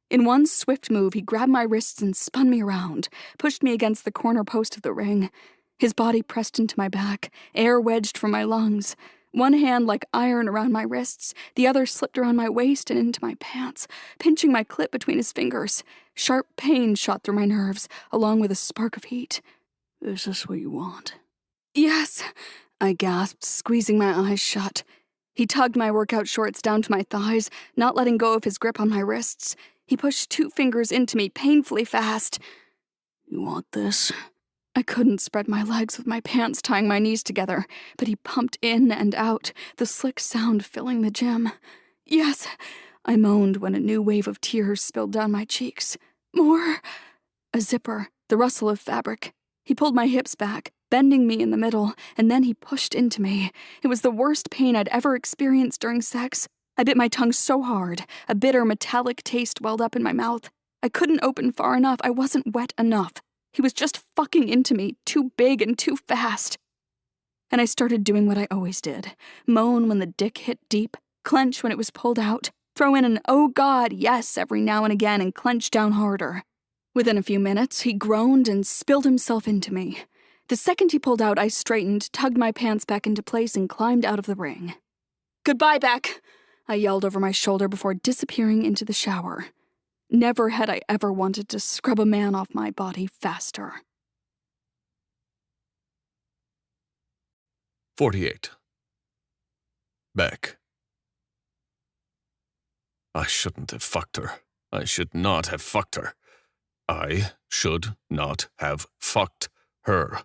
In one swift move, he grabbed my wrists and spun me around, pushed me against the corner post of the ring. His body pressed into my back, air wedged from my lungs. One hand like iron around my wrists, the other slipped around my waist and into my pants, pinching my clit between his fingers. Sharp pain shot through my nerves, along with a spark of heat.
Is this what you want?
Yes, I gasped, squeezing my eyes shut. He tugged my workout shorts down to my thighs, not letting go of his grip on my wrists. He pushed 2 fingers into me painfully fast.
You want this?
I couldn't spread my legs with my pants tying my knees together, but he pumped in and out, the slick sound filling the gym. Yes, I moaned when a new wave of tears spilled down my cheeks. More. A zipper, the rustle of fabric. He pulled my hips back, bending me in the middle, and then he pushed into me. It was the worst pain I'd ever experienced during sex. I bit my tongue so hard, a bitter metallic taste welled up in my mouth. I couldn't open far enough, I wasn't wet enough. He was just fucking into me, too big and too fast. And I started doing what I always did. Moan when the dick hit deep, clench when it was pulled out, throw in an oh god yes every now and again and clench down harder. Within a few minutes, he groaned and spilled himself into me. The second he pulled out, I straightened, tugged my pants back into place, and climbed out of the ring. Goodbye, Beck, I yelled over my shoulder before disappearing into the shower. Never had I ever wanted to scrub a man off my body faster.
48. Beck. I shouldn't have fucked her. I should not have fucked her. I should not have fucked her.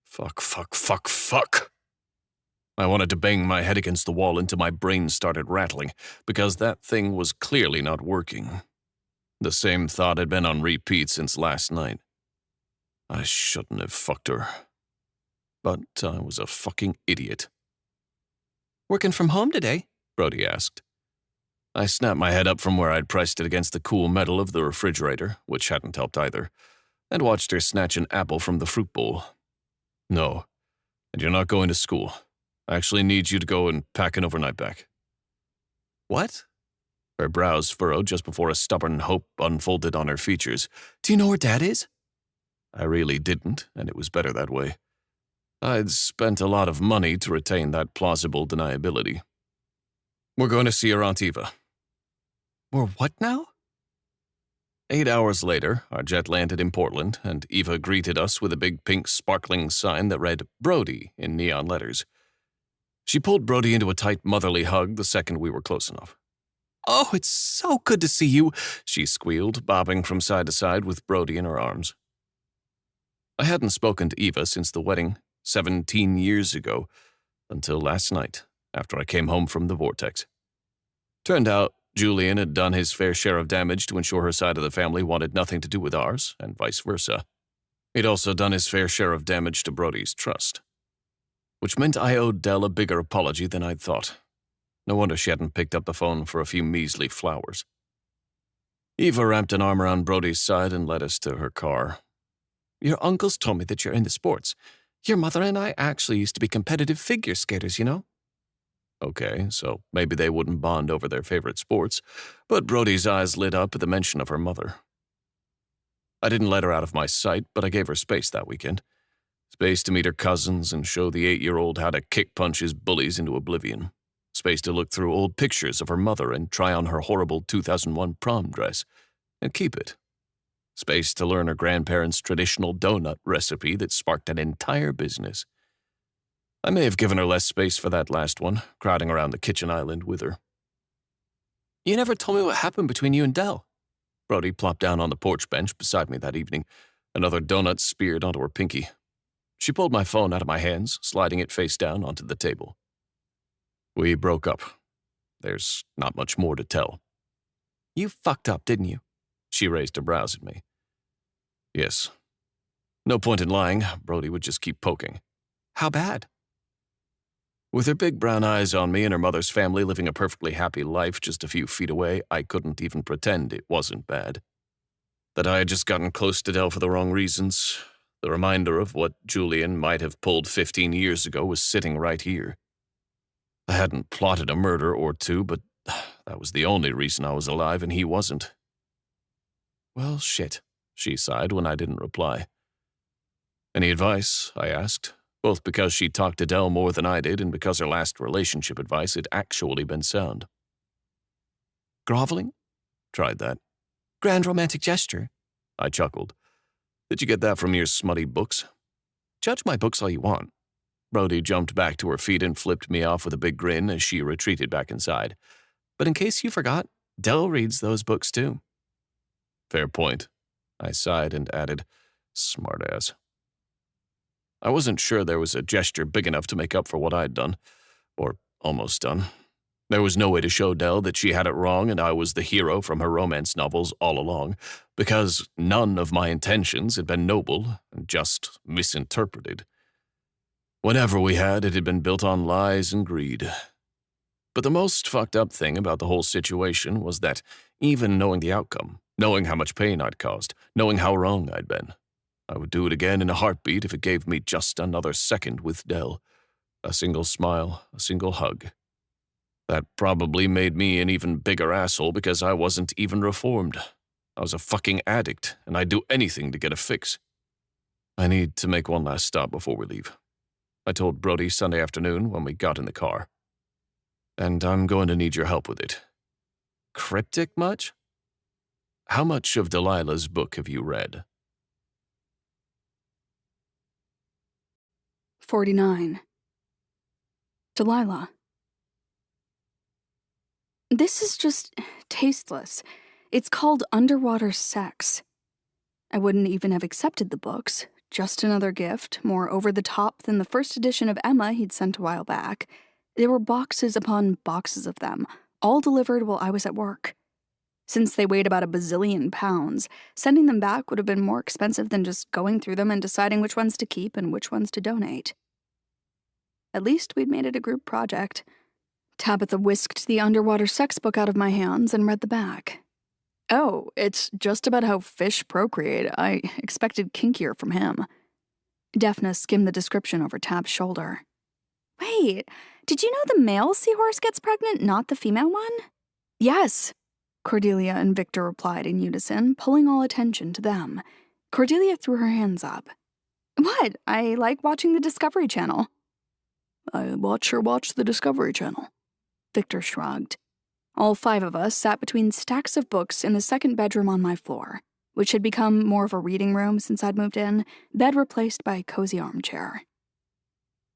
Fuck. I wanted to bang my head against the wall until my brain started rattling, because that thing was clearly not working. The same thought had been on repeat since last night. I shouldn't have fucked her. But I was a fucking idiot.
Working from home today?
Brody asked. I snapped my head up from where I'd pressed it against the cool metal of the refrigerator, which hadn't helped either, and watched her snatch an apple from the fruit bowl. No, and you're not going to school. I actually need you to go and pack an overnight bag.
What?
Her brows furrowed just before a stubborn hope unfolded on her features.
Do you know where Dad is?
I really didn't, and it was better that way. I'd spent a lot of money to retain that plausible deniability. We're going to see your Aunt Eva.
We're what now?
8 hours later, our jet landed in Portland, and Eva greeted us with a big pink sparkling sign that read Brody in neon letters. She pulled Brody into a tight motherly hug the second we were close enough.
Oh, it's so good to see you,
she squealed, bobbing from side to side with Brody in her arms. I hadn't spoken to Eva since the wedding, 17 years ago, until last night, after I came home from the vortex. Turned out, Julian had done his fair share of damage to ensure her side of the family wanted nothing to do with ours, and vice versa. He'd also done his fair share of damage to Brody's trust. Which meant I owed Dell a bigger apology than I'd thought. No wonder she hadn't picked up the phone for a few measly flowers. Eva wrapped an arm around Brody's side and led us to her car.
Your uncles told me that you're into sports. Your mother and I actually used to be competitive figure skaters, you know?
Okay, so maybe they wouldn't bond over their favorite sports, but Brody's eyes lit up at the mention of her mother. I didn't let her out of my sight, but I gave her space that weekend. Space to meet her cousins and show the 8-year-old how to kick-punch his bullies into oblivion. Space to look through old pictures of her mother and try on her horrible 2001 prom dress, and keep it. Space to learn her grandparents' traditional donut recipe that sparked an entire business. I may have given her less space for that last one, crowding around the kitchen island with her.
You never told me what happened between you and Dell.
Brody plopped down on the porch bench beside me that evening, another donut speared onto her pinky. She pulled my phone out of my hands, sliding it face down onto the table. We broke up. There's not much more to tell.
You fucked up, didn't you?
She raised her brows at me. Yes. No point in lying. Brody would just keep poking.
How bad?
With her big brown eyes on me and her mother's family living a perfectly happy life just a few feet away, I couldn't even pretend it wasn't bad. That I had just gotten close to Dell for the wrong reasons. The reminder of what Julian might have pulled 15 years ago was sitting right here. I hadn't plotted a murder or two, but that was the only reason I was alive and he wasn't.
Well, shit,
she sighed when I didn't reply. Any advice? I asked, both because she talked to Dell more than I did and because her last relationship advice had actually been sound.
Groveling?
Tried that.
Grand romantic gesture?
I chuckled. Did you get that from your smutty books?
Judge my books all you want.
Brody jumped back to her feet and flipped me off with a big grin as she retreated back inside.
But in case you forgot, Dell reads those books too.
Fair point. I sighed and added, smartass. I wasn't sure there was a gesture big enough to make up for what I'd done, or almost done. There was no way to show Dell that she had it wrong and I was the hero from her romance novels all along, because none of my intentions had been noble and just misinterpreted. Whatever we had, it had been built on lies and greed. But the most fucked up thing about the whole situation was that even knowing the outcome, knowing how much pain I'd caused, knowing how wrong I'd been, I would do it again in a heartbeat if it gave me just another second with Dell. A single smile, a single hug. That probably made me an even bigger asshole because I wasn't even reformed. I was a fucking addict, and I'd do anything to get a fix. I need to make one last stop before we leave. I told Brody Sunday afternoon when we got in the car. And I'm going to need your help with it.
Cryptic much?
How much of Delilah's book have you read?
49. Delilah. This is just tasteless. It's called Underwater Sex. I wouldn't even have accepted the books. Just another gift, more over the top than the first edition of Emma he'd sent a while back. There were boxes upon boxes of them, all delivered while I was at work. Since they weighed about a bazillion pounds, sending them back would have been more expensive than just going through them and deciding which ones to keep and which ones to donate. At least we'd made it a group project. Tabitha whisked the underwater sex book out of my hands and read the back. Oh, it's just about how fish procreate. I expected kinkier from him. Daphne skimmed the description over Tab's shoulder.
Wait, did you know the male seahorse gets pregnant, not the female one?
Yes, Cordelia and Victor replied in unison, pulling all attention to them. Cordelia threw her hands up.
What? I like watching the Discovery Channel.
I watch the Discovery Channel.
Victor shrugged. All 5 of us sat between stacks of books in the second bedroom on my floor, which had become more of a reading room since I'd moved in, bed replaced by a cozy armchair.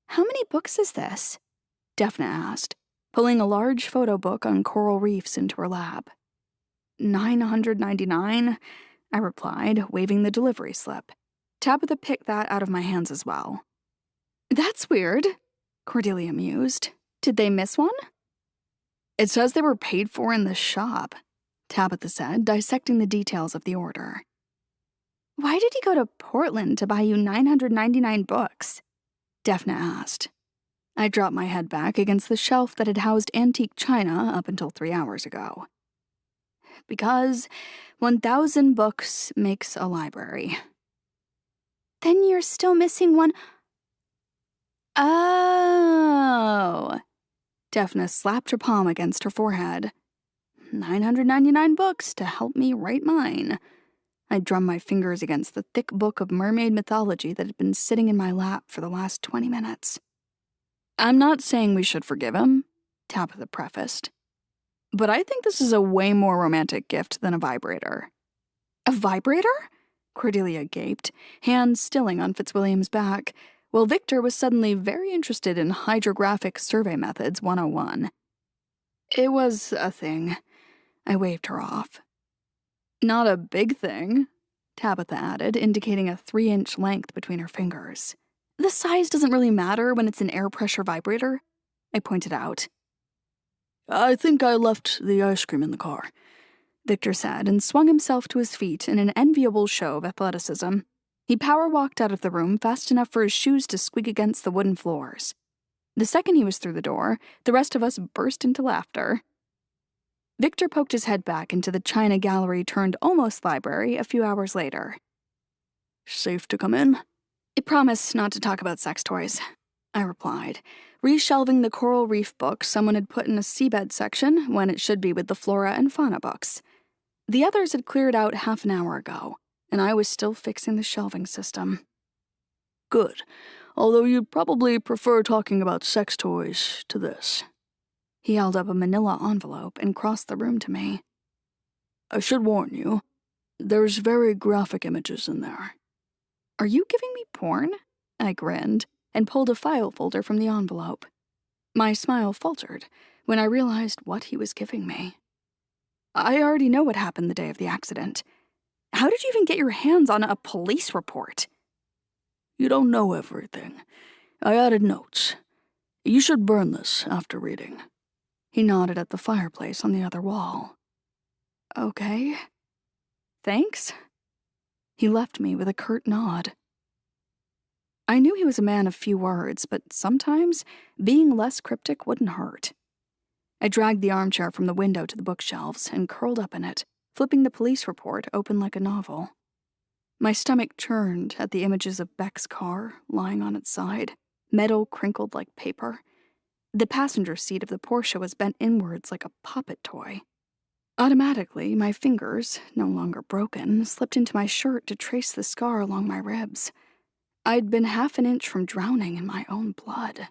How many books is this?
Daphne asked, pulling a large photo book on coral reefs into her lap. 999, I replied, waving the delivery slip. Tabitha picked that out of my hands as well.
That's weird, Cordelia mused. Did they miss one?
It says they were paid for in the shop, Tabitha said, dissecting the details of the order.
Why did he go to Portland to buy you 999 books?
Daphne asked. I dropped my head back against the shelf that had housed antique china up until 3 hours ago. Because 1,000 books makes a library.
Then you're still missing one.
Oh. Daphne slapped her palm against her forehead. 999 books to help me write mine. I drummed my fingers against the thick book of mermaid mythology that had been sitting in my lap for the last 20 minutes. I'm not saying we should forgive him, Tabitha prefaced. But I think this is a way more romantic gift than a vibrator.
A vibrator?
Cordelia gaped, hands stilling on Fitzwilliam's back, while Victor was suddenly very interested in hydrographic survey methods 101. It was a thing. I waved her off. Not a big thing, Tabitha added, indicating a 3-inch length between her fingers. The size doesn't really matter when it's an air pressure vibrator, I pointed out.
I think I left the ice cream in the car,
Victor said, and swung himself to his feet in an enviable show of athleticism. He power-walked out of the room fast enough for his shoes to squeak against the wooden floors. The second he was through the door, the rest of us burst into laughter. Victor poked his head back into the china gallery turned almost library a few hours later.
Safe to come in?
I promise not to talk about sex toys, I replied, reshelving the coral reef book someone had put in a seabed section when it should be with the flora and fauna books. The others had cleared out half an hour ago, and I was still fixing the shelving system.
Good, although you'd probably prefer talking about sex toys to this.
He held up a manila envelope and crossed the room to me.
I should warn you, there's very graphic images in there.
Are you giving me porn? I grinned and pulled a file folder from the envelope. My smile faltered when I realized what he was giving me. I already know what happened the day of the accident. How did you even get your hands on a police report?
You don't know everything. I added notes. You should burn this after reading.
He nodded at the fireplace on the other wall. Okay. Thanks. He left me with a curt nod. I knew he was a man of few words, but sometimes being less cryptic wouldn't hurt. I dragged the armchair from the window to the bookshelves and curled up in it, flipping the police report open like a novel. My stomach churned at the images of Beck's car lying on its side, metal crinkled like paper. The passenger seat of the Porsche was bent inwards like a puppet toy. Automatically, my fingers, no longer broken, slipped into my shirt to trace the scar along my ribs. I'd been half an inch from drowning in my own blood.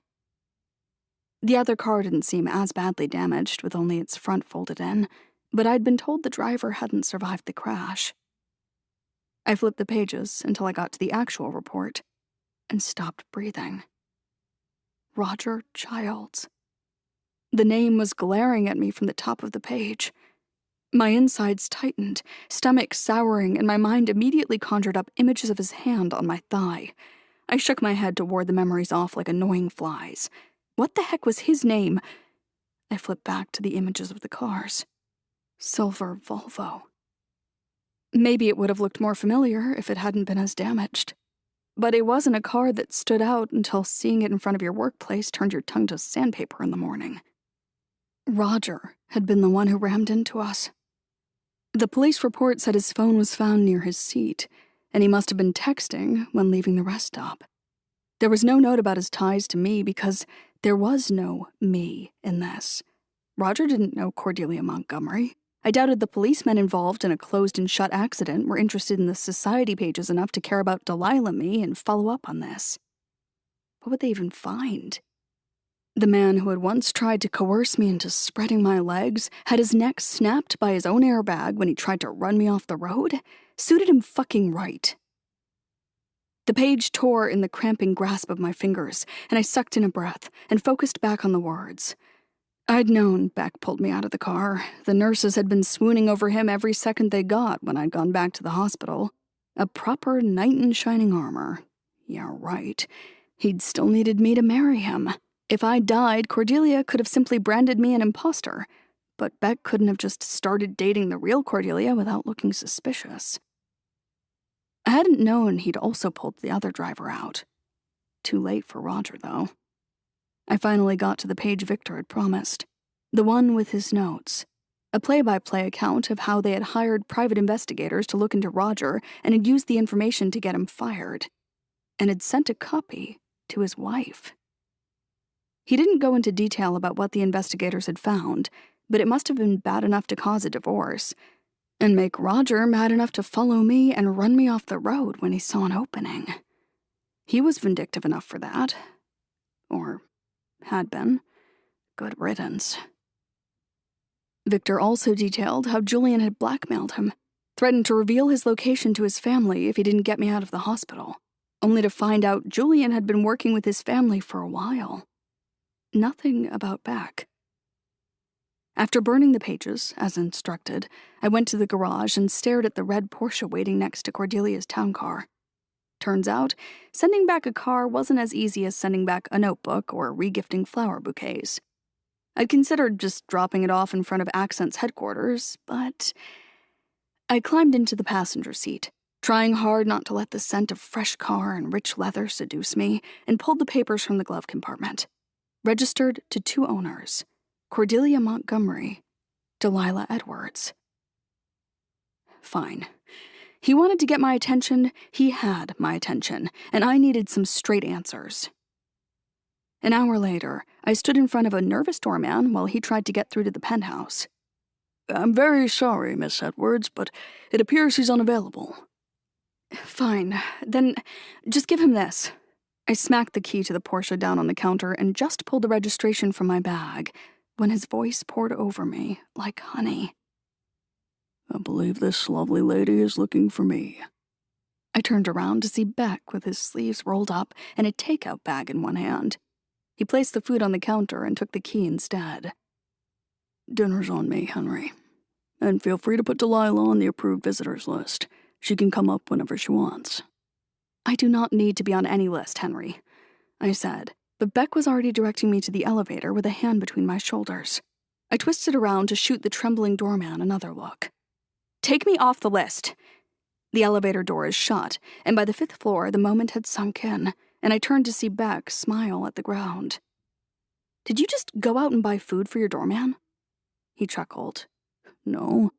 The other car didn't seem as badly damaged, with only its front folded in, but I'd been told the driver hadn't survived the crash. I flipped the pages until I got to the actual report and stopped breathing. Roger Childs. The name was glaring at me from the top of the page. My insides tightened, stomach souring, and my mind immediately conjured up images of his hand on my thigh. I shook my head to ward the memories off like annoying flies. What the heck was his name? I flipped back to the images of the cars. Silver Volvo. Maybe it would have looked more familiar if it hadn't been as damaged. But it wasn't a car that stood out until seeing it in front of your workplace turned your tongue to sandpaper in the morning. Roger had been the one who rammed into us. The police report said his phone was found near his seat, and he must have been texting when leaving the rest stop. There was no note about his ties to me because there was no me in this. Roger didn't know Cordelia Montgomery. I doubted the policemen involved in a closed-and-shut accident were interested in the society pages enough to care about Delilah me and follow up on this. What would they even find? The man who had once tried to coerce me into spreading my legs had his neck snapped by his own airbag when he tried to run me off the road? Suited him fucking right. The page tore in the cramping grasp of my fingers, and I sucked in a breath and focused back on the words. I'd known Beck pulled me out of the car. The nurses had been swooning over him every second they got when I'd gone back to the hospital. A proper knight in shining armor. Yeah, right. He'd still needed me to marry him. If I died, Cordelia could have simply branded me an imposter. But Beck couldn't have just started dating the real Cordelia without looking suspicious. I hadn't known he'd also pulled the other driver out. Too late for Roger, though. I finally got to the page Victor had promised. The one with his notes. A play-by-play account of how they had hired private investigators to look into Roger and had used the information to get him fired. And had sent a copy to his wife. He didn't go into detail about what the investigators had found, but it must have been bad enough to cause a divorce, and make Roger mad enough to follow me and run me off the road when he saw an opening. He was vindictive enough for that. Or had been. Good riddance. Victor also detailed how Julian had blackmailed him, threatened to reveal his location to his family if he didn't get me out of the hospital, only to find out Julian had been working with his family for a while. Nothing about Beck. After burning the pages, as instructed, I went to the garage and stared at the red Porsche waiting next to Cordelia's town car. Turns out, sending back a car wasn't as easy as sending back a notebook or regifting flower bouquets. I'd considered just dropping it off in front of Accent's headquarters, but I climbed into the passenger seat, trying hard not to let the scent of fresh car and rich leather seduce me, and pulled the papers from the glove compartment. Registered to 2 owners, Cordelia Montgomery, Delilah Edwards. Fine. He wanted to get my attention, he had my attention, and I needed some straight answers. An hour later, I stood in front of a nervous doorman while he tried to get through to the penthouse.
I'm very sorry, Miss Edwards, but it appears he's unavailable.
Fine. Then just give him this. I smacked the key to the Porsche down on the counter and just pulled the registration from my bag when his voice poured over me like honey.
I believe this lovely lady is looking for me.
I turned around to see Beck with his sleeves rolled up and a takeout bag in one hand. He placed the food on the counter and took the key instead.
Dinner's on me, Henry. And feel free to put Delilah on the approved visitors list. She can come up whenever she wants.
I do not need to be on any list, Henry, I said, but Beck was already directing me to the elevator with a hand between my shoulders. I twisted around to shoot the trembling doorman another look. Take me off the list. The elevator door is shut, and by the 5th floor the moment had sunk in, and I turned to see Beck smile at the ground. Did you just go out and buy food for your doorman? He chuckled.
No,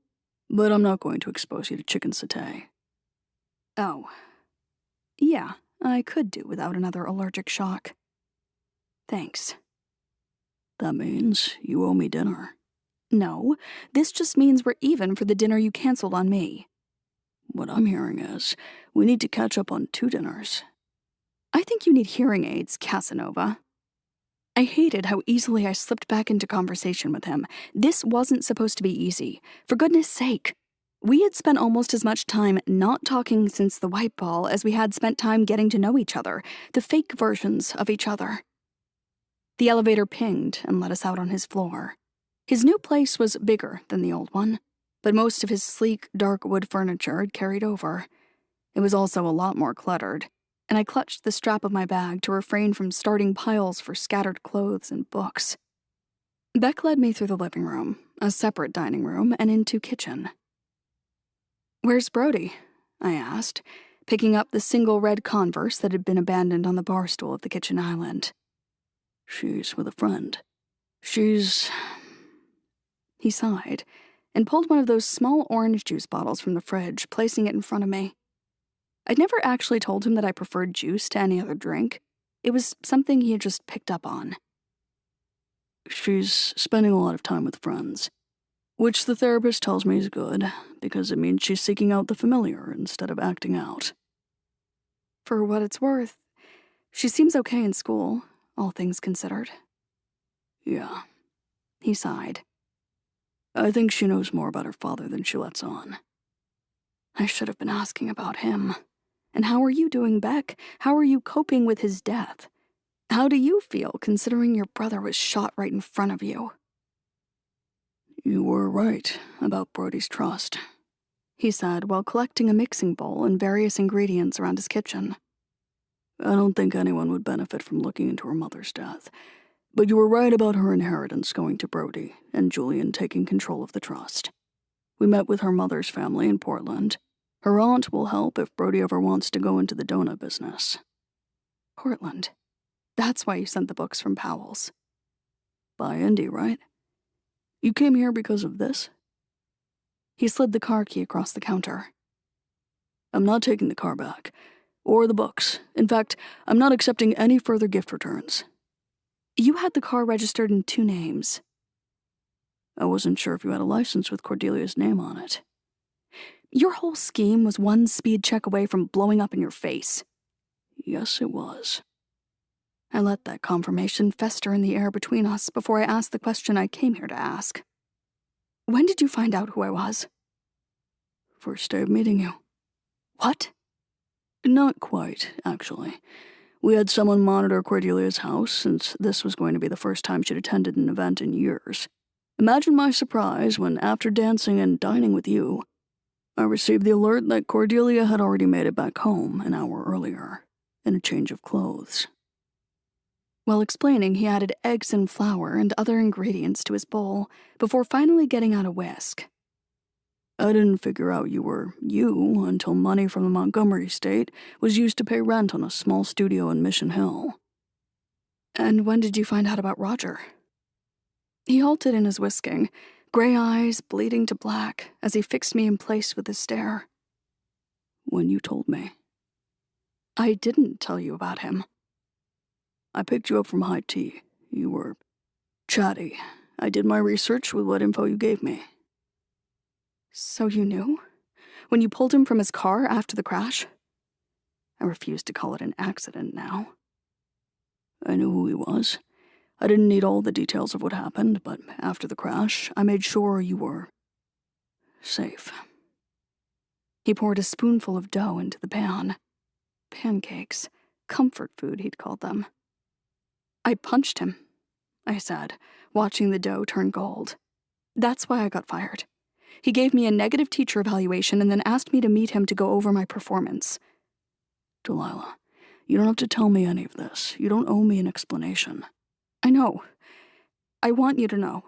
but I'm not going to expose you to chicken satay.
Oh. Yeah, I could do without another allergic shock. Thanks.
That means you owe me dinner.
No, this just means we're even for the dinner you canceled on me.
What I'm hearing is, we need to catch up on 2 dinners.
I think you need hearing aids, Casanova. I hated how easily I slipped back into conversation with him. This wasn't supposed to be easy. For goodness sake. We had spent almost as much time not talking since the white ball as we had spent time getting to know each other, the fake versions of each other. The elevator pinged and let us out on his floor. His new place was bigger than the old one, but most of his sleek, dark wood furniture had carried over. It was also a lot more cluttered, and I clutched the strap of my bag to refrain from starting piles for scattered clothes and books. Beck led me through the living room, a separate dining room, and into kitchen. "Where's Brody?" I asked, picking up the single red Converse that had been abandoned on the bar stool of the kitchen island.
"She's with a friend. She's..."
He sighed and pulled one of those small orange juice bottles from the fridge, placing it in front of me. I'd never actually told him that I preferred juice to any other drink. It was something he had just picked up on.
"She's spending a lot of time with friends, which the therapist tells me is good, because it means she's seeking out the familiar instead of acting out."
For what it's worth, she seems okay in school, all things considered.
"Yeah."
He sighed.
"I think she knows more about her father than she lets on."
I should have been asking about him. And how are you doing, Beck? How are you coping with his death? How do you feel, considering your brother was shot right in front of you?
"You were right about Brody's trust,"
he said while collecting a mixing bowl and various ingredients around his kitchen.
"I don't think anyone would benefit from looking into her mother's death. But you were right about her inheritance going to Brody and Julian taking control of the trust. We met with her mother's family in Portland. Her aunt will help if Brody ever wants to go into the donut business."
Portland. That's why you sent the books from Powell's.
"By Indy, right? You came here because of this?"
He slid the car key across the counter.
"I'm not taking the car back. Or the books. In fact, I'm not accepting any further gift returns."
You had the car registered in 2 names.
"I wasn't sure if you had a license with Cordelia's name on it."
Your whole scheme was one speed check away from blowing up in your face.
"Yes, it was."
I let that confirmation fester in the air between us before I asked the question I came here to ask. When did you find out who I was?
"First day of meeting you."
What?
"Not quite, actually. We had someone monitor Cordelia's house, since this was going to be the first time she'd attended an event in years. Imagine my surprise when, after dancing and dining with you, I received the alert that Cordelia had already made it back home an hour earlier, in a change of clothes."
While explaining, he added eggs and flour and other ingredients to his bowl before finally getting out a whisk.
"I didn't figure out you were you until money from the Montgomery estate was used to pay rent on a small studio in Mission Hill."
And when did you find out about Roger? He halted in his whisking, gray eyes bleeding to black as he fixed me in place with his stare.
"When you told me."
I didn't tell you about him.
"I picked you up from high tea. You were chatty. I did my research with what info you gave me."
So you knew? When you pulled him from his car after the crash? I refuse to call it an accident now.
"I knew who he was. I didn't need all the details of what happened, but after the crash, I made sure you were safe."
He poured a spoonful of dough into the pan. Pancakes. Comfort food, he'd called them. I punched him, I said, watching the dough turn gold. That's why I got fired. He gave me a negative teacher evaluation and then asked me to meet him to go over my performance.
"Delilah, you don't have to tell me any of this. You don't owe me an explanation."
I know. I want you to know.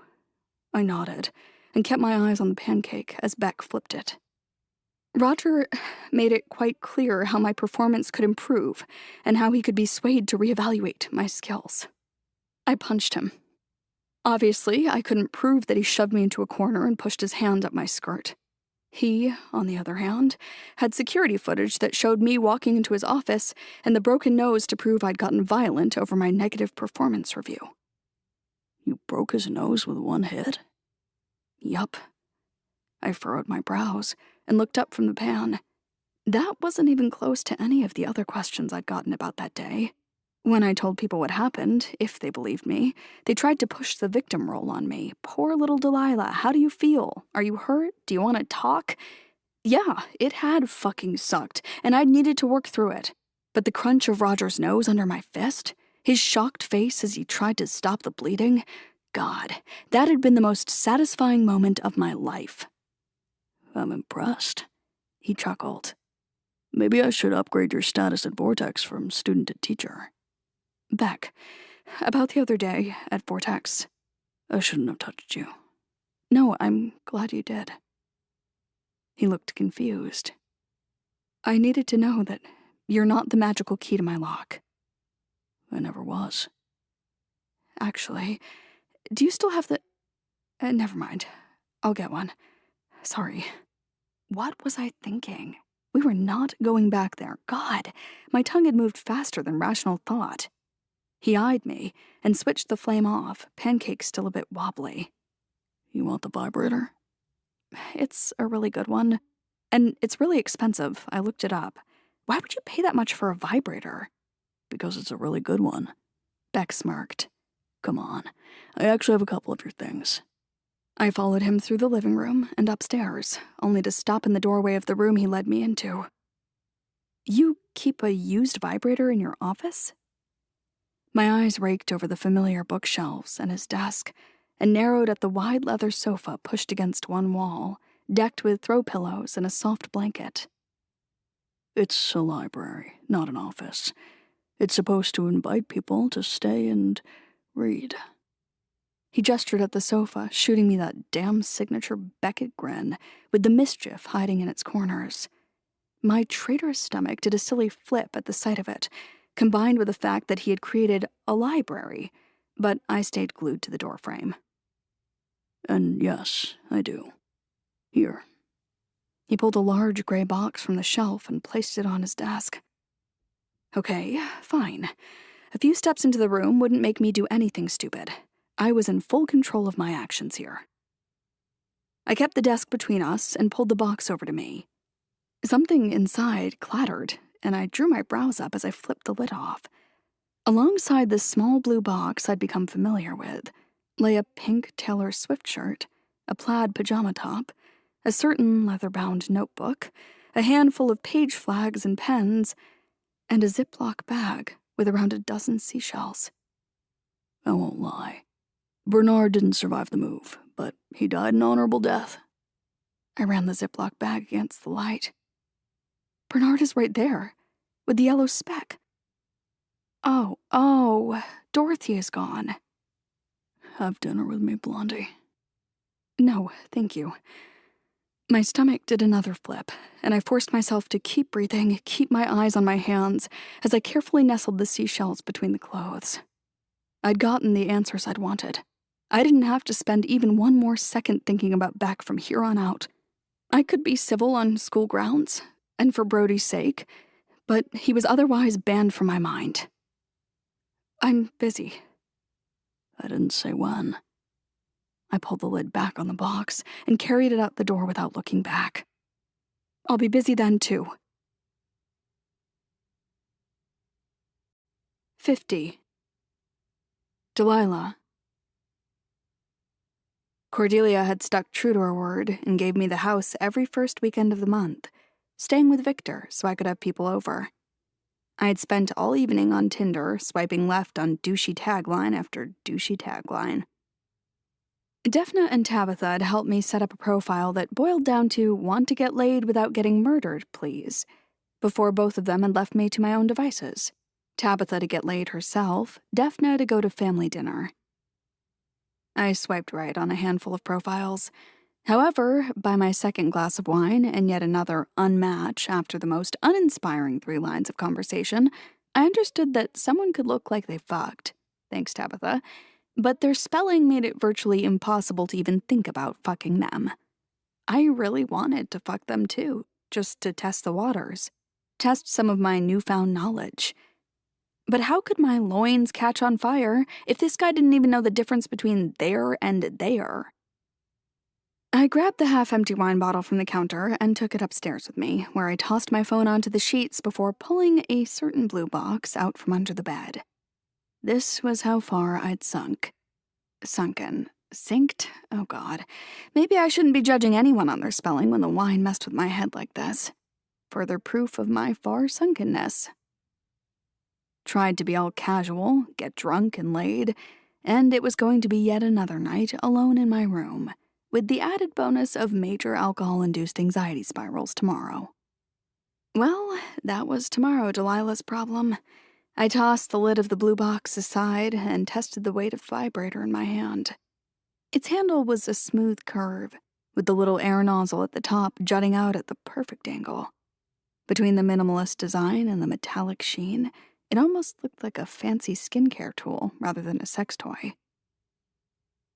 I nodded and kept my eyes on the pancake as Beck flipped it. Roger made it quite clear how my performance could improve and how he could be swayed to reevaluate my skills. I punched him. Obviously, I couldn't prove that he shoved me into a corner and pushed his hand up my skirt. He, on the other hand, had security footage that showed me walking into his office and the broken nose to prove I'd gotten violent over my negative performance review.
"You broke his nose with one hit?"
Yup. I furrowed my brows and looked up from the pan. That wasn't even close to any of the other questions I'd gotten about that day. When I told people what happened, if they believed me, they tried to push the victim role on me. Poor little Delilah, how do you feel? Are you hurt? Do you want to talk? Yeah, it had fucking sucked, and I'd needed to work through it. But the crunch of Roger's nose under my fist, his shocked face as he tried to stop the bleeding, God, that had been the most satisfying moment of my life.
"I'm impressed," he chuckled. "Maybe I should upgrade your status at Vortex from student to teacher."
Beck, about the other day at Vortex.
I shouldn't have touched you.
No, I'm glad you did. He looked confused. I needed to know that you're not the magical key to my lock.
I never was.
Actually, do you still have the... never mind. I'll get one. Sorry. What was I thinking? We were not going back there. God, my tongue had moved faster than rational thought. He eyed me and switched the flame off, pancake still a bit wobbly.
You want the vibrator?
It's a really good one. And it's really expensive. I looked it up. Why would you pay that much for a vibrator?
Because it's a really good one.
Beck smirked.
Come on. I actually have a couple of your things.
I followed him through the living room and upstairs, only to stop in the doorway of the room he led me into. You keep a used vibrator in your office? My eyes raked over the familiar bookshelves and his desk, and narrowed at the wide leather sofa pushed against one wall, decked with throw pillows and a soft blanket.
It's a library, not an office. It's supposed to invite people to stay and read.
He gestured at the sofa, shooting me that damn signature Beckett grin, with the mischief hiding in its corners. My traitorous stomach did a silly flip at the sight of it, combined with the fact that he had created a library, but I stayed glued to the doorframe.
And yes, I do. Here.
He pulled a large gray box from the shelf and placed it on his desk. Okay, fine. A few steps into the room wouldn't make me do anything stupid. I was in full control of my actions here. I kept the desk between us and pulled the box over to me. Something inside clattered, and I drew my brows up as I flipped the lid off. Alongside the small blue box I'd become familiar with lay a pink Taylor Swift shirt, a plaid pajama top, a certain leather-bound notebook, a handful of page flags and pens, and a Ziploc bag with around a dozen seashells.
I won't lie. Bernard didn't survive the move, but he died an honorable death.
I ran the Ziploc bag against the light. Bernard is right there, with the yellow speck. Oh, Dorothy is gone.
Have dinner with me, Blondie.
No, thank you. My stomach did another flip, and I forced myself to keep breathing, keep my eyes on my hands, as I carefully nestled the seashells between the clothes. I'd gotten the answers I'd wanted. I didn't have to spend even one more second thinking about Beck from here on out. I could be civil on school grounds, and for Brody's sake, but he was otherwise banned from my mind. I'm busy.
I didn't say when.
I pulled the lid back on the box and carried it out the door without looking back. I'll be busy then, too. 50. Delilah. Cordelia had stuck true to her word and gave me the house every first weekend of the month, staying with Victor so I could have people over. I had spent all evening on Tinder, swiping left on douchey tagline after douchey tagline. Daphne and Tabitha had helped me set up a profile that boiled down to want to get laid without getting murdered, please, before both of them had left me to my own devices. Tabitha to get laid herself, Daphne to go to family dinner. I swiped right on a handful of profiles. However, by my second glass of wine and yet another unmatch after the most uninspiring 3 lines of conversation, I understood that someone could look like they fucked, thanks Tabitha, but their spelling made it virtually impossible to even think about fucking them. I really wanted to fuck them too, just to test the waters, test some of my newfound knowledge. But how could my loins catch on fire if this guy didn't even know the difference between there and there? I grabbed the half-empty wine bottle from the counter and took it upstairs with me, where I tossed my phone onto the sheets before pulling a certain blue box out from under the bed. This was how far I'd sunk. Sunken. Sinked? Oh God. Maybe I shouldn't be judging anyone on their spelling when the wine messed with my head like this. Further proof of my far sunkenness. Tried to be all casual, get drunk and laid, and it was going to be yet another night alone in my room, with the added bonus of major alcohol-induced anxiety spirals tomorrow. Well, that was tomorrow Delilah's problem. I tossed the lid of the blue box aside and tested the weight of the vibrator in my hand. Its handle was a smooth curve, with the little air nozzle at the top jutting out at the perfect angle. Between the minimalist design and the metallic sheen, it almost looked like a fancy skincare tool rather than a sex toy.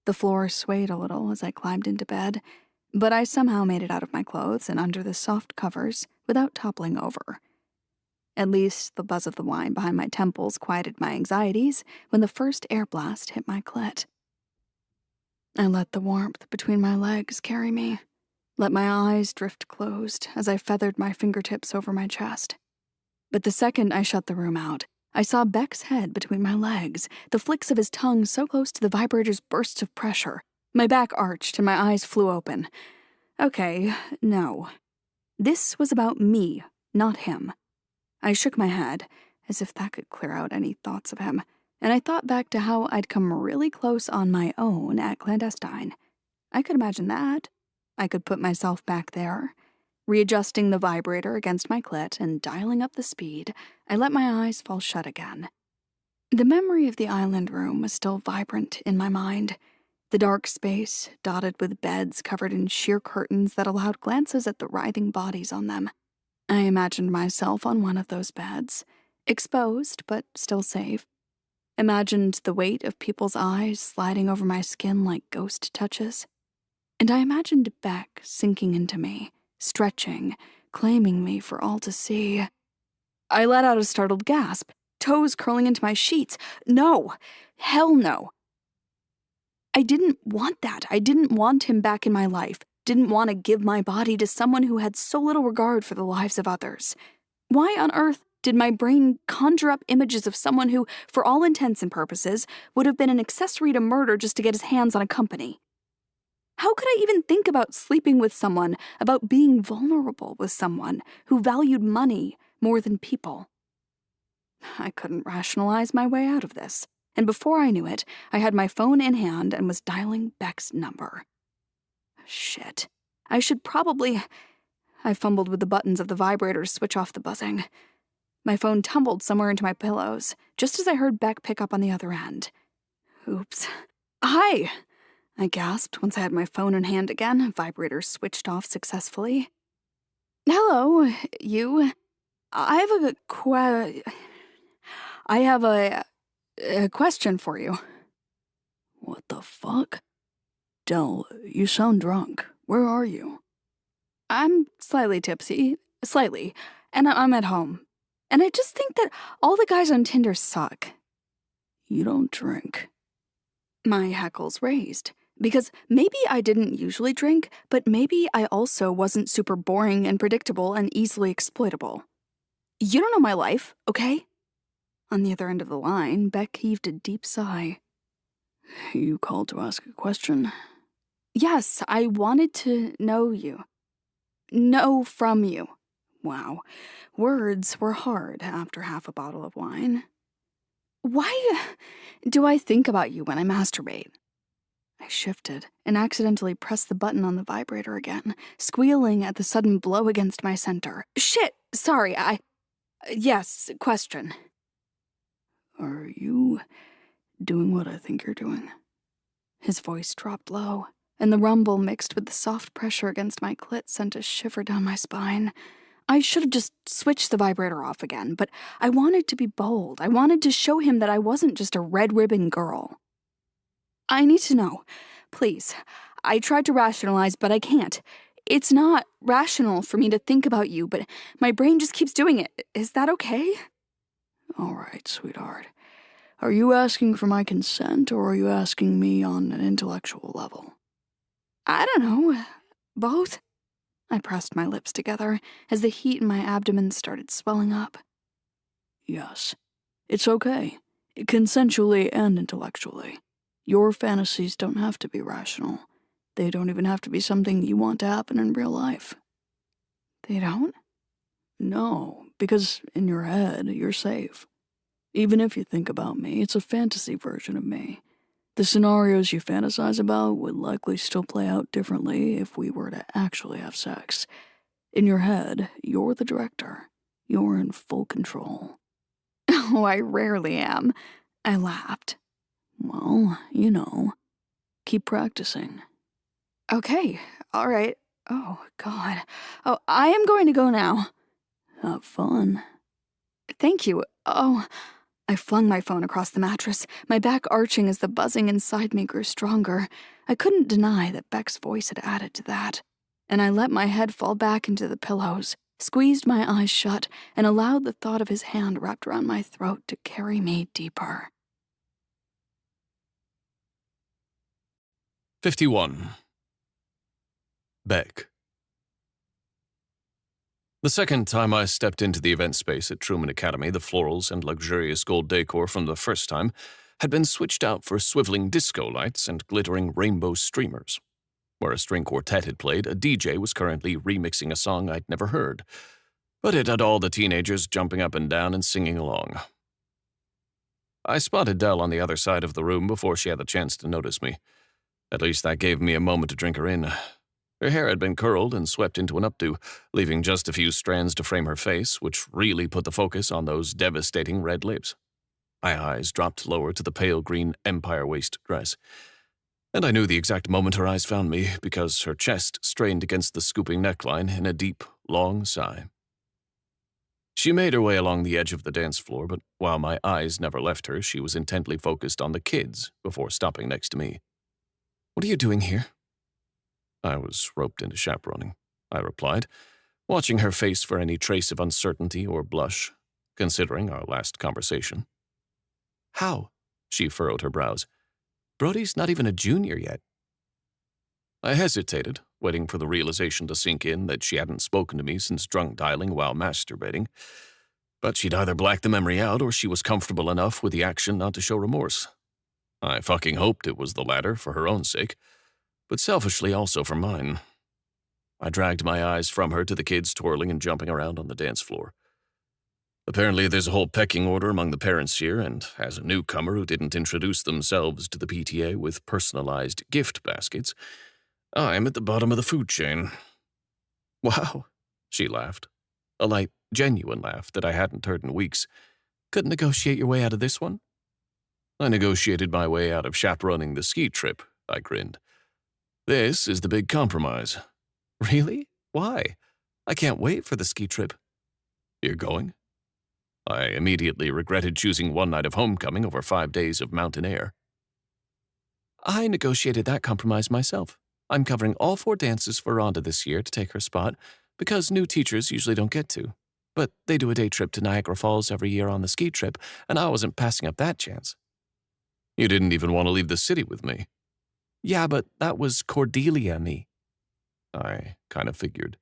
The floor swayed a little as I climbed into bed, but I somehow made it out of my clothes and under the soft covers without toppling over. At least the buzz of the wine behind my temples quieted my anxieties when the first air blast hit my clit. I let the warmth between my legs carry me, let my eyes drift closed as I feathered my fingertips over my chest. But the second I shut the room out, I saw Beck's head between my legs, the flicks of his tongue so close to the vibrator's bursts of pressure. My back arched and my eyes flew open. Okay, no. This was about me, not him. I shook my head, as if that could clear out any thoughts of him, and I thought back to how I'd come really close on my own at Clandestine. I could imagine that. I could put myself back there. Readjusting the vibrator against my clit and dialing up the speed, I let my eyes fall shut again. The memory of the island room was still vibrant in my mind. The dark space, dotted with beds covered in sheer curtains that allowed glances at the writhing bodies on them. I imagined myself on one of those beds, exposed but still safe. Imagined the weight of people's eyes sliding over my skin like ghost touches. And I imagined Beck sinking into me, stretching, claiming me for all to see. I let out a startled gasp, toes curling into my sheets. No! Hell no! I didn't want that. I didn't want him back in my life. Didn't want to give my body to someone who had so little regard for the lives of others. Why on earth did my brain conjure up images of someone who, for all intents and purposes, would have been an accessory to murder just to get his hands on a company? How could I even think about sleeping with someone, about being vulnerable with someone who valued money more than people? I couldn't rationalize my way out of this, and before I knew it, I had my phone in hand and was dialing Beck's number. Shit. I fumbled with the buttons of the vibrator to switch off the buzzing. My phone tumbled somewhere into my pillows, just as I heard Beck pick up on the other end. Oops. Hi! I gasped once I had my phone in hand again, vibrator switched off successfully. Hello, you. I have a question for you.
What the fuck? Del, you sound drunk. Where are you?
I'm slightly tipsy. Slightly. And I'm at home. And I just think that all the guys on Tinder suck.
You don't drink.
My hackles raised. Because maybe I didn't usually drink, but maybe I also wasn't super boring and predictable and easily exploitable. You don't know my life, okay? On the other end of the line, Beck heaved a deep sigh.
You called to ask a question?
Yes, I wanted to know you. Know from you. Wow, words were hard after half a bottle of wine. Why do I think about you when I masturbate? I shifted and accidentally pressed the button on the vibrator again, squealing at the sudden blow against my center. Shit, sorry, yes, question.
Are you doing what I think you're doing?
His voice dropped low, and the rumble mixed with the soft pressure against my clit sent a shiver down my spine. I should have just switched the vibrator off again, but I wanted to be bold. I wanted to show him that I wasn't just a red ribbon girl. I need to know. Please. I tried to rationalize, but I can't. It's not rational for me to think about you, but my brain just keeps doing it. Is that okay?
All right, sweetheart. Are you asking for my consent, or are you asking me on an intellectual level?
I don't know. Both. I pressed my lips together as the heat in my abdomen started swelling up.
Yes. It's okay. Consensually and intellectually. Your fantasies don't have to be rational. They don't even have to be something you want to happen in real life.
They don't?
No, because in your head, you're safe. Even if you think about me, it's a fantasy version of me. The scenarios you fantasize about would likely still play out differently if we were to actually have sex. In your head, you're the director. You're in full control.
Oh, I rarely am. I laughed.
Well, you know. Keep practicing.
Okay, all right. Oh, God. Oh, I am going to go now.
Have fun.
Thank you. Oh, I flung my phone across the mattress, my back arching as the buzzing inside me grew stronger. I couldn't deny that Beck's voice had added to that. And I let my head fall back into the pillows, squeezed my eyes shut, and allowed the thought of his hand wrapped around my throat to carry me deeper.
51. Beck. The second time I stepped into the event space at Truman Academy, the florals and luxurious gold decor from the first time had been switched out for swiveling disco lights and glittering rainbow streamers. Where a string quartet had played, a DJ was currently remixing a song I'd never heard, but it had all the teenagers jumping up and down and singing along. I spotted Dell on the other side of the room before she had the chance to notice me. At least that gave me a moment to drink her in. Her hair had been curled and swept into an updo, leaving just a few strands to frame her face, which really put the focus on those devastating red lips. My eyes dropped lower to the pale green empire waist dress, and I knew the exact moment her eyes found me because her chest strained against the scooping neckline in a deep, long sigh. She made her way along the edge of the dance floor, but while my eyes never left her, she was intently focused on the kids before stopping next to me. "What are you doing here?" "I was roped into chaperoning," I replied, watching her face for any trace of uncertainty or blush, considering our last conversation. "How?" She furrowed her brows. "Brody's not even a junior yet." I hesitated, waiting for the realization to sink in that she hadn't spoken to me since drunk dialing while masturbating. But she'd either blacked the memory out or she was comfortable enough with the action not to show remorse. I fucking hoped it was the latter for her own sake, but selfishly also for mine. I dragged my eyes from her to the kids twirling and jumping around on the dance floor. Apparently there's a whole pecking order among the parents here, and as a newcomer who didn't introduce themselves to the PTA with personalized gift baskets, I'm at the bottom of the food chain. "Wow," she laughed. A light, genuine laugh that I hadn't heard in weeks. "Couldn't negotiate your way out of this one?" "I negotiated my way out of chaperoning the ski trip," I grinned. "This is the big compromise." "Really? Why? I can't wait for the ski trip." "You're going?" I immediately regretted choosing one night of homecoming over 5 days of mountain air. "I negotiated that compromise myself. I'm covering all 4 dances for Rhonda this year to take her spot, because new teachers usually don't get to. But they do a day trip to Niagara Falls every year on the ski trip, and I wasn't passing up that chance." "You didn't even want to leave the city with me." "Yeah, but that was Cordelia me." I kind of figured.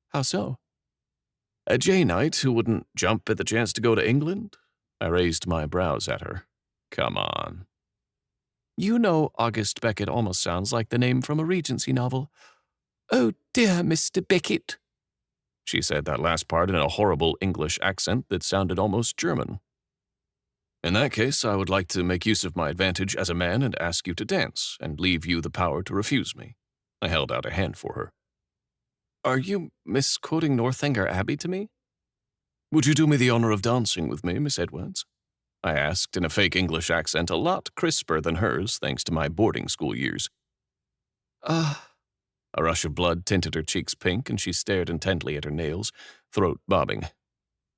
"How so?" "A J-Knight who wouldn't jump at the chance to go to England?" I raised my brows at her. "Come on." "You know, August Beckett almost sounds like the name from a Regency novel." "Oh dear, Mr. Beckett." She said that last part in a horrible English accent that sounded almost German. "In that case, I would like to make use of my advantage as a man and ask you to dance, and leave you the power to refuse me." I held out a hand for her. "Are you misquoting Northanger Abbey to me?" "Would you do me the honor of dancing with me, Miss Edwards?" I asked in a fake English accent a lot crisper than hers thanks to my boarding school years. A rush of blood tinted her cheeks pink and she stared intently at her nails, throat bobbing.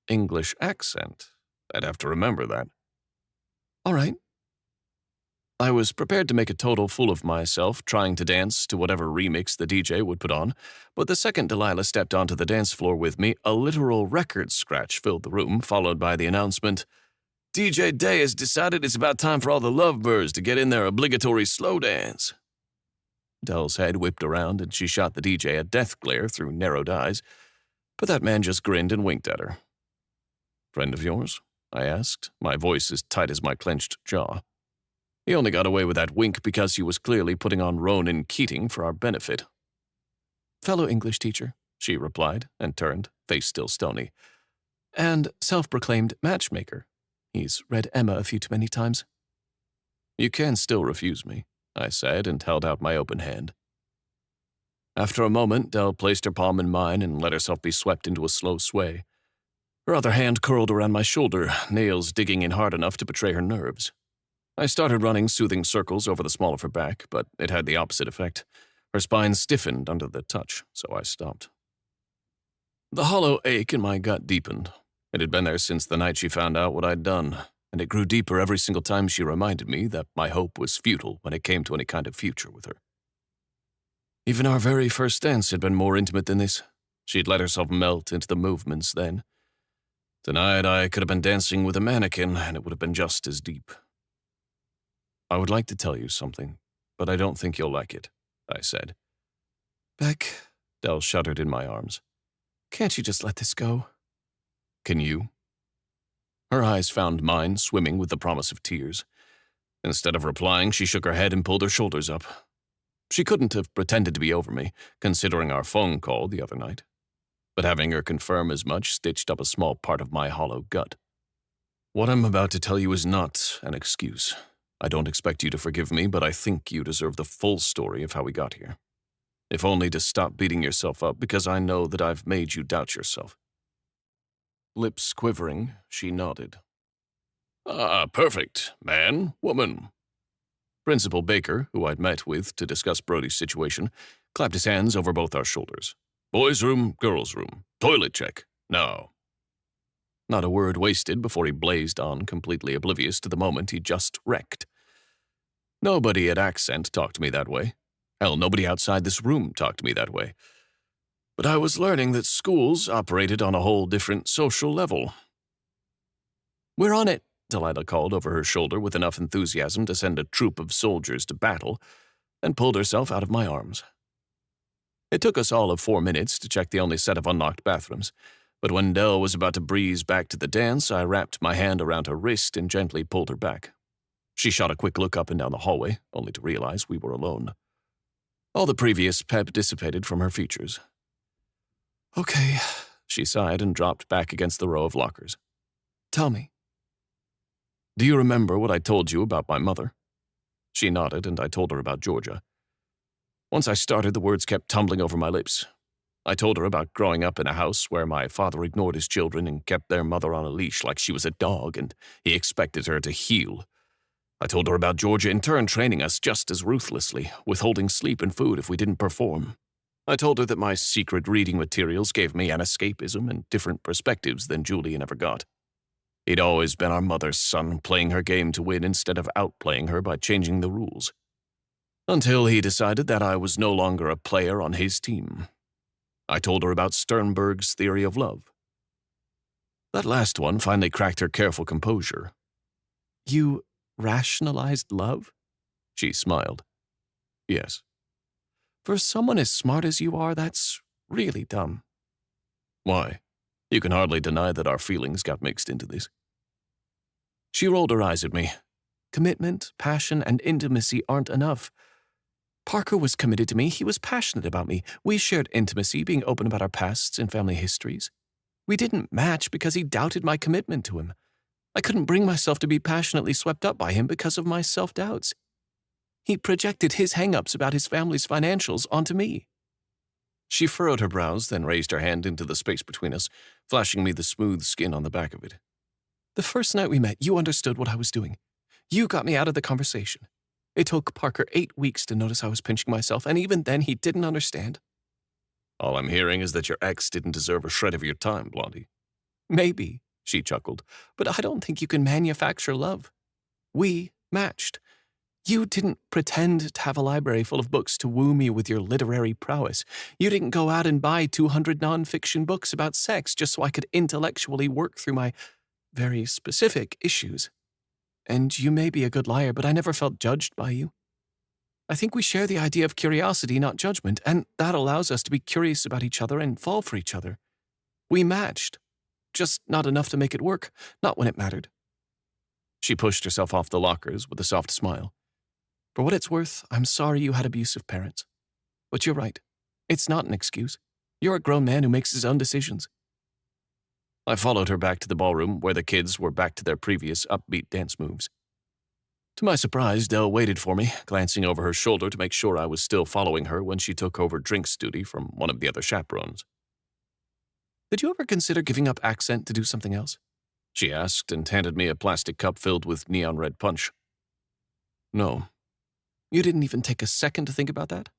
English accent. I'd have to remember that. "All right." I was prepared to make a total fool of myself trying to dance to whatever remix the DJ would put on, but the second Delilah stepped onto the dance floor with me, a literal record scratch filled the room, followed by the announcement, "DJ Day has decided it's about time for all the lovebirds to get in their obligatory slow dance." Dell's head whipped around and she shot the DJ a death glare through narrowed eyes, but that man just grinned and winked at her. "Friend of yours?" I asked, my voice as tight as my clenched jaw. He only got away with that wink because he was clearly putting on Ronan Keating for our benefit. "Fellow English teacher," she replied, and turned, face still stony. "And self-proclaimed matchmaker. He's read Emma a few too many times." "You can still refuse me," I said, and held out my open hand. After a moment, Dell placed her palm in mine and let herself be swept into a slow sway. Her other hand curled around my shoulder, nails digging in hard enough to betray her nerves. I started running soothing circles over the small of her back, but it had the opposite effect. Her spine stiffened under the touch, so I stopped. The hollow ache in my gut deepened. It had been there since the night she found out what I'd done, and it grew deeper every single time she reminded me that my hope was futile when it came to any kind of future with her. Even our very first dance had been more intimate than this. She'd let herself melt into the movements then. Tonight I could have been dancing with a mannequin, and it would have been just as deep. I would like to tell you something, but I don't think you'll like it, I said.
Beck,
Dell shuddered in my arms.
Can't you just let this go?
Can you? Her eyes found mine, swimming with the promise of tears. Instead of replying, she shook her head and pulled her shoulders up. She couldn't have pretended to be over me, considering our phone call the other night. But having her confirm as much stitched up a small part of my hollow gut. What I'm about to tell you is not an excuse. I don't expect you to forgive me, but I think you deserve the full story of how we got here. If only to stop beating yourself up, because I know that I've made you doubt yourself. Lips quivering, she nodded. Ah, perfect. Man, woman. Principal Baker, who I'd met with to discuss Brody's situation, clapped his hands over both our shoulders. Boys' room, girls' room. Toilet check. Now. Not a word wasted before he blazed on, completely oblivious to the moment he just wrecked. Nobody at Accent talked to me that way. Hell, nobody outside this room talked to me that way. But I was learning that schools operated on a whole different social level. We're on it, Delilah called over her shoulder with enough enthusiasm to send a troop of soldiers to battle, and pulled herself out of my arms. It took us all of 4 minutes to check the only set of unlocked bathrooms, but when Dell was about to breeze back to the dance, I wrapped my hand around her wrist and gently pulled her back. She shot a quick look up and down the hallway, only to realize we were alone. All the previous pep dissipated from her features.
Okay,
She sighed and dropped back against the row of lockers.
tell me.
Do you remember what I told you about my mother? She nodded, and I told her about Georgia. Once I started, the words kept tumbling over my lips. I told her about growing up in a house where my father ignored his children and kept their mother on a leash like she was a dog, and he expected her to heal. I told her about Georgia in turn training us just as ruthlessly, withholding sleep and food if we didn't perform. I told her that my secret reading materials gave me an escapism and different perspectives than Julian ever got. He'd always been our mother's son, playing her game to win instead of outplaying her by changing the rules. Until he decided that I was no longer a player on his team. I told her about Sternberg's theory of love. That last one finally cracked her careful composure.
You rationalized love?
She smiled. Yes.
For someone as smart as you are, that's really dumb.
Why? You can hardly deny that our feelings got mixed into this. She rolled her eyes at me.
Commitment, passion, and intimacy aren't enough. Parker was committed to me. He was passionate about me. We shared intimacy, being open about our pasts and family histories. We didn't match because he doubted my commitment to him. I couldn't bring myself to be passionately swept up by him because of my self-doubts. He projected his hang-ups about his family's financials onto me.
She furrowed her brows, then raised her hand into the space between us, flashing me the smooth skin on the back of it.
The first night we met, you understood what I was doing. You got me out of the conversation. It took Parker 8 weeks to notice I was pinching myself, and even then he didn't understand.
All I'm hearing is that your ex didn't deserve a shred of your time, Blondie.
Maybe, she chuckled, but I don't think you can manufacture love. We matched. You didn't pretend to have a library full of books to woo me with your literary prowess. You didn't go out and buy 200 nonfiction books about sex just so I could intellectually work through my very specific issues. And you may be a good liar, but I never felt judged by you. I think we share the idea of curiosity, not judgment, and that allows us to be curious about each other and fall for each other. We matched. Just not enough to make it work, not when it mattered.
She pushed herself off the lockers with a soft smile.
For what it's worth, I'm sorry you had abusive parents. But you're right. It's not an excuse. You're a grown man who makes his own decisions.
I followed her back to the ballroom where the kids were back to their previous upbeat dance moves. To my surprise, Dell waited for me, glancing over her shoulder to make sure I was still following her when she took over drinks duty from one of the other chaperones.
Did you ever consider giving up Accent to do something else?
She asked and handed me a plastic cup filled with neon red punch. No.
You didn't even take a second to think about that?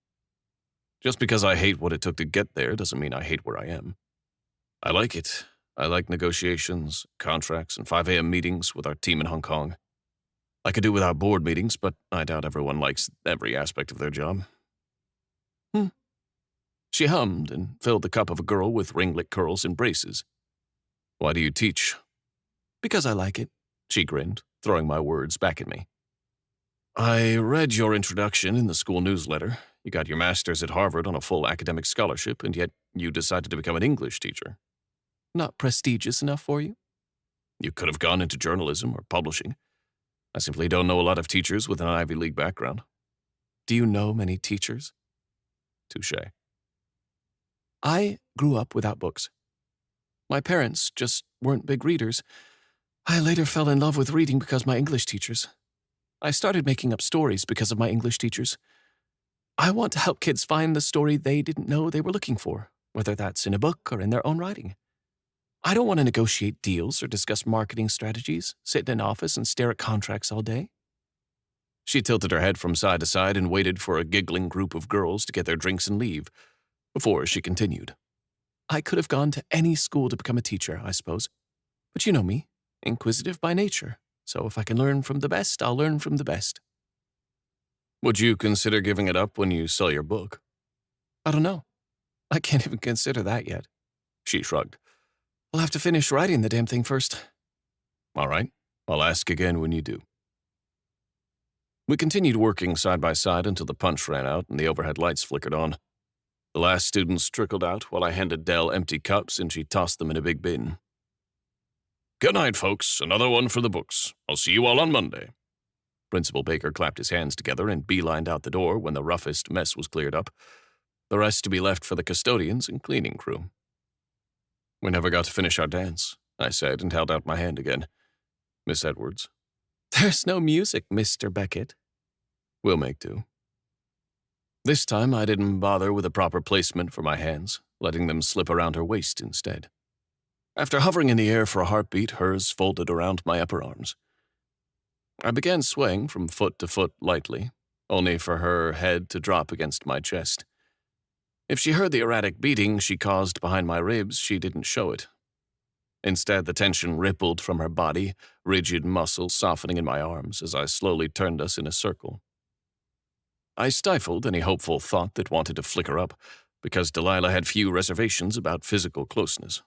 Just because I hate what it took to get there doesn't mean I hate where I am. I like it. I like negotiations, contracts, and 5 a.m. meetings with our team in Hong Kong. I could do without board meetings, but I doubt everyone likes every aspect of their job. She hummed and filled the cup of a girl with ringlet curls and braces. Why do you teach?
Because I like it,
She grinned, throwing my words back at me. I read your introduction in the school newsletter. You got your master's at Harvard on a full academic scholarship, and yet you decided to become an English teacher.
Not prestigious enough for you?
You could have gone into journalism or publishing. I simply don't know a lot of teachers with an Ivy League background.
Do you know many teachers?
Touché.
I grew up without books. My parents just weren't big readers. I later fell in love with reading because my English teachers. I started making up stories because of my English teachers. I want to help kids find the story they didn't know they were looking for, whether that's in a book or in their own writing. I don't want to negotiate deals or discuss marketing strategies, sit in an office and stare at contracts all day.
She tilted her head from side to side and waited for a giggling group of girls to get their drinks and leave, before she continued.
I could have gone to any school to become a teacher, I suppose. But you know me, inquisitive by nature. So if I can learn from the best, I'll learn from the best.
Would you consider giving it up when you sell your book?
I don't know. I can't even consider that yet.
She shrugged.
I'll have to finish writing the damn thing first.
All right. I'll ask again when you do. We continued working side by side until the punch ran out and the overhead lights flickered on. The last students trickled out while I handed Dell empty cups and she tossed them in a big bin. Good night, folks. Another one for the books. I'll see you all on Monday. Principal Baker clapped his hands together and beelined out the door when the roughest mess was cleared up, the rest to be left for the custodians and cleaning crew. We never got to finish our dance, I said and held out my hand again. Miss Edwards.
There's no music, Mr. Beckett.
We'll make do. This time I didn't bother with a proper placement for my hands, letting them slip around her waist instead. After hovering in the air for a heartbeat, hers folded around my upper arms. I began swaying from foot to foot lightly, only for her head to drop against my chest. If she heard the erratic beating she caused behind my ribs, she didn't show it. Instead, the tension rippled from her body, rigid muscle softening in my arms as I slowly turned us in a circle. I stifled any hopeful thought that wanted to flicker up, because Delilah had few reservations about physical closeness.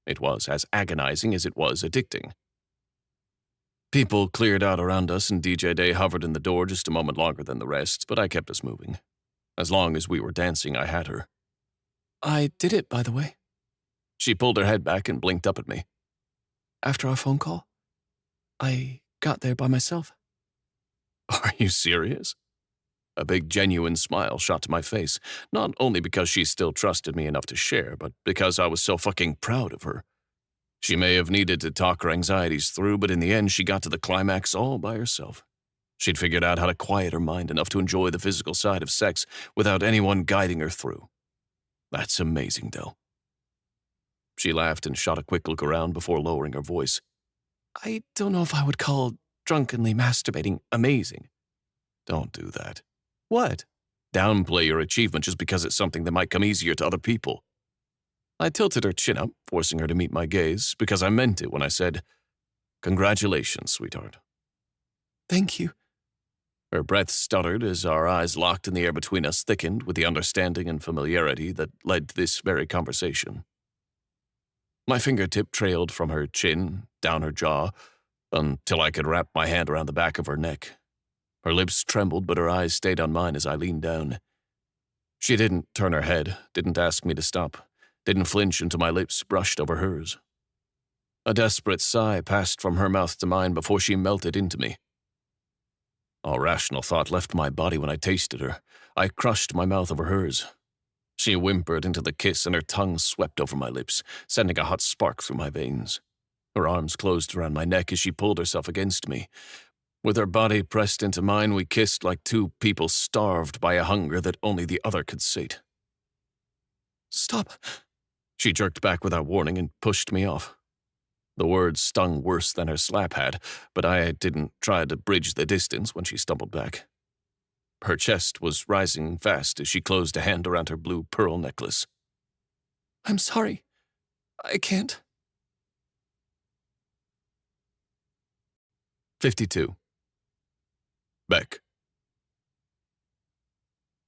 It was as agonizing as it was addicting. People cleared out around us and DJ Day hovered in the door just a moment longer than the rest, but I kept us moving. As long as we were dancing, I had her.
I did it, by the way.
She pulled her head back and blinked up at me.
After our phone call, I got there by myself.
Are you serious? A big, genuine smile shot to my face, not only because she still trusted me enough to share, but because I was so fucking proud of her. She may have needed to talk her anxieties through, but in the end, she got to the climax all by herself. She'd figured out how to quiet her mind enough to enjoy the physical side of sex without anyone guiding her through. That's amazing, Del. She laughed and shot a quick look around before lowering her voice.
I don't know if I would call drunkenly masturbating amazing.
Don't do that.
What?
Downplay your achievement just because it's something that might come easier to other people. I tilted her chin up, forcing her to meet my gaze, because I meant it when I said, "Congratulations, sweetheart."
Thank you.
Her breath stuttered as our eyes locked and the air between us thickened with the understanding and familiarity that led to this very conversation. My fingertip trailed from her chin, down her jaw, until I could wrap my hand around the back of her neck. Her lips trembled, but her eyes stayed on mine as I leaned down. She didn't turn her head, didn't ask me to stop, didn't flinch until my lips brushed over hers. A desperate sigh passed from her mouth to mine before she melted into me. All rational thought left my body when I tasted her. I crushed my mouth over hers. She whimpered into the kiss and her tongue swept over my lips, sending a hot spark through my veins. Her arms closed around my neck as she pulled herself against me. With her body pressed into mine, we kissed like two people starved by a hunger that only the other could sate.
Stop.
She jerked back without warning and pushed me off. The words stung worse than her slap had, but I didn't try to bridge the distance when she stumbled back. Her chest was rising fast as she closed a hand around her blue pearl necklace.
I'm sorry. I can't.
52. Beck.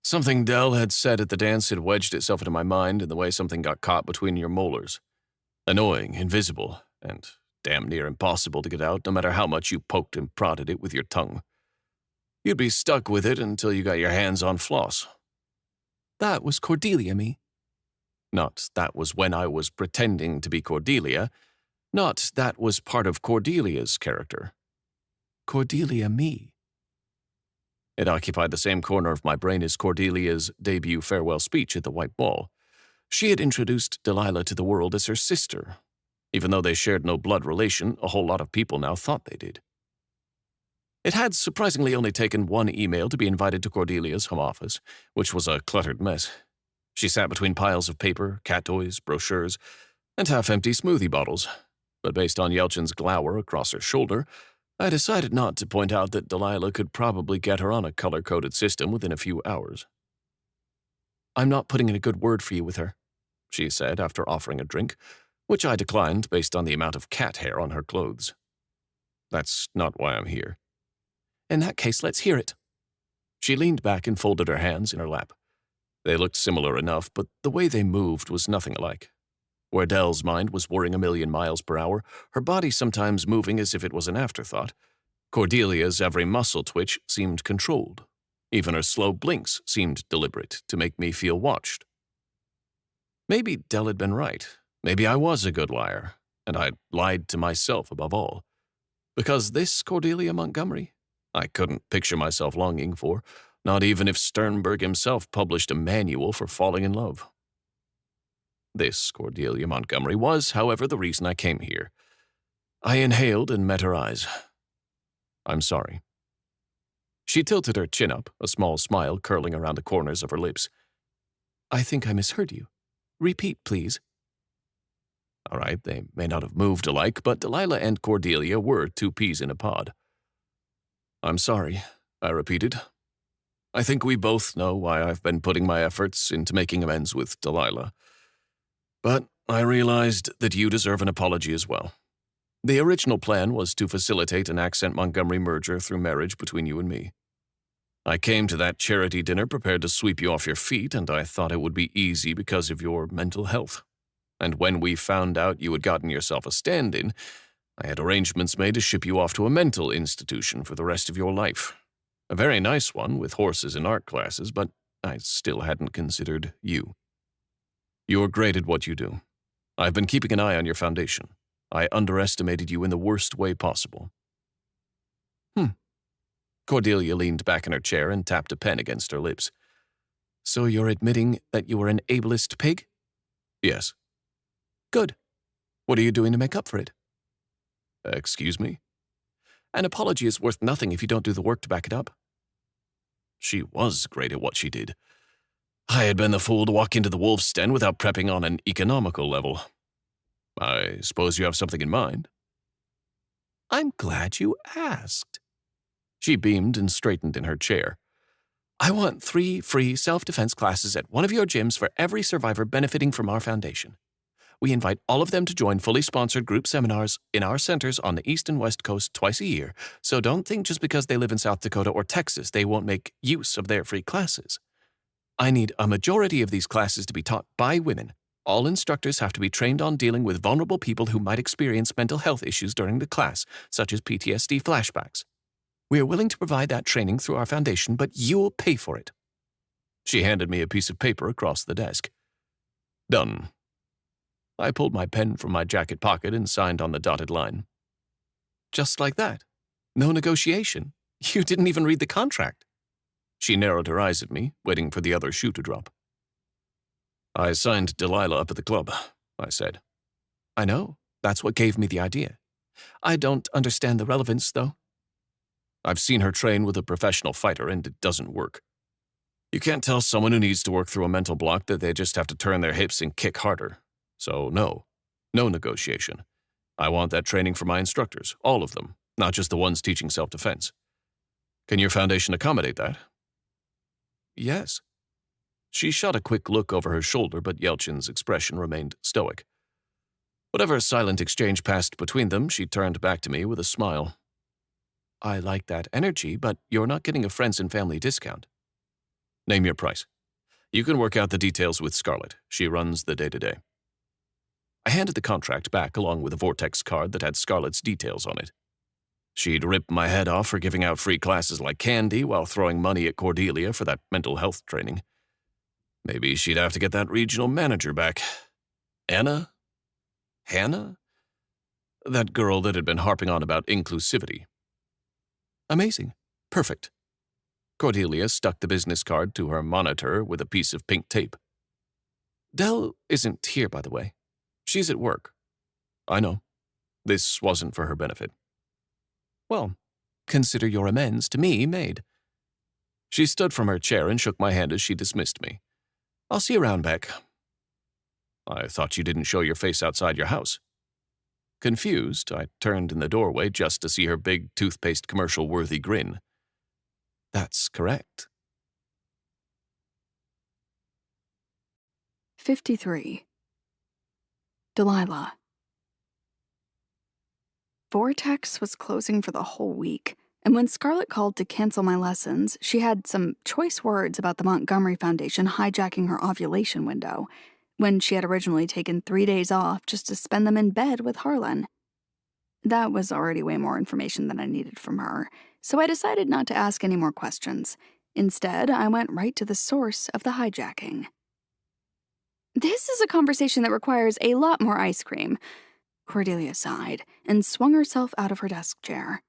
Something Dell had said at the dance had wedged itself into my mind in the way something got caught between your molars. Annoying, invisible, and damn near impossible to get out no matter how much you poked and prodded it with your tongue. You'd be stuck with it until you got your hands on floss.
That was Cordelia me.
Not that was when I was pretending to be Cordelia. Not that was part of Cordelia's character.
Cordelia me.
It occupied the same corner of my brain as Cordelia's debut farewell speech at the White Ball. She had introduced Delilah to the world as her sister. Even though they shared no blood relation, a whole lot of people now thought they did. It had surprisingly only taken one email to be invited to Cordelia's home office, which was a cluttered mess. She sat between piles of paper, cat toys, brochures, and half-empty smoothie bottles. But based on Yelchin's glower across her shoulder, I decided not to point out that Delilah could probably get her on a color-coded system within a few hours.
I'm not putting in a good word for you with her,
she said after offering a drink, which I declined based on the amount of cat hair on her clothes. That's not why I'm here.
In that case, let's hear it.
She leaned back and folded her hands in her lap. They looked similar enough, but the way they moved was nothing alike. Where Dell's mind was whirring a million miles per hour, her body sometimes moving as if it was an afterthought, Cordelia's every muscle twitch seemed controlled. Even her slow blinks seemed deliberate to make me feel watched. Maybe Dell had been right. Maybe I was a good liar, and I'd lied to myself above all. Because this Cordelia Montgomery, I couldn't picture myself longing for, not even if Sternberg himself published a manual for falling in love. This Cordelia Montgomery was, however, the reason I came here. I inhaled and met her eyes. I'm sorry. She tilted her chin up, a small smile curling around the corners of her lips.
I think I misheard you. Repeat, please.
All right, they may not have moved alike, but Delilah and Cordelia were two peas in a pod. I'm sorry, I repeated. I think we both know why I've been putting my efforts into making amends with Delilah. But I realized that you deserve an apology as well. The original plan was to facilitate an Accent Montgomery merger through marriage between you and me. I came to that charity dinner prepared to sweep you off your feet, and I thought it would be easy because of your mental health. And when we found out you had gotten yourself a stand-in, I had arrangements made to ship you off to a mental institution for the rest of your life. A very nice one with horses and art classes, but I still hadn't considered you. You're great at what you do. I've been keeping an eye on your foundation. I underestimated you in the worst way possible. Cordelia leaned back in her chair and tapped a pen against her lips.
So you're admitting that you were an ableist pig?
Yes.
Good. What are you doing to make up for it?
Excuse me?
An apology is worth nothing if you don't do the work to back it up.
She was great at what she did. I had been the fool to walk into the wolf's den without prepping on an economical level. I suppose you have something in mind?
I'm glad you asked.
She beamed and straightened in her chair.
I want 3 free self-defense classes at one of your gyms for every survivor benefiting from our foundation. We invite all of them to join fully sponsored group seminars in our centers on the East and West Coast twice a year, so don't think just because they live in South Dakota or Texas they won't make use of their free classes. I need a majority of these classes to be taught by women. All instructors have to be trained on dealing with vulnerable people who might experience mental health issues during the class, such as PTSD flashbacks. We are willing to provide that training through our foundation, but you'll pay for it.
She handed me a piece of paper across the desk. Done. I pulled my pen from my jacket pocket and signed on the dotted line.
Just like that. No negotiation. You didn't even read the contract.
She narrowed her eyes at me, waiting for the other shoe to drop. I signed Delilah up at the club, I said.
I know. That's what gave me the idea. I don't understand the relevance, though.
I've seen her train with a professional fighter, and it doesn't work. You can't tell someone who needs to work through a mental block that they just have to turn their hips and kick harder. So no negotiation. I want that training for my instructors, all of them, not just the ones teaching self-defense. Can your foundation accommodate that?
Yes.
She shot a quick look over her shoulder, but Yelchin's expression remained stoic. Whatever silent exchange passed between them, she turned back to me with a smile.
I like that energy, but you're not getting a friends and family discount.
Name your price. You can work out the details with Scarlett. She runs the day-to-day. I handed the contract back along with a Vortex card that had Scarlett's details on it. She'd ripped my head off for giving out free classes like candy while throwing money at Cordelia for that mental health training. Maybe she'd have to get that regional manager back. Anna? Hannah? That girl that had been harping on about inclusivity.
Amazing. Perfect.
Cordelia stuck the business card to her monitor with a piece of pink tape.
Dell isn't here, by the way. She's at work.
I know. This wasn't for her benefit.
Well, consider your amends to me made.
She stood from her chair and shook my hand as she dismissed me.
I'll see you around, Beck.
I thought you didn't show your face outside your house. Confused, I turned in the doorway just to see her big toothpaste commercial-worthy grin.
That's correct.
53. Delilah. Vortex was closing for the whole week, and when Scarlett called to cancel my lessons, she had some choice words about the Montgomery Foundation hijacking her ovulation window, when she had originally taken 3 days off just to spend them in bed with Harlan. That was already way more information than I needed from her, so I decided not to ask any more questions. Instead, I went right to the source of the hijacking. This is a conversation that requires a lot more ice cream. Cordelia sighed and swung herself out of her desk chair.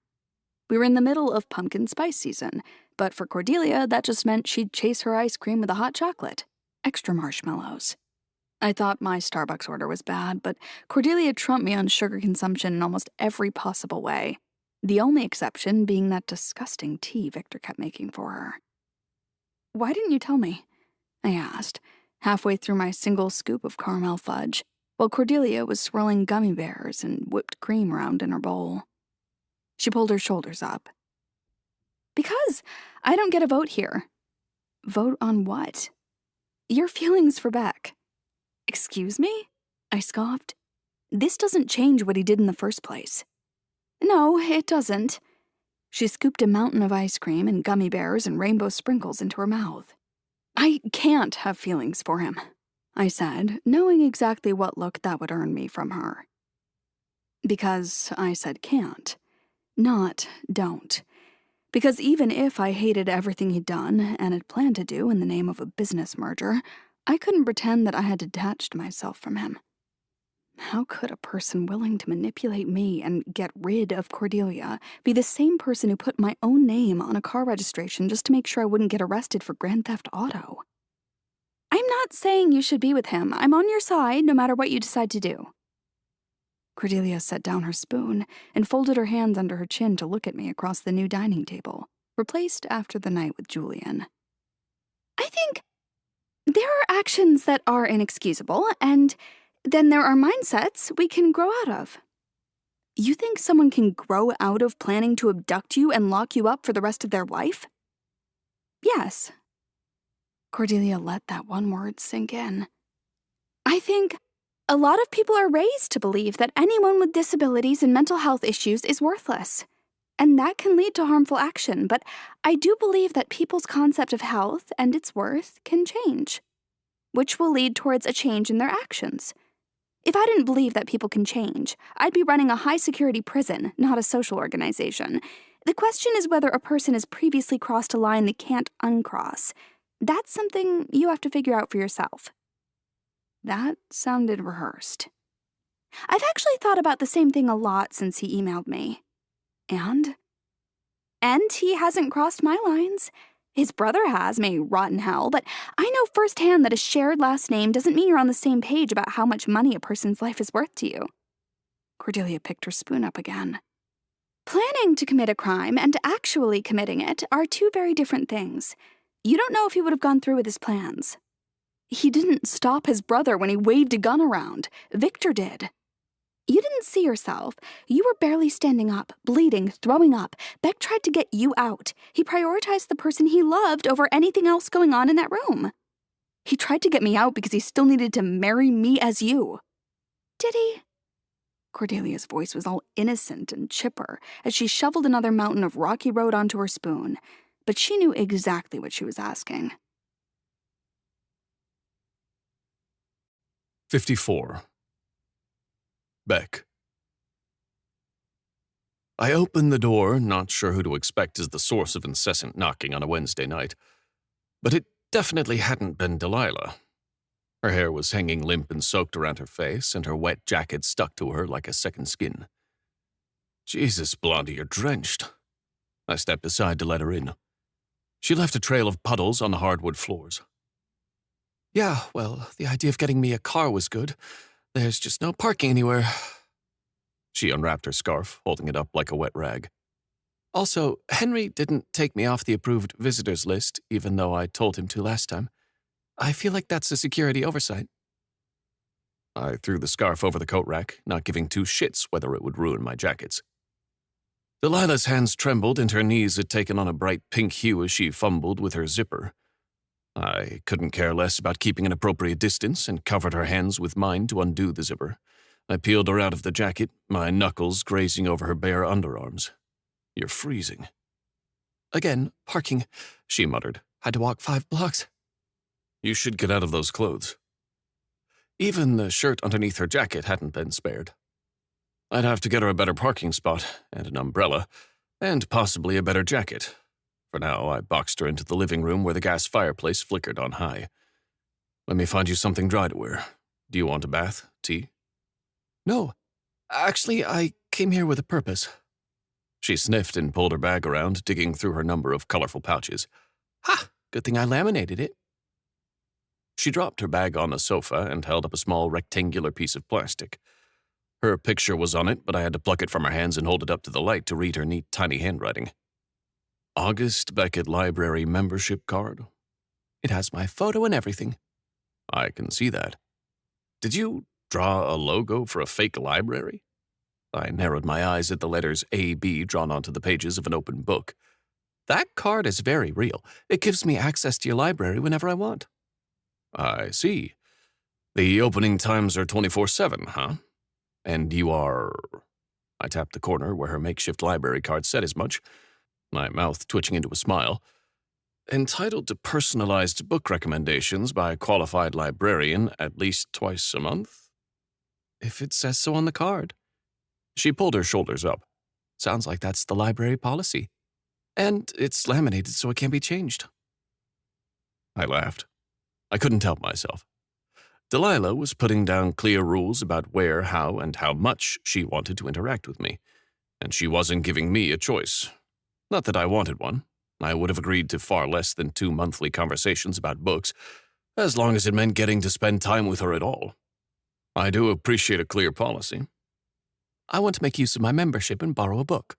We were in the middle of pumpkin spice season, but for Cordelia, that just meant she'd chase her ice cream with a hot chocolate. Extra marshmallows. I thought my Starbucks order was bad, but Cordelia trumped me on sugar consumption in almost every possible way. The only exception being that disgusting tea Victor kept making for her. "Why didn't you tell me?" I asked, halfway through my single scoop of caramel fudge, while Cordelia was swirling gummy bears and whipped cream around in her bowl. She pulled her shoulders up. "Because I don't get a vote here." "Vote on what?" "Your feelings for Beck." "Excuse me?" I scoffed. "This doesn't change what he did in the first place." "No, it doesn't." She scooped a mountain of ice cream and gummy bears and rainbow sprinkles into her mouth. "I can't have feelings for him," I said, knowing exactly what look that would earn me from her. Because I said can't, not don't. Because even if I hated everything he'd done and had planned to do in the name of a business merger, I couldn't pretend that I had detached myself from him. How could a person willing to manipulate me and get rid of Cordelia be the same person who put my own name on a car registration just to make sure I wouldn't get arrested for Grand Theft Auto? "I'm not saying you should be with him. I'm on your side no matter what you decide to do." Cordelia set down her spoon and folded her hands under her chin to look at me across the new dining table, replaced after the night with Julian. "I think there are actions that are inexcusable, and then there are mindsets we can grow out of." "You think someone can grow out of planning to abduct you and lock you up for the rest of their life?" "Yes." Cordelia let that one word sink in. "I think a lot of people are raised to believe that anyone with disabilities and mental health issues is worthless. And that can lead to harmful action, but I do believe that people's concept of health and its worth can change, which will lead towards a change in their actions. If I didn't believe that people can change, I'd be running a high-security prison, not a social organization. The question is whether a person has previously crossed a line they can't uncross. That's something you have to figure out for yourself." That sounded rehearsed. "I've actually thought about the same thing a lot since he emailed me. And he hasn't crossed my lines. His brother has, may rot in hell, but I know firsthand that a shared last name doesn't mean you're on the same page about how much money a person's life is worth to you." Cordelia picked her spoon up again. "Planning to commit a crime and actually committing it are two very different things. You don't know if he would have gone through with his plans. He didn't stop his brother when he waved a gun around. Victor did."
You didn't see yourself. You were barely standing up, bleeding, throwing up. Beck tried to get you out. He prioritized the person he loved over anything else going on in that room. He tried to get me out because he still needed to marry me as you. Did he? Cordelia's voice was all innocent and chipper as she shoveled another mountain of rocky road onto her spoon, but she knew exactly what she was asking.
54. Beck. I opened the door, not sure who to expect as the source of incessant knocking on a Wednesday night, but it definitely hadn't been Delilah. Her hair was hanging limp and soaked around her face, and her wet jacket stuck to her like a second skin. Jesus, Blondie, you're drenched. I stepped aside to let her in. She left a trail of puddles on the hardwood floors.
Yeah, well, the idea of getting me a car was good. There's just no parking anywhere.
She unwrapped her scarf, holding it up like a wet rag.
Also, Henry didn't take me off the approved visitors list, even though I told him to last time. I feel like that's a security oversight.
I threw the scarf over the coat rack, not giving two shits whether it would ruin my jackets. Delilah's hands trembled and her knees had taken on a bright pink hue as she fumbled with her zipper. I couldn't care less about keeping an appropriate distance and covered her hands with mine to undo the zipper. I peeled her out of the jacket, my knuckles grazing over her bare underarms. You're freezing.
Again, parking, she muttered. Had to walk 5 blocks.
You should get out of those clothes. Even the shirt underneath her jacket hadn't been spared. I'd have to get her a better parking spot, and an umbrella, and possibly a better jacket. For now, I boxed her into the living room where the gas fireplace flickered on high. Let me find you something dry to wear. Do you want a bath? Tea?
No. Actually, I came here with a purpose.
She sniffed and pulled her bag around, digging through her number of colorful pouches.
Ha! Good thing I laminated it.
She dropped her bag on the sofa and held up a small rectangular piece of plastic. Her picture was on it, but I had to pluck it from her hands and hold it up to the light to read her neat, tiny handwriting. August Beckett Library membership card?
It has my photo and everything.
I can see that. Did you draw a logo for a fake library? I narrowed my eyes at the letters A.B. drawn onto the pages of an open book.
That card is very real. It gives me access to your library whenever I want.
I see. The opening times are 24/7, huh? And you are... I tapped the corner where her makeshift library card said as much, my mouth twitching into a smile. Entitled to personalized book recommendations by a qualified librarian at least twice a month?
If it says so on the card.
She pulled her shoulders up.
Sounds like that's the library policy. And it's laminated so it can't be changed.
I laughed. I couldn't help myself. Delilah was putting down clear rules about where, how, and how much she wanted to interact with me, and she wasn't giving me a choice. Not that I wanted one. I would have agreed to far less than 2 monthly conversations about books, as long as it meant getting to spend time with her at all. I do appreciate a clear policy.
I want to make use of my membership and borrow a book.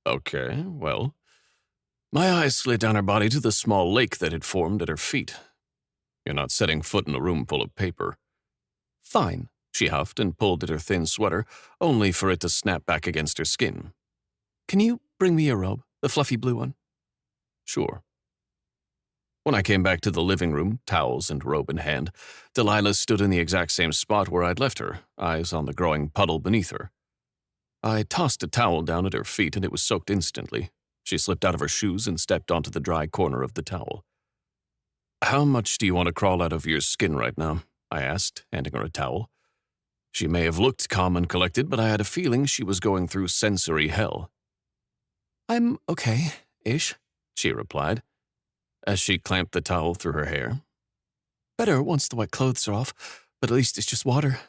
Okay, well. My eyes slid down her body to the small lake that had formed at her feet. You're not setting foot in a room full of paper.
Fine,
she huffed and pulled at her thin sweater, only for it to snap back against her skin.
Can you bring me a robe, the fluffy blue one?
Sure. When I came back to the living room, towels and robe in hand, Delilah stood in the exact same spot where I'd left her, eyes on the growing puddle beneath her. I tossed a towel down at her feet and it was soaked instantly. She slipped out of her shoes and stepped onto the dry corner of the towel. How much do you want to crawl out of your skin right now? I asked, handing her a towel. She may have looked calm and collected, but I had a feeling she was going through sensory hell.
I'm okay-ish,
she replied, as she clamped the towel through her hair.
Better once the wet clothes are off, but at least it's just water.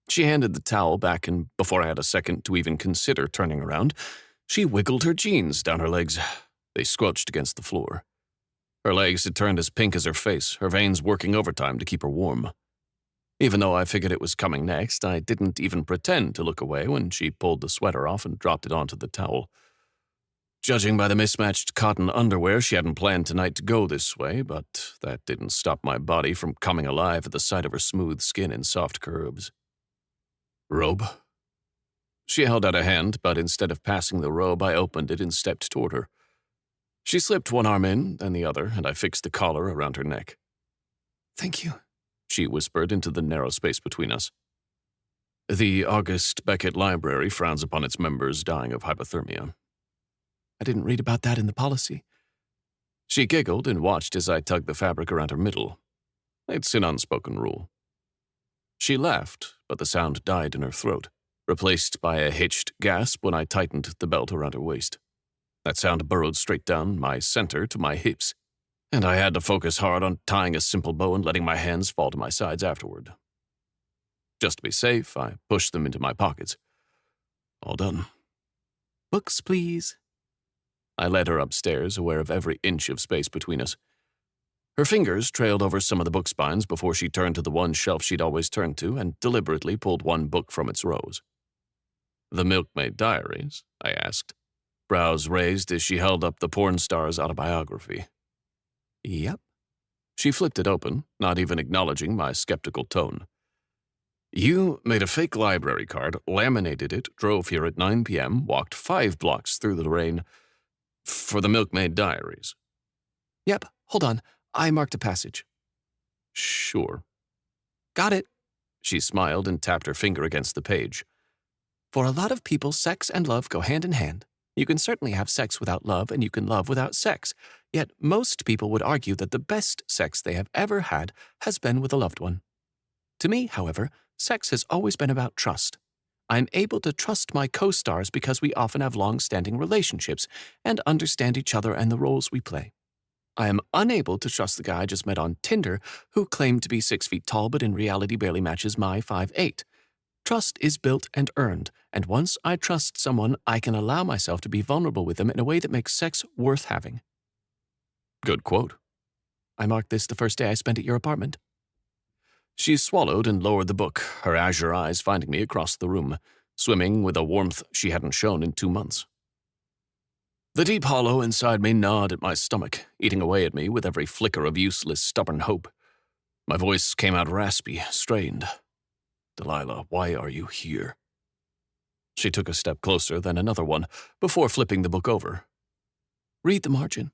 She handed the towel back, and before I had a second to even consider turning around, she wiggled her jeans down her legs. They squelched against the floor. Her legs had turned as pink as her face, her veins working overtime to keep her warm. Even though I figured it was coming next, I didn't even pretend to look away when she pulled the sweater off and dropped it onto the towel. Judging by the mismatched cotton underwear, she hadn't planned tonight to go this way, but that didn't stop my body from coming alive at the sight of her smooth skin and soft curves. Robe? She held out a hand, but instead of passing the robe, I opened it and stepped toward her. She slipped one arm in, then the other, and I fixed the collar around her neck.
Thank you,
she whispered into the narrow space between us. The August Beckett Library frowns upon its members dying of hypothermia.
I didn't read about that in the policy.
She giggled and watched as I tugged the fabric around her middle. It's an unspoken rule. She laughed, but the sound died in her throat, replaced by a hitched gasp when I tightened the belt around her waist. That sound burrowed straight down my center to my hips, and I had to focus hard on tying a simple bow and letting my hands fall to my sides afterward. Just to be safe, I pushed them into my pockets. All done.
Books, please.
I led her upstairs, aware of every inch of space between us. Her fingers trailed over some of the book spines before she turned to the one shelf she'd always turned to and deliberately pulled one book from its rows. The Milkmaid Diaries? I asked, brows raised as she held up the porn star's autobiography.
Yep.
She flipped it open, not even acknowledging my skeptical tone. You made a fake library card, laminated it, drove here at 9 p.m., walked 5 blocks through the rain for the Milkmaid Diaries.
Yep, hold on. I marked a passage.
Sure.
Got it.
She smiled and tapped her finger against the page.
For a lot of people, sex and love go hand in hand. You can certainly have sex without love, and you can love without sex. Yet most people would argue that the best sex they have ever had has been with a loved one. To me, however, sex has always been about trust. I am able to trust my co-stars because we often have long-standing relationships and understand each other and the roles we play. I am unable to trust the guy I just met on Tinder who claimed to be 6 feet tall but in reality barely matches my 5'8". Trust is built and earned, and once I trust someone, I can allow myself to be vulnerable with them in a way that makes sex worth having.
Good quote.
I marked this the first day I spent at your apartment.
She swallowed and lowered the book, her azure eyes finding me across the room, swimming with a warmth she hadn't shown in 2 months. The deep hollow inside me gnawed at my stomach, eating away at me with every flicker of useless, stubborn hope. My voice came out raspy, strained. Delilah, why are you here? She took a step closer, then another one, before flipping the book over.
Read the margin.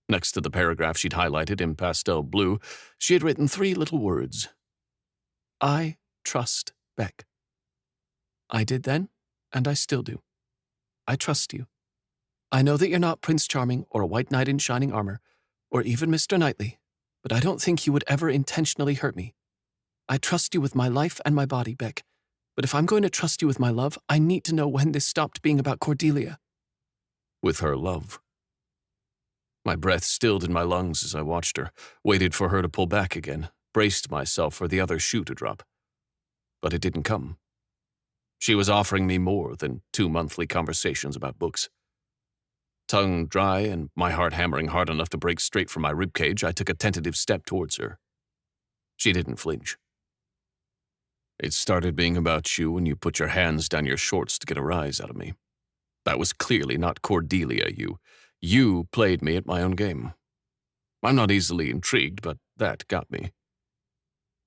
Next to the paragraph she'd highlighted in pastel blue, she had written 3 little words.
I trust Beck. I did then, and I still do. I trust you. I know that you're not Prince Charming or a white knight in shining armor, or even Mr. Knightley, but I don't think you would ever intentionally hurt me. I trust you with my life and my body, Beck, but if I'm going to trust you with my love, I need to know when this stopped being about Cordelia.
With her love. My breath stilled in my lungs as I watched her, waited for her to pull back again, braced myself for the other shoe to drop. But it didn't come. She was offering me more than 2 monthly conversations about books. Tongue dry and my heart hammering hard enough to break straight from my ribcage, I took a tentative step towards her. She didn't flinch. It started being about you when you put your hands down your shorts to get a rise out of me. That was clearly not Cordelia, you. You played me at my own game. I'm not easily intrigued, but that got me.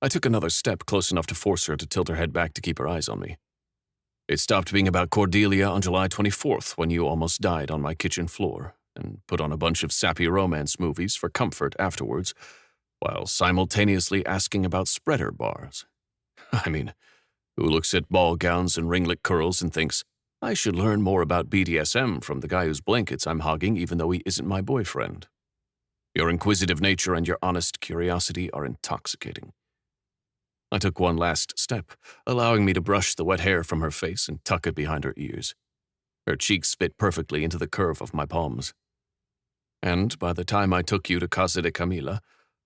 I took another step close enough to force her to tilt her head back to keep her eyes on me. It stopped being about Cordelia on July 24th when you almost died on my kitchen floor and put on a bunch of sappy romance movies for comfort afterwards, while simultaneously asking about spreader bars. I mean, who looks at ball gowns and ringlet curls and thinks, I should learn more about BDSM from the guy whose blankets I'm hogging even though he isn't my boyfriend. Your inquisitive nature and your honest curiosity are intoxicating. I took one last step, allowing me to brush the wet hair from her face and tuck it behind her ears. Her cheeks fit perfectly into the curve of my palms. And by the time I took you to Casa de Camila,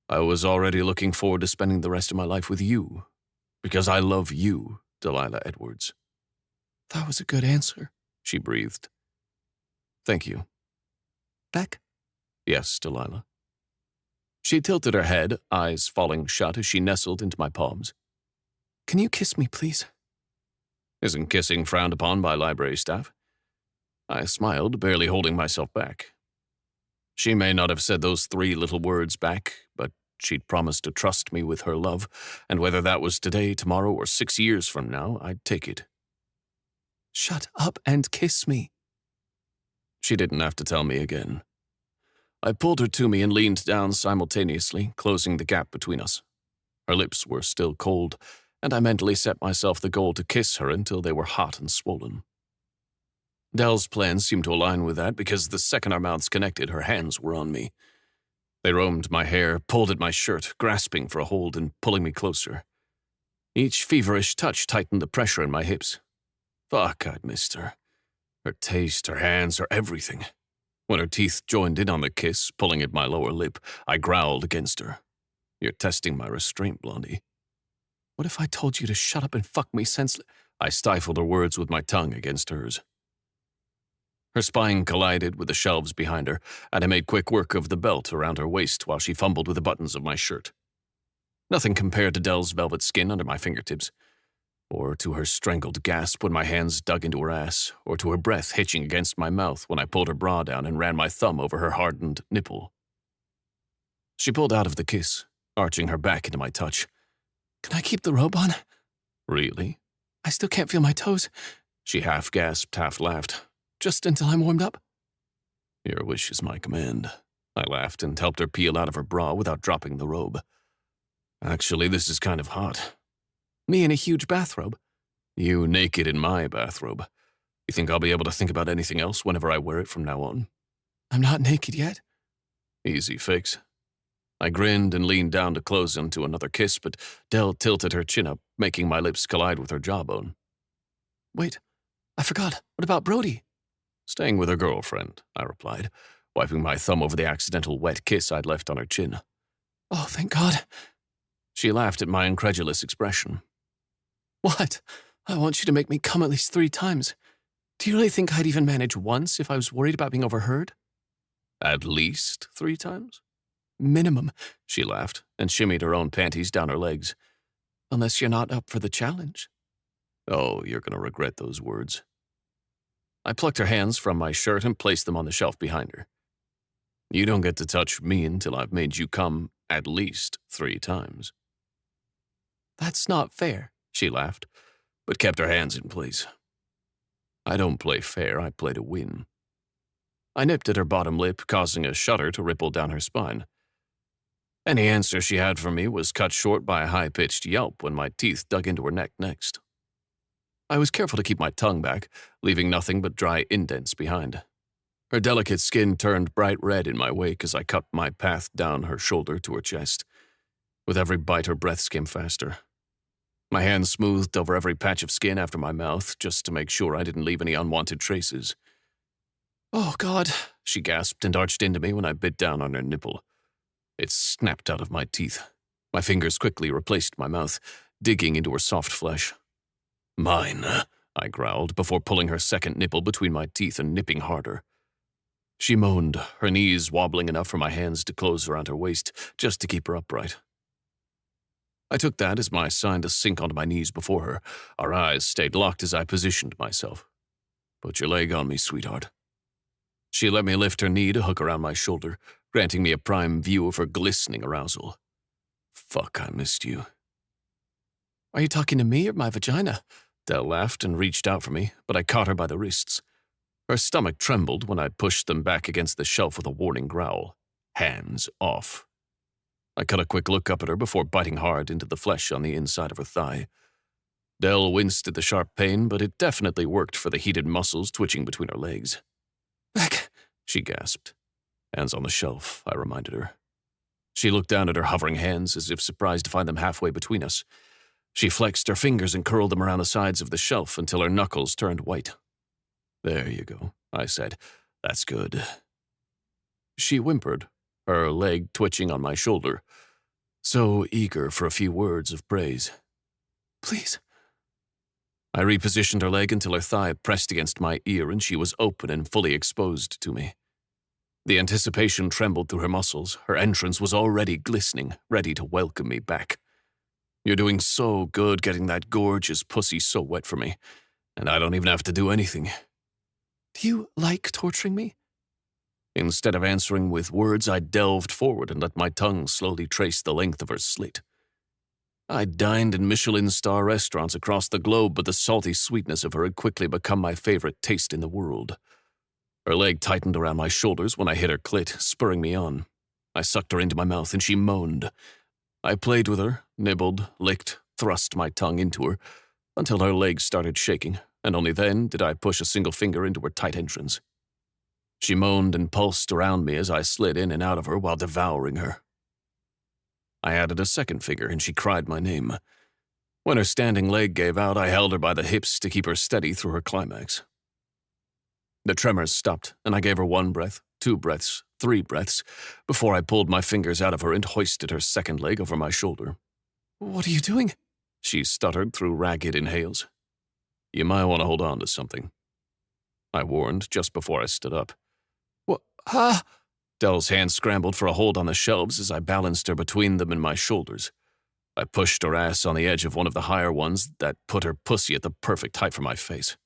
I was already looking forward to spending the rest of my life with you. Because I love you, Delilah Edwards.
That was a good answer,
she breathed. Thank you.
Beck?
Yes, Delilah. She tilted her head, eyes falling shut as she nestled into my palms.
Can you kiss me, please?
Isn't kissing frowned upon by library staff? I smiled, barely holding myself back. She may not have said those 3 little words back, but she'd promised to trust me with her love, and whether that was today, tomorrow, or 6 years from now, I'd take it.
Shut up and kiss me.
She didn't have to tell me again. I pulled her to me and leaned down simultaneously, closing the gap between us. Her lips were still cold, and I mentally set myself the goal to kiss her until they were hot and swollen. Dell's plans seemed to align with that because the second our mouths connected, her hands were on me. They roamed my hair, pulled at my shirt, grasping for a hold and pulling me closer. Each feverish touch tightened the pressure in my hips. Fuck, I'd missed her. Her taste, her hands, her everything. When her teeth joined in on the kiss, pulling at my lower lip, I growled against her. You're testing my restraint, Blondie.
What if I told you to shut up and fuck me senseless?
I stifled her words with my tongue against hers. Her spine collided with the shelves behind her, and I made quick work of the belt around her waist while she fumbled with the buttons of my shirt. Nothing compared to Dell's velvet skin under my fingertips, or to her strangled gasp when my hands dug into her ass, or to her breath hitching against my mouth when I pulled her bra down and ran my thumb over her hardened nipple. She pulled out of the kiss, arching her back into my touch.
Can I keep the robe on?
Really?
I still can't feel my toes.
She half gasped, half laughed.
Just until I'm warmed up?
Your wish is my command. I laughed and helped her peel out of her bra without dropping the robe. Actually, this is kind of hot.
Me in a huge bathrobe?
You naked in my bathrobe. You think I'll be able to think about anything else whenever I wear it from now on?
I'm not naked yet.
Easy fix. I grinned and leaned down to close into another kiss, but Dell tilted her chin up, making my lips collide with her jawbone.
Wait, I forgot. What about Brody?
Staying with her girlfriend, I replied, wiping my thumb over the accidental wet kiss I'd left on her chin.
Oh, thank God.
She laughed at my incredulous expression.
What? I want you to make me come at least 3 times. Do you really think I'd even manage once if I was worried about being overheard?
At least 3 times?
Minimum,
she laughed and shimmied her own panties down her legs.
Unless you're not up for the challenge.
Oh, you're going to regret those words. I plucked her hands from my shirt and placed them on the shelf behind her. You don't get to touch me until I've made you come at least 3 times.
That's not fair,
she laughed, but kept her hands in place. I don't play fair, I play to win. I nipped at her bottom lip, causing a shudder to ripple down her spine. Any answer she had for me was cut short by a high-pitched yelp when my teeth dug into her neck next. I was careful to keep my tongue back, leaving nothing but dry indents behind. Her delicate skin turned bright red in my wake as I cut my path down her shoulder to her chest. With every bite, her breaths came faster. My hand smoothed over every patch of skin after my mouth, just to make sure I didn't leave any unwanted traces.
Oh, God,
she gasped and arched into me when I bit down on her nipple. It snapped out of my teeth. My fingers quickly replaced my mouth, digging into her soft flesh. Mine, I growled before pulling her second nipple between my teeth and nipping harder. She moaned, her knees wobbling enough for my hands to close around her waist just to keep her upright. I took that as my sign to sink onto my knees before her. Our eyes stayed locked as I positioned myself. Put your leg on me, sweetheart. She let me lift her knee to hook around my shoulder, granting me a prime view of her glistening arousal. Fuck, I missed you.
Are you talking to me or my vagina?
Dell laughed and reached out for me, but I caught her by the wrists. Her stomach trembled when I pushed them back against the shelf with a warning growl. Hands off. I cut a quick look up at her before biting hard into the flesh on the inside of her thigh. Dell winced at the sharp pain, but it definitely worked for the heated muscles twitching between her legs.
Back,
she gasped. Hands on the shelf, I reminded her. She looked down at her hovering hands as if surprised to find them halfway between us. She flexed her fingers and curled them around the sides of the shelf until her knuckles turned white. There you go, I said. That's good. She whimpered, her leg twitching on my shoulder, so eager for a few words of praise.
Please.
I repositioned her leg until her thigh pressed against my ear and she was open and fully exposed to me. The anticipation trembled through her muscles. Her entrance was already glistening, ready to welcome me back. You're doing so good getting that gorgeous pussy so wet for me, and I don't even have to do anything.
Do you like torturing me?
Instead of answering with words, I delved forward and let my tongue slowly trace the length of her slit. I dined in Michelin-star restaurants across the globe, but the salty sweetness of her had quickly become my favorite taste in the world. Her leg tightened around my shoulders when I hit her clit, spurring me on. I sucked her into my mouth, and she moaned. I played with her, nibbled, licked, thrust my tongue into her, until her legs started shaking, and only then did I push a single finger into her tight entrance. She moaned and pulsed around me as I slid in and out of her while devouring her. I added a second finger, and she cried my name. When her standing leg gave out, I held her by the hips to keep her steady through her climax. The tremors stopped, and I gave her 1 breath, 2 breaths, 3 breaths, before I pulled my fingers out of her and hoisted her second leg over my shoulder.
What are you doing?
She stuttered through ragged inhales. You might want to hold on to something, I warned just before I stood up.
What? Ah!
Dell's hand scrambled for a hold on the shelves as I balanced her between them and my shoulders. I pushed her ass on the edge of one of the higher ones that put her pussy at the perfect height for my face.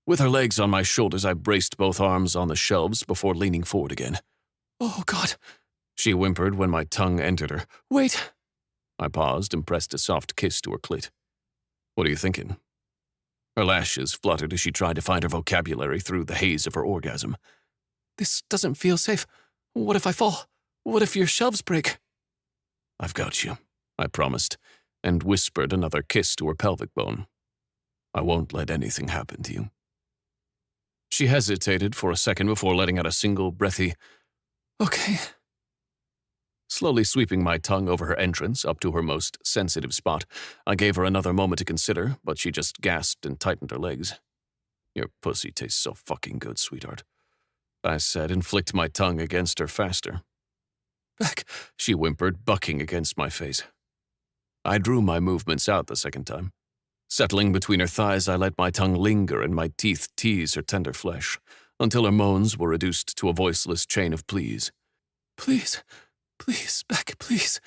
With her legs on my shoulders, I braced both arms on the shelves before leaning forward again.
Oh, God,
she whimpered when my tongue entered her.
Wait!
I paused and pressed a soft kiss to her clit. What are you thinking? Her lashes fluttered as she tried to find her vocabulary through the haze of her orgasm.
This doesn't feel safe. What if I fall? What if your shelves break?
I've got you, I promised, and whispered another kiss to her pelvic bone. I won't let anything happen to you. She hesitated for a second before letting out a single breathy,
Okay.
Slowly sweeping my tongue over her entrance up to her most sensitive spot, I gave her another moment to consider, but she just gasped and tightened her legs. Your pussy tastes so fucking good, sweetheart, I said, and flicked my tongue against her faster.
Back,
she whimpered, bucking against my face. I drew my movements out the second time. Settling between her thighs, I let my tongue linger and my teeth tease her tender flesh, until her moans were reduced to a voiceless chain of pleas.
Please, please, back, please.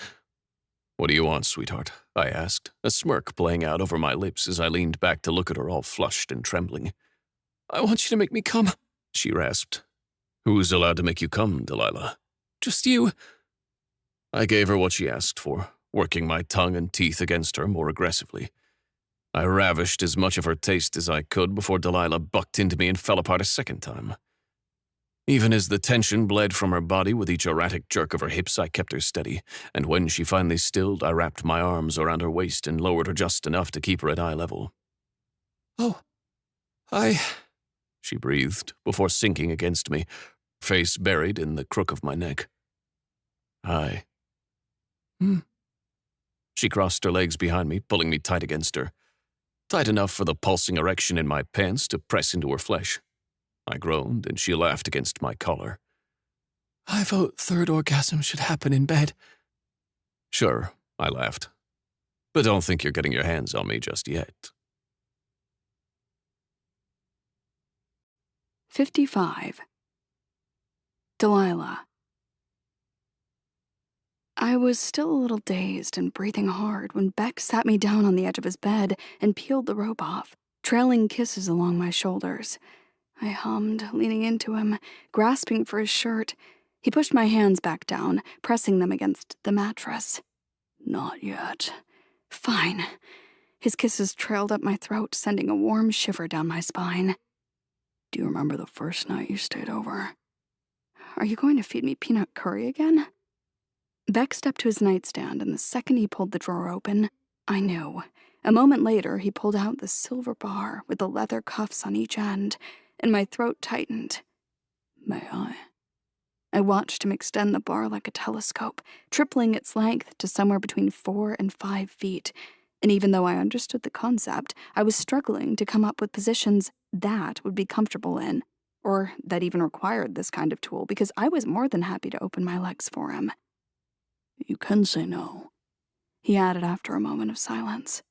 What do you want, sweetheart? I asked, a smirk playing out over my lips as I leaned back to look at her all flushed and trembling.
I want you to make me come,
she rasped. Who's allowed to make you come, Delilah?
Just you.
I gave her what she asked for, working my tongue and teeth against her more aggressively. I ravished as much of her taste as I could before Delilah bucked into me and fell apart a second time. Even as the tension bled from her body with each erratic jerk of her hips, I kept her steady, and when she finally stilled, I wrapped my arms around her waist and lowered her just enough to keep her at eye level.
Oh,
she breathed before sinking against me, face buried in the crook of my neck. Hi. She crossed her legs behind me, pulling me tight against her. Tight enough for the pulsing erection in my pants to press into her flesh. I groaned, and she laughed against my collar.
I vote third orgasm should happen in bed.
Sure, I laughed. But don't think you're getting your hands on me just yet.
55. Delilah. I was still a little dazed and breathing hard when Beck sat me down on the edge of his bed and peeled the robe off, trailing kisses along my shoulders. I hummed, leaning into him, grasping for his shirt. He pushed my hands back down, pressing them against the mattress.
Not yet.
Fine. His kisses trailed up my throat, sending a warm shiver down my spine.
Do you remember the first night you stayed over?
Are you going to feed me peanut curry again? Beck stepped to his nightstand, and the second he pulled the drawer open, I knew. A moment later, he pulled out the silver bar with the leather cuffs on each end, and my throat tightened.
May I?
I watched him extend the bar like a telescope, tripling its length to somewhere between 4 and 5 feet. And even though I understood the concept, I was struggling to come up with positions that would be comfortable in, or that even required this kind of tool, because I was more than happy to open my legs for him.
You can say no,
he added after a moment of silence.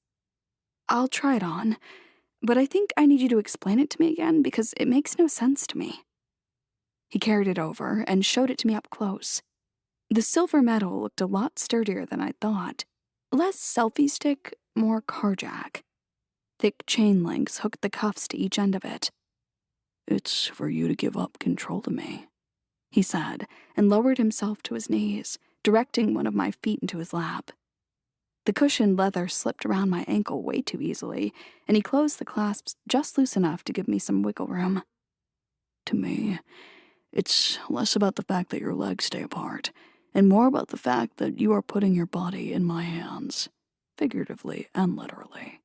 I'll try it on, but I think I need you to explain it to me again because it makes no sense to me. He carried it over and showed it to me up close. The silver metal looked a lot sturdier than I thought. Less selfie stick, more carjack. Thick chain links hooked the cuffs to each end of it.
It's for you to give up control to me,
he said, and lowered himself to his knees, directing one of my feet into his lap. The cushioned leather slipped around my ankle way too easily, and he closed the clasps just loose enough to give me some wiggle room.
To me, it's less about the fact that your legs stay apart, and more about the fact that you are putting your body in my hands, figuratively and literally.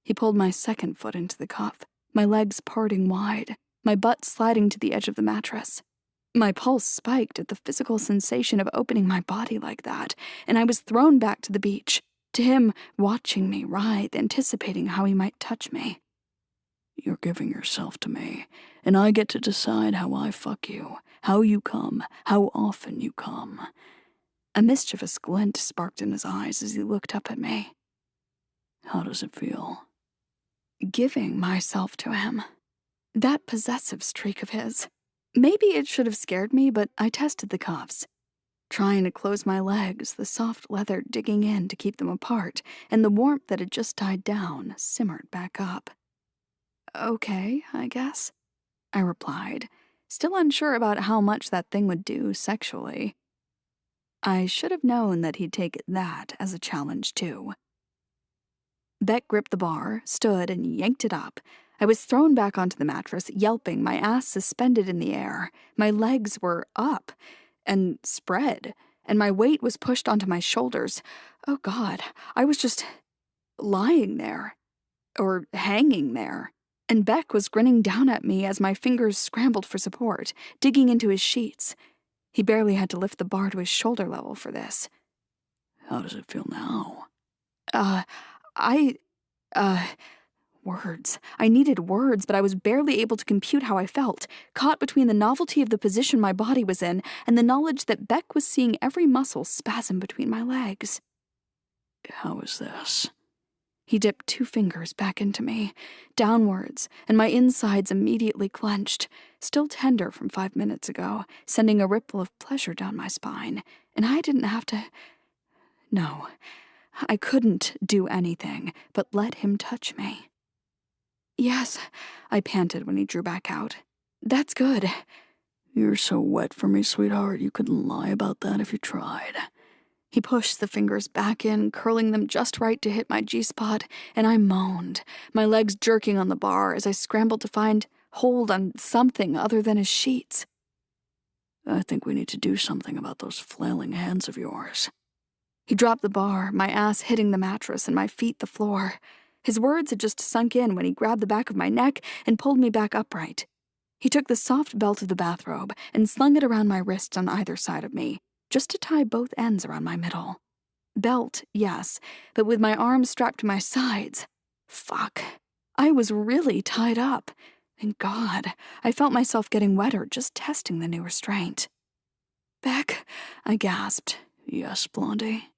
He pulled my second foot into the cuff, my legs parting wide, my butt sliding to the edge of the mattress. My pulse spiked at the physical sensation of opening my body like that, and I was thrown back to the beach, to him watching me writhe, anticipating how he might touch me.
You're giving yourself to me, and I get to decide how I fuck you, how you come, how often you come.
A mischievous glint sparked in his eyes as he looked up at me.
How does it feel?
Giving myself to him. That possessive streak of his. Maybe it should have scared me, but I tested the cuffs. Trying to close my legs, the soft leather digging in to keep them apart, and the warmth that had just died down simmered back up. Okay, I guess, I replied, still unsure about how much that thing would do sexually. I should have known that he'd take that as a challenge, too. Beck gripped the bar, stood, and yanked it up. I was thrown back onto the mattress, yelping, my ass suspended in the air. My legs were up and spread, and my weight was pushed onto my shoulders. Oh, God, I was just lying there, or hanging there, and Beck was grinning down at me as my fingers scrambled for support, digging into his sheets. He barely had to lift the bar to his shoulder level for this.
How does it feel now?
Words. I needed words, but I was barely able to compute how I felt, caught between the novelty of the position my body was in and the knowledge that Beck was seeing every muscle spasm between my legs.
How is this?
He dipped 2 fingers back into me, downwards, and my insides immediately clenched, still tender from 5 minutes ago, sending a ripple of pleasure down my spine, and I didn't have to... No, I couldn't do anything but let him touch me. Yes, I panted when he drew back out. That's good.
You're so wet for me, sweetheart, you couldn't lie about that if you tried.
He pushed the fingers back in, curling them just right to hit my G-spot, and I moaned, my legs jerking on the bar as I scrambled to find hold on something other than his sheets.
I think we need to do something about those flailing hands of yours.
He dropped the bar, my ass hitting the mattress and my feet the floor. His words had just sunk in when he grabbed the back of my neck and pulled me back upright. He took the soft belt of the bathrobe and slung it around my wrists on either side of me, just to tie both ends around my middle. Belt, yes, but with my arms strapped to my sides. Fuck. I was really tied up. And God, I felt myself getting wetter just testing the new restraint. Beck, I gasped.
Yes, Blondie?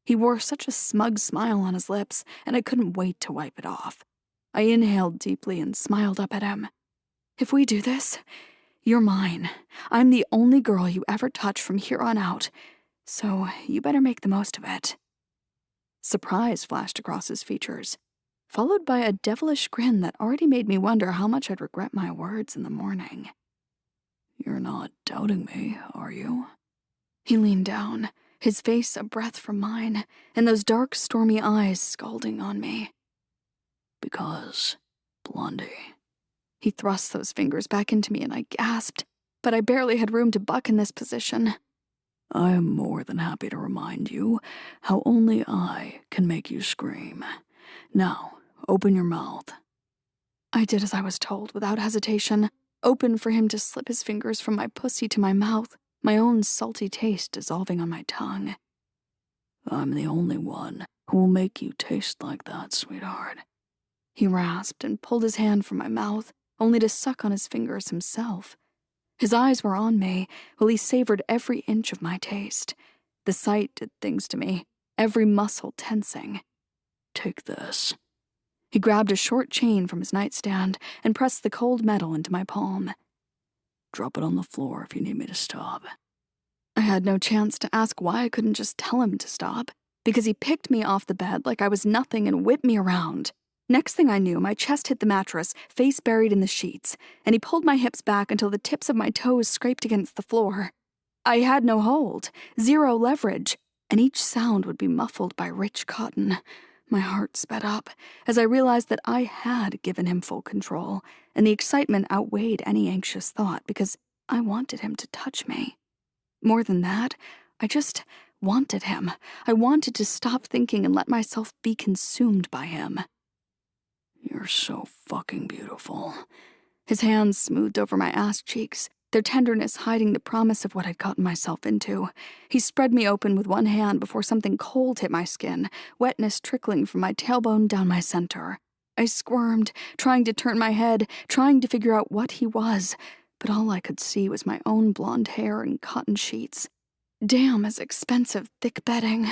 He wore such a smug smile on his lips, and I couldn't wait to wipe it off. I inhaled deeply and smiled up at him. If we do this, you're mine. I'm the only girl you ever touch from here on out, so you better make the most of it. Surprise flashed across his features, followed by a devilish grin that already made me wonder how much I'd regret my words in the morning.
You're not doubting me, are you?
He leaned down, his face a breath from mine, and those dark, stormy eyes scalding on me.
Because, Blondie...
He thrust those fingers back into me and I gasped, but I barely had room to buck in this position.
I am more than happy to remind you how only I can make you scream. Now, open your mouth.
I did as I was told, without hesitation, open for him to slip his fingers from my pussy to my mouth, my own salty taste dissolving on my tongue.
I'm the only one who will make you taste like that, sweetheart.
He rasped and pulled his hand from my mouth, only to suck on his fingers himself. His eyes were on me, while he savored every inch of my taste. The sight did things to me, every muscle tensing.
Take this.
He grabbed a short chain from his nightstand and pressed the cold metal into my palm.
Drop it on the floor if you need me to stop.
I had no chance to ask why I couldn't just tell him to stop, because he picked me off the bed like I was nothing and whipped me around. Next thing I knew, my chest hit the mattress, face buried in the sheets, and he pulled my hips back until the tips of my toes scraped against the floor. I had no hold, zero leverage, and each sound would be muffled by rich cotton. My heart sped up as I realized that I had given him full control, and the excitement outweighed any anxious thought because I wanted him to touch me. More than that, I just wanted him. I wanted to stop thinking and let myself be consumed by him.
You're so fucking beautiful.
His hands smoothed over my ass cheeks, their tenderness hiding the promise of what I'd gotten myself into. He spread me open with one hand before something cold hit my skin, wetness trickling from my tailbone down my center. I squirmed, trying to turn my head, trying to figure out what he was, but all I could see was my own blonde hair and cotton sheets. Damn, as expensive, thick bedding.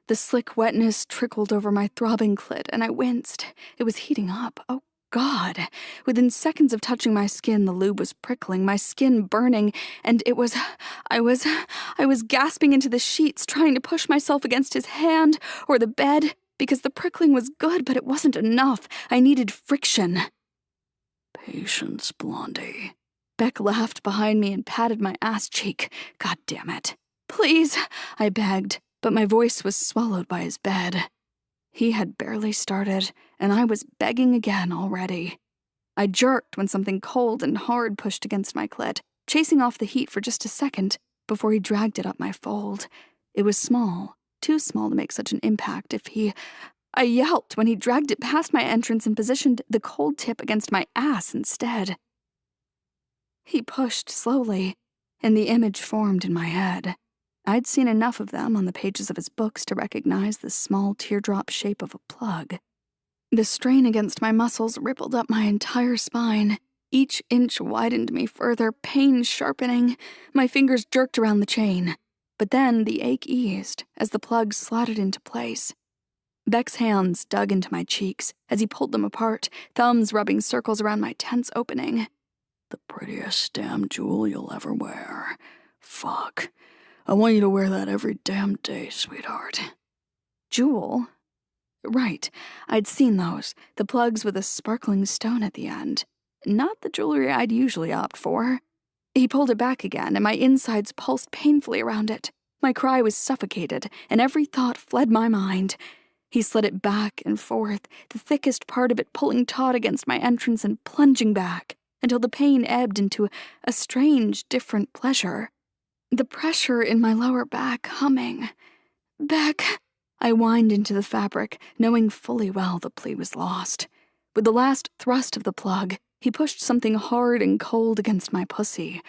The slick wetness trickled over my throbbing clit, and I winced. It was heating up. Oh, God. Within seconds of touching my skin, the lube was prickling, my skin burning, and I was gasping into the sheets, trying to push myself against his hand or the bed, because the prickling was good, but it wasn't enough. I needed friction.
Patience, Blondie.
Beck laughed behind me and patted my ass cheek. God damn it. Please, I begged, but my voice was swallowed by his bed. He had barely started, and I was begging again already. I jerked when something cold and hard pushed against my clit, chasing off the heat for just a second before he dragged it up my fold. It was small, too small to make such an impact I yelped when he dragged it past my entrance and positioned the cold tip against my ass instead. He pushed slowly, and the image formed in my head. I'd seen enough of them on the pages of his books to recognize the small teardrop shape of a plug. The strain against my muscles rippled up my entire spine. Each inch widened me further, pain sharpening. My fingers jerked around the chain. But then the ache eased as the plug slotted into place. Beck's hands dug into my cheeks as he pulled them apart, thumbs rubbing circles around my tense opening.
The prettiest damn jewel you'll ever wear. Fuck. I want you to wear that every damn day, sweetheart.
Jewel? Right, I'd seen those, the plugs with a sparkling stone at the end. Not the jewelry I'd usually opt for. He pulled it back again, and my insides pulsed painfully around it. My cry was suffocated, and every thought fled my mind. He slid it back and forth, the thickest part of it pulling taut against my entrance and plunging back, until the pain ebbed into a strange, different pleasure. The pressure in my lower back humming. Beck, I whined into the fabric, knowing fully well the plea was lost. With the last thrust of the plug, he pushed something hard and cold against my pussy.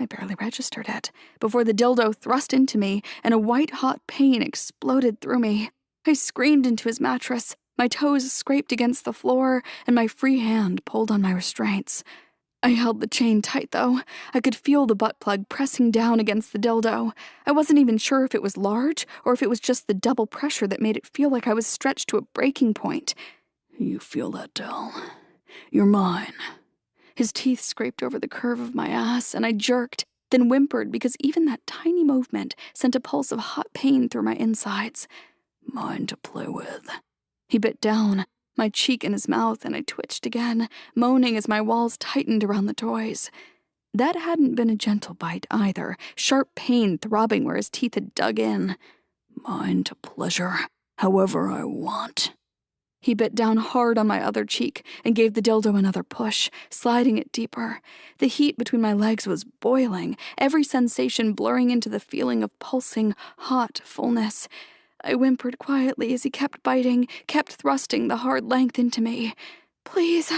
I barely registered it, before the dildo thrust into me and a white-hot pain exploded through me. I screamed into his mattress, my toes scraped against the floor, and my free hand pulled on my restraints. I held the chain tight, though. I could feel the butt plug pressing down against the dildo. I wasn't even sure if it was large or if it was just the double pressure that made it feel like I was stretched to a breaking point.
You feel that, Del? You're mine.
His teeth scraped over the curve of my ass, and I jerked, then whimpered because even that tiny movement sent a pulse of hot pain through my insides.
Mine to play with.
He bit down, my cheek in his mouth, and I twitched again, moaning as my walls tightened around the toys. That hadn't been a gentle bite either, sharp pain throbbing where his teeth had dug in.
Mine to pleasure, however I want.
He bit down hard on my other cheek and gave the dildo another push, sliding it deeper. The heat between my legs was boiling, every sensation blurring into the feeling of pulsing, hot fullness. I whimpered quietly as he kept biting, kept thrusting the hard length into me. Please,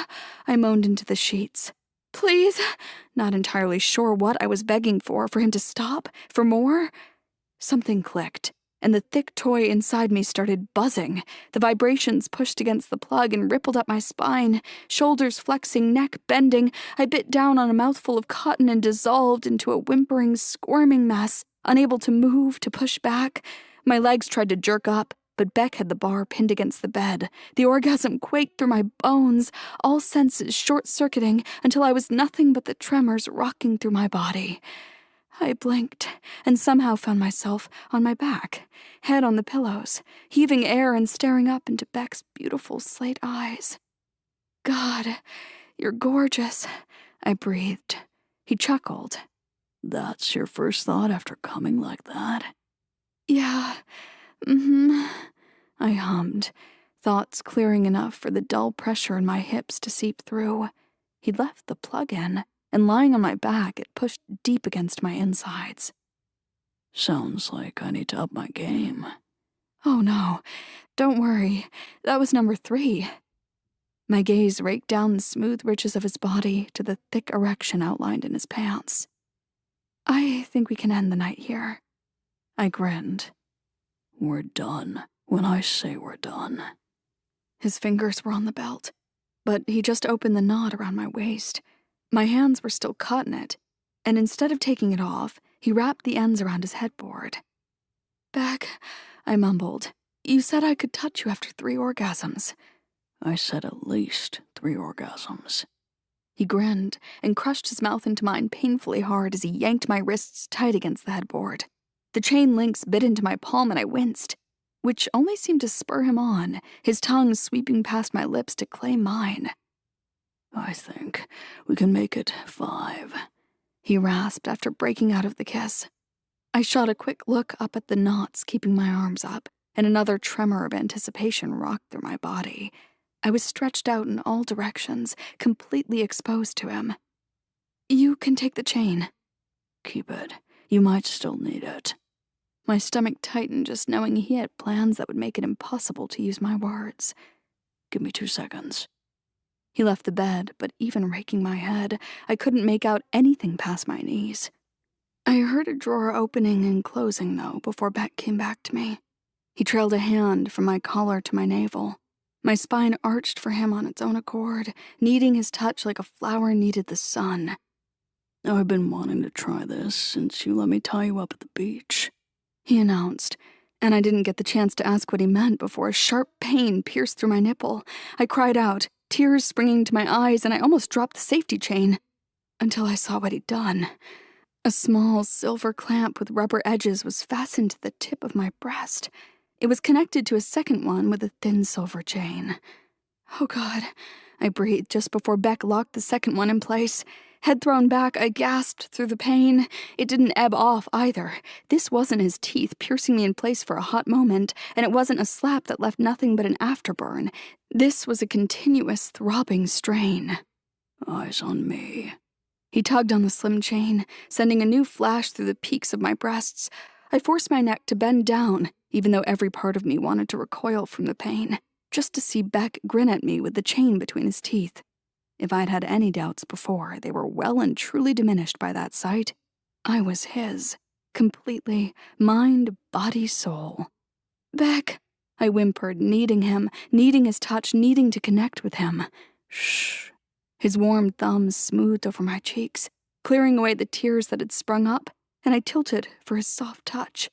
I moaned into the sheets. Please, not entirely sure what I was begging for him to stop, for more. Something clicked, and the thick toy inside me started buzzing. The vibrations pushed against the plug and rippled up my spine, shoulders flexing, neck bending. I bit down on a mouthful of cotton and dissolved into a whimpering, squirming mess, unable to move, to push back. My legs tried to jerk up, but Beck had the bar pinned against the bed. The orgasm quaked through my bones, all senses short-circuiting until I was nothing but the tremors rocking through my body. I blinked and somehow found myself on my back, head on the pillows, heaving air and staring up into Beck's beautiful slate eyes. God, you're gorgeous, I breathed. He chuckled.
That's your first thought after coming like that?
Yeah, I hummed, thoughts clearing enough for the dull pressure in my hips to seep through. He'd left the plug in, and lying on my back, it pushed deep against my insides.
Sounds like I need to up my game.
Oh no, don't worry. That was number 3. My gaze raked down the smooth ridges of his body to the thick erection outlined in his pants. I think we can end the night here. I grinned.
We're done when I say we're done.
His fingers were on the belt, but he just opened the knot around my waist. My hands were still caught in it, and instead of taking it off, he wrapped the ends around his headboard. Beck, I mumbled, you said I could touch you after 3 orgasms.
I said at least 3 orgasms.
He grinned and crushed his mouth into mine painfully hard as he yanked my wrists tight against the headboard. The chain links bit into my palm and I winced, which only seemed to spur him on, his tongue sweeping past my lips to claim mine.
I think we can make it 5.
He rasped after breaking out of the kiss. I shot a quick look up at the knots keeping my arms up, and another tremor of anticipation rocked through my body. I was stretched out in all directions, completely exposed to him. You can take the chain.
Keep it. You might still need it.
My stomach tightened just knowing he had plans that would make it impossible to use my words.
Give me 2 seconds.
He left the bed, but even raking my head, I couldn't make out anything past my knees. I heard a drawer opening and closing, though, before Beck came back to me. He trailed a hand from my collar to my navel. My spine arched for him on its own accord, needing his touch like a flower needed the sun.
I've been wanting to try this since you let me tie you up at the beach,
he announced, and I didn't get the chance to ask what he meant before a sharp pain pierced through my nipple. I cried out, tears springing to my eyes, and I almost dropped the safety chain, until I saw what he'd done. A small silver clamp with rubber edges was fastened to the tip of my breast. It was connected to a second one with a thin silver chain. Oh God, I breathed just before Beck locked the second one in place. Head thrown back, I gasped through the pain. It didn't ebb off either. This wasn't his teeth piercing me in place for a hot moment, and it wasn't a slap that left nothing but an afterburn. This was a continuous throbbing strain.
Eyes on me.
He tugged on the slim chain, sending a new flash through the peaks of my breasts. I forced my neck to bend down, even though every part of me wanted to recoil from the pain, just to see Beck grin at me with the chain between his teeth. If I'd had any doubts before, they were well and truly diminished by that sight. I was his, completely, mind, body, soul. Beck, I whimpered, needing him, needing his touch, needing to connect with him. Shh. His warm thumbs smoothed over my cheeks, clearing away the tears that had sprung up, and I tilted for his soft touch.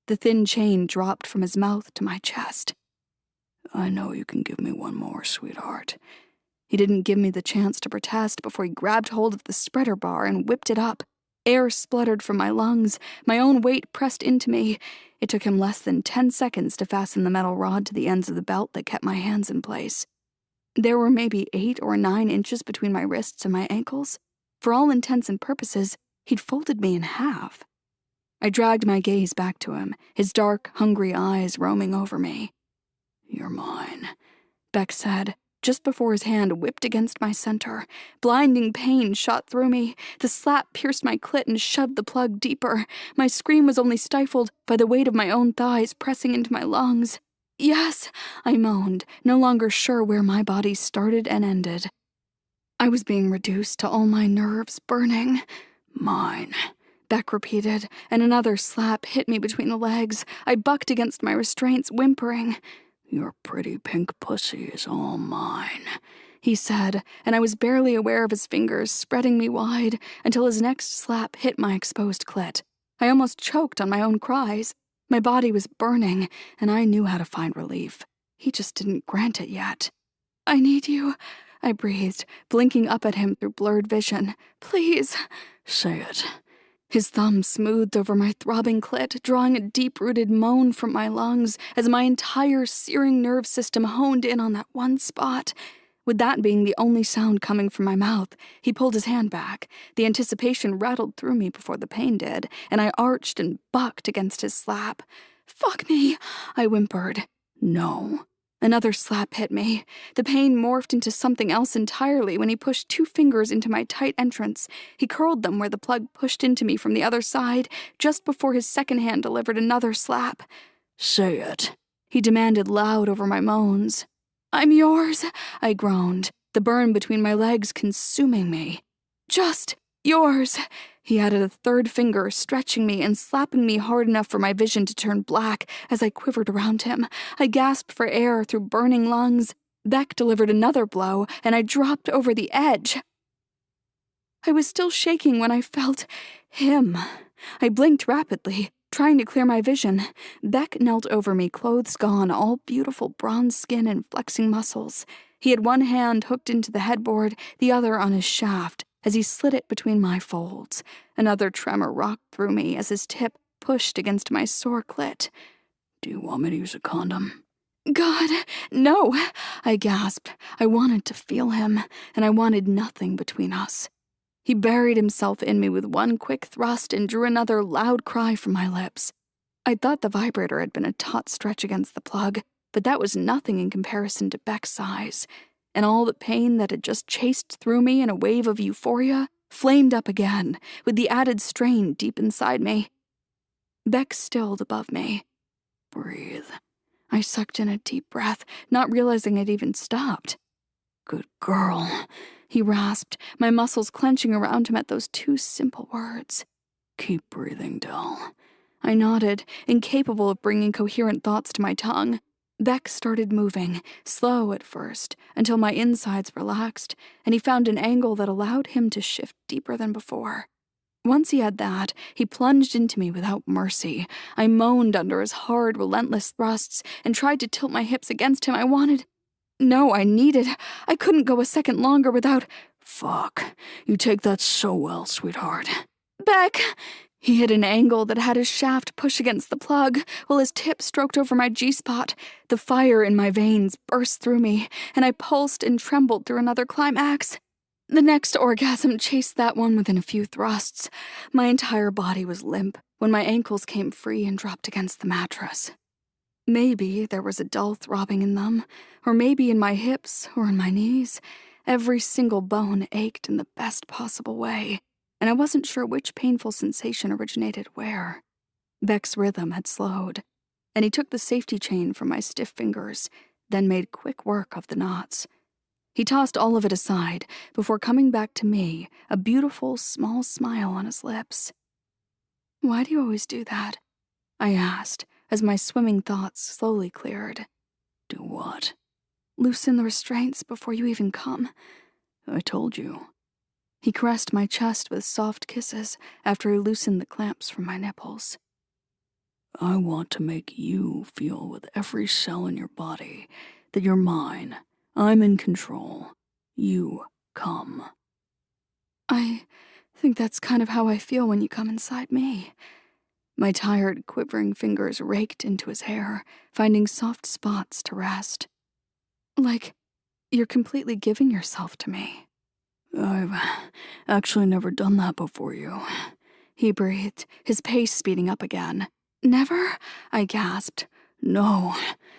The thin chain dropped from his mouth to my chest.
I know you can give me one more, sweetheart.
He didn't give me the chance to protest before he grabbed hold of the spreader bar and whipped it up. Air spluttered from my lungs, my own weight pressed into me. It took him less than 10 seconds to fasten the metal rod to the ends of the belt that kept my hands in place. There were maybe 8 or 9 inches between my wrists and my ankles. For all intents and purposes, he'd folded me in half. I dragged my gaze back to him, his dark, hungry eyes roaming over me.
You're mine,
Beck said, just before his hand whipped against my center. Blinding pain shot through me. The slap pierced my clit and shoved the plug deeper. My scream was only stifled by the weight of my own thighs pressing into my lungs. Yes, I moaned, no longer sure where my body started and ended. I was being reduced to all my nerves burning.
Mine,
Beck repeated, and another slap hit me between the legs. I bucked against my restraints, whimpering.
Your pretty pink pussy is all mine,
he said, and I was barely aware of his fingers spreading me wide until his next slap hit my exposed clit. I almost choked on my own cries. My body was burning, and I knew how to find relief. He just didn't grant it yet. I need you, I breathed, blinking up at him through blurred vision. Please.
Say it.
His thumb smoothed over my throbbing clit, drawing a deep-rooted moan from my lungs as my entire searing nerve system honed in on that one spot. With that being the only sound coming from my mouth, he pulled his hand back. The anticipation rattled through me before the pain did, and I arched and bucked against his slap. "Fuck me," I whimpered. "No." Another slap hit me. The pain morphed into something else entirely when he pushed 2 fingers into my tight entrance. He curled them where the plug pushed into me from the other side, just before his second hand delivered another slap.
"Say it,"
he demanded loud over my moans. "I'm yours," I groaned, the burn between my legs consuming me. "Just yours." He added a third finger, stretching me and slapping me hard enough for my vision to turn black as I quivered around him. I gasped for air through burning lungs. Beck delivered another blow, and I dropped over the edge. I was still shaking when I felt him. I blinked rapidly, trying to clear my vision. Beck knelt over me, clothes gone, all beautiful bronze skin and flexing muscles. He had one hand hooked into the headboard, the other on his shaft, as he slid it between my folds. Another tremor rocked through me as his tip pushed against my sore clit.
"Do you want me to use a condom?"
"God, no," I gasped. I wanted to feel him, and I wanted nothing between us. He buried himself in me with one quick thrust and drew another loud cry from my lips. I thought the vibrator had been a taut stretch against the plug, but that was nothing in comparison to Beck's size. And all the pain that had just chased through me in a wave of euphoria flamed up again, with the added strain deep inside me. Beck stilled above me.
"Breathe."
I sucked in a deep breath, not realizing it even stopped.
"Good girl,"
he rasped, my muscles clenching around him at those 2 simple words.
"Keep breathing, Del."
I nodded, incapable of bringing coherent thoughts to my tongue. Beck started moving, slow at first, until my insides relaxed, and he found an angle that allowed him to shift deeper than before. Once he had that, he plunged into me without mercy. I moaned under his hard, relentless thrusts and tried to tilt my hips against him. I couldn't go a second longer without—
"Fuck. You take that so well, sweetheart."
"Beck!" He hit an angle that had his shaft push against the plug, while his tip stroked over my G-spot. The fire in my veins burst through me, and I pulsed and trembled through another climax. The next orgasm chased that one within a few thrusts. My entire body was limp when my ankles came free and dropped against the mattress. Maybe there was a dull throbbing in them, or maybe in my hips or in my knees. Every single bone ached in the best possible way, and I wasn't sure which painful sensation originated where. Beck's rhythm had slowed, and he took the safety chain from my stiff fingers, then made quick work of the knots. He tossed all of it aside before coming back to me, a beautiful, small smile on his lips. "Why do you always do that?" I asked, as my swimming thoughts slowly cleared.
"Do what?"
"Loosen the restraints before you even come."
"I told you."
He caressed my chest with soft kisses after he loosened the clamps from my nipples.
"I want to make you feel with every cell in your body that you're mine. I'm in control. You come."
"I think that's kind of how I feel when you come inside me." My tired, quivering fingers raked into his hair, finding soft spots to rest. "Like you're completely giving yourself to me."
"I've actually never done that before you,"
he breathed, his pace speeding up again. "Never?" I gasped.
"No."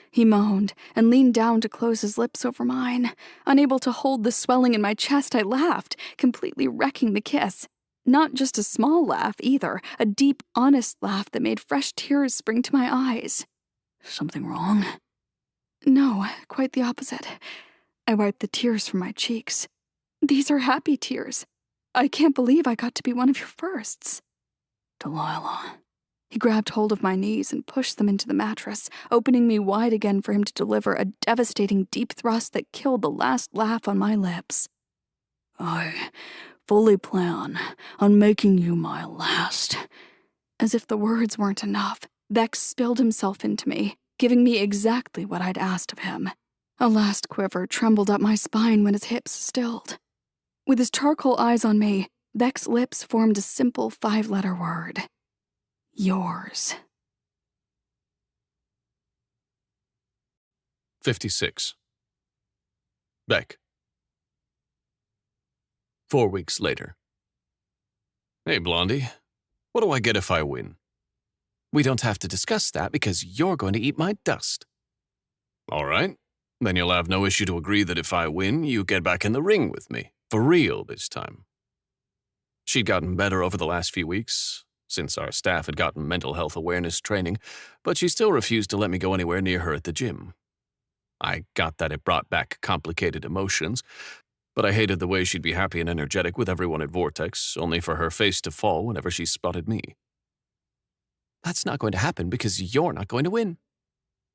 He moaned and leaned down to close his lips over mine. Unable to hold the swelling in my chest, I laughed, completely wrecking the kiss. Not just a small laugh, either, a deep, honest laugh that made fresh tears spring to my eyes.
"Something wrong?"
"No, quite the opposite." I wiped the tears from my cheeks. "These are happy tears. I can't believe I got to be one of your firsts."
"Delilah."
He grabbed hold of my knees and pushed them into the mattress, opening me wide again for him to deliver a devastating deep thrust that killed the last laugh on my lips.
"I fully plan on making you my last."
As if the words weren't enough, Beck spilled himself into me, giving me exactly what I'd asked of him. A last quiver trembled up my spine when his hips stilled. With his charcoal eyes on me, Beck's lips formed a simple 5-letter word. Yours.
56. Beck. 4 weeks later. Hey, Blondie. What do I get if I win?
We don't have to discuss that because you're going to eat my dust.
All right. Then you'll have no issue to agree that if I win, you get back in the ring with me. For real this time. She'd gotten better over the last few weeks, since our staff had gotten mental health awareness training, but she still refused to let me go anywhere near her at the gym. I got that it brought back complicated emotions, but I hated the way she'd be happy and energetic with everyone at Vortex, only for her face to fall whenever she spotted me.
That's not going to happen because you're not going to win.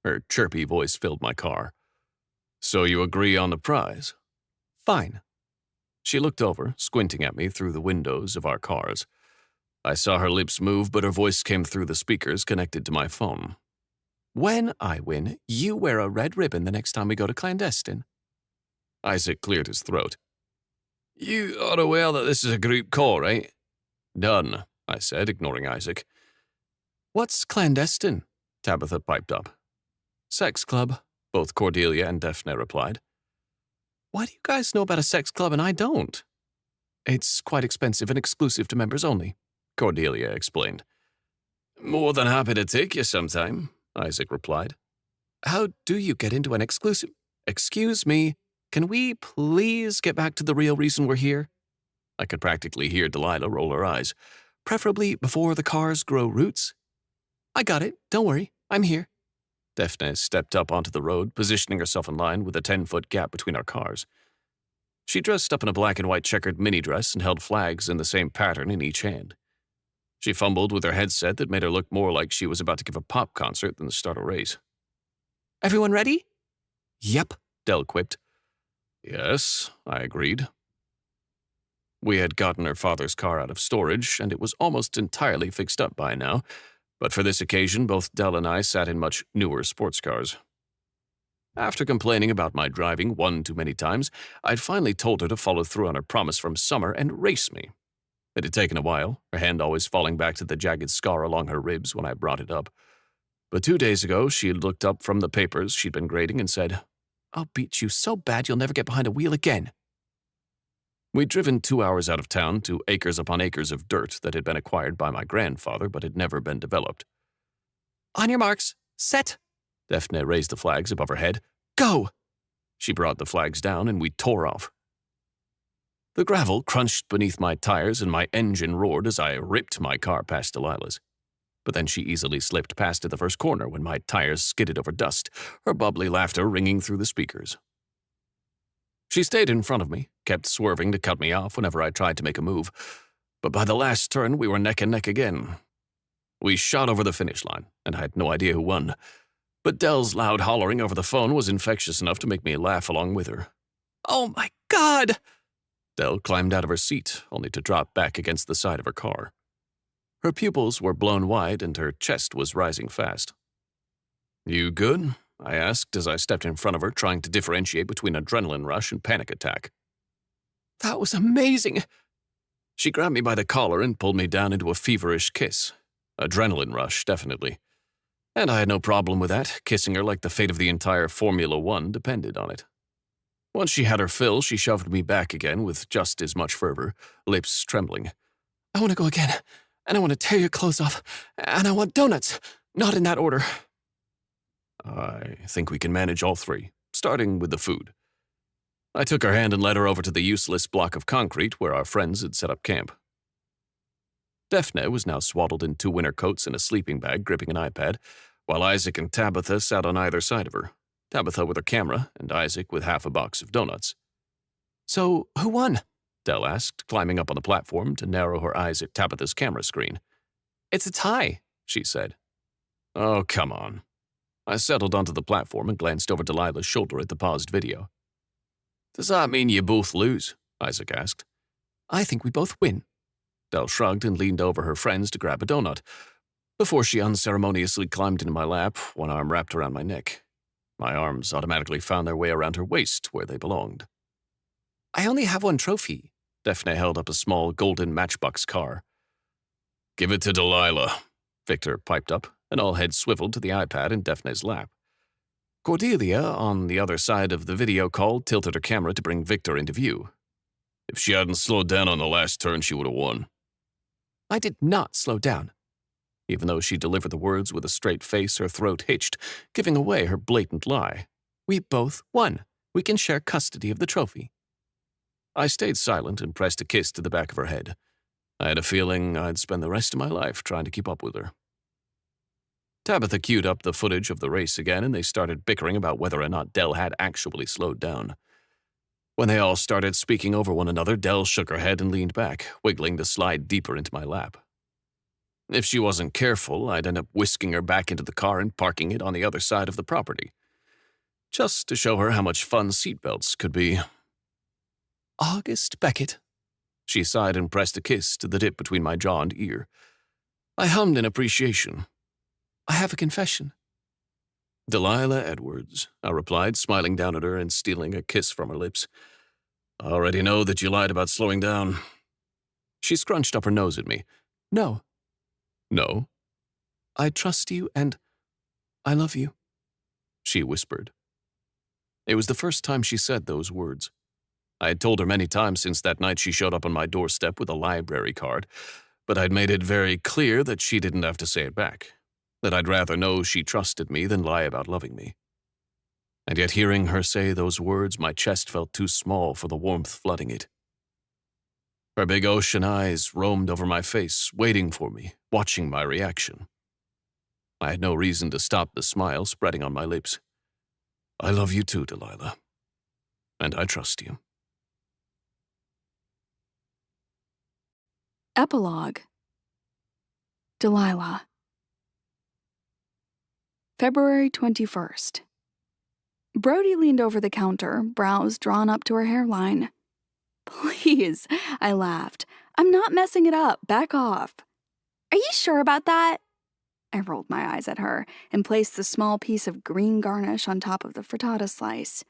Her chirpy voice filled my car. So you agree on the prize?
Fine.
She looked over, squinting at me through the windows of our cars. I saw her lips move, but her voice came through the speakers connected to my phone.
When I win, you wear a red ribbon the next time we go to Clandestine.
Isaac cleared his throat. You are aware that this is a group call, right? Done, I said, ignoring Isaac.
What's Clandestine?
Tabitha piped up.
Sex club,
both Cordelia and Daphne replied.
Why do you guys know about a sex club and I don't? It's quite expensive and exclusive to members only,
Cordelia explained. More than happy to take you sometime, Isaac replied.
How do you get into an exclusive? Excuse me, can we please get back to the real reason we're here?
I could practically hear Delilah roll her eyes.
Preferably before the cars grow roots. I got it, don't worry, I'm here.
Daphne stepped up onto the road, positioning herself in line with a 10-foot gap between our cars. She dressed up in a black and white checkered mini dress and held flags in the same pattern in each hand. She fumbled with her headset that made her look more like she was about to give a pop concert than start a race.
Everyone ready?
Yep, Del quipped. Yes, I agreed. We had gotten her father's car out of storage, and it was almost entirely fixed up by now, but for this occasion, both Del and I sat in much newer sports cars. After complaining about my driving one too many times, I'd finally told her to follow through on her promise from summer and race me. It had taken a while, her hand always falling back to the jagged scar along her ribs when I brought it up. But 2 days ago, she had looked up from the papers she'd been grading and said,
I'll beat you so bad you'll never get behind a wheel again.
We'd driven 2 hours out of town to acres upon acres of dirt that had been acquired by my grandfather but had never been developed.
On your marks, set.
Daphne raised the flags above her head.
Go!
She brought the flags down and we tore off. The gravel crunched beneath my tires and my engine roared as I ripped my car past Delilah's. But then she easily slipped past at the first corner when my tires skidded over dust, her bubbly laughter ringing through the speakers. She stayed in front of me, kept swerving to cut me off whenever I tried to make a move, but by the last turn we were neck and neck again. We shot over the finish line, and I had no idea who won, but Del's loud hollering over the phone was infectious enough to make me laugh along with her.
Oh my God!
Del climbed out of her seat, only to drop back against the side of her car. Her pupils were blown wide and her chest was rising fast. You good? I asked as I stepped in front of her, trying to differentiate between adrenaline rush and panic attack.
That was amazing!
She grabbed me by the collar and pulled me down into a feverish kiss. Adrenaline rush, definitely. And I had no problem with that, kissing her like the fate of the entire Formula One depended on it. Once she had her fill, she shoved me back again with just as much fervor, lips trembling.
I want to go again, and I want to tear your clothes off, and I want donuts, not in that order.
I think we can manage all three, starting with the food. I took her hand and led her over to the useless block of concrete where our friends had set up camp. Daphne was now swaddled in 2 winter coats and a sleeping bag, gripping an iPad, while Isaac and Tabitha sat on either side of her, Tabitha with her camera and Isaac with half a box of donuts.
So, who won?
Del asked, climbing up on the platform to narrow her eyes at Tabitha's camera screen.
It's a tie, she said.
Oh, come on. I settled onto the platform and glanced over Delilah's shoulder at the paused video. Does that mean you both lose? Isaac asked.
I think we both win.
Del shrugged and leaned over her friends to grab a donut, before she unceremoniously climbed into my lap, one arm wrapped around my neck. My arms automatically found their way around her waist where they belonged.
I only have 1 trophy,
Daphne held up a small golden matchbox car. "Give it to Delilah," Victor piped up, and all heads swiveled to the iPad in Daphne's lap. Cordelia, on the other side of the video call, tilted her camera to bring Victor into view. "If she hadn't slowed down on the last turn, she would have won."
I did not slow down. Even though she delivered the words with a straight face, her throat hitched, giving away her blatant lie. We both won. We can share custody of the trophy.
I stayed silent and pressed a kiss to the back of her head. I had a feeling I'd spend the rest of my life trying to keep up with her. Tabitha queued up the footage of the race again, and they started bickering about whether or not Dell had actually slowed down. When they all started speaking over one another, Dell shook her head and leaned back, wiggling to slide deeper into my lap. If she wasn't careful, I'd end up whisking her back into the car and parking it on the other side of the property, just to show her how much fun seatbelts could be.
August Beckett.
She sighed and pressed a kiss to the dip between my jaw and ear. I hummed in appreciation.
I have a confession.
Delilah Edwards, I replied, smiling down at her and stealing a kiss from her lips. I already know that you lied about slowing down. She scrunched up her nose at me.
No.
No?
I trust you and I love you,
she whispered. It was the first time she said those words. I had told her many times since that night she showed up on my doorstep with a library card, but I'd made it very clear that she didn't have to say it back, that I'd rather know she trusted me than lie about loving me. And yet hearing her say those words, my chest felt too small for the warmth flooding it. Her big ocean eyes roamed over my face, waiting for me, watching my reaction. I had no reason to stop the smile spreading on my lips. I love you too, Delilah. And I trust you.
Epilogue. Delilah. February 21st. Brody leaned over the counter, brows drawn up to her hairline. "Please," I laughed. "I'm not messing it up. Back off."
Are you sure about that?
I rolled my eyes at her and placed the small piece of green garnish on top of the frittata slice.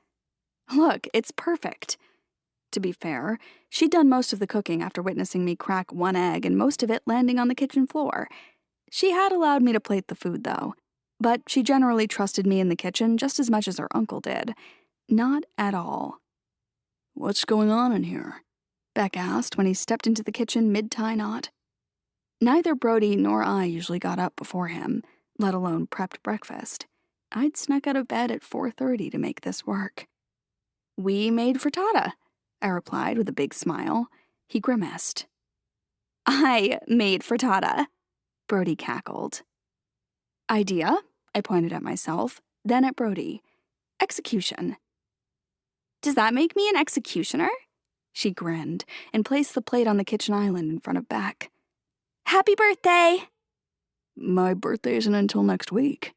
Look, it's perfect. To be fair, she'd done most of the cooking after witnessing me crack one egg and most of it landing on the kitchen floor. She had allowed me to plate the food, though, but she generally trusted me in the kitchen just as much as her uncle did. Not at all.
"What's going on in here?"
Beck asked when he stepped into the kitchen mid-tie knot. Neither Brody nor I usually got up before him, let alone prepped breakfast. I'd snuck out of bed at 4:30 to make this work. "We made frittata," I replied with a big smile. He grimaced.
I made frittata,
Brody cackled. "Idea," I pointed at myself, then at Brody. "Execution."
Does that make me an executioner?
She grinned and placed the plate on the kitchen island in front of Beck.
Happy birthday!
"My birthday isn't until next week."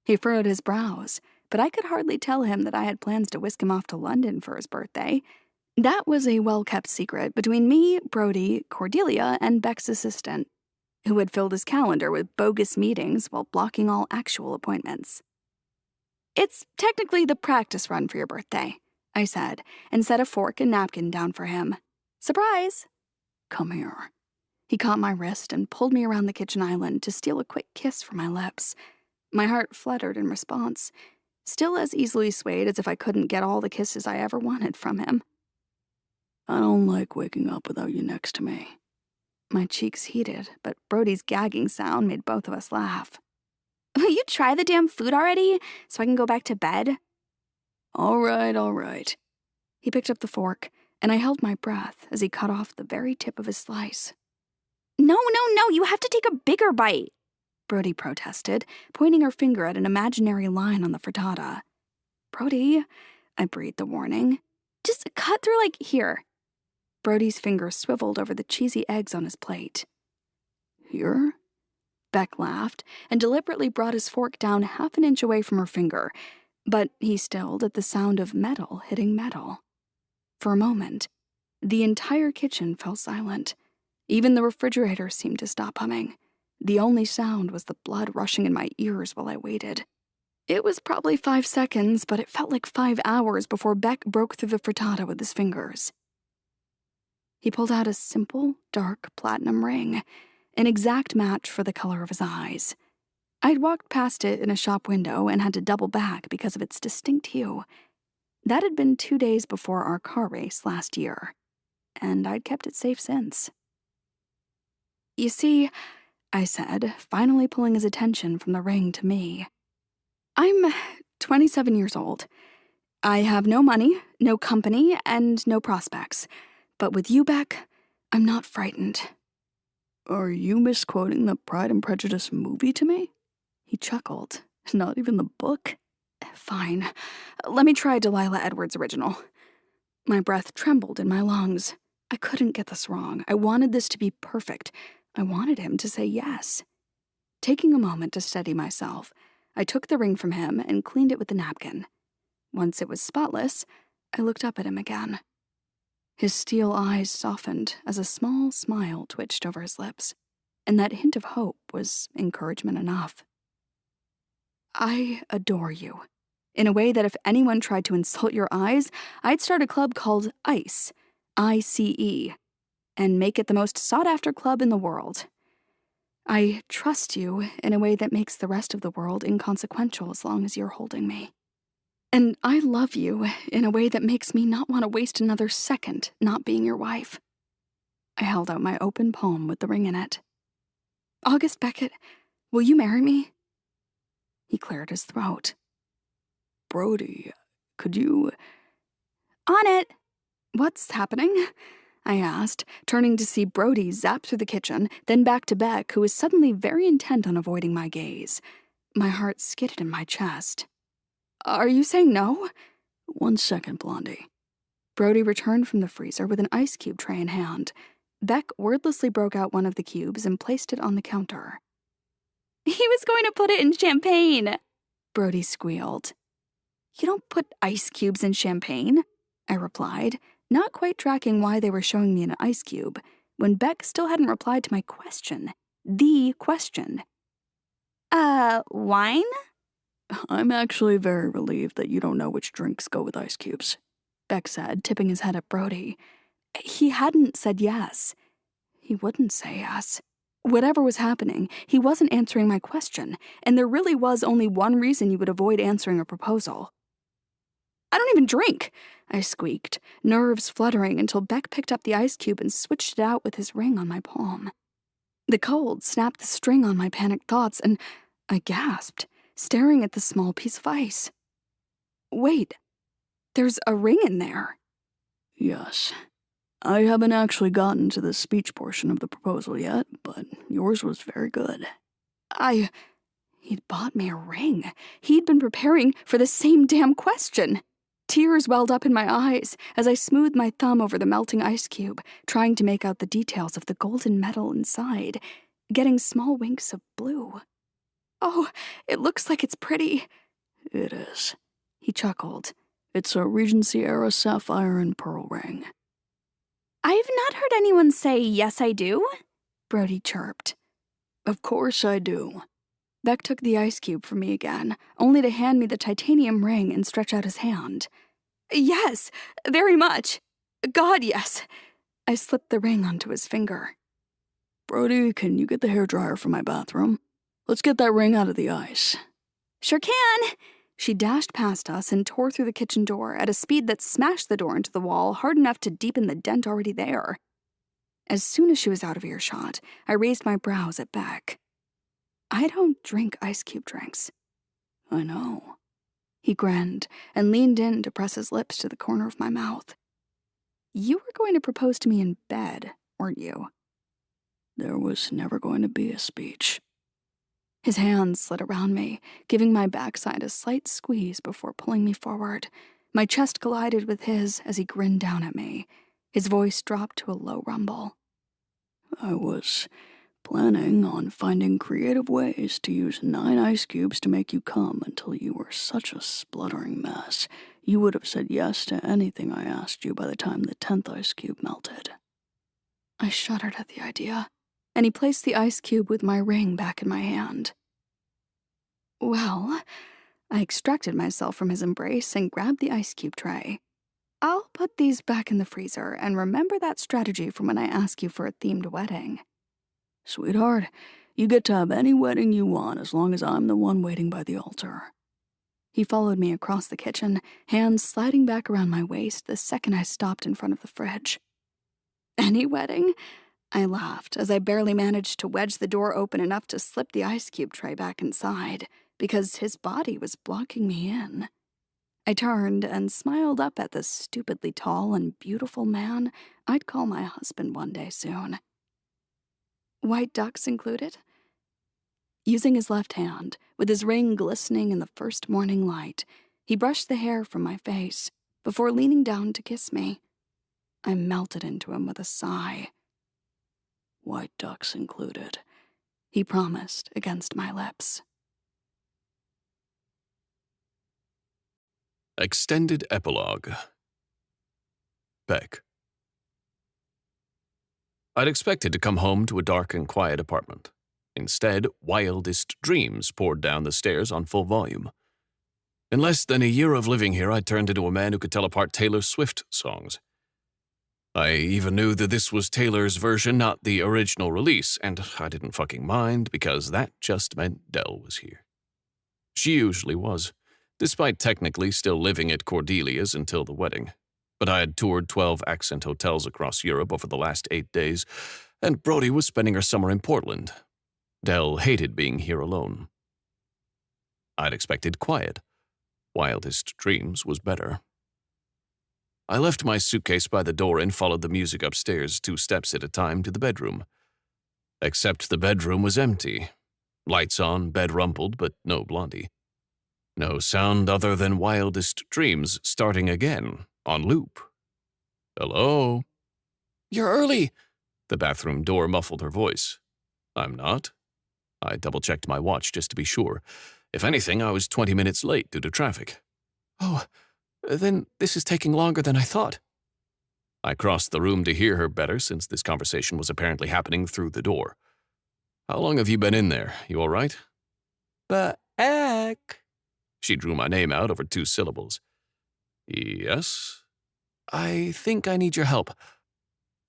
He furrowed his brows, but I could hardly tell him that I had plans to whisk him off to London for his birthday. That was a well-kept secret between me, Brody, Cordelia, and Beck's assistant, who had filled his calendar with bogus meetings while blocking all actual appointments. "It's technically the practice run for your birthday," I said, and set a fork and napkin down for him. "Surprise!"
"Come here."
He caught my wrist and pulled me around the kitchen island to steal a quick kiss from my lips. My heart fluttered in response, still as easily swayed as if I couldn't get all the kisses I ever wanted from him.
"I don't like waking up without you next to me."
My cheeks heated, but Brody's gagging sound made both of us laugh.
Will you try the damn food already so I can go back to bed?
All right.
He picked up the fork, and I held my breath as he cut off the very tip of his slice.
No, you have to take a bigger bite,
Brody protested, pointing her finger at an imaginary line on the frittata. "Brody," I breathed a warning.
"Just cut through like here."
Brody's finger swiveled over the cheesy eggs on his plate.
"Here?"
Beck laughed and deliberately brought his fork down half an inch away from her finger, but he stilled at the sound of metal hitting metal. For a moment, the entire kitchen fell silent. Even the refrigerator seemed to stop humming. The only sound was the blood rushing in my ears while I waited. It was probably 5 seconds, but it felt like 5 hours before Beck broke through the frittata with his fingers. He pulled out a simple, dark platinum ring, an exact match for the color of his eyes. I'd walked past it in a shop window and had to double back because of its distinct hue. That had been 2 days before our car race last year, and I'd kept it safe since. "You see," I said, finally pulling his attention from the ring to me, "I'm 27 years old. I have no money, no company, and no prospects. But with you, Beck, I'm not frightened."
Are you misquoting the Pride and Prejudice movie to me?
He chuckled.
Not even the book?
"Fine. Let me try Delilah Edwards' original." My breath trembled in my lungs. I couldn't get this wrong. I wanted this to be perfect. I wanted him to say yes. Taking a moment to steady myself, I took the ring from him and cleaned it with a napkin. Once it was spotless, I looked up at him again. His steel eyes softened as a small smile twitched over his lips, and that hint of hope was encouragement enough. "I adore you, in a way that if anyone tried to insult your eyes, I'd start a club called ICE, ICE, and make it the most sought-after club in the world. I trust you in a way that makes the rest of the world inconsequential as long as you're holding me. And I love you in a way that makes me not want to waste another second not being your wife." I held out my open palm with the ring in it. "August Beckett, will you marry me?" He cleared his throat.
Brody, could you...
"On it!" "What's happening?" I asked, turning to see Brody zap through the kitchen, then back to Beck, who was suddenly very intent on avoiding my gaze. My heart skidded in my chest. "Are you saying no?"
One second, Blondie."
Brody returned from the freezer with an ice cube tray in hand. Beck wordlessly broke out one of the cubes and placed it on the counter. "He was going to put it in champagne," Brody squealed. "You don't put ice cubes in champagne," I replied, not quite tracking why they were showing me an ice cube, when Beck still hadn't replied to my question. The question. Wine?"
I'm actually very relieved that you don't know which drinks go with ice cubes,"
Beck said, tipping his head at Brody. He hadn't said yes. He wouldn't say yes. Whatever was happening, he wasn't answering my question, and there really was only one reason you would avoid answering a proposal. "I don't even drink," I squeaked, nerves fluttering until Beck picked up the ice cube and switched it out with his ring on my palm. The cold snapped the string on my panicked thoughts, and I gasped, staring at the small piece of ice. "Wait, there's a ring in there."
"Yes. I haven't actually gotten to the speech portion of the proposal yet, but yours was very good."
He'd bought me a ring. He'd been preparing for the same damn question. Tears welled up in my eyes as I smoothed my thumb over the melting ice cube, trying to make out the details of the golden metal inside, getting small winks of blue. "Oh, it looks like it's pretty."
"It is,"
he chuckled.
"It's a Regency-era sapphire and pearl ring."
"I've not heard anyone say, 'Yes, I do,'"
Brody chirped.
"Of course I do."
Beck took the ice cube from me again, only to hand me the titanium ring and stretch out his hand. "Yes, very much. God, yes." I slipped the ring onto his finger.
"Brody, can you get the hairdryer from my bathroom? Let's get that ring out of the ice."
"Sure can."
She dashed past us and tore through the kitchen door at a speed that smashed the door into the wall hard enough to deepen the dent already there. As soon as she was out of earshot, I raised my brows at Beck. "I don't drink ice cube drinks."
"I know."
He grinned and leaned in to press his lips to the corner of my mouth. "You were going to propose to me in bed, weren't you?"
"There was never going to be a speech."
His hands slid around me, giving my backside a slight squeeze before pulling me forward. My chest collided with his as he grinned down at me. His voice dropped to a low rumble.
"I was planning on finding creative ways to use 9 ice cubes to make you come until you were such a spluttering mess. You would have said yes to anything I asked you by the time the 10th ice cube melted."
I shuddered at the idea, and he placed the ice cube with my ring back in my hand. "Well," I extracted myself from his embrace and grabbed the ice cube tray. I'll put these back in the freezer and remember that strategy from when I ask you for a themed wedding.
Sweetheart, you get to have any wedding you want as long as I'm the one waiting by the altar.
He followed me across the kitchen, hands sliding back around my waist the second I stopped in front of the fridge. Any wedding? I laughed as I barely managed to wedge the door open enough to slip the ice cube tray back inside, because his body was blocking me in. I turned and smiled up at the stupidly tall and beautiful man I'd call my husband one day soon. White ducks included? Using his left hand, with his ring glistening in the first morning light, he brushed the hair from my face before leaning down to kiss me. I melted into him with a sigh.
White ducks included,
he promised against my lips.
Extended Epilogue. Beck. I'd expected to come home to a dark and quiet apartment. Instead, wildest dreams poured down the stairs on full volume. In less than a year of living here, I'd turned into a man who could tell apart Taylor Swift songs. I even knew that this was Taylor's version, not the original release, and I didn't fucking mind because that just meant Dell was here. She usually was, despite technically still living at Cordelia's until the wedding. But I had toured 12 accent hotels across Europe over the last 8 days, and Brody was spending her summer in Portland. Dell hated being here alone. I'd expected quiet. Wildest Dreams was better. I left my suitcase by the door and followed the music upstairs 2 steps at a time to the bedroom. Except the bedroom was empty. Lights on, bed rumpled, but no Blondie. No sound other than Wildest Dreams starting again, on loop. Hello?
You're early.
The bathroom door muffled her voice. I'm not. I double-checked my watch just to be sure. If anything, I was 20 minutes late due to traffic.
Oh, then this is taking longer than I thought.
I crossed the room to hear her better since this conversation was apparently happening through the door. How long have you been in there? You all right?
Beck.
She drew my name out over 2 syllables. Yes?
I think I need your help.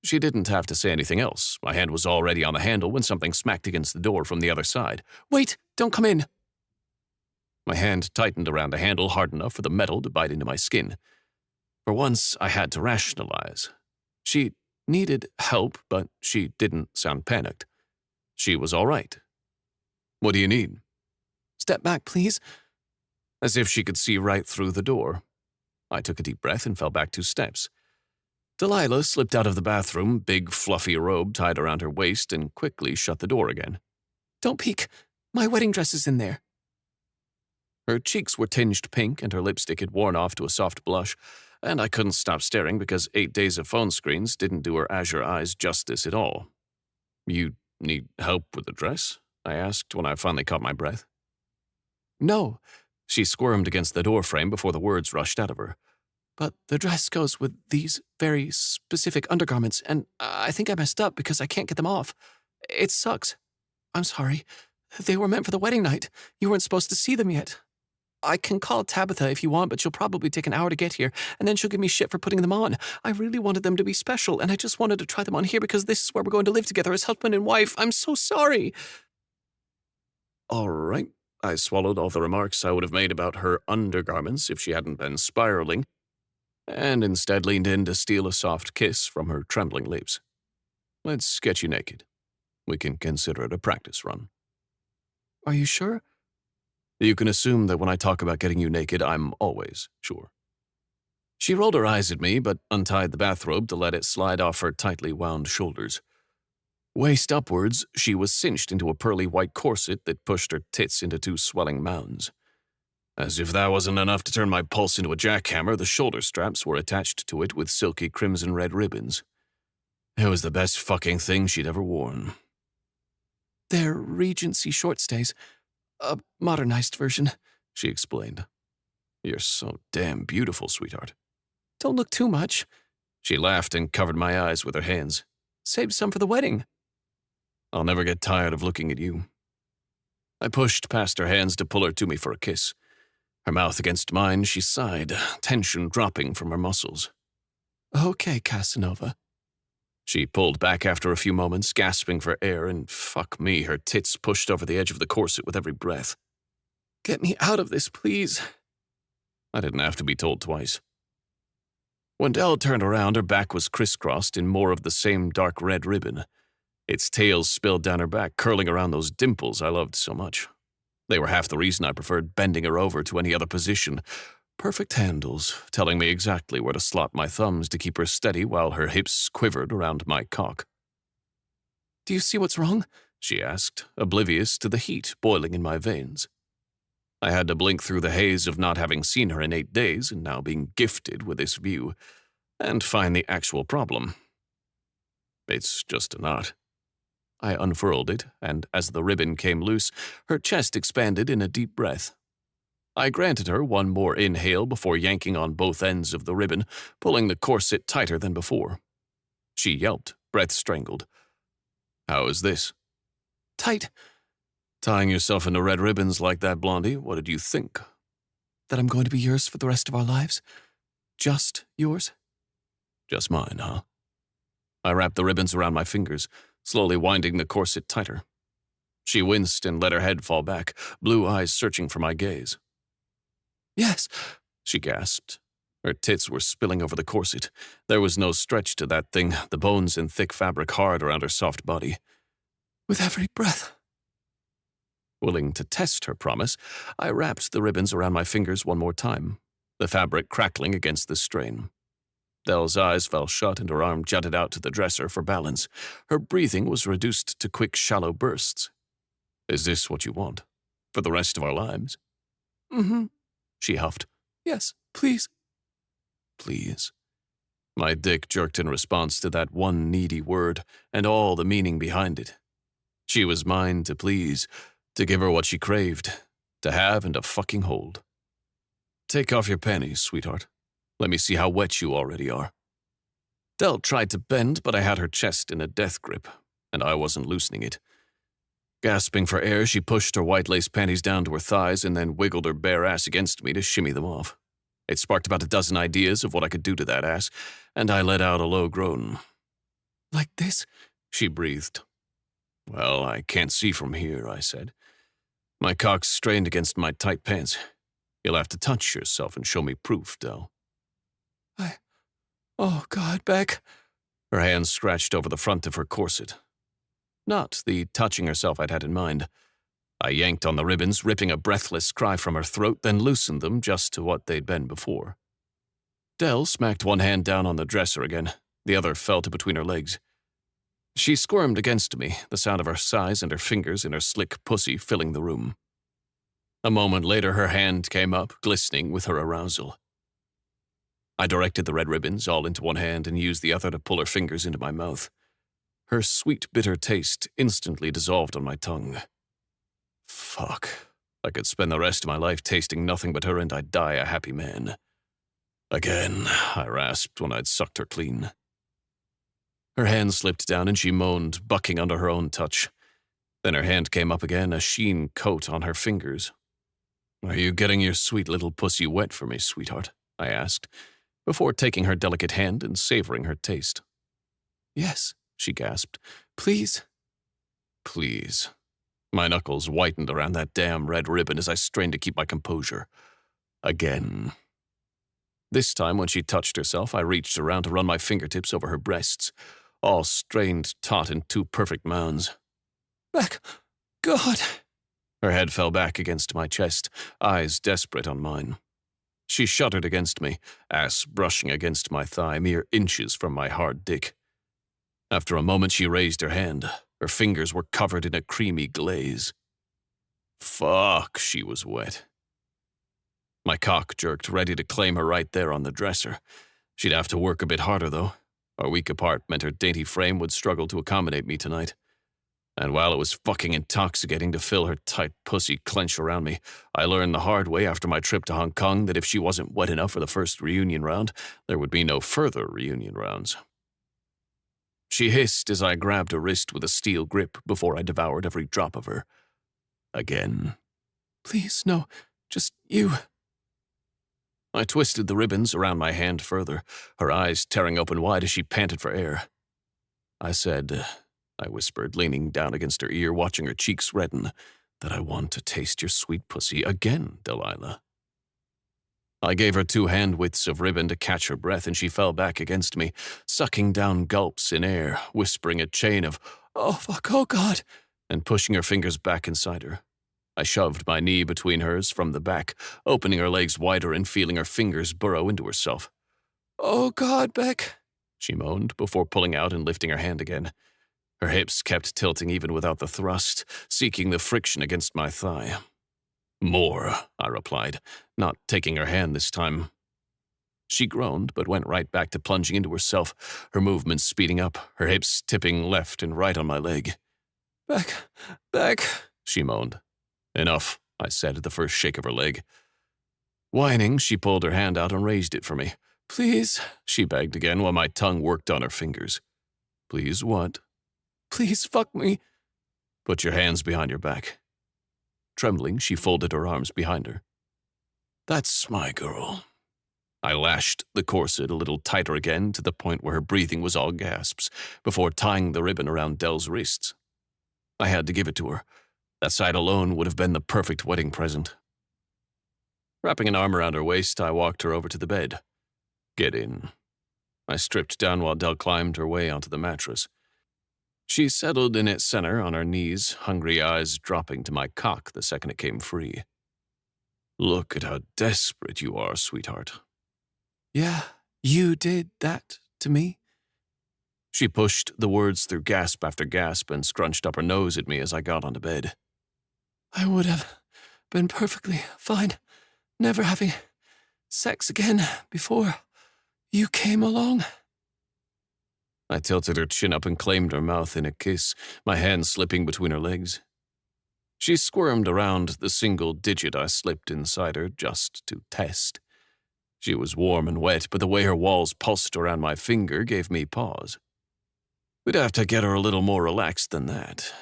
She didn't have to say anything else. My hand was already on the handle when something smacked against the door from the other side.
Wait, don't come in.
My hand tightened around the handle hard enough for the metal to bite into my skin. For once, I had to rationalize. She needed help, but she didn't sound panicked. She was all right. What do you need?
Step back, please.
As if she could see right through the door. I took a deep breath and fell back 2 steps. Delilah slipped out of the bathroom, big fluffy robe tied around her waist, and quickly shut the door again.
Don't peek. My wedding dress is in there.
Her cheeks were tinged pink and her lipstick had worn off to a soft blush, and I couldn't stop staring because 8 days of phone screens didn't do her azure eyes justice at all. You need help with the dress? I asked when I finally caught my breath.
No.
She squirmed against the doorframe before the words rushed out of her.
But the dress goes with these very specific undergarments, and I think I messed up because I can't get them off. It sucks. I'm sorry. They were meant for the wedding night. You weren't supposed to see them yet. I can call Tabitha if you want, but she'll probably take an hour to get here, and then she'll give me shit for putting them on. I really wanted them to be special, and I just wanted to try them on here because this is where we're going to live together as husband and wife. I'm so sorry.
All right. I swallowed all the remarks I would have made about her undergarments if she hadn't been spiraling, and instead leaned in to steal a soft kiss from her trembling lips. Let's get you naked. We can consider it a practice run.
Are you sure?
You can assume that when I talk about getting you naked, I'm always sure. She rolled her eyes at me, but untied the bathrobe to let it slide off her tightly wound shoulders. Waist upwards, she was cinched into a pearly white corset that pushed her tits into 2 swelling mounds. As if that wasn't enough to turn my pulse into a jackhammer, the shoulder straps were attached to it with silky crimson-red ribbons. It was the best fucking thing she'd ever worn.
They're Regency short stays. A modernized version, she explained.
You're so damn beautiful, sweetheart.
Don't look too much.
She laughed and covered my eyes with her hands.
Save some for the wedding.
I'll never get tired of looking at you. I pushed past her hands to pull her to me for a kiss. Her mouth against mine, she sighed, tension dropping from her muscles.
Okay, Casanova.
She pulled back after a few moments, gasping for air, and fuck me, her tits pushed over the edge of the corset with every breath.
Get me out of this, please.
I didn't have to be told twice. When Dell turned around, her back was crisscrossed in more of the same dark red ribbon. Its tail spilled down her back, curling around those dimples I loved so much. They were half the reason I preferred bending her over to any other position. Perfect handles, telling me exactly where to slot my thumbs to keep her steady while her hips quivered around my cock.
Do you see what's wrong?
She asked, oblivious to the heat boiling in my veins. I had to blink through the haze of not having seen her in 8 days and now being gifted with this view, and find the actual problem. It's just a knot. I unfurled it, and as the ribbon came loose, her chest expanded in a deep breath. I granted her one more inhale before yanking on both ends of the ribbon, pulling the corset tighter than before. She yelped, breath strangled. How is this?
Tight.
Tying yourself into red ribbons like that, Blondie, what did you think?
That I'm going to be yours for the rest of our lives? Just yours?
Just mine, huh? I wrapped the ribbons around my fingers, slowly winding the corset tighter. She winced and let her head fall back, blue eyes searching for my gaze.
Yes,
she gasped. Her tits were spilling over the corset. There was no stretch to that thing, the bones and thick fabric hard around her soft body.
With every breath.
Willing to test her promise, I wrapped the ribbons around my fingers one more time, the fabric crackling against the strain. Dell's eyes fell shut and her arm jutted out to the dresser for balance. Her breathing was reduced to quick, shallow bursts. Is this what you want? For the rest of our lives?
Mm-hmm.
She huffed.
Yes, please.
Please. My dick jerked in response to that one needy word and all the meaning behind it. She was mine to please, to give her what she craved, to have and to fucking hold. Take off your panties, sweetheart. Let me see how wet you already are. Dell tried to bend, but I had her chest in a death grip, and I wasn't loosening it. Gasping for air, she pushed her white lace panties down to her thighs and then wiggled her bare ass against me to shimmy them off. It sparked about a dozen ideas of what I could do to that ass, and I let out a low groan.
Like this?
She breathed. Well, I can't see from here, I said. My cock's strained against my tight pants. You'll have to touch yourself and show me proof, Dell.
Oh, God, Beck.
Her hands scratched over the front of her corset. Not the touching herself I'd had in mind. I yanked on the ribbons, ripping a breathless cry from her throat, then loosened them just to what they'd been before. Dell smacked one hand down on the dresser again. The other fell to between her legs. She squirmed against me, the sound of her sighs and her fingers in her slick pussy filling the room. A moment later, her hand came up, glistening with her arousal. I directed the red ribbons all into one hand and used the other to pull her fingers into my mouth. Her sweet, bitter taste instantly dissolved on my tongue. Fuck. I could spend the rest of my life tasting nothing but her and I'd die a happy man. Again, I rasped when I'd sucked her clean. Her hand slipped down and she moaned, bucking under her own touch. Then her hand came up again, a sheen coat on her fingers. Are you getting your sweet little pussy wet for me, sweetheart? I asked, before taking her delicate hand and savoring her taste.
Yes, she gasped.
Please. Please. My knuckles whitened around that damn red ribbon as I strained to keep my composure. Again. This time, when she touched herself, I reached around to run my fingertips over her breasts, all strained taut in two perfect mounds.
Beck, God.
Her head fell back against my chest, eyes desperate on mine. She shuddered against me, ass brushing against my thigh, mere inches from my hard dick. After a moment, she raised her hand. Her fingers were covered in a creamy glaze. Fuck, she was wet. My cock jerked, ready to claim her right there on the dresser. She'd have to work a bit harder, though. Our week apart meant her dainty frame would struggle to accommodate me tonight. And while it was fucking intoxicating to feel her tight pussy clench around me, I learned the hard way after my trip to Hong Kong that if she wasn't wet enough for the first reunion round, there would be no further reunion rounds. She hissed as I grabbed her wrist with a steel grip before I devoured every drop of her. Again.
Please, no, just you.
I twisted the ribbons around my hand further, her eyes tearing open wide as she panted for air. I whispered, leaning down against her ear, watching her cheeks redden, that I want to taste your sweet pussy again, Delilah. I gave her 2 hand-widths of ribbon to catch her breath, and she fell back against me, sucking down gulps in air, whispering a chain of, "Oh, fuck, oh, God," and pushing her fingers back inside her. I shoved my knee between hers from the back, opening her legs wider and feeling her fingers burrow into herself. "Oh, God, Beck," she moaned before pulling out and lifting her hand again. Her hips kept tilting even without the thrust, seeking the friction against my thigh. "More," I replied, not taking her hand this time. She groaned, but went right back to plunging into herself, her movements speeding up, her hips tipping left and right on my leg. Beck, she moaned. "Enough," I said at the first shake of her leg. Whining, she pulled her hand out and raised it for me. "Please," she begged again while my tongue worked on her fingers. "Please what?" "Please fuck me." "Put your hands behind your back." Trembling, she folded her arms behind her. "That's my girl." I lashed the corset a little tighter again to the point where her breathing was all gasps, before tying the ribbon around Dell's wrists. I had to give it to her. That sight alone would have been the perfect wedding present. Wrapping an arm around her waist, I walked her over to the bed. "Get in." I stripped down while Dell climbed her way onto the mattress. She settled in its center on her knees, hungry eyes dropping to my cock the second it came free. "Look at how desperate you are, sweetheart."
Yeah, you did that to me?
She pushed the words through gasp after gasp and scrunched up her nose at me as I got onto bed.
I would have been perfectly fine never having sex again before you came along.
I tilted her chin up and claimed her mouth in a kiss, my hand slipping between her legs. She squirmed around the single digit I slipped inside her just to test. She was warm and wet, but the way her walls pulsed around my finger gave me pause. We'd have to get her a little more relaxed than that.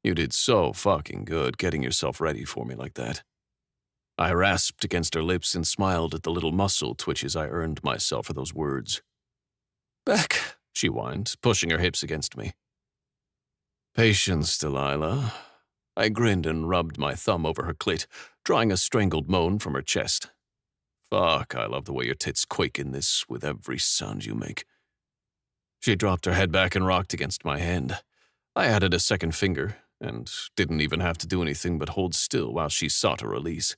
You did so fucking good getting yourself ready for me like that. I rasped against her lips and smiled at the little muscle twitches I earned myself for those words.
Beck,
she whined, pushing her hips against me. Patience, Delilah. I grinned and rubbed my thumb over her clit, drawing a strangled moan from her chest. Fuck, I love the way your tits quake in this with every sound you make. She dropped her head back and rocked against my hand. I added a second finger, and didn't even have to do anything but hold still while she sought a release.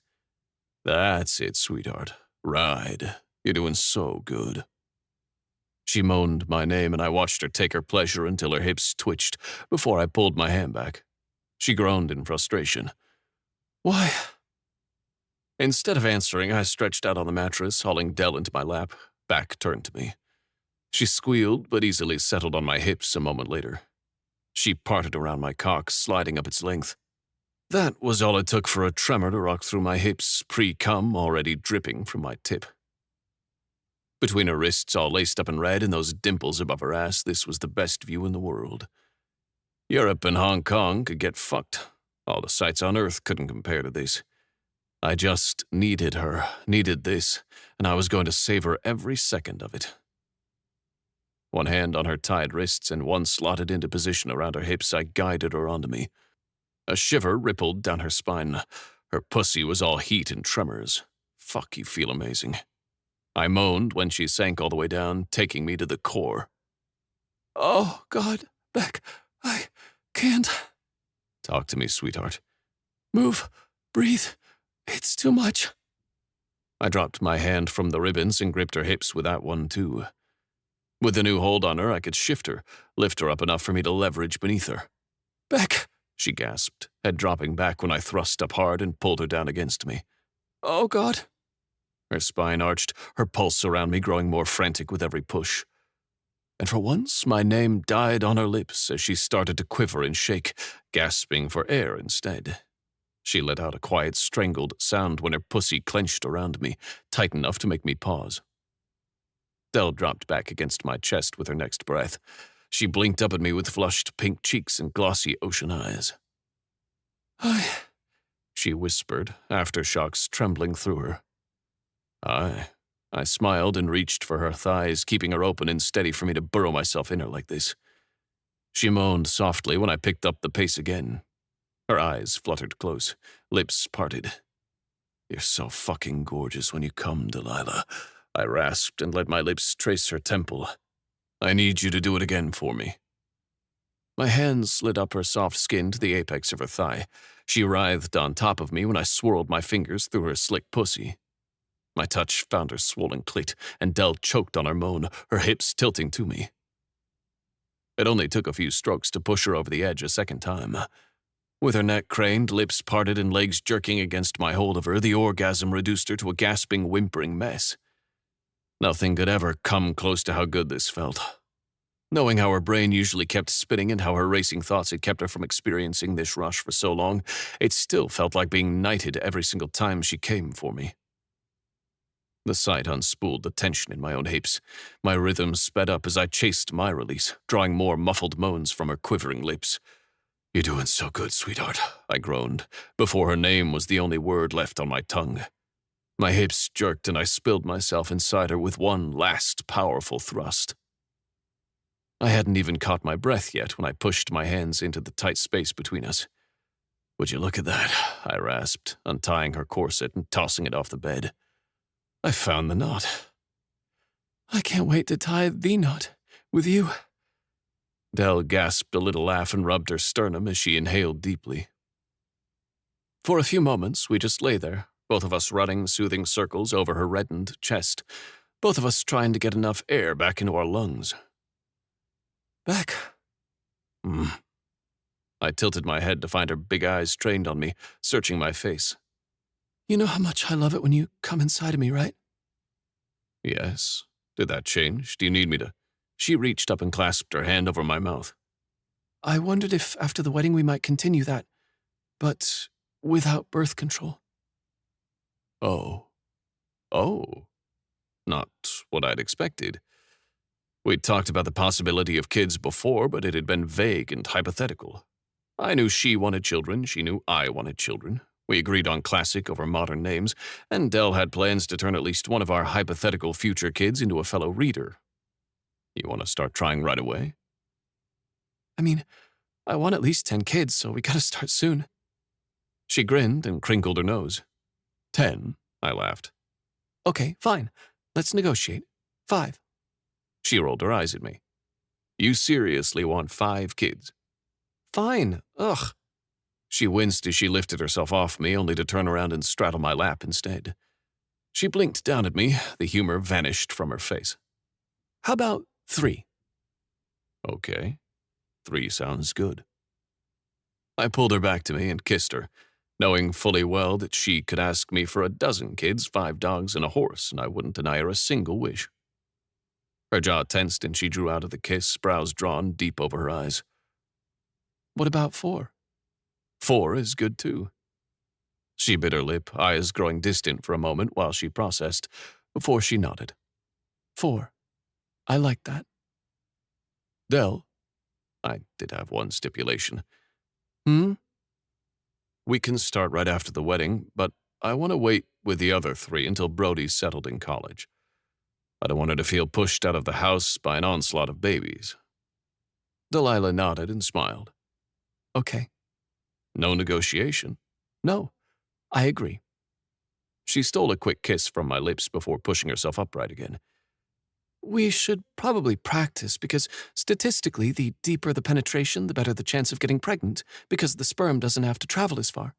That's it, sweetheart. Ride. You're doing so good. She moaned my name, and I watched her take her pleasure until her hips twitched before I pulled my hand back. She groaned in frustration. Why? Instead of answering, I stretched out on the mattress, hauling Dell into my lap, back turned to me. She squealed, but easily settled on my hips a moment later. She parted around my cock, sliding up its length. That was all it took for a tremor to rock through my hips, pre-cum already dripping from my tip. Between her wrists all laced up in red and those dimples above her ass, this was the best view in the world. Europe and Hong Kong could get fucked. All the sights on Earth couldn't compare to this. I just needed her, needed this, and I was going to savor every second of it. One hand on her tied wrists and one slotted into position around her hips, I guided her onto me. A shiver rippled down her spine. Her pussy was all heat and tremors. Fuck, you feel amazing. I moaned when she sank all the way down, taking me to the core.
Oh, God, Beck, I can't.
Talk to me, sweetheart.
Move, breathe. It's too much.
I dropped my hand from the ribbons and gripped her hips with that one, too. With the new hold on her, I could shift her, lift her up enough for me to leverage beneath her.
Beck,
she gasped, head dropping back when I thrust up hard and pulled her down against me.
Oh, God.
Her spine arched, her pulse around me growing more frantic with every push. And for once, my name died on her lips as she started to quiver and shake, gasping for air instead. She let out a quiet, strangled sound when her pussy clenched around me, tight enough to make me pause. Dell dropped back against my chest with her next breath. She blinked up at me with flushed pink cheeks and glossy ocean eyes.
I...
she whispered, aftershocks trembling through her. Aye. I smiled and reached for her thighs, keeping her open and steady for me to burrow myself in her like this. She moaned softly when I picked up the pace again. Her eyes fluttered close, lips parted. You're so fucking gorgeous when you come, Delilah. I rasped and let my lips trace her temple. I need you to do it again for me. My hands slid up her soft skin to the apex of her thigh. She writhed on top of me when I swirled my fingers through her slick pussy. My touch found her swollen clit, and Dell choked on her moan, her hips tilting to me. It only took a few strokes to push her over the edge a second time. With her neck craned, lips parted, and legs jerking against my hold of her, the orgasm reduced her to a gasping, whimpering mess. Nothing could ever come close to how good this felt. Knowing how her brain usually kept spinning and how her racing thoughts had kept her from experiencing this rush for so long, it still felt like being knighted every single time she came for me. The sight unspooled the tension in my own hips. My rhythm sped up as I chased my release, drawing more muffled moans from her quivering lips. You're doing so good, sweetheart, I groaned, before her name was the only word left on my tongue. My hips jerked and I spilled myself inside her with one last powerful thrust. I hadn't even caught my breath yet when I pushed my hands into the tight space between us. Would you look at that? I rasped, untying her corset and tossing it off the bed. I found the knot.
I can't wait to tie the knot with you.
Dell gasped a little laugh and rubbed her sternum as she inhaled deeply. For a few moments, we just lay there, both of us running soothing circles over her reddened chest, both of us trying to get enough air back into our lungs.
Back.
I tilted my head to find her big eyes trained on me, searching my face.
You know how much I love it when you come inside of me, right?
Yes. Did that change? Do you need me to? She reached up and clasped her hand over my mouth.
I wondered if after the wedding we might continue that, but without birth control.
Oh. Not what I'd expected. We'd talked about the possibility of kids before, but it had been vague and hypothetical. I knew she wanted children, she knew I wanted children. We agreed on classic over modern names, and Dell had plans to turn at least one of our hypothetical future kids into a fellow reader. You want to start trying right away?
I mean, I want at least 10 kids, so we gotta start soon.
She grinned and crinkled her nose. 10, I laughed.
Okay, fine. Let's negotiate. 5.
She rolled her eyes at me. You seriously want 5 kids?
Fine. Ugh.
She winced as she lifted herself off me, only to turn around and straddle my lap instead. She blinked down at me, the humor vanished from her face.
How about 3?
Okay. 3 sounds good. I pulled her back to me and kissed her, knowing fully well that she could ask me for 12 kids, 5 dogs, and a horse, and I wouldn't deny her a single wish. Her jaw tensed and she drew out of the kiss, brows drawn deep over her eyes.
What about 4?
4 is good too. She bit her lip, eyes growing distant for a moment while she processed, before she nodded.
4. I like that.
Dell, I did have one stipulation. We can start right after the wedding, but I want to wait with the other 3 until Brody's settled in college. I don't want her to feel pushed out of the house by an onslaught of babies. Delilah nodded and smiled.
Okay.
No negotiation.
No, I agree.
She stole a quick kiss from my lips before pushing herself upright again.
We should probably practice because statistically, the deeper the penetration, the better the chance of getting pregnant because the sperm doesn't have to travel as far.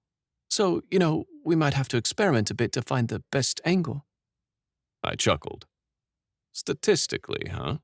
So, we might have to experiment a bit to find the best angle.
I chuckled. Statistically, huh?